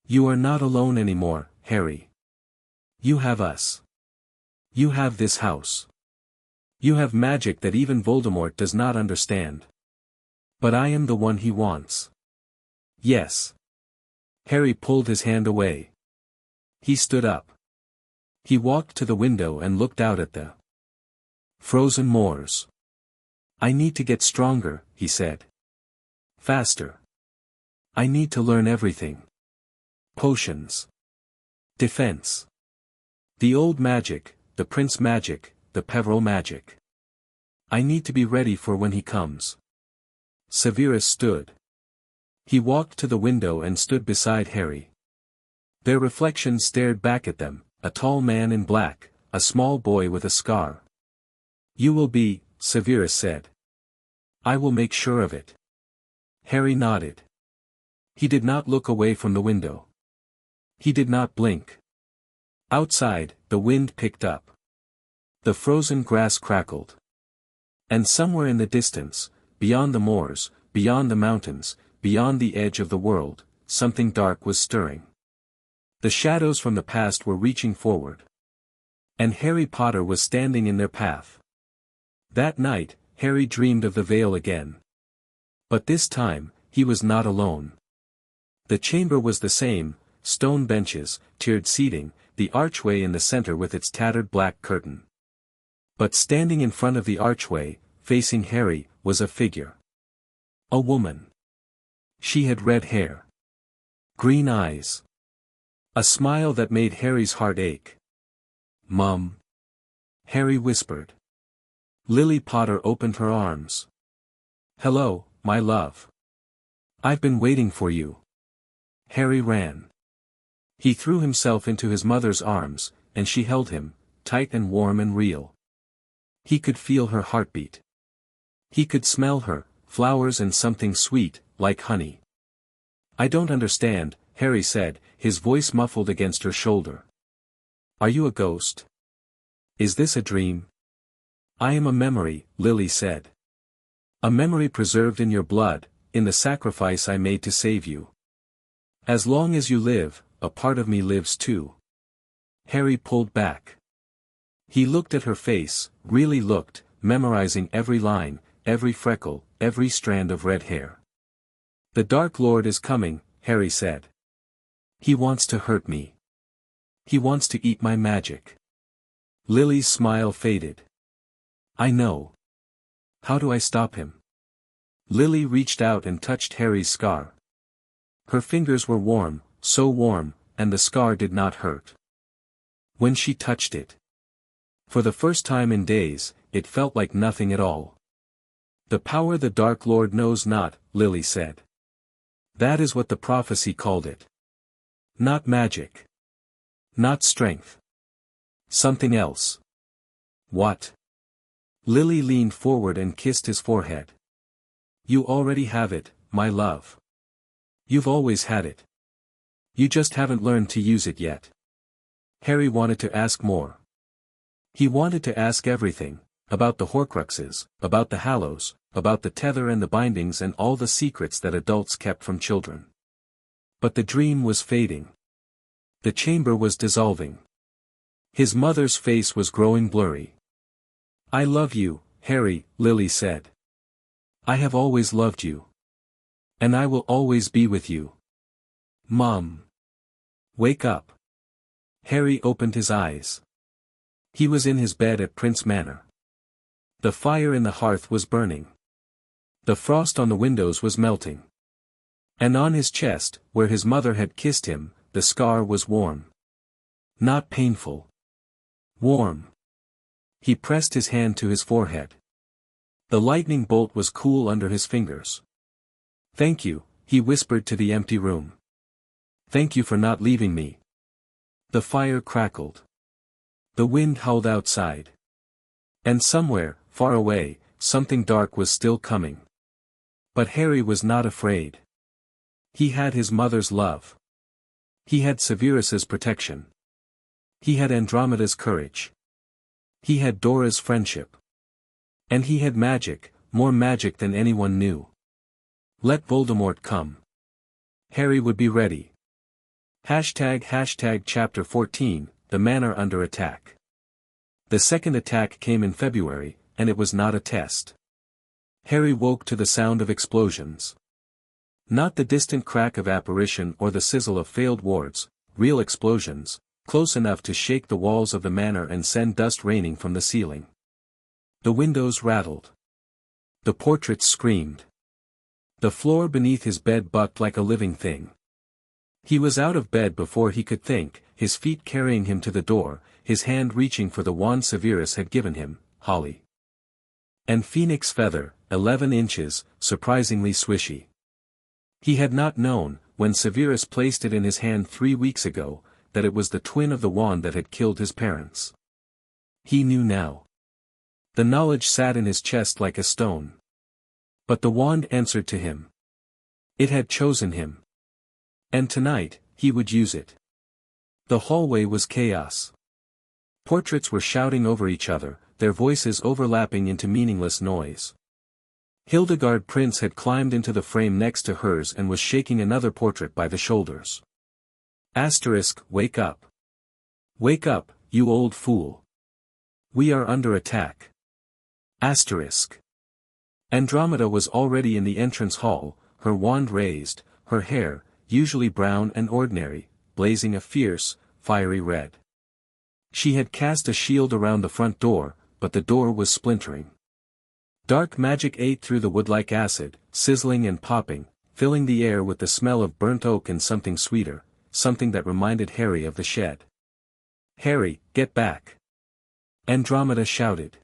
You are not alone anymore, Harry. You have us. You have this house. You have magic that even Voldemort does not understand. But I am the one he wants. Yes. Harry pulled his hand away. He stood up. He walked to the window and looked out at the frozen moors. I need to get stronger, he said. Faster. I need to learn everything. Potions. Defense. The old magic, the prince magic, the Peverell magic. I need to be ready for when he comes. Severus stood. He walked to the window and stood beside Harry. Their reflections stared back at them, a tall man in black, a small boy with a scar. You will be, Severus said. I will make sure of it. Harry nodded. He did not look away from the window. He did not blink. Outside, the wind picked up. The frozen grass crackled. And somewhere in the distance, beyond the moors, beyond the mountains, beyond the edge of the world, something dark was stirring. The shadows from the past were reaching forward. And Harry Potter was standing in their path. That night, Harry dreamed of the veil again. But this time, he was not alone. The chamber was the same, stone benches, tiered seating, the archway in the center with its tattered black curtain. But standing in front of the archway, facing Harry, was a figure. A woman. She had red hair. Green eyes. A smile that made Harry's heart ache. Mum. Harry whispered. Lily Potter opened her arms. Hello, my love. I've been waiting for you. Harry ran. He threw himself into his mother's arms, and she held him, tight and warm and real. He could feel her heartbeat. He could smell her, flowers and something sweet, like honey. I don't understand, Harry said, his voice muffled against her shoulder. Are you a ghost? Is this a dream? I am a memory, Lily said. A memory preserved in your blood, in the sacrifice I made to save you. As long as you live, a part of me lives too. Harry pulled back. He looked at her face, really looked, memorizing every line, every freckle, every strand of red hair. The Dark Lord is coming, Harry said. He wants to hurt me. He wants to eat my magic. Lily's smile faded. I know. How do I stop him? Lily reached out and touched Harry's scar. Her fingers were warm, so warm, and the scar did not hurt. When she touched it, for the first time in days, it felt like nothing at all. The power the Dark Lord knows not, Lily said. That is what the prophecy called it. Not magic. Not strength. Something else. What? Lily leaned forward and kissed his forehead. You already have it, my love. You've always had it. You just haven't learned to use it yet. Harry wanted to ask more. He wanted to ask everything, about the Horcruxes, about the Hallows, about the tether and the bindings and all the secrets that adults kept from children. But the dream was fading. The chamber was dissolving. His mother's face was growing blurry. I love you, Harry, Lily said. I have always loved you. And I will always be with you. Mom. Wake up. Harry opened his eyes. He was in his bed at Prince Manor. The fire in the hearth was burning. The frost on the windows was melting. And on his chest, where his mother had kissed him, the scar was warm. Not painful. Warm. He pressed his hand to his forehead. The lightning bolt was cool under his fingers. Thank you, he whispered to the empty room. Thank you for not leaving me. The fire crackled. The wind howled outside. And somewhere, far away, something dark was still coming. But Harry was not afraid. He had his mother's love. He had Severus's protection. He had Andromeda's courage. He had Dora's friendship. And he had magic, more magic than anyone knew. Let Voldemort come. Harry would be ready. Chapter 14, The Manor Under Attack. The second attack came in February, and it was not a test. Harry woke to the sound of explosions. Not the distant crack of apparition or the sizzle of failed wards, real explosions, close enough to shake the walls of the manor and send dust raining from the ceiling. The windows rattled. The portraits screamed. The floor beneath his bed bucked like a living thing. He was out of bed before he could think, his feet carrying him to the door, his hand reaching for the wand Severus had given him, holly. And phoenix feather, 11 inches, surprisingly swishy. He had not known, when Severus placed it in his hand 3 weeks ago, that it was the twin of the wand that had killed his parents. He knew now. The knowledge sat in his chest like a stone. But the wand answered to him. It had chosen him. And tonight, he would use it. The hallway was chaos. Portraits were shouting over each other, their voices overlapping into meaningless noise. Hildegard Prince had climbed into the frame next to hers and was shaking another portrait by the shoulders. Wake up. Wake up, you old fool. We are under attack. Andromeda was already in the entrance hall, her wand raised, her hair, usually brown and ordinary, blazing a fierce, fiery red. She had cast a shield around the front door, but the door was splintering. Dark magic ate through the wood like acid, sizzling and popping, filling the air with the smell of burnt oak and something sweeter, something that reminded Harry of the shed. Harry, get back! Andromeda shouted.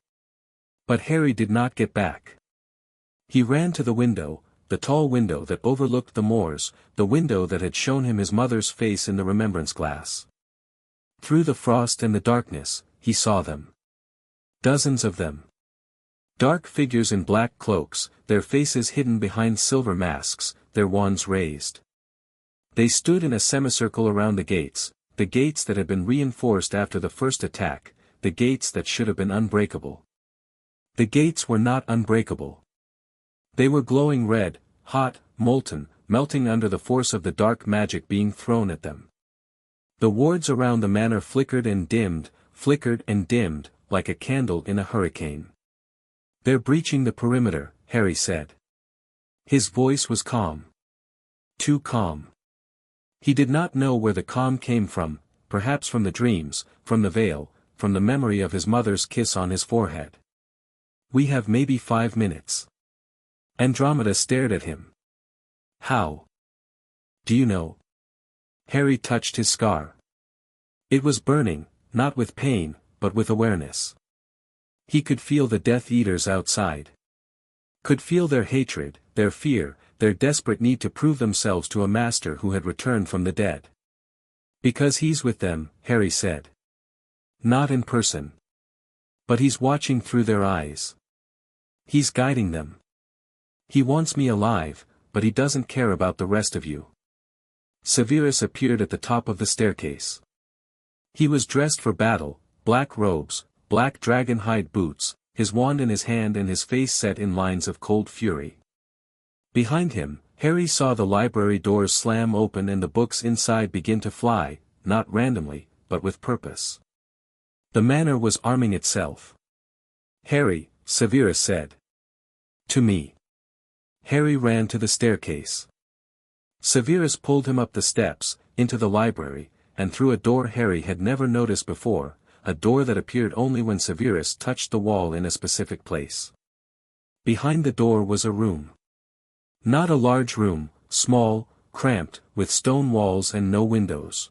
But Harry did not get back. He ran to the window, the tall window that overlooked the moors, the window that had shown him his mother's face in the remembrance glass. Through the frost and the darkness, he saw them. Dozens of them. Dark figures in black cloaks, their faces hidden behind silver masks, their wands raised. They stood in a semicircle around the gates that had been reinforced after the first attack, the gates that should have been unbreakable. The gates were not unbreakable. They were glowing red, hot, molten, melting under the force of the dark magic being thrown at them. The wards around the manor flickered and dimmed, like a candle in a hurricane. "They're breaching the perimeter," Harry said. His voice was calm. Too calm. He did not know where the calm came from, perhaps from the dreams, from the veil, from the memory of his mother's kiss on his forehead. "We have maybe 5 minutes." Andromeda stared at him. "How? Do you know?" Harry touched his scar. It was burning, not with pain, but with awareness. He could feel the Death Eaters outside. Could feel their hatred, their fear, their desperate need to prove themselves to a master who had returned from the dead. "Because he's with them," Harry said. "Not in person. But he's watching through their eyes. He's guiding them. He wants me alive, but he doesn't care about the rest of you." Severus appeared at the top of the staircase. He was dressed for battle, black robes, black dragon-hide boots, his wand in his hand and his face set in lines of cold fury. Behind him, Harry saw the library doors slam open and the books inside begin to fly, not randomly, but with purpose. The manor was arming itself. "Harry," Severus said. "To me." Harry ran to the staircase. Severus pulled him up the steps, into the library, and through a door Harry had never noticed before, a door that appeared only when Severus touched the wall in a specific place. Behind the door was a room. Not a large room, small, cramped, with stone walls and no windows.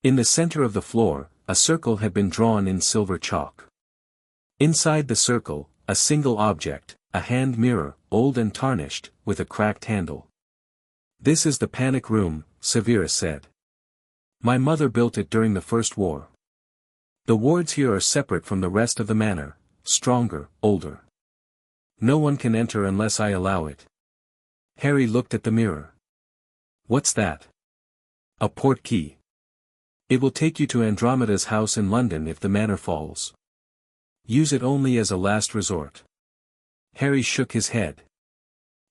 In the center of the floor, a circle had been drawn in silver chalk. Inside the circle, a single object, a hand mirror, old and tarnished, with a cracked handle. "This is the panic room," Severus said. "My mother built it during the First War. The wards here are separate from the rest of the manor, stronger, older. No one can enter unless I allow it." Harry looked at the mirror. "What's that?" "A port key. It will take you to Andromeda's house in London if the manor falls. Use it only as a last resort." Harry shook his head.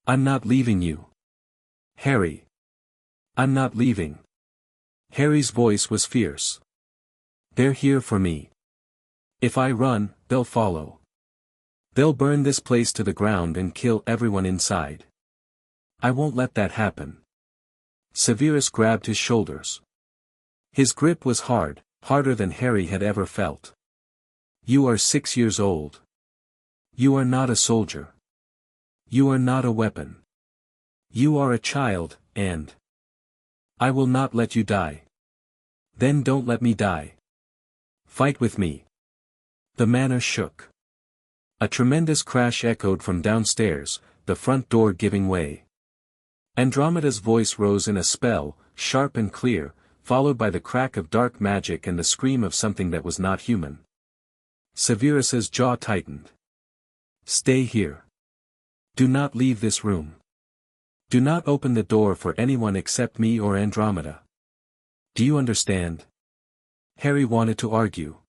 "I'm not leaving you. Harry. I'm not leaving." Harry's voice was fierce. "They're here for me. If I run, they'll follow. They'll burn this place to the ground and kill everyone inside. I won't let that happen." Severus grabbed his shoulders. His grip was hard, harder than Harry had ever felt. "You are 6 years old. You are not a soldier. You are not a weapon. You are a child, and I will not let you die. Then don't let me die. Fight with me." The manor shook. A tremendous crash echoed from downstairs, the front door giving way. Andromeda's voice rose in a spell, sharp and clear, followed by the crack of dark magic and the scream of something that was not human. Severus's jaw tightened. "Stay here. Do not leave this room. Do not open the door for anyone except me or Andromeda. Do you understand?" Harry wanted to argue.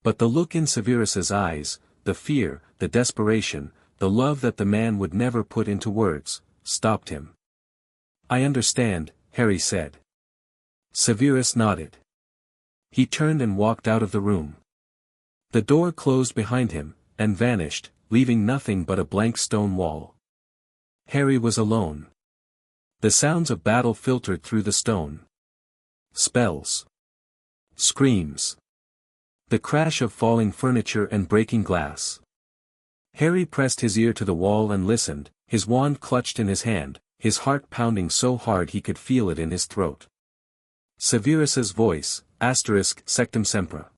But the look in Severus's eyes, the fear, the desperation, the love that the man would never put into words, stopped him. "I understand," Harry said. Severus nodded. He turned and walked out of the room. The door closed behind him, and vanished, leaving nothing but a blank stone wall. Harry was alone. The sounds of battle filtered through the stone. Spells. Screams. The crash of falling furniture and breaking glass. Harry pressed his ear to the wall and listened, his wand clutched in his hand, his heart pounding so hard he could feel it in his throat. Severus's voice, sectum sempra.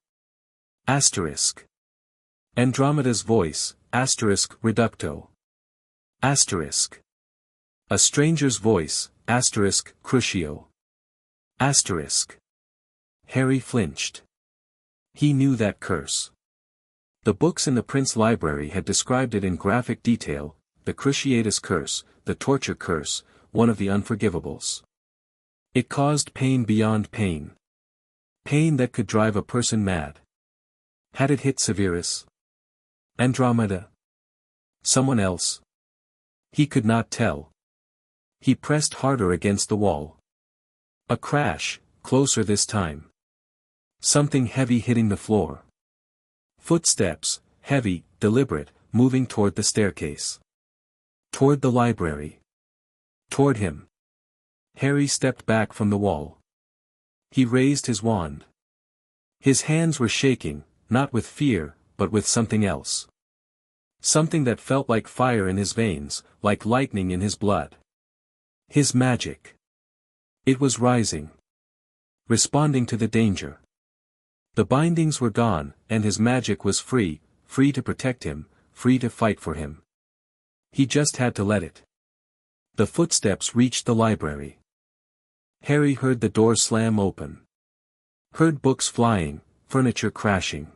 Andromeda's voice, reducto. A stranger's voice, crucio. Harry flinched. He knew that curse. The books in the prince's library had described it in graphic detail: the Cruciatus curse, the torture curse, one of the unforgivables. It caused pain beyond pain. Pain that could drive a person mad. Had it hit Severus? Andromeda? Someone else? He could not tell. He pressed harder against the wall. A crash, closer this time. Something heavy hitting the floor. Footsteps, heavy, deliberate, moving toward the staircase. Toward the library. Toward him. Harry stepped back from the wall. He raised his wand. His hands were shaking, not with fear, but with something else. Something that felt like fire in his veins, like lightning in his blood. His magic. It was rising. Responding to the danger. The bindings were gone, and his magic was free, free to protect him, free to fight for him. He just had to let it. The footsteps reached the library. Harry heard the door slam open. Heard books flying, furniture crashing.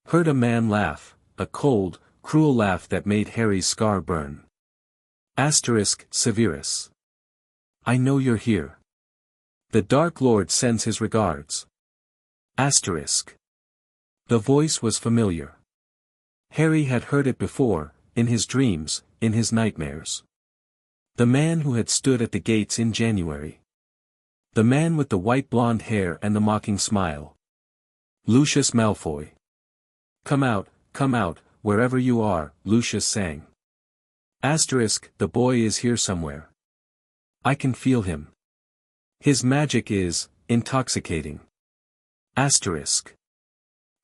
Heard a man laugh, a cold, cruel laugh that made Harry's scar burn. Severus. I know you're here. The Dark Lord sends his regards. The voice was familiar. Harry had heard it before, in his dreams, in his nightmares. The man who had stood at the gates in January. The man with the white blonde hair and the mocking smile. Lucius Malfoy. Come out, wherever you are, Lucius sang. The boy is here somewhere. I can feel him. His magic is intoxicating.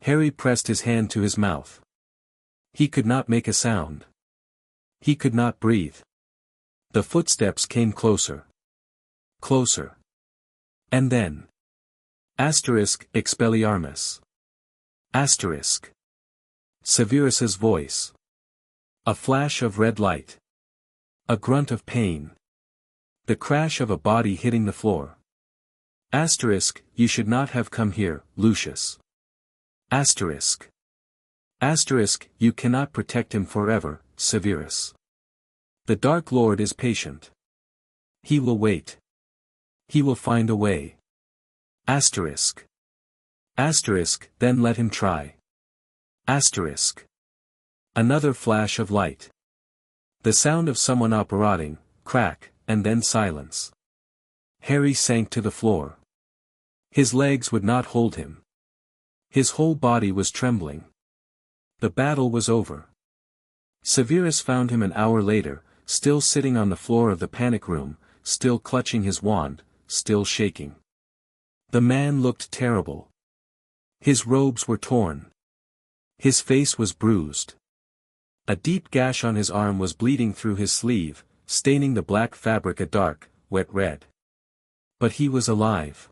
Harry pressed his hand to his mouth. He could not make a sound. He could not breathe. The footsteps came closer. Closer. And then. Expelliarmus. Severus's voice. A flash of red light. A grunt of pain. The crash of a body hitting the floor. You should not have come here, Lucius. You cannot protect him forever, Severus. The Dark Lord is patient. He will wait. He will find a way. Then let him try. Another flash of light. The sound of someone operating, crack, and then silence. Harry sank to the floor. His legs would not hold him. His whole body was trembling. The battle was over. Severus found him an hour later, still sitting on the floor of the panic room, still clutching his wand, still shaking. The man looked terrible. His robes were torn. His face was bruised. A deep gash on his arm was bleeding through his sleeve, staining the black fabric a dark, wet red. But he was alive.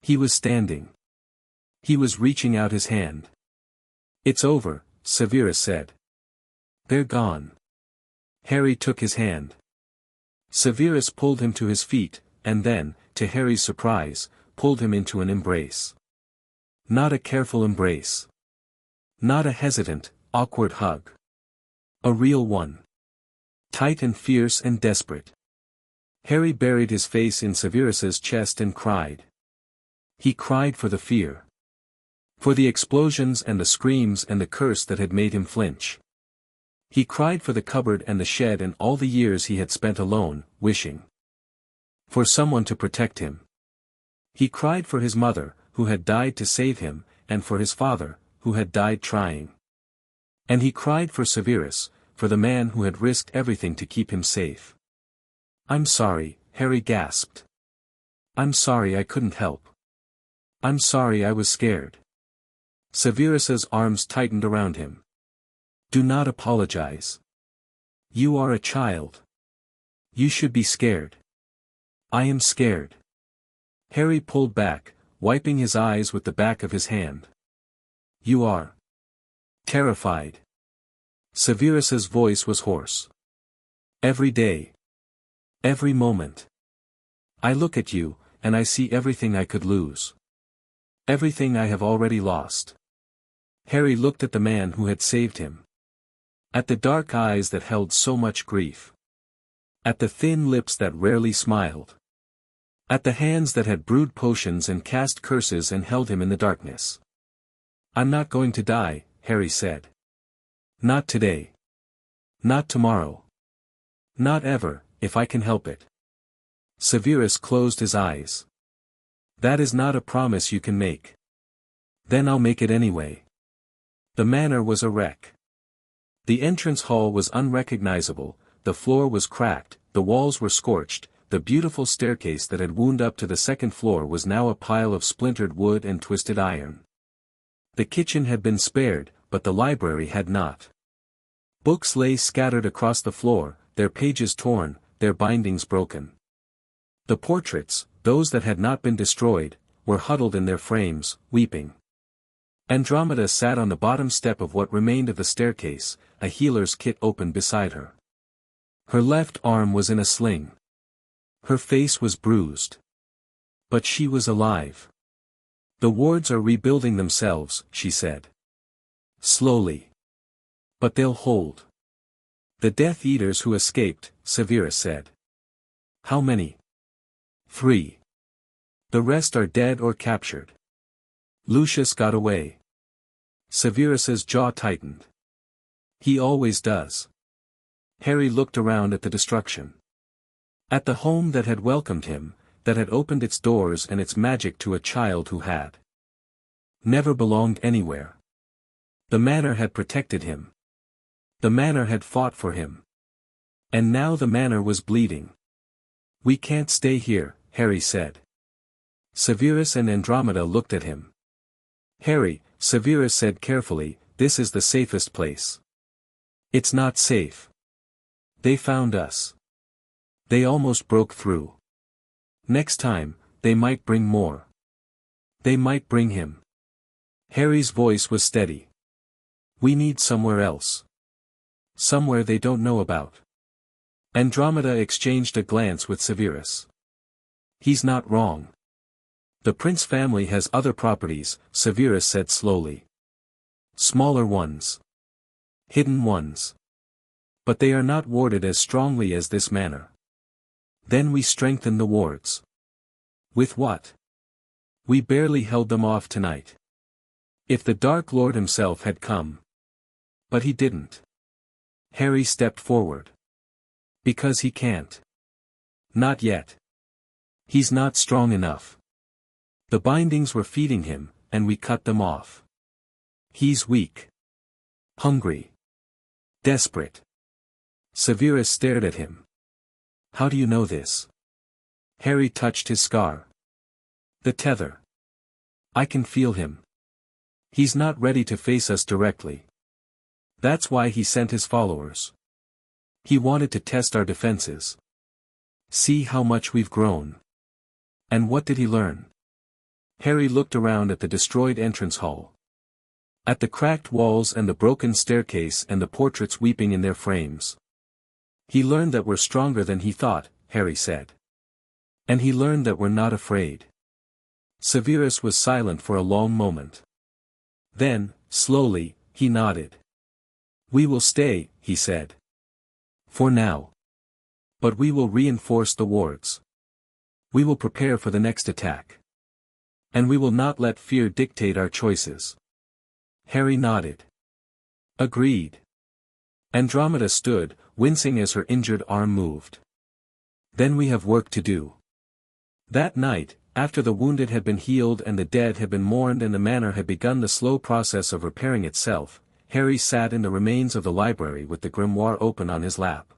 He was standing. He was reaching out his hand. It's over, Severus said. They're gone. Harry took his hand. Severus pulled him to his feet, and then, to Harry's surprise, pulled him into an embrace. Not a careful embrace. Not a hesitant, awkward hug. A real one. Tight and fierce and desperate. Harry buried his face in Severus's chest and cried. He cried for the fear. For the explosions and the screams and the curse that had made him flinch. He cried for the cupboard and the shed and all the years he had spent alone, wishing for someone to protect him. He cried for his mother, who had died to save him, and for his father, who had died trying. And he cried for Severus, for the man who had risked everything to keep him safe. I'm sorry, Harry gasped. I'm sorry I couldn't help. I'm sorry I was scared. Severus's arms tightened around him. Do not apologize. You are a child. You should be scared. I am scared. Harry pulled back, wiping his eyes with the back of his hand. You are terrified. Severus's voice was hoarse. Every day. Every moment. I look at you, and I see everything I could lose. Everything I have already lost. Harry looked at the man who had saved him. At the dark eyes that held so much grief. At the thin lips that rarely smiled. At the hands that had brewed potions and cast curses and held him in the darkness. "I'm not going to die," Harry said. "Not today. Not tomorrow. Not ever, if I can help it." Severus closed his eyes. "That is not a promise you can make." "Then I'll make it anyway." The manor was a wreck. The entrance hall was unrecognizable, the floor was cracked, the walls were scorched, the beautiful staircase that had wound up to the second floor was now a pile of splintered wood and twisted iron. The kitchen had been spared, but the library had not. Books lay scattered across the floor, their pages torn, their bindings broken. The portraits, those that had not been destroyed, were huddled in their frames, weeping. Andromeda sat on the bottom step of what remained of the staircase, a healer's kit open beside her. Her left arm was in a sling. Her face was bruised. But she was alive. "The wards are rebuilding themselves," she said. "Slowly. But they'll hold." "The Death Eaters who escaped," Severus said. "How many?" "3. The rest are dead or captured. Lucius got away." Severus's jaw tightened. "He always does." Harry looked around at the destruction. At the home that had welcomed him, that had opened its doors and its magic to a child who had never belonged anywhere. The manor had protected him. The manor had fought for him. And now the manor was bleeding. "We can't stay here," Harry said. Severus and Andromeda looked at him. "Harry," Severus said carefully, "this is the safest place." "It's not safe. They found us. They almost broke through. Next time, they might bring more. They might bring him." Harry's voice was steady. "We need somewhere else. Somewhere they don't know about." Andromeda exchanged a glance with Severus. "He's not wrong. The Prince family has other properties," Severus said slowly. "Smaller ones. Hidden ones. But they are not warded as strongly as this manor. Then we strengthen the wards." "With what?" "We barely held them off tonight. If the Dark Lord himself had come. But he didn't." Harry stepped forward. "Because he can't. Not yet. He's not strong enough. The bindings were feeding him, and we cut them off. He's weak. Hungry. Desperate." Severus stared at him. "How do you know this?" Harry touched his scar. "The tether. I can feel him. He's not ready to face us directly. That's why he sent his followers. He wanted to test our defenses. See how much we've grown." "And what did he learn?" Harry looked around at the destroyed entrance hall. At the cracked walls and the broken staircase and the portraits weeping in their frames. "He learned that we're stronger than he thought," Harry said. "And he learned that we're not afraid." Severus was silent for a long moment. Then, slowly, he nodded. "We will stay," he said. "For now. But we will reinforce the wards. We will prepare for the next attack. And we will not let fear dictate our choices." Harry nodded. "Agreed." Andromeda stood, wincing as her injured arm moved. "Then we have work to do." That night, after the wounded had been healed and the dead had been mourned and the manor had begun the slow process of repairing itself, Harry sat in the remains of the library with the grimoire open on his lap.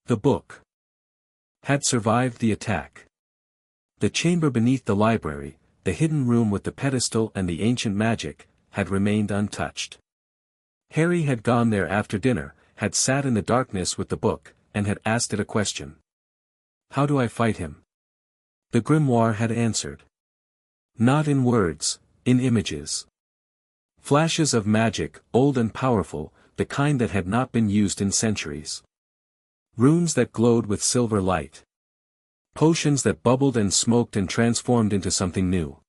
The book had survived the attack. The chamber beneath the library, the hidden room with the pedestal and the ancient magic, had remained untouched. Harry had gone there after dinner, had sat in the darkness with the book, and had asked it a question. "How do I fight him?" The grimoire had answered. "Not in words, in images. Flashes of magic, old and powerful, the kind that had not been used in centuries. Runes that glowed with silver light. Potions that bubbled and smoked and transformed into something new.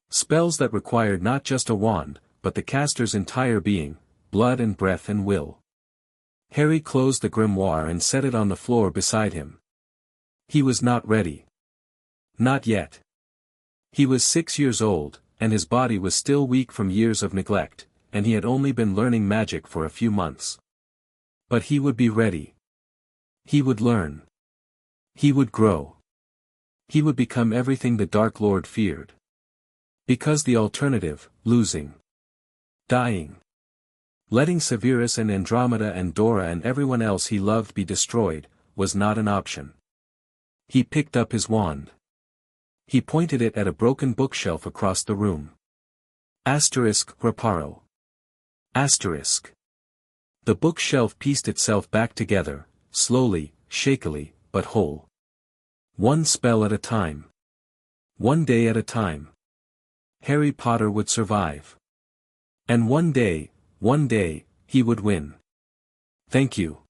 Spells that required not just a wand, but the caster's entire being, blood and breath and will. Harry closed the grimoire and set it on the floor beside him. He was not ready. Not yet. He was 6 years old, and his body was still weak from years of neglect, and he had only been learning magic for a few months. But he would be ready. He would learn. He would grow. He would become everything the Dark Lord feared. Because the alternative, losing, dying, letting Severus and Andromeda and Dora and everyone else he loved be destroyed, was not an option. He picked up his wand. He pointed it at a broken bookshelf across the room. Reparo. The bookshelf pieced itself back together, slowly, shakily, but whole. One spell at a time. One day at a time. Harry Potter would survive. And one day, he would win. Thank you.